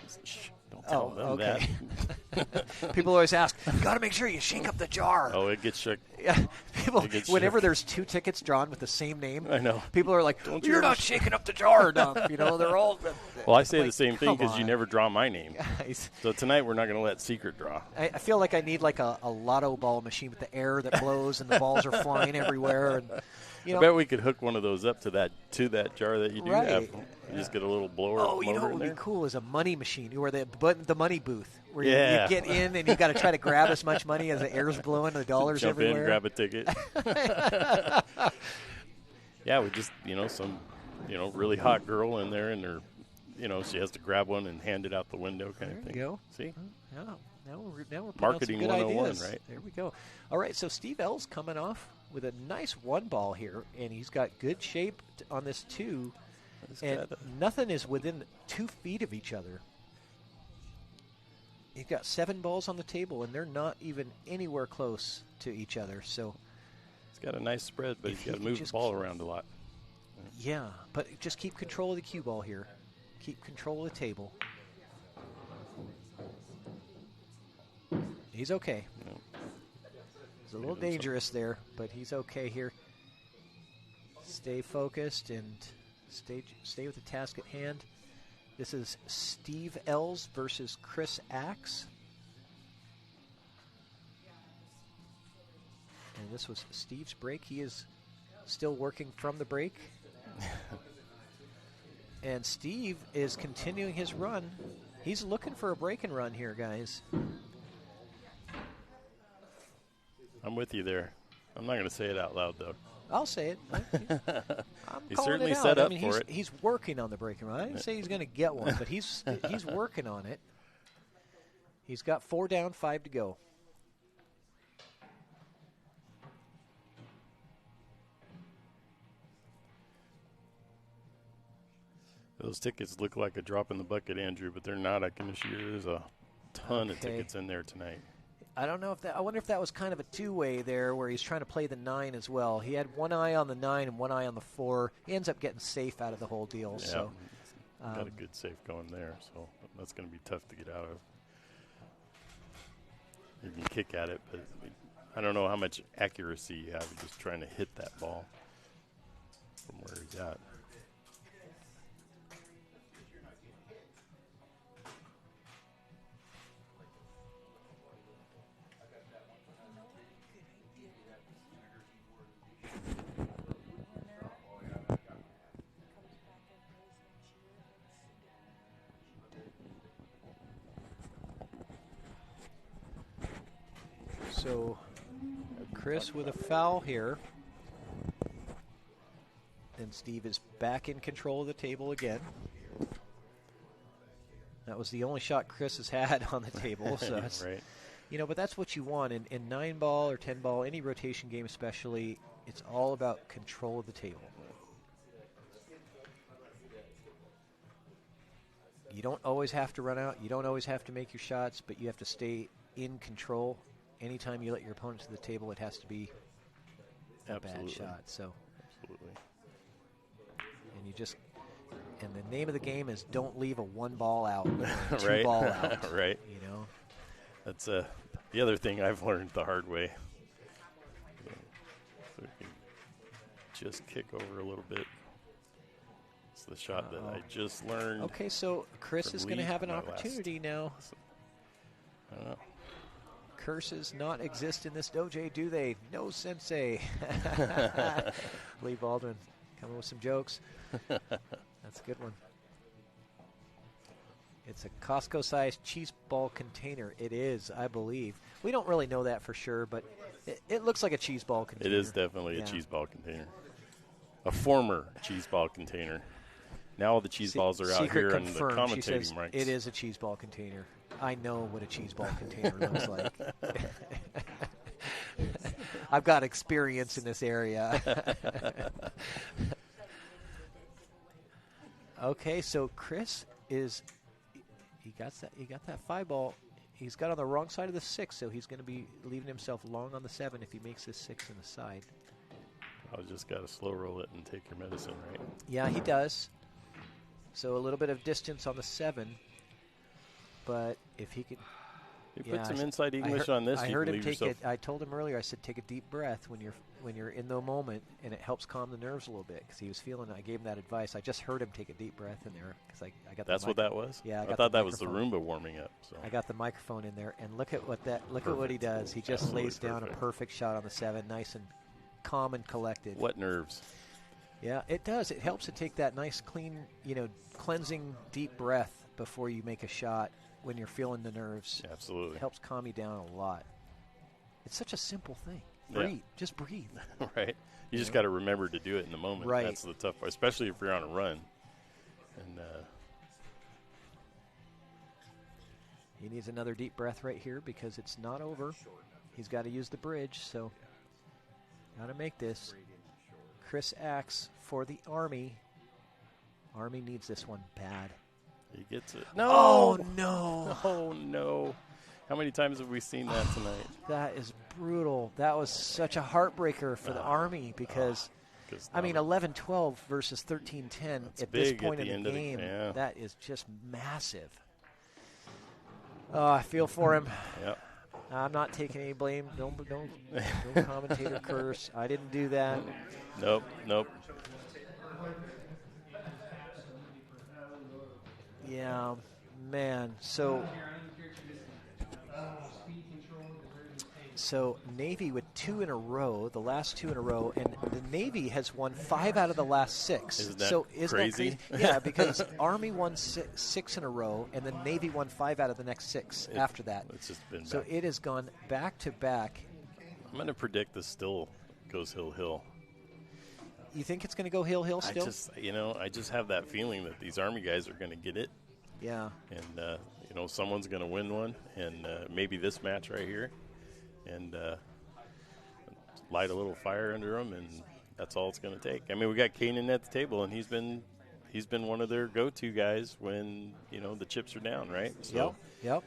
don't tell them that. People always ask, you got to make sure you shake up the jar. Oh, it gets shook. Yeah, people. Whenever shook. there's 2 tickets drawn with the same name, I know. People are like, "You're not shaking up the jar enough." They're all. Well, I say like, the same thing because you never draw my name. Guys. So tonight we're not going to let Secret draw. I feel like I need like a lotto ball machine with the air that blows and the balls are flying everywhere. And I bet we could hook one of those up to that jar that you do have. You just get a little blower. Oh, you know what would be cool is a money machine, where the money booth, where you get in and you got to try to grab as much money as the air's blowing, the dollars Jump everywhere. in, grab a ticket. Yeah, we just some really hot girl in there, and her she has to grab one and hand it out the window kind of thing. There you go. See? Yeah. Now we're putting Marketing out some good 101, ideas. right? There we go. All right, so Steve L's coming off with a nice 1 ball here, and he's got good shape on this 2, and nothing is within 2 feet of each other. He's got 7 balls on the table, and they're not even anywhere close to each other. So he's got a nice spread, but he's got to move the ball around a lot. Yeah, but just keep control of the cue ball here. Keep control of the table. He's okay. No. It's a little dangerous there, but he's okay here. Stay focused and stay with the task at hand. This is Steve Ells versus Chris Axe. And this was Steve's break. He is still working from the break. And Steve is continuing his run. He's looking for a break and run here, guys. I'm with you there. I'm not going to say it out loud, though. I'll say it. I'm He calling certainly it out. set up he's, for it. He's working on the break and run. I didn't say he's going to get one, but he's working on it. He's got 4 down, 5 to go. Those tickets look like a drop in the bucket, Andrew, but they're not. I can assure you there's a ton of tickets in there tonight. I don't know if that. I wonder if that was kind of a 2-way there, where he's trying to play the 9 as well. He had one eye on the 9 and one eye on the 4. He ends up getting safe out of the whole deal. Yeah, so got a good safe going there. So that's going to be tough to get out of. You can kick at it, but I don't know how much accuracy you have just trying to hit that ball from where he's at. So Chris with a foul here. And Steve is back in control of the table again. That was the only shot Chris has had on the table. So it's, right. But that's what you want in 9-ball or 10-ball, any rotation game especially. It's all about control of the table. You don't always have to run out. You don't always have to make your shots, but you have to stay in control. Anytime you let your opponent to the table, it has to be a bad shot. So, absolutely. And the name of the game is don't leave a 1 ball out, but right. 2 ball out. Right. That's the other thing I've learned the hard way. So we can just kick over a little bit. It's the shot that I just learned. Okay, so Chris is going to have an opportunity now. I don't know. Curses not exist in this dojo, do they? No, sensei. Lee Baldwin coming with some jokes. That's a good one. It's a Costco-sized cheese ball container. It is, I believe. We don't really know that for sure, but it looks like a cheese ball container. It is definitely a cheese ball container. A former cheese ball container. Now all the cheese balls are out here in the commentating she says rights. It is a cheese ball container. I know what a cheese ball container looks like. I've got experience in this area. Okay, so Chris is he got that 5 ball. He's got on the wrong side of the 6, so he's going to be leaving himself long on the 7 if he makes this 6 in the side. I just got to slow roll it and take your medicine, right? Yeah, he does. So a little bit of distance on the 7, but if he could. You put some inside English on this. I heard him take it. I told him earlier. I said, take a deep breath when you're in the moment, and it helps calm the nerves a little bit because he was feeling. I gave him that advice. I just heard him take a deep breath in there because I got. That's what that was. Yeah, I thought that was the Roomba warming up. So I got the microphone in there, and look at what he does. He just lays down a perfect shot on the 7, nice and calm and collected. What nerves? Yeah, it does. It helps to take that nice, clean, cleansing deep breath before you make a shot. When you're feeling the nerves. Absolutely. It helps calm you down a lot. It's such a simple thing. Breathe. Yeah. Just breathe. Right. You just got to remember to do it in the moment. Right. That's the tough part, especially if you're on a run. And he needs another deep breath right here because it's not over. He's got to use the bridge, so got to make this. Chris Axe for the Army. Army needs this one bad. He gets it. No! Oh, no. Oh, no. How many times have we seen that tonight? That is brutal. That was such a heartbreaker for the Army because, 11-12 versus 13-10 at this point in the game, that is just massive. Oh, I feel for him. Yep. I'm not taking any blame. Don't commentator curse. I didn't do that. Nope. Yeah, man. So Navy with 2 in a row, the last 2 in a row, and the Navy has won 5 out of the last 6. Isn't that crazy? Yeah, because Army won 6 in a row, and the Navy won 5 out of the next 6 after that. It's just been so it has gone back to back. I'm going to predict this still goes hill. You think it's going to go hill still? I just have that feeling that these Army guys are going to get it. Yeah. And, someone's going to win one, and maybe this match right here, and light a little fire under them, and that's all it's going to take. I mean, we got Kanan at the table, and he's been one of their go-to guys when, the chips are down, right? So. Yep.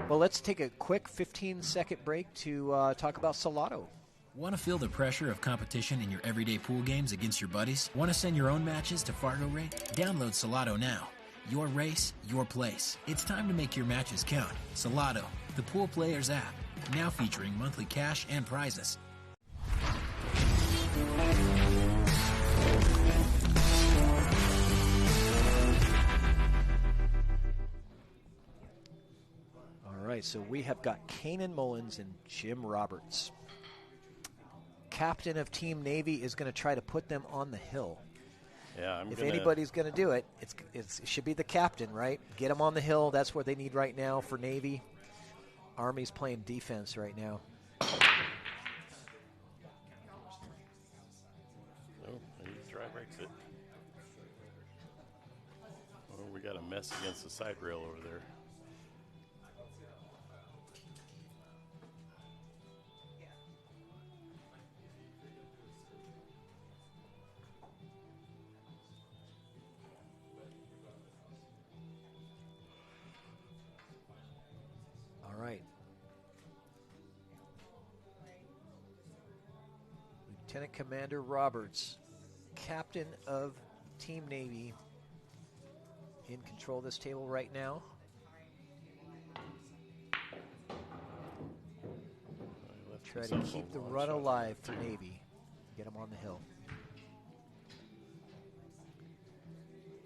Well, let's take a quick 15-second break to talk about Salado. Want to feel the pressure of competition in your everyday pool games against your buddies? Want to send your own matches to Fargo Rate? Download Salado now. Your race, your place. It's time to make your matches count. Salado, the Pool Players app, now featuring monthly cash and prizes. All right, so we have got Kanan Mullins and Jim Roberts. Captain of Team Navy is going to try to put them on the hill. Yeah, if anybody's going to do it, it should be the captain, right? Get them on the hill. That's what they need right now for Navy. Army's playing defense right now. Oh, he dry breaks it. Oh, we got a mess against the side rail over there. Lieutenant Commander Roberts, captain of Team Navy, in control of this table right now. Try to keep the run alive for Navy. Get them on the hill.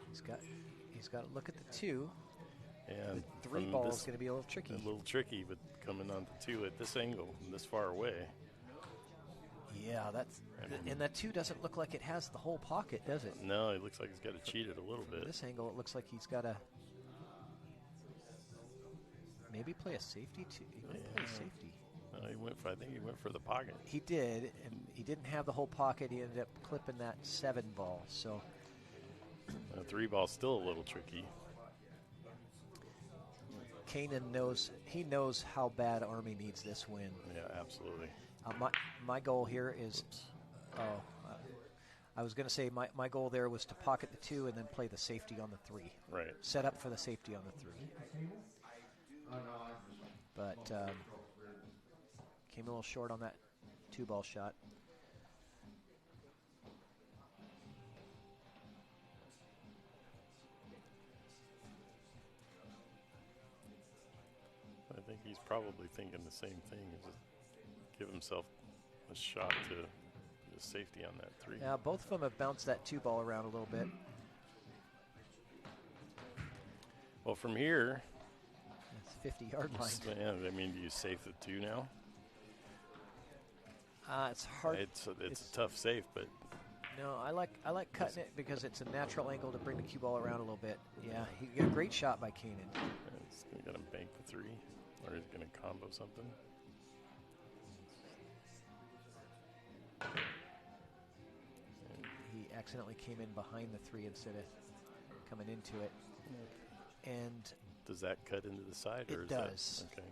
He's got to look at the 2. And the 3 ball is going to be a little tricky. A little tricky, but coming on the 2 at this angle, this far away. Yeah, and that 2 doesn't look like it has the whole pocket, does it? No, it looks like he's got to cheat it a little bit. From this angle, it looks like he's got to maybe play a safety too. He might play a safety. No, I think he went for the pocket. He did, and he didn't have the whole pocket. He ended up clipping that 7 ball. So the 3 ball's still a little tricky. Kanan knows how bad Army needs this win. Yeah, absolutely. My goal here is, I was going to say my goal there was to pocket the 2 and then play the safety on the 3. Right. Set up for the safety on the 3. But came a little short on that 2-ball shot. I think he's probably thinking the same thing, is to give himself a shot to the safety on that 3. Yeah, both of them have bounced that 2-ball around a little bit. Well, from here, it's 50-yard line. Yeah, I mean, do you safe the 2 now? It's hard. It's a tough safe, but no, I like cutting it because it's a natural angle to bring the cue ball around a little bit. Yeah, he got a great shot by Keenan. He's going to bank the 3, or he's going to combo something. He accidentally came in behind the 3 instead of coming into it. And does that cut into the side? It or is does. That, okay.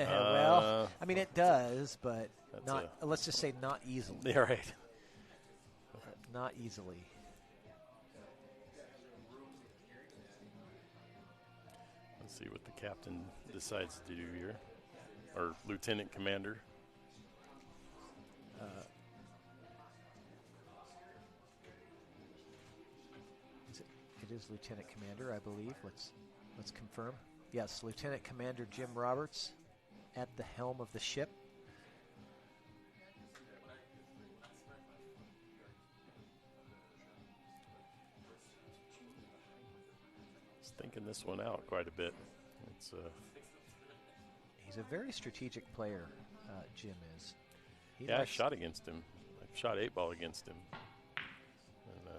Well, I mean, it does, but not. Let's just say not easily. Yeah, right. Not easily. Let's see what the captain decides to do here, or lieutenant commander. It is Lieutenant Commander, I believe. Let's confirm. Yes, Lieutenant Commander Jim Roberts at the helm of the ship. He's thinking this one out quite a bit. It's he's a very strategic player, Jim is. I shot against him. I shot 8-ball against him. And,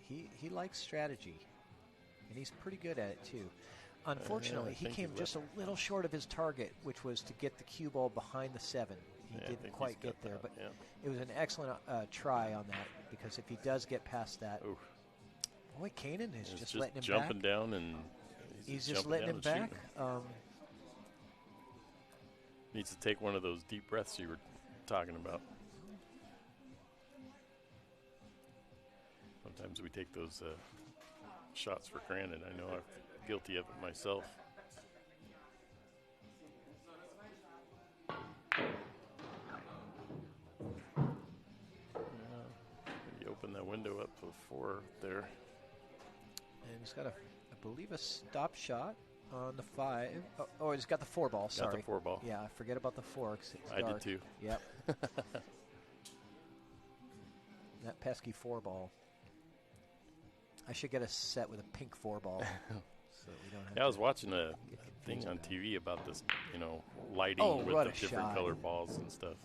he likes strategy, and he's pretty good at it too. Unfortunately, he came just a little short of his target, which was to get the cue ball behind the 7. He didn't quite get there, but it was an excellent try on that, because if he does get past that, boy, Kanan is just letting him jumping back. Down, and he's just letting him back. Needs to take one of those deep breaths you were talking about. Sometimes we take those shots for granted. I know I'm guilty of it myself. You open that window up to 4 there. And he's got I believe, a stop shot on the 5. Oh, he's got the 4-ball. Sorry, got the 4-ball. Yeah, I forget about the 4. I did too. Yep. That pesky 4-ball. I should get a set with a pink 4-ball. So we don't have I was watching a thing on TV about this, lighting with the different color balls and stuff.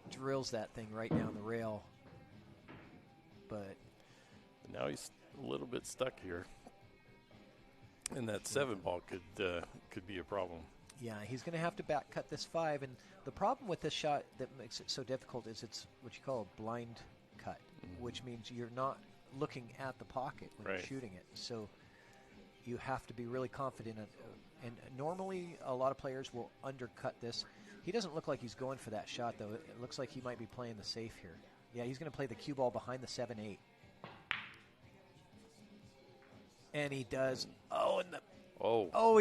Drills that thing right down the rail. But now he's a little bit stuck here. And that 7-ball could be a problem. Yeah, he's going to have to back cut this 5. And the problem with this shot that makes it so difficult is it's what you call a blind cut, which means you're not looking at the pocket when you're shooting it. So you have to be really confident. And normally a lot of players will undercut this. He doesn't look like he's going for that shot, though. It looks like he might be playing the safe here. Yeah, he's going to play the cue ball behind the 7-8. And he does. He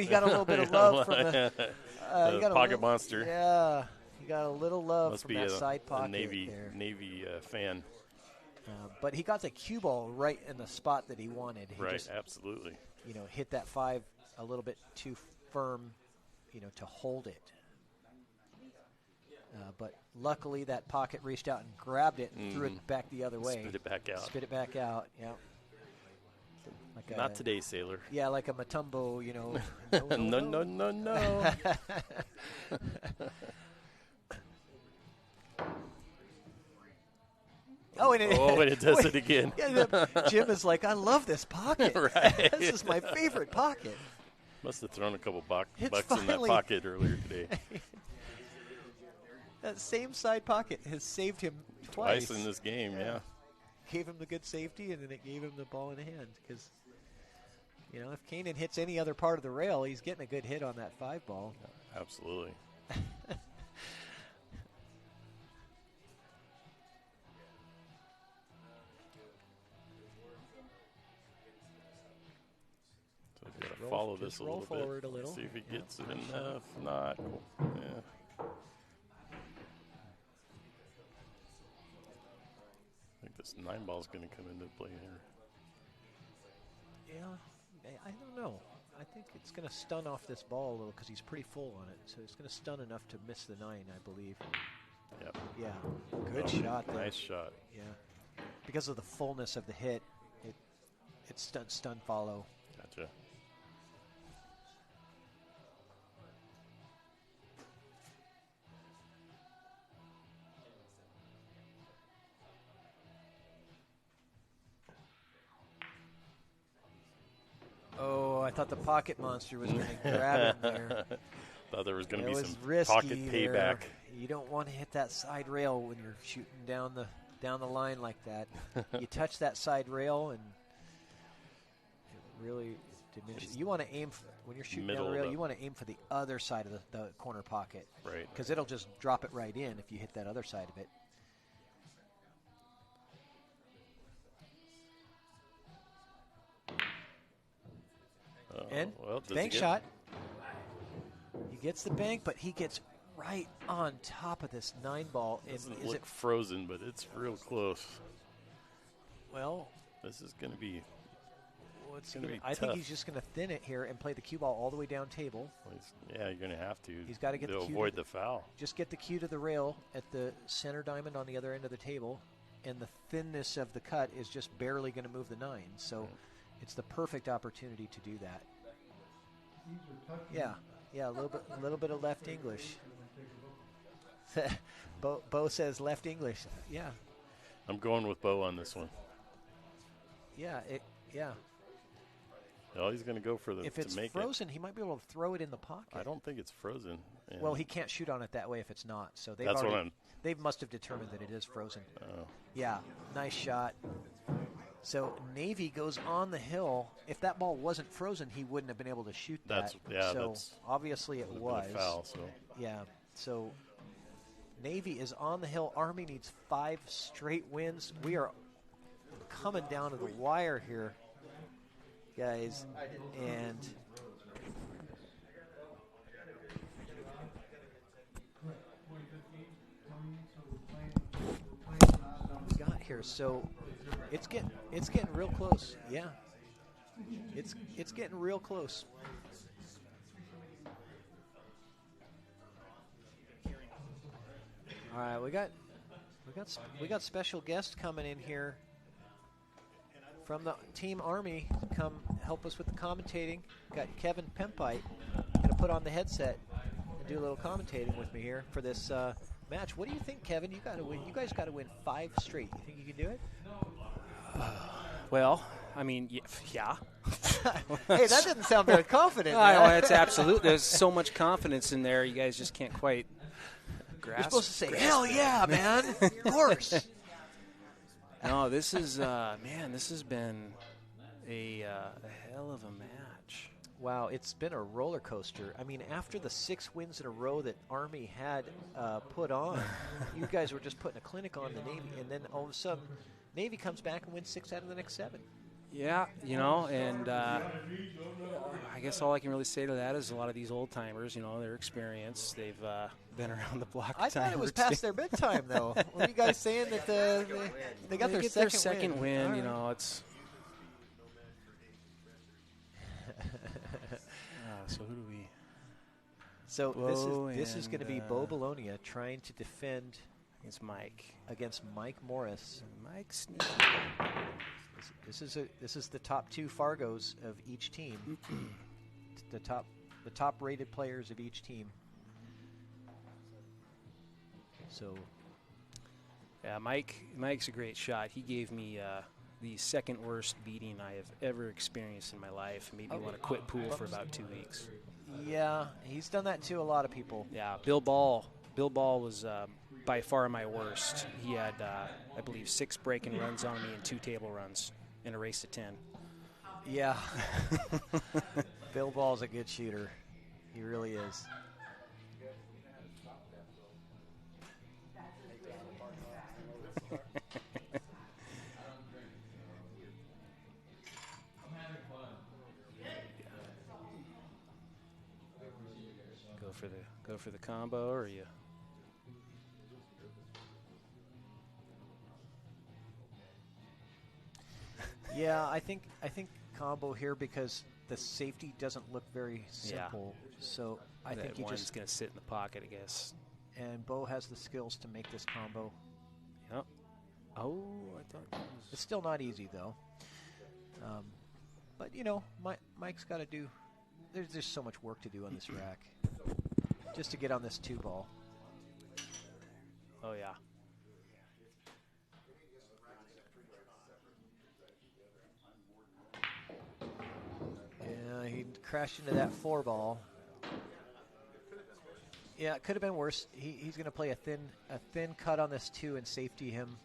got a little bit of love from the pocket monster. Yeah, he got a little love Must from be that side pocket. Navy fan. But he got the cue ball right in the spot that he wanted. He just, absolutely. Hit that 5 a little bit too firm, to hold it. But luckily, that pocket reached out and grabbed it and threw it back the other way. Spit it back out. Spit it back out. Yeah. Like Not today, sailor. Yeah, like a Matumbo, No. And it does it again. Yeah, Jim is like, I love this pocket. Right. This is my favorite pocket. Must have thrown a couple bucks in finally that pocket earlier today. That same side pocket has saved him twice in this game, yeah. Gave him the good safety, and then it gave him the ball in the hand. Because, if Kanan hits any other part of the rail, he's getting a good hit on that 5-ball. Absolutely. follow Just this a roll little forward bit. a little. See if he gets it enough. Not. Yeah. I think this 9-ball is going to come into play here. Yeah, I don't know. I think it's going to stun off this ball a little because he's pretty full on it. So it's going to stun enough to miss the 9, I believe. Yep. Yeah. Good shot there. Nice shot. Yeah. Because of the fullness of the hit, it's stun follow. Gotcha. Oh, I thought the pocket monster was going to grab him there. Thought there was going to be some risky pocket payback. there. You don't want to hit that side rail when you're shooting down the line like that. You touch that side rail and it really diminishes. You want to aim when you're shooting down the rail. You want to aim for the other side of the corner pocket, right? Because it'll just drop it right in if you hit that other side of it. And bank shot. He gets the bank, but he gets right on top of this 9-ball. Doesn't look frozen, but it's real close. Well, this is going to be. I think he's just going to thin it here and play the cue ball all the way down table. Well, yeah, you're going to have to. He's got to get to the cue avoid the foul. Just get the cue to the rail at the center diamond on the other end of the table, and the thinness of the cut is just barely going to move the 9. So it's the perfect opportunity to do that. Yeah, a little bit of left English. Bo says left English. Yeah. I'm going with Bo on this one. Yeah, Well, he's going to go for the. If it's frozen, he might be able to throw it in the pocket. I don't think it's frozen. Yeah. Well, he can't shoot on it that way if it's not. So they must have determined that it is frozen. Oh. Yeah, nice shot. So Navy goes on the hill. If that ball wasn't frozen, he wouldn't have been able to shoot that. So obviously it was. Foul, so. Yeah. So Navy is on the hill. Army needs 5 straight wins. We are coming down to the wire here, guys, and we got here. So it's getting real close. Yeah, it's getting real close. All right, we got special guests coming in here from the Team Army to come help us with the commentating. Got Kevin Pempite going to put on the headset and do a little commentating with me here for this match. What do you think, Kevin? You got to win. You guys got to win 5 straight. You think you can do it? Well, I mean, yeah. Hey, that didn't sound very confident. No, it's absolute. There's so much confidence in there. You guys just can't quite grasp. You're supposed to say, "Hell yeah, man! Of course." No, this is man. This has been a hell of a match. Wow, it's been a roller coaster. I mean, after the 6 wins in a row that Army had put on, you guys were just putting a clinic on the Navy, and then all of a sudden, Navy comes back and wins 6 out of the next 7. Yeah, and I guess all I can really say to that is a lot of these old timers, they're experienced. They've been around the block. I thought it was past their bedtime, though. What are you guys saying that they got their second win? Right. It's. So who do we? So this is going to be Bo Bologna trying to defend against Mike Morris. Mike sneaky. This is the top 2 Fargos of each team. the top rated players of each team. So yeah, Mike's a great shot. He gave me the second worst beating I have ever experienced in my life. Made me want to quit pool for about 2 weeks. Yeah, he's done that to a lot of people. Yeah, Bill Ball was by far my worst. He had, I believe, 6 breaking runs on me and 2 table runs in a race to 10. Yeah. Bill Ball's a good shooter. He really is. Go for the combo, or you. Yeah, I think combo here because the safety doesn't look very simple. So I think he one's just going to sit in the pocket, I guess. And Bo has the skills to make this combo. Yep. Oh, I thought that was... It's still not easy though. But you know, Mike's got to do. There's just so much work to do on this rack, just to get on this 2-ball. Oh yeah. Yeah, he crashed into that 4-ball. Yeah, it could have been worse. He's going to play a thin cut on this 2 and safety him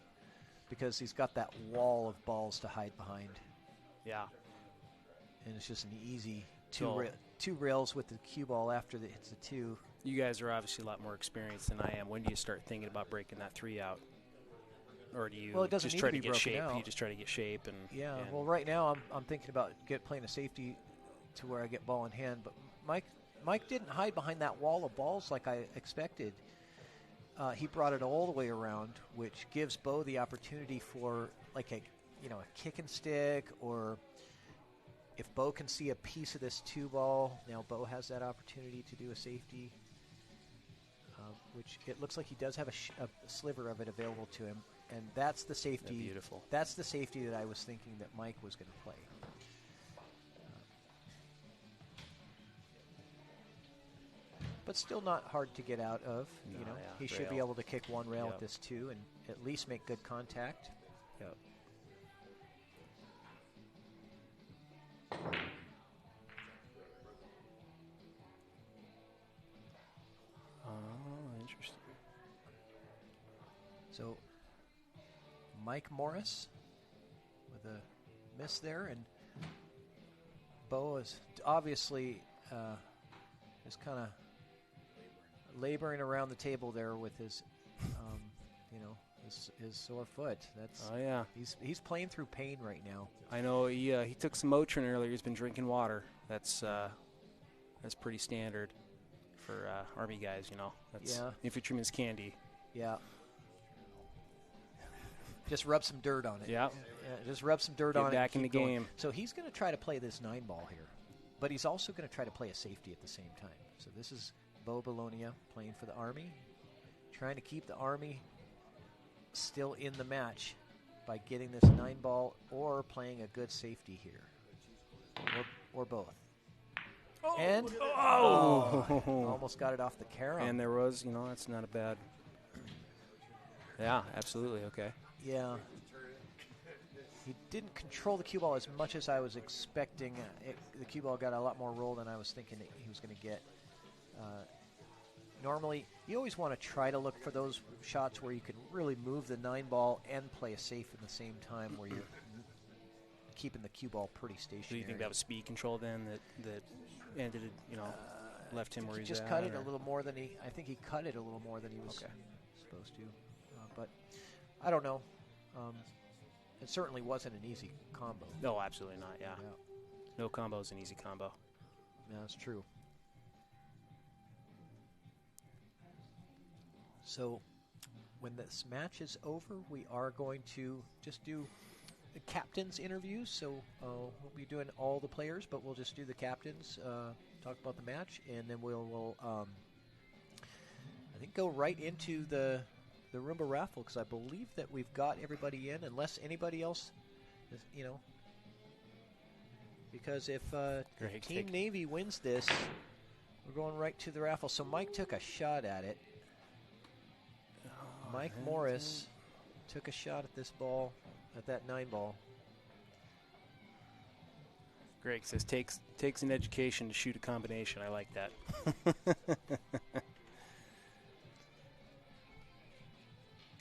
because he's got that wall of balls to hide behind. Yeah. And it's just an easy two rails with the cue ball after it's a 2. You guys are obviously a lot more experienced than I am. When do you start thinking about breaking that 3 out? Or do you just try to get shape? Out. You just try to get shape and well, right now I'm thinking about playing a safety to where I get ball in hand. But Mike didn't hide behind that wall of balls like I expected. He brought it all the way around, which gives Bo the opportunity for like a kick and stick, or if Bo can see a piece of this 2-ball, now Bo has that opportunity to do a safety, which it looks like he does have a sliver of it available to him, and that's the safety. Beautiful. That's the safety that I was thinking that Mike was going to play. But still not hard to get out of. No, he should be able to kick 1 rail with this 2 and at least make good contact. Yep. Oh, interesting. So Mike Morris with a miss there, and Bo is obviously is kind of laboring around the table there with his, his sore foot. That's he's playing through pain right now. I know he took some Motrin earlier. He's been drinking water. That's pretty standard for Army guys. That's infantryman's candy. Yeah. Just rub some dirt on it. Yeah. Just rub some dirt on it. Get back in the game. So he's going to try to play this 9-ball here, but he's also going to try to play a safety at the same time. So this is Bo Bologna playing for the Army, trying to keep the Army still in the match by getting this 9-ball or playing a good safety here, or both. And almost got it off the carom. And there was, that's not a bad. Yeah, absolutely. Okay. Yeah. He didn't control the cue ball as much as I was expecting. The cue ball got a lot more roll than I was thinking he was going to get. Normally, you always want to try to look for those shots where you can really move the 9-ball and play a safe at the same time, where you're keeping the cue ball pretty stationary. Do you think that was speed control then that ended it, left him where he's just at? cut it a little more than I think he cut it a little more than he was supposed to. But I don't know. It certainly wasn't an easy combo. No, absolutely not. Yeah. No combo is an easy combo. Yeah, that's true. So when this match is over, we are going to just do the captain's interviews. So we'll be doing all the players, but we'll just do the captains, talk about the match, and then we'll I think go right into the Roomba raffle, because I believe that we've got everybody in, unless anybody else, because if Team Navy wins this, we're going right to the raffle. So Mike took a shot at it. Mike Morris took a shot at this ball, at that 9-ball. Greg says takes an education to shoot a combination. I like that.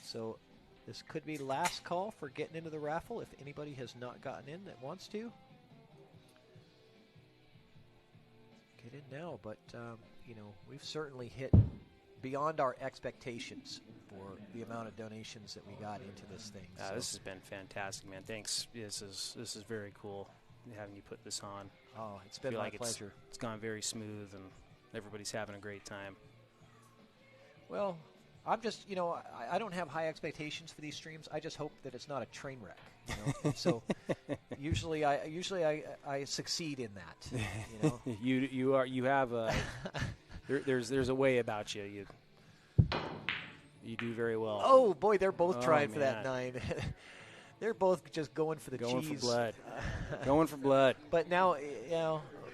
So this could be last call for getting into the raffle if anybody has not gotten in that wants to. Get in now, but we've certainly hit beyond our expectations for the amount of donations that we got into this thing. So This has been fantastic, man. Thanks. This is very cool having you put this on. Oh, it's been my pleasure. It's gone very smooth, and everybody's having a great time. Well, I'm just, I don't have high expectations for these streams. I just hope that it's not a train wreck. So usually I succeed in that. You have a there's a way about you. You do very well. Oh boy, they're both trying for that 9. They're both just going for the cheese. Going for blood. Going for blood. But now,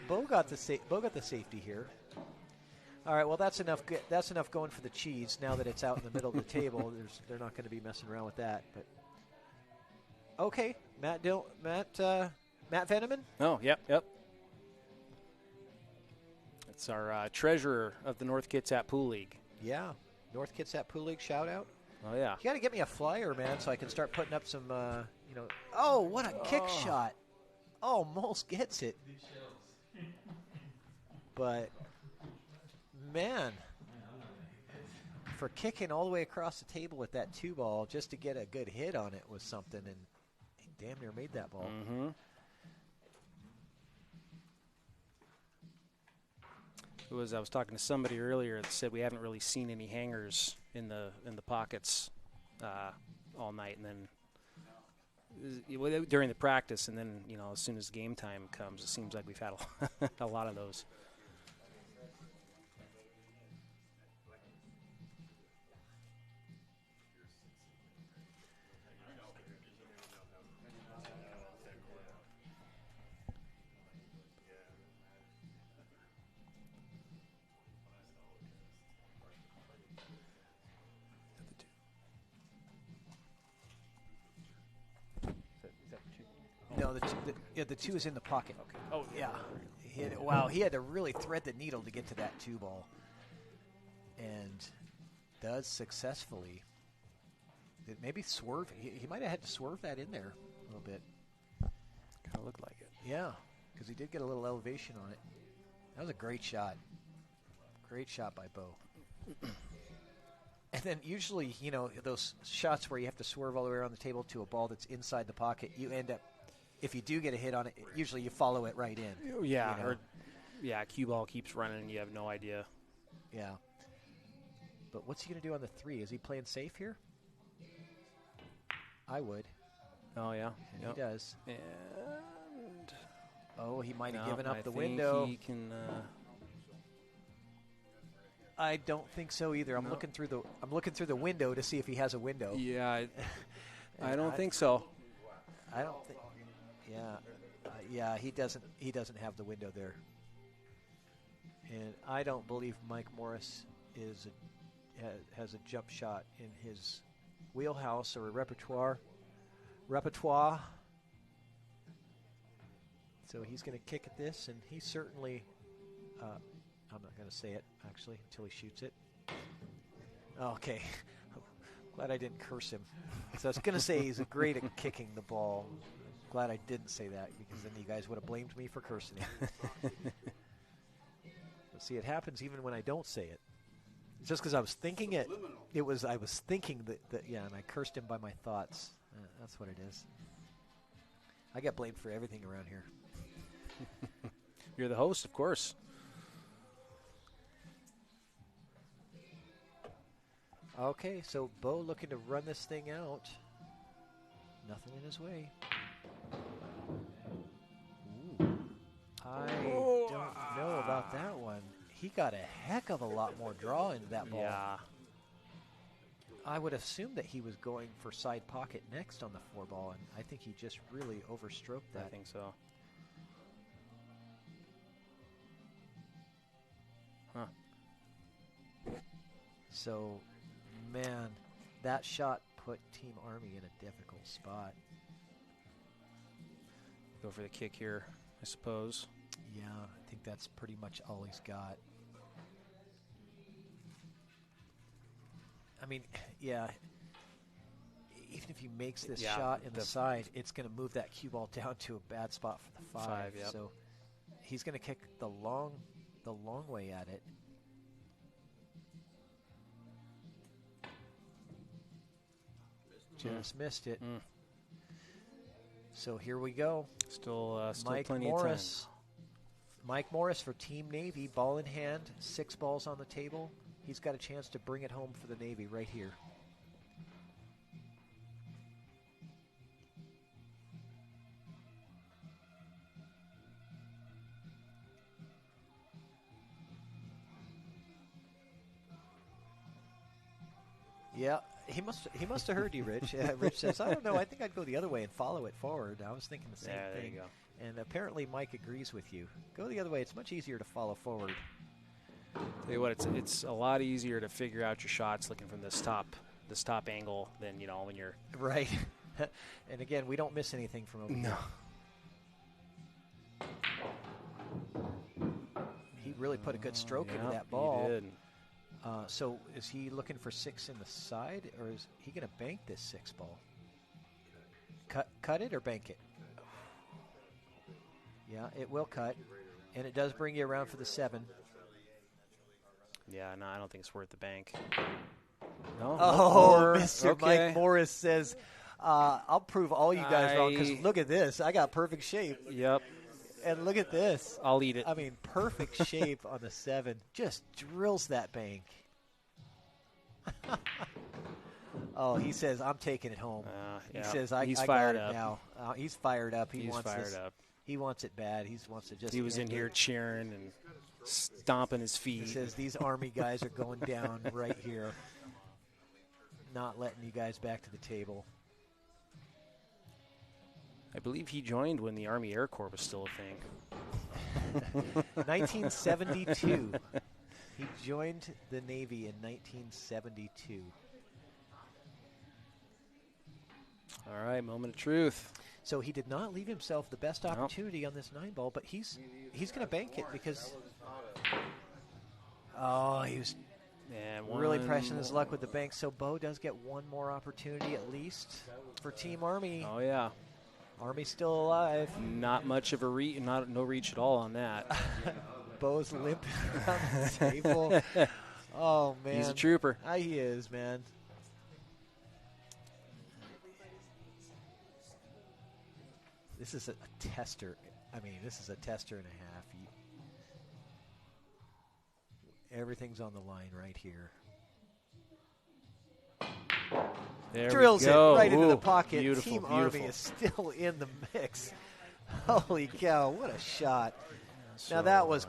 Bo got the safety here. All right, well, that's enough. That's enough going for the cheese. Now that it's out in the middle of the table, they're not going to be messing around with that. But okay, Matt Veneman. Oh, yep. That's our treasurer of the North Kitsap Pool League. Yeah, North Kitsap Pool League shout out. Oh yeah. You got to get me a flyer, man, so I can start putting up some. Oh, what a kick shot! Oh, Moles gets it. But man, for kicking all the way across the table with that 2 ball just to get a good hit on it was something, and he damn near made that ball. Mm-hmm. I was talking to somebody earlier that said we haven't really seen any hangers in the pockets all night, and then during the practice, and then as soon as game time comes, it seems like we've had a lot of those. No, the 2 is in the pocket. Okay. Oh, yeah. He had to really thread the needle to get to that 2 ball. And does successfully. It maybe swerve. He might have had to swerve that in there a little bit. Kind of looked like it. Yeah, because he did get a little elevation on it. That was a great shot. Great shot by Bo. And then usually, those shots where you have to swerve all the way around the table to a ball that's inside the pocket, you end up, if you do get a hit on it, usually you follow it right in. Yeah, cue ball keeps running and you have no idea. Yeah. But what's he going to do on the 3? Is he playing safe here? I would. Oh, yeah. And he does. And he might have given up the window. He can. I don't think so either. I'm looking through the window to see if he has a window. Yeah, I don't think so. I don't think. Yeah, he doesn't have the window there. And I don't believe Mike Morris has a jump shot in his wheelhouse or a repertoire. So he's going to kick at this, and he certainly. I'm not going to say it, actually, until he shoots it. Okay. Glad I didn't curse him. So I was going to say he's great at kicking the ball. Glad I didn't say that, because then you guys would have blamed me for cursing him. But see, it happens even when I don't say it. It's just because I was thinking it. I was thinking that, and I cursed him by my thoughts. That's what it is. I get blamed for everything around here. You're the host, of course. Okay, so Bo looking to run this thing out. Nothing in his way. Ooh. I don't know about that one. He got a heck of a lot more draw into that ball. Yeah. I would assume that he was going for side pocket next on the 4 ball, and I think he just really overstroked that. I think so. Huh. So, man, that shot put Team Army in a difficult spot. Go for the kick here, I suppose. Yeah, I think that's pretty much all he's got. I mean, yeah, even if he makes this shot in the side, it's going to move that cue ball down to a bad spot for the 5. Yep. So he's going to kick the long way at it. Just missed it. So here we go. Still Mike plenty Morris. of Mike Morris for Team Navy, ball in hand, 6 balls on the table. He's got a chance to bring it home for the Navy right here. Yeah, he must have heard you, Rich. Rich says, I don't know, I think I'd go the other way and follow it forward. I was thinking the same Yeah, there thing. you go. And apparently Mike agrees with you. Go the other way. It's much easier to follow forward. Tell you what, it's a lot easier to figure out your shots looking from this top angle than when you're right. And again, we don't miss anything from over here. He really put a good stroke into that ball. He did. So is he looking for 6 in the side, or is he going to bank this 6 ball? Cut it or bank it? Yeah, it will cut, and it does bring you around for the 7. Yeah, no, I don't think it's worth the bank. No. Oh, Mr. Okay. Mike Morris says, I'll prove all you guys wrong, because look at this. I got perfect shape. Yep. And look at this. I'll eat it. I mean, perfect shape on the 7. Just drills that bank. Oh, he says, I'm taking it home. Yeah. He says, He's I fired got it up. now. He's fired up. He He's wants fired this. up. He wants it bad. He wants to just. He was in here cheering and stomping his feet. He says, these Army guys are going down right here. Not letting you guys back to the table. I believe he joined when the Army Air Corps was still a thing. 1972. He joined the Navy in 1972. All right, moment of truth. So he did not leave himself the best opportunity on this 9 ball, but he's going to bank it because he was really pressing his luck with the bank. So Bo does get one more opportunity at least for Team Army. Oh yeah, Army's still alive. Not much of a no reach at all on that. Bo's limping around the table. Oh man, He's a trooper. He is, man. This is a tester. I mean, this is a tester and a half. Everything's on the line right here. There Drills we go. it right into the Ooh, pocket. beautiful, Team beautiful. Army is still in the mix. Holy cow, what a shot. Now that was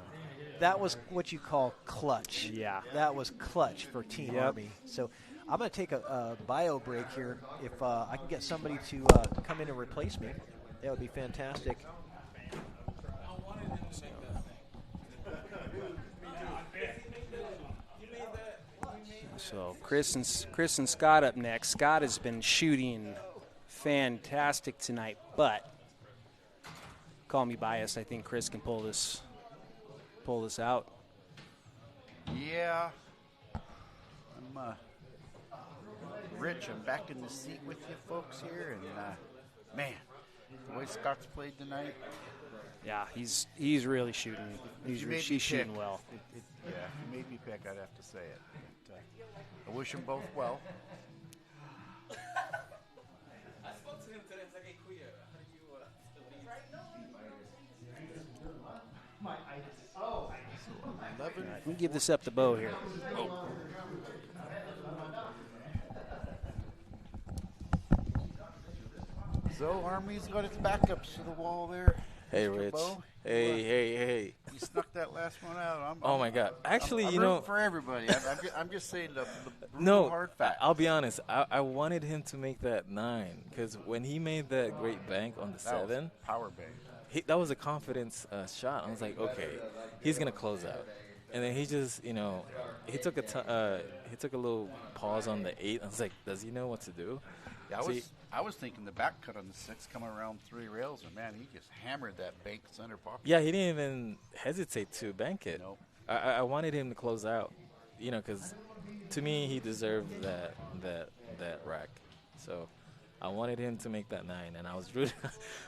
what you call clutch. Yeah. That was clutch for Team Army. So I'm going to take a bio break here. If I can get somebody to come in and replace me, that would be fantastic. So Chris and Scott up next. Scott has been shooting fantastic tonight, but call me biased. I think Chris can pull this out. Yeah. I'm Rich. I'm back in the seat with you folks here, and man, the way Scott's played tonight. Yeah, he's really shooting. He's shooting well. Yeah, he made me pick. I'd have to say it. But, I wish them both well. I spoke to him today. It's like, hey, Kuya, how do you Let me give this up to Bo here. Oh. So Army's got its backups to the wall there. Hey, Mr. Rich. Bo. Hey. You snuck that last one out. Oh my God! Actually, I'm you know, rooting for everybody. I'm just saying the no. hard fact. I'll be honest. I wanted him to make that 9 because when he made that great bank on the That was 7, power bank. that was a confidence shot. I was like, okay, he's gonna close out. And then he just, he took a little pause on the 8. I was like, does he know what to do? Yeah, I was thinking the back cut on the 6 coming around 3 rails, and man, he just hammered that bank center pocket. Yeah, he didn't even hesitate to bank it. Nope. I wanted him to close out, because to me he deserved that rack. So I wanted him to make that 9, and I was really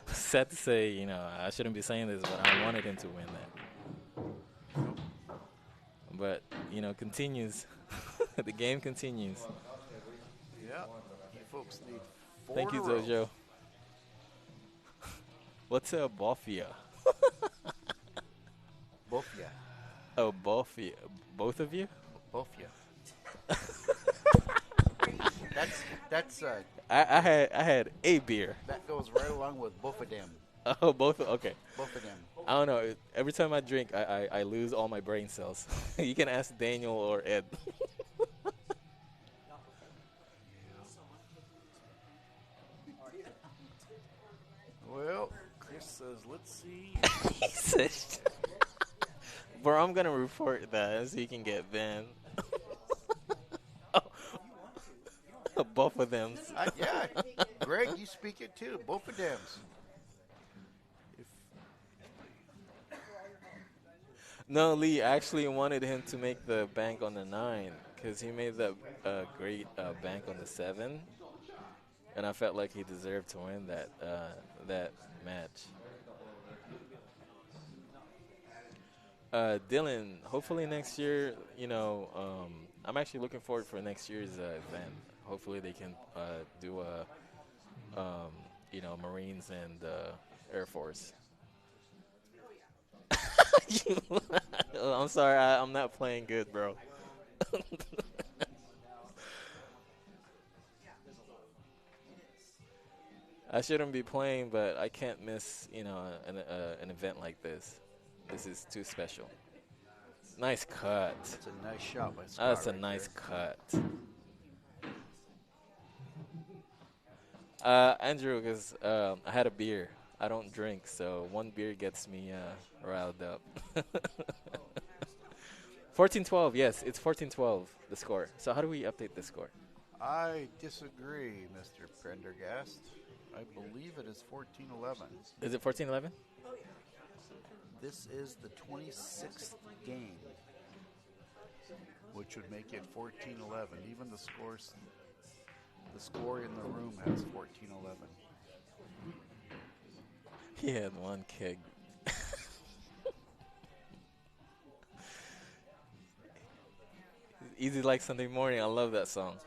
sad to say, I shouldn't be saying this, but I wanted him to win that. But continues. The game continues. Yeah, you folks need 4 Thank you, in a row. Dojo. What's a Bofia? Both of you. Oh, both of you? Both of you. That's I had a beer. that goes right along with both of them. Oh, okay. Both of them. I don't know. Every time I drink, I lose all my brain cells. You can ask Daniel or Ed. Well, Chris says, let's see. He says, bro, I'm going to report that so you can get banned. Both of them. Yeah. Greg, you speak it too. Both of them. No, Lee actually wanted him to make the bank on the 9 because he made that great bank on the 7, and I felt like he deserved to win that match. Dylan, hopefully next year, I'm actually looking forward for next year's event. Hopefully they can do Marines and Air Force. I'm sorry, I'm not playing good, bro. I shouldn't be playing, but I can't miss, an event like this. This is too special. Nice cut. That's a nice shot by Scott. That's a right nice there. cut. Andrew, because I had a beer. I don't drink, so one beer gets me riled up. 14-12, yes, it's 14-12, the score. So how do we update the score? I disagree, Mr. Prendergast. I believe it is 14-11. Is it 14-11? This is the 26th game, which would make it 14-11. Even the score in the room has 14-11. He had one keg. Easy like Sunday morning. I love that song.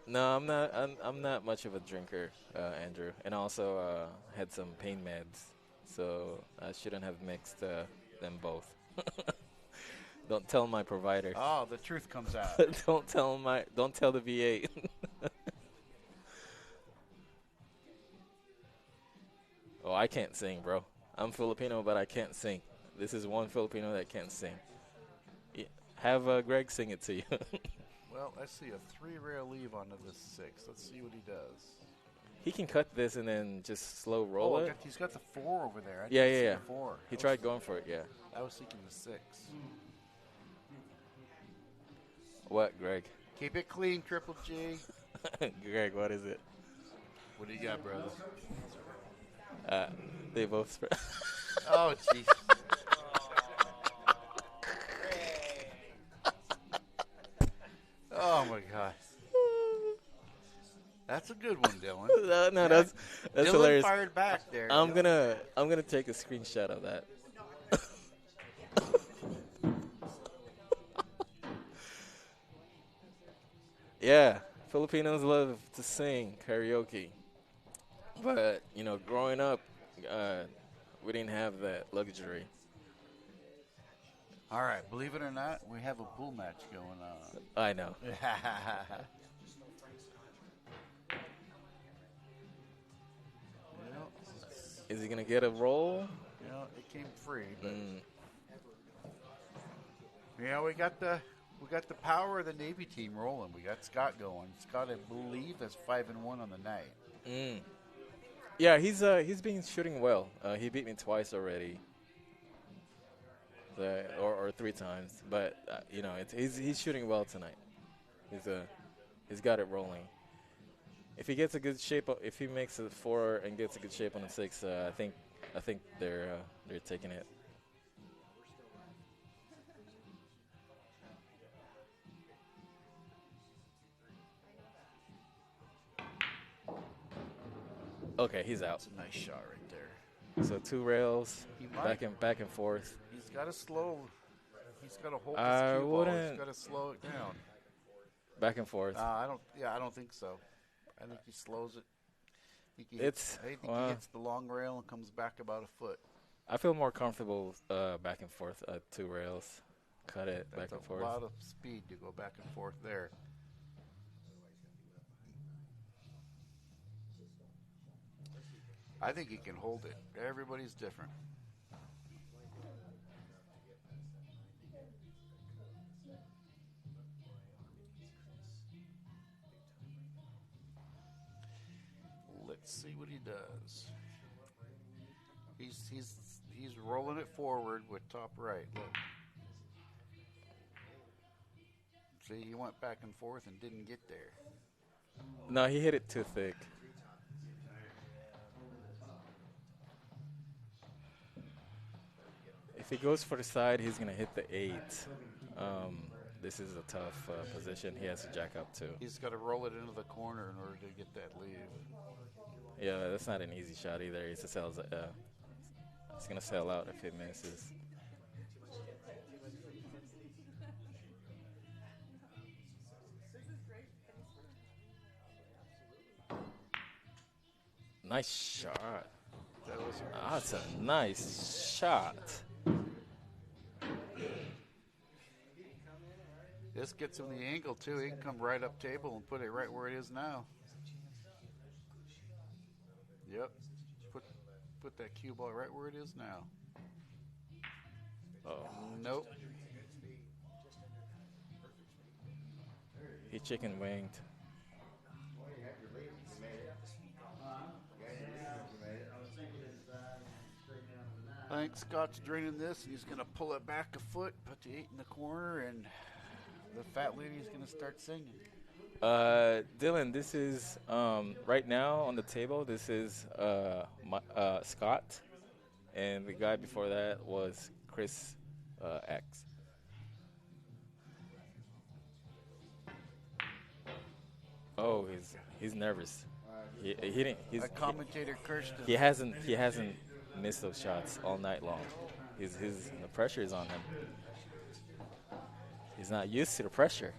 No, I'm not much of a drinker, Andrew, and also had some pain meds, so I shouldn't have mixed them both. Don't tell my provider. Oh, the truth comes out. Don't tell the VA. Oh, I can't sing, bro. I'm Filipino, but I can't sing. This is one Filipino that can't sing. Have Greg sing it to you. Well, I see a 3-rail leave onto this 6. Let's see what he does. He can cut this and then just slow roll it. He's got the 4 over there. Yeah. The 4. He tried going for it, yeah. I was thinking the 6. What, Greg? Keep it clean, Triple G. Greg, what is it? What do you got, brother? They both spread. Oh, jeez. Oh my gosh. That's a good one, Dylan. No, that's Dylan hilarious. Fired back there. I'm gonna take a screenshot of that. Yeah, Filipinos love to sing karaoke, but growing up, we didn't have that luxury. All right, believe it or not, we have a pool match going on. I know. Is he gonna get a roll? It came free, but we got the power of the Navy team rolling. We got Scott going. Scott, I believe, is 5-1 on the night. Yeah, he's been shooting well. He beat me twice already, or 3 times. But he's shooting well tonight. He's got it rolling. If he gets a good shape, if he makes a 4 and gets a good shape on the 6, I think they're taking it. Okay, he's out. That's a nice shot right there. So 2 rails, back and forth. He's got to slow. He's got to hold I his cue ball. wouldn't- He's got to slow it down. Back and forth. I don't think so. I think he slows it. he It's I think well, he hits the long rail and comes back about a foot. I feel more comfortable back and forth 2 rails, cut it That's back and a forth. lot of speed to go back and forth there. I think he can hold it. Everybody's different. Let's see what he does. He's rolling it forward with top right. Look. See, he went back and forth and didn't get there. No, he hit it too thick. If he goes for the side, he's gonna hit the 8. This is a tough position. He has to jack up too. He's got to roll it into the corner in order to get that lead. Yeah, that's not an easy shot either. He's gonna sail out if he misses. Nice shot. That's a nice shot. This gets him the angle too. He can come right up table and put it right where it is now. Yep. Put that cue ball right where it is now. Oh. Nope. He chicken winged. I think Scott's draining this, and he's going to pull it back a foot, put the 8 in the corner, and the fat lady's going to start singing. Dylan, this is right now on the table. This is Scott, and the guy before that was Chris X. Oh, he's nervous. He didn't. A commentator cursed him. He hasn't missed those shots all night long. The pressure is on him. He's not used to the pressure.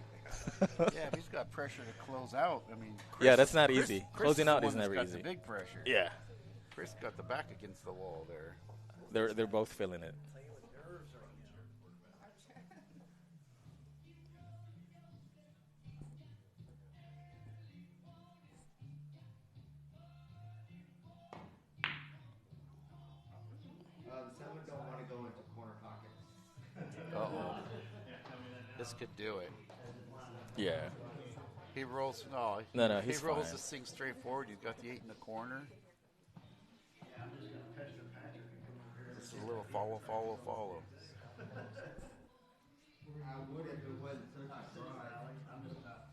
Yeah, if he's got pressure to close out, I mean, yeah, that's not easy. Chris Closing out the is one never that's easy. got the big pressure. Yeah, Chris got the back against the wall there. they're both feeling it. Some don't want to go into corner pockets. Uh-oh. This could do it. Yeah. He rolls. No, he he's rolls fine. this thing straight forward. He's got the 8 in the corner. This is a little follow. I would if it wasn't so hot. I'm just about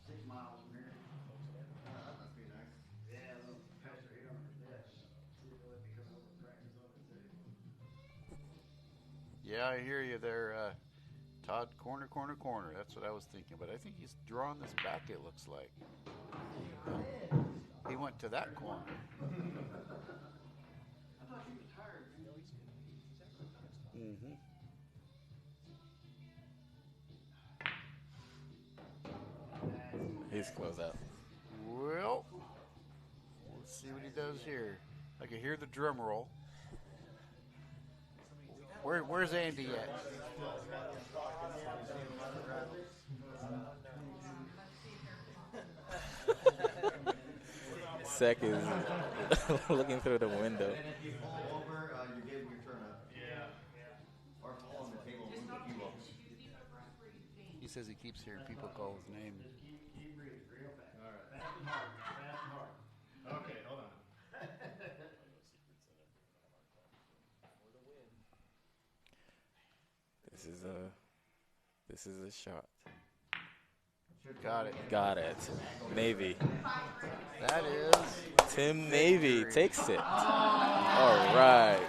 6 miles from here. That must be nice. Yeah, a little pressure here on the desk. See if it become over practice on the city. Yeah, I hear you there, Todd. Corner. That's what I was thinking. But I think he's drawing this back, it looks like. He went to that corner. I thought he was tired. Mm-hmm. He's close out. Well, let's see what he does here. I can hear the drum roll. Where's Andy at? Sec is looking through the window. And if you fall over, you're giving your turn up. Yeah. Or fall on the table and move the cue up. He says he keeps hearing people call his name. Keep breathing real fast. All right. Fast and hard. Okay, hold on. This is a shot. Got it. Got it. Navy. That is Tim Navy takes it. All right. All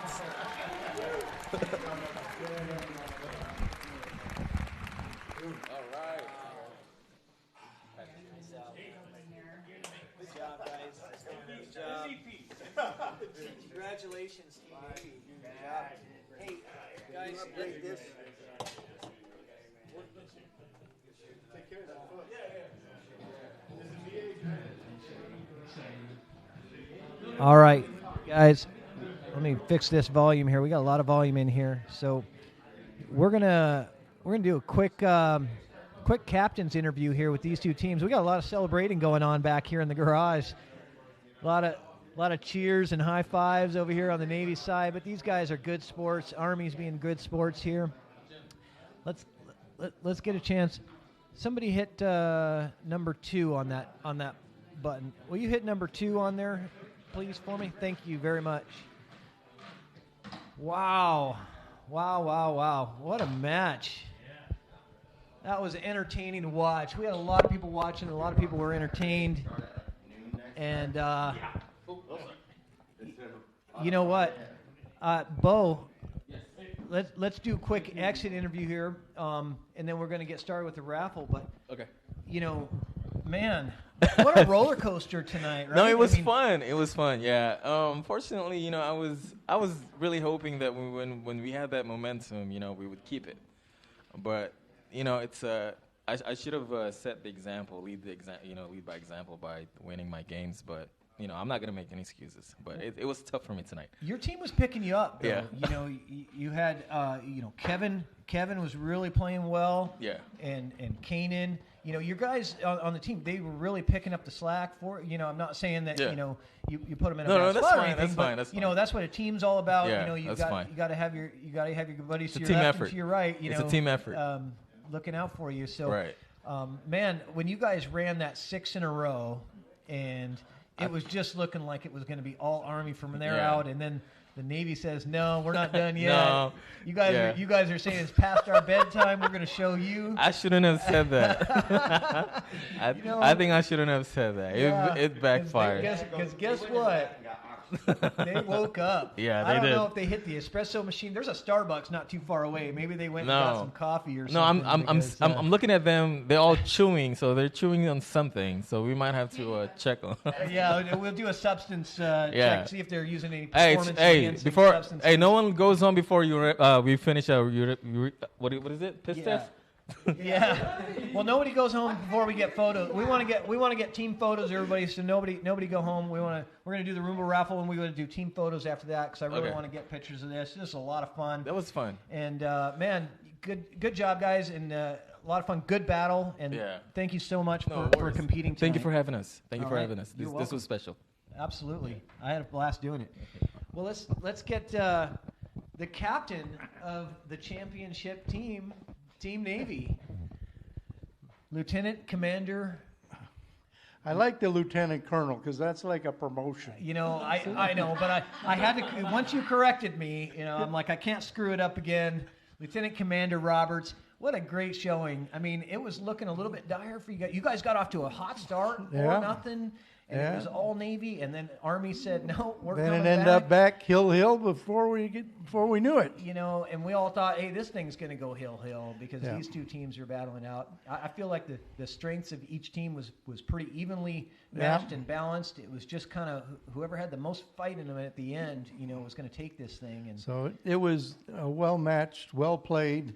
right. Good job, guys. Good job. Congratulations, Team Navy. Good job. Hey, guys, Upgrade this. Take care of that foot. All right, guys, let me fix this volume here. We got a lot of volume in here, so we're gonna do a quick captain's interview here with these two teams. We got a lot of celebrating going on back here in the garage. A lot of cheers and high fives over here on the Navy side, but these guys are good sports. Army's being good sports here. Let's get a chance. Somebody hit number 2 on that button. Will you hit number 2 on there, please, for me? Thank you very much. Wow. What a match. That was entertaining to watch. We had a lot of people watching. A lot of people were entertained. And you know what? Bo, let's do a quick exit interview here, and then we're going to get started with the raffle. But, okay. Man, what a roller coaster tonight, right? No, it was fun. It was fun. Yeah. Unfortunately, I was really hoping that when we had that momentum, we would keep it. But it's I should have set the example, lead by example by winning my games. But I'm not gonna make any excuses. But it was tough for me tonight. Your team was picking you up, though. Yeah. You had Kevin was really playing well. Yeah. And Kanan. Your guys on the team, they were really picking up the slack for. I'm not saying that you put them in a bad spot or anything. That's fine. That's fine. That's what a team's all about. Yeah, you got to have your buddies to your team left effort. and to your right. It's a team effort. Looking out for you. So, right. Man, when you guys ran that 6 in a row, and it was just looking like it was going to be all Army from there out, and then the Navy says, "No, we're not done yet." No. You guys are saying it's past our bedtime. We're going to show you. I shouldn't have said that. I think I shouldn't have said that. It backfired. Because guess what? They woke up. Yeah, they I don't did. know if they hit the espresso machine. There's a Starbucks not too far away. Maybe they went and got some coffee or something. No, I'm looking at them. They're all chewing, so they're chewing on something. So we might have to check on. Yeah, we'll do a substance check. See if they're using any performance enhancing substances. Hey, no one goes home before we finish our what is it? Piss test. Yeah. Well, nobody goes home before we get photos. We want to get team photos, everybody. So nobody go home. We're gonna do the Roomba raffle, and we're gonna do team photos after that because I really want to get pictures of this. This is a lot of fun. That was fun. And man, good job, guys, and a lot of fun. Good battle, and thank you so much for competing tonight. Thank you for having us. Thank you for having us. This was special. Absolutely, I had a blast doing it. Well, let's get the captain of the championship team. Team Navy, Lieutenant Commander. I like the Lieutenant Colonel because that's like a promotion. I know, but I had to. Once you corrected me, I'm like I can't screw it up again. Lieutenant Commander Roberts. What a great showing. I mean, it was looking a little bit dire for you guys. You guys got off to a hot start, 4-0. And it was all Navy, and then Army said, "No, we're coming back." Then it ended up back hill before we knew it. And we all thought, "Hey, this thing's going to go hill because these two teams are battling out." I feel like the strengths of each team was pretty evenly matched and balanced. It was just kind of whoever had the most fight in them at the end, was going to take this thing. And so it was well matched, well played,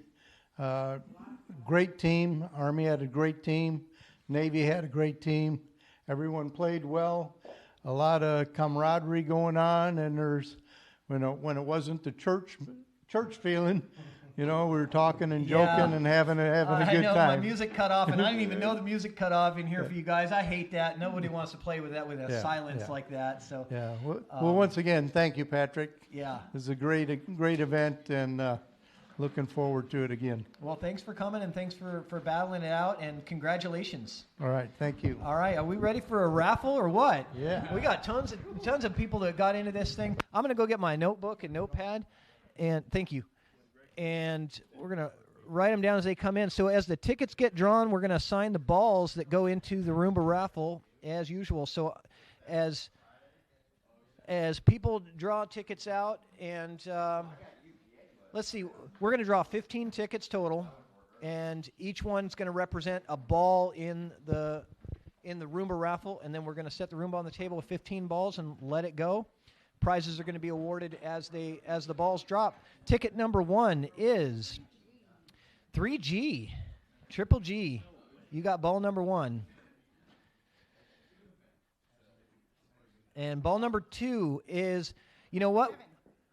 great team. Army had a great team. Navy had a great team. Everyone played well, a lot of camaraderie going on, and there's when it wasn't the church feeling, we were talking and joking and having a good time. I know my music cut off, and I didn't even know the music cut off in here for you guys. I hate that. Nobody wants to play with that silence like that. So well, once again, thank you, Patrick. Yeah, it was a great event, and looking forward to it again. Well, thanks for coming, and thanks for battling it out, and congratulations. All right, thank you. All right, are we ready for a raffle or what? Yeah. We got tons of people that got into this thing. I'm going to go get my notebook and notepad, and thank you. And we're going to write them down as they come in. So as the tickets get drawn, we're going to assign the balls that go into the Roomba raffle as usual. So as people draw tickets out and let's see, we're going to draw 15 tickets total, and each one's going to represent a ball in the Roomba raffle, and then we're going to set the Roomba on the table with 15 balls and let it go. Prizes are going to be awarded as the balls drop. Ticket number 1 is 3G, Triple G. You got ball number 1. And ball number 2 is, you know what?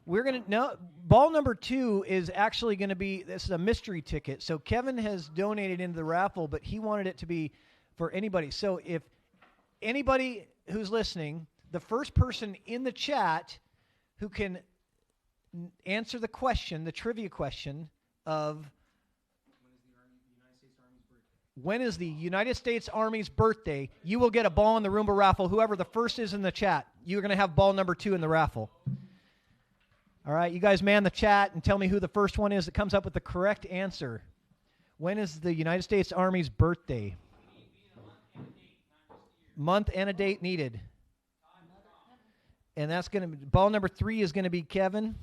We're going to, no, ball number 2 is actually going to be, this is a mystery ticket. So Kevin has donated into the raffle, but he wanted it to be for anybody. So if anybody who's listening, the first person in the chat who can answer the question, the trivia question of when is the United States Army's birthday, you will get a ball in the Roomba raffle. Whoever the first is in the chat, you're going to have ball number 2 in the raffle. All right, you guys man the chat and tell me who the first one is that comes up with the correct answer. When is the United States Army's birthday? Month and a date needed. And that's going to be, ball number 3 is going to be Kevin.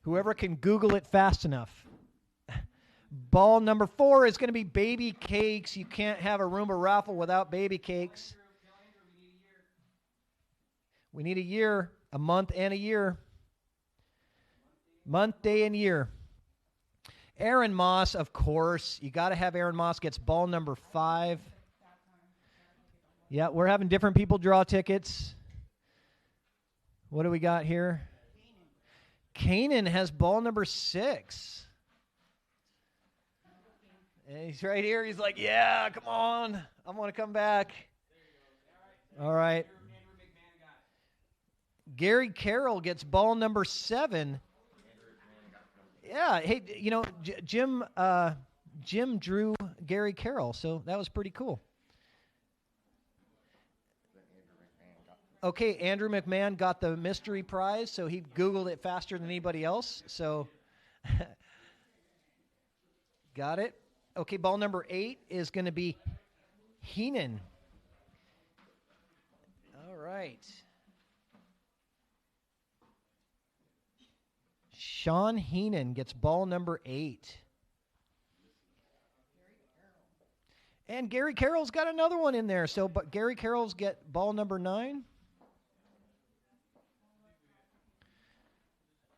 Whoever can Google it fast enough. Ball number 4 is going to be baby cakes. You can't have a Roomba raffle without baby cakes. We need a year, a month and a year. Month, day, and year. Aaron Moss, of course. You got to have Aaron Moss gets ball number 5. Yeah, we're having different people draw tickets. What do we got here? Kanan has ball number 6. And he's right here. He's like, yeah, come on. I want to come back. All right. Gary Carroll gets ball number 7. Yeah, hey, you know, Jim drew Gary Carroll, so that was pretty cool. Okay, Andrew McMahon got the mystery prize, so he Googled it faster than anybody else. So, got it. Okay, ball number 8 is going to be Heenan. All right. Sean Heenan gets ball number 8. And Gary Carroll's got another one in there. So, but Gary Carroll's get ball number 9.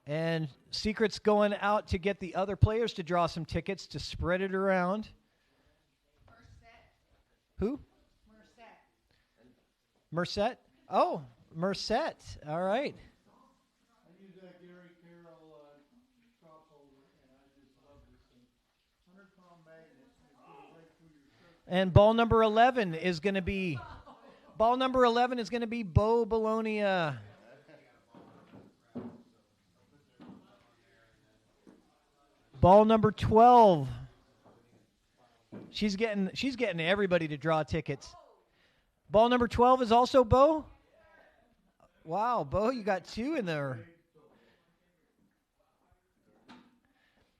And Secret's going out to get the other players to draw some tickets to spread it around. Who? Merced. Oh, Merced. All right. I use that Gary Carroll crop holder, and I just love this thing. 100-pound magnet. Right through your shirt. And ball number 11 is going to be Bo Bologna. Ball number 12. She's getting everybody to draw tickets. Ball number 12 is also Bo. Wow, Bo, you got 2 in there.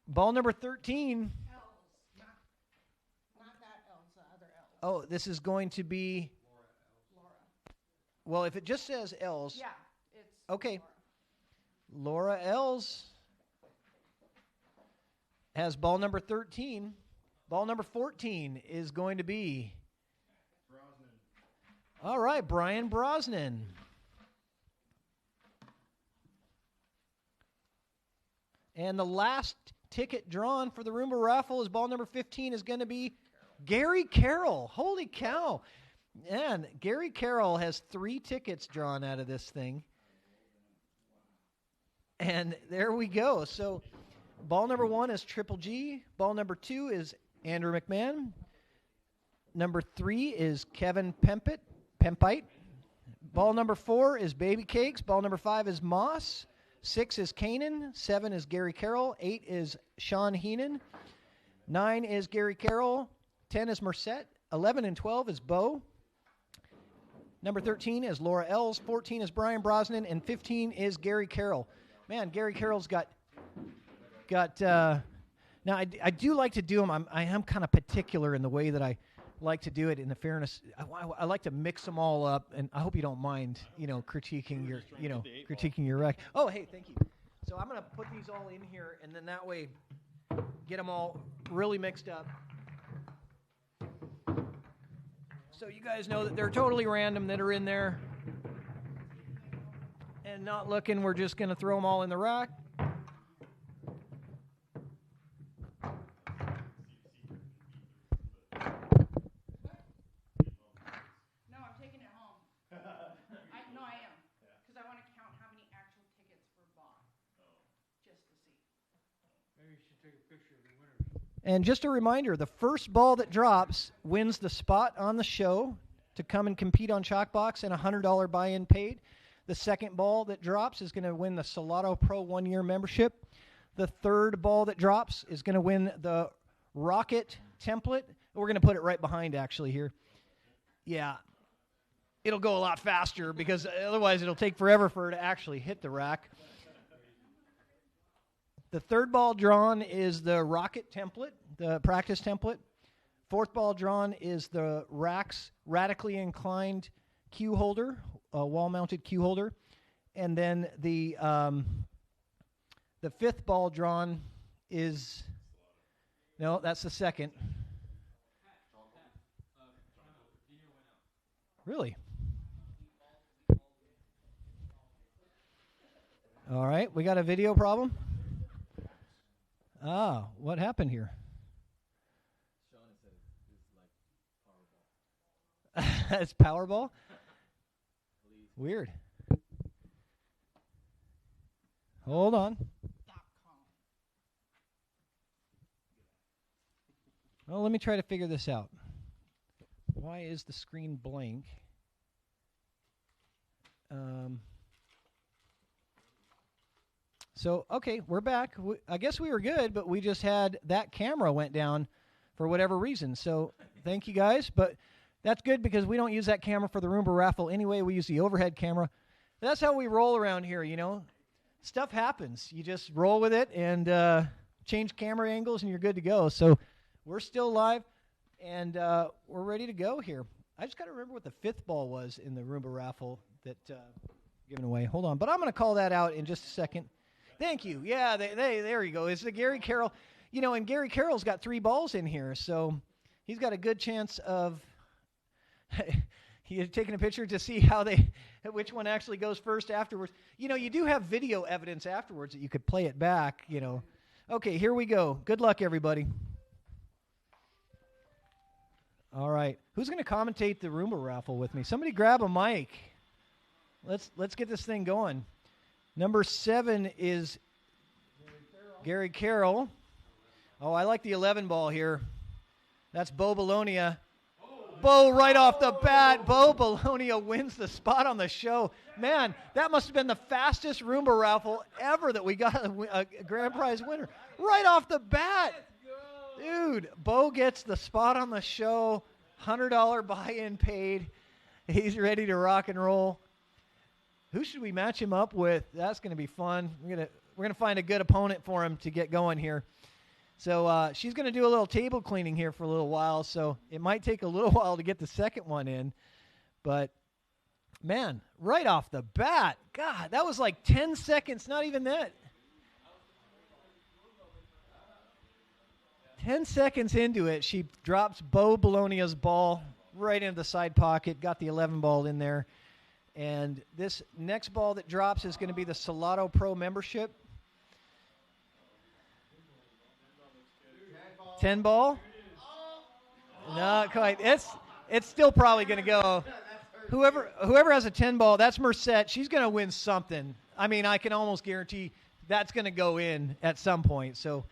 Ball number 13. Oh, this is going to be. Well, if it just says Els. Yeah, it's okay. Laura Els has ball number 13. Ball number 14 is going to be Brosnan. All right, Brian Brosnan. And the last ticket drawn for the Roomba raffle is ball number 15 is going to be Gary Carroll. Holy cow. Man, Gary Carroll has 3 tickets drawn out of this thing. And there we go. So ball number 1 is Triple G. Ball number 2 is Andrew McMahon. Number 3 is Kevin Pempite. Ball number 4 is Baby Cakes. Ball number 5 is Moss. 6 is Kanan. 7 is Gary Carroll. 8 is Sean Heenan. 9 is Gary Carroll. 10 is Merced. 11 and 12 is Bo. Number 13 is Laura Els. 14 is Brian Brosnan. And 15 is Gary Carroll. Man, Gary Carroll's got now I do like to do them. I am kind of particular in the way that I like to do it. In the fairness, I like to mix them all up, and I hope you don't mind, critiquing your rec. Oh, hey, thank you. So I'm gonna put these all in here, and then that way, get them all really mixed up. So you guys know that they're totally random that are in there, and not looking. We're just gonna throw them all in the rack. And just a reminder, the first ball that drops wins the spot on the show to come and compete on Chalkbox and a $100 buy-in paid. The second ball that drops is going to win the Salado Pro 1-year membership. The third ball that drops is going to win the Rocket template. We're going to put it right behind, actually, here. Yeah. It'll go a lot faster because otherwise it'll take forever for her to actually hit the rack. The third ball drawn is the Rocket template, the practice template. Fourth ball drawn is the Rack's radically inclined cue holder, a wall-mounted cue holder. And then the fifth ball drawn is, no, that's the second. Really? All right, we got a video problem. Ah, what happened here? It's Powerball? Weird. Hold on. Well, let me try to figure this out. Why is the screen blank? So, okay, we're back. I guess we were good, but we just had that camera went down for whatever reason. So, thank you guys. But that's good because we don't use that camera for the Roomba raffle anyway. We use the overhead camera. That's how we roll around here, you know. Stuff happens. You just roll with it and change camera angles and you're good to go. So, we're still live and we're ready to go here. I just got to remember what the fifth ball was in the Roomba raffle that given away. Hold on. But I'm going to call that out in just a second. Thank you. Yeah, there you go. It's the Gary Carroll. You know, and Gary Carroll's got 3 balls in here, so he's got a good chance of taking a picture to see which one actually goes first afterwards. You know, you do have video evidence afterwards that you could play it back, you know. Okay, here we go. Good luck, everybody. All right. Who's going to commentate the Roomba raffle with me? Somebody grab a mic. Let's get this thing going. Number 7 is Gary Carroll. Oh, I like the 11 ball here. That's Bo Bologna. Bo right off the bat. Bo Bologna wins the spot on the show. Man, that must have been the fastest Roomba raffle ever that we got a grand prize winner. Right off the bat. Dude, Bo gets the spot on the show. $100 buy-in paid. He's ready to rock and roll. Who should we match him up with? That's going to be fun. We're gonna find a good opponent for him to get going here. So she's going to do a little table cleaning here for a little while. So it might take a little while to get the second one in. But, man, right off the bat, God, that was like 10 seconds, not even that. 10 seconds into it, she drops Bo Bologna's ball right into the side pocket, got the 11 ball in there. And this next ball that drops is going to be the Salado Pro membership. 10 ball? Not quite. It's still probably going to go. Whoever has a 10 ball, that's Merced. She's going to win something. I mean, I can almost guarantee that's going to go in at some point. So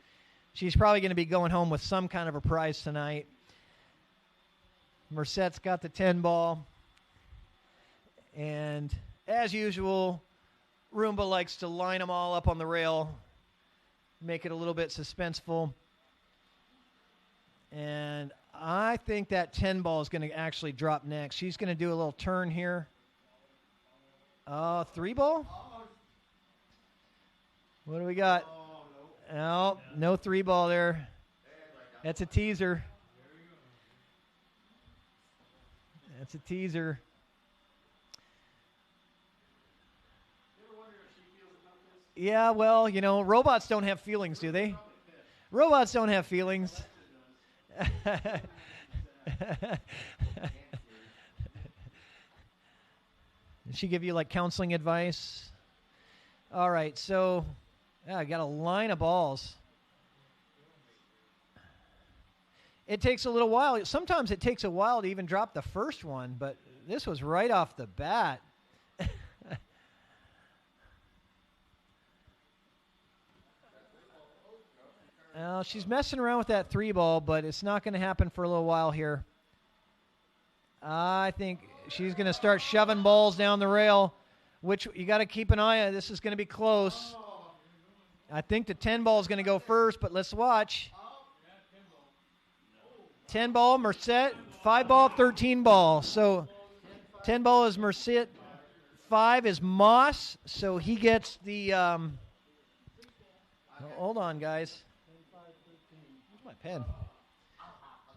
she's probably going to be going home with some kind of a prize tonight. Merced's got the 10 ball. And as usual, Roomba likes to line them all up on the rail, make it a little bit suspenseful. And I think that 10 ball is going to actually drop next. She's going to do a little turn here. 3 ball? What do we got? No 3 ball there. That's a teaser. That's a teaser. Yeah, well, you know, robots don't have feelings, do they? Robots don't have feelings. Did she give you, like, counseling advice? All right, so I got a line of balls. It takes a little while. Sometimes it takes a while to even drop the first one, but this was right off the bat. She's messing around with that 3-ball, but it's not going to happen for a little while here. I think she's going to start shoving balls down the rail, which you got to keep an eye on. This is going to be close. I think the 10-ball is going to go first, but let's watch. 10-ball, Merced. 5-ball, 13-ball. So 10-ball is Merced. 5 is Moss. So he gets the hold on, guys. Where's my pen?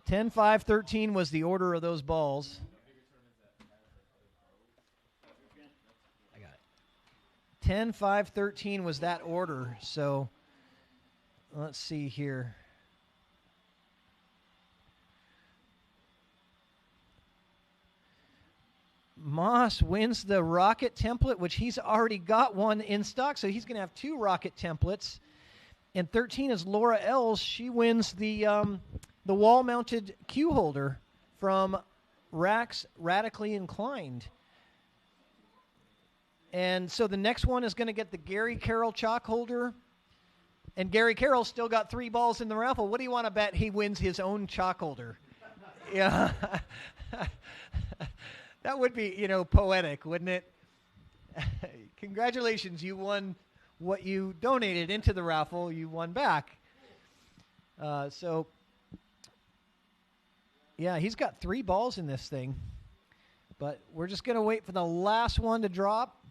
10, 5, 13 was the order of those balls. I got it. 10, 5, 13 was that order. So let's see here. Moss wins the rocket template, which he's already got one in stock, so he's going to have 2 rocket templates. And 13 is Laura Els. She wins the wall-mounted cue holder from Rax Radically Inclined. And so the next one is going to get the Gary Carroll chalk holder. And Gary Carroll still got 3 balls in the raffle. What do you want to bet he wins his own chalk holder? Yeah. That would be, poetic, wouldn't it? Congratulations, you won what you donated into the raffle. You won back. So, yeah, he's got 3 balls in this thing. But we're just going to wait for the last one to drop.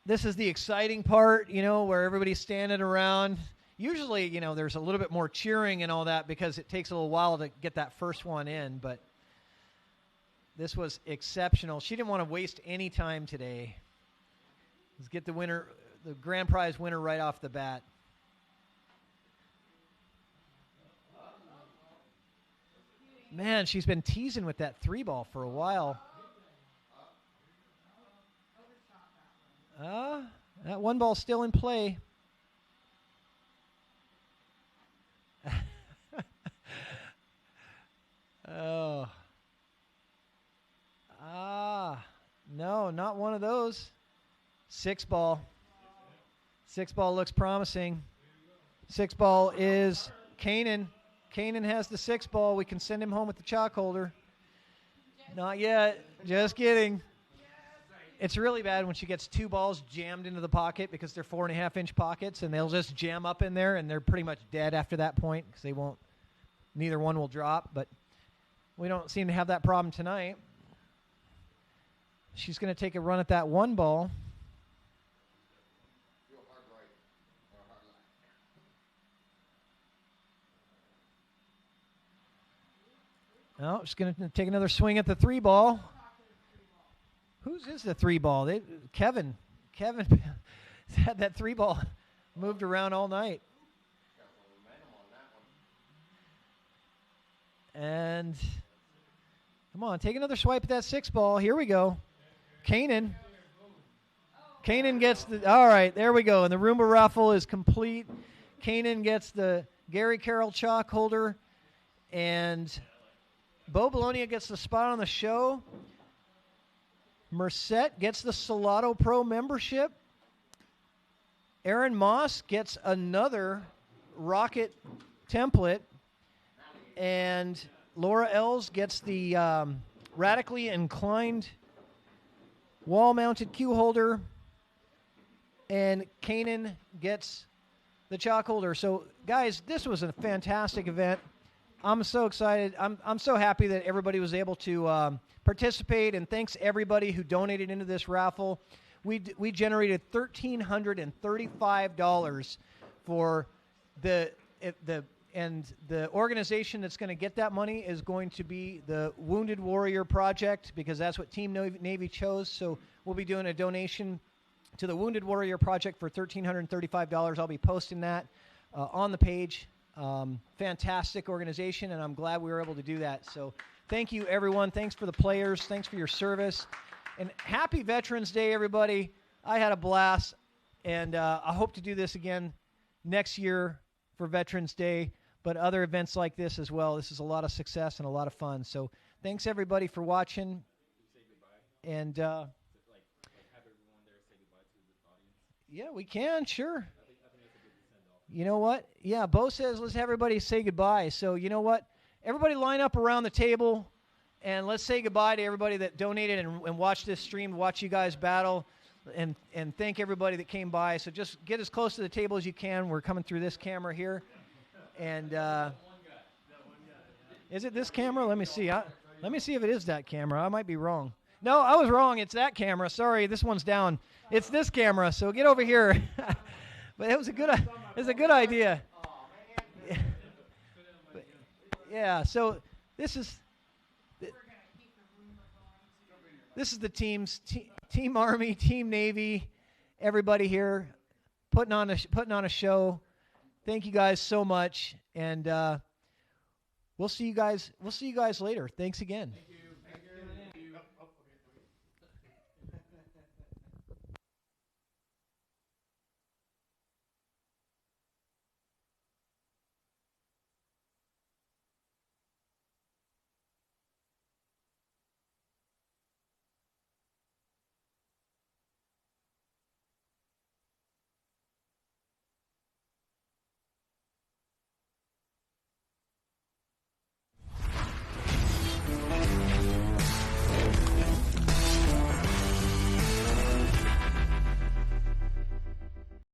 This is the exciting part, where everybody's standing around. Usually, there's a little bit more cheering and all that because it takes a little while to get that first one in, but this was exceptional. She didn't want to waste any time today. Let's get the winner, the grand prize winner right off the bat. Man, she's been teasing with that 3-ball for a while. That 1 ball's still in play. Oh. No, not one of those. 6-ball. 6-ball looks promising. 6-ball is Kanan. Kanan has the 6-ball. We can send him home with the chalk holder. Not yet. Just kidding. It's really bad when she gets 2 balls jammed into the pocket because they're 4.5-inch pockets, and they'll just jam up in there, and they're pretty much dead after that point because neither one will drop. But we don't seem to have that problem tonight. She's going to take a run at that 1 ball. No, she's going to take another swing at the 3-ball. Whose is the 3-ball? Kevin. Kevin had that 3-ball moved around all night. And come on, take another swipe at that 6-ball. Here we go. Kanan. Kanan gets all right, there we go. And the Roomba raffle is complete. Kanan gets the Gary Carroll chalk holder. And Bo Bologna gets the spot on the show. Merced gets the Salado Pro membership. Aaron Moss gets another rocket template. And Laura Els gets the Radically Inclined wall-mounted cue holder. And Kanan gets the chalk holder. So, guys, this was a fantastic event. I'm so excited. I'm so happy that everybody was able to participate, and thanks everybody who donated into this raffle. We generated $1,335 for the organization that's going to get that money is going to be the Wounded Warrior Project, because that's what Team Navy chose. So we'll be doing a donation to the Wounded Warrior Project for $1,335. I'll be posting that on the page. Fantastic organization, and I'm glad we were able to do that. So thank you, everyone. Thanks for the players. Thanks for your service. And happy Veterans Day, everybody. I had a blast, and I hope to do this again next year for Veterans Day, but other events like this as well. This is a lot of success and a lot of fun. So thanks, everybody, for watching. And yeah, we can, sure. You know what? Yeah, Bo says let's have everybody say goodbye. So you know what? Everybody line up around the table, and let's say goodbye to everybody that donated and watched this stream, watch you guys battle, and thank everybody that came by. So just get as close to the table as you can. We're coming through this camera here. And is it this camera? Let me see. Let me see if it is that camera. I might be wrong. No, I was wrong. It's that camera. Sorry, this one's down. It's this camera. So get over here. But it was a good idea. Yeah. So this is the teams. Team Army, Team Navy, everybody here putting on a show. Thank you guys so much, and we'll see you guys later. Thanks again. Thank you.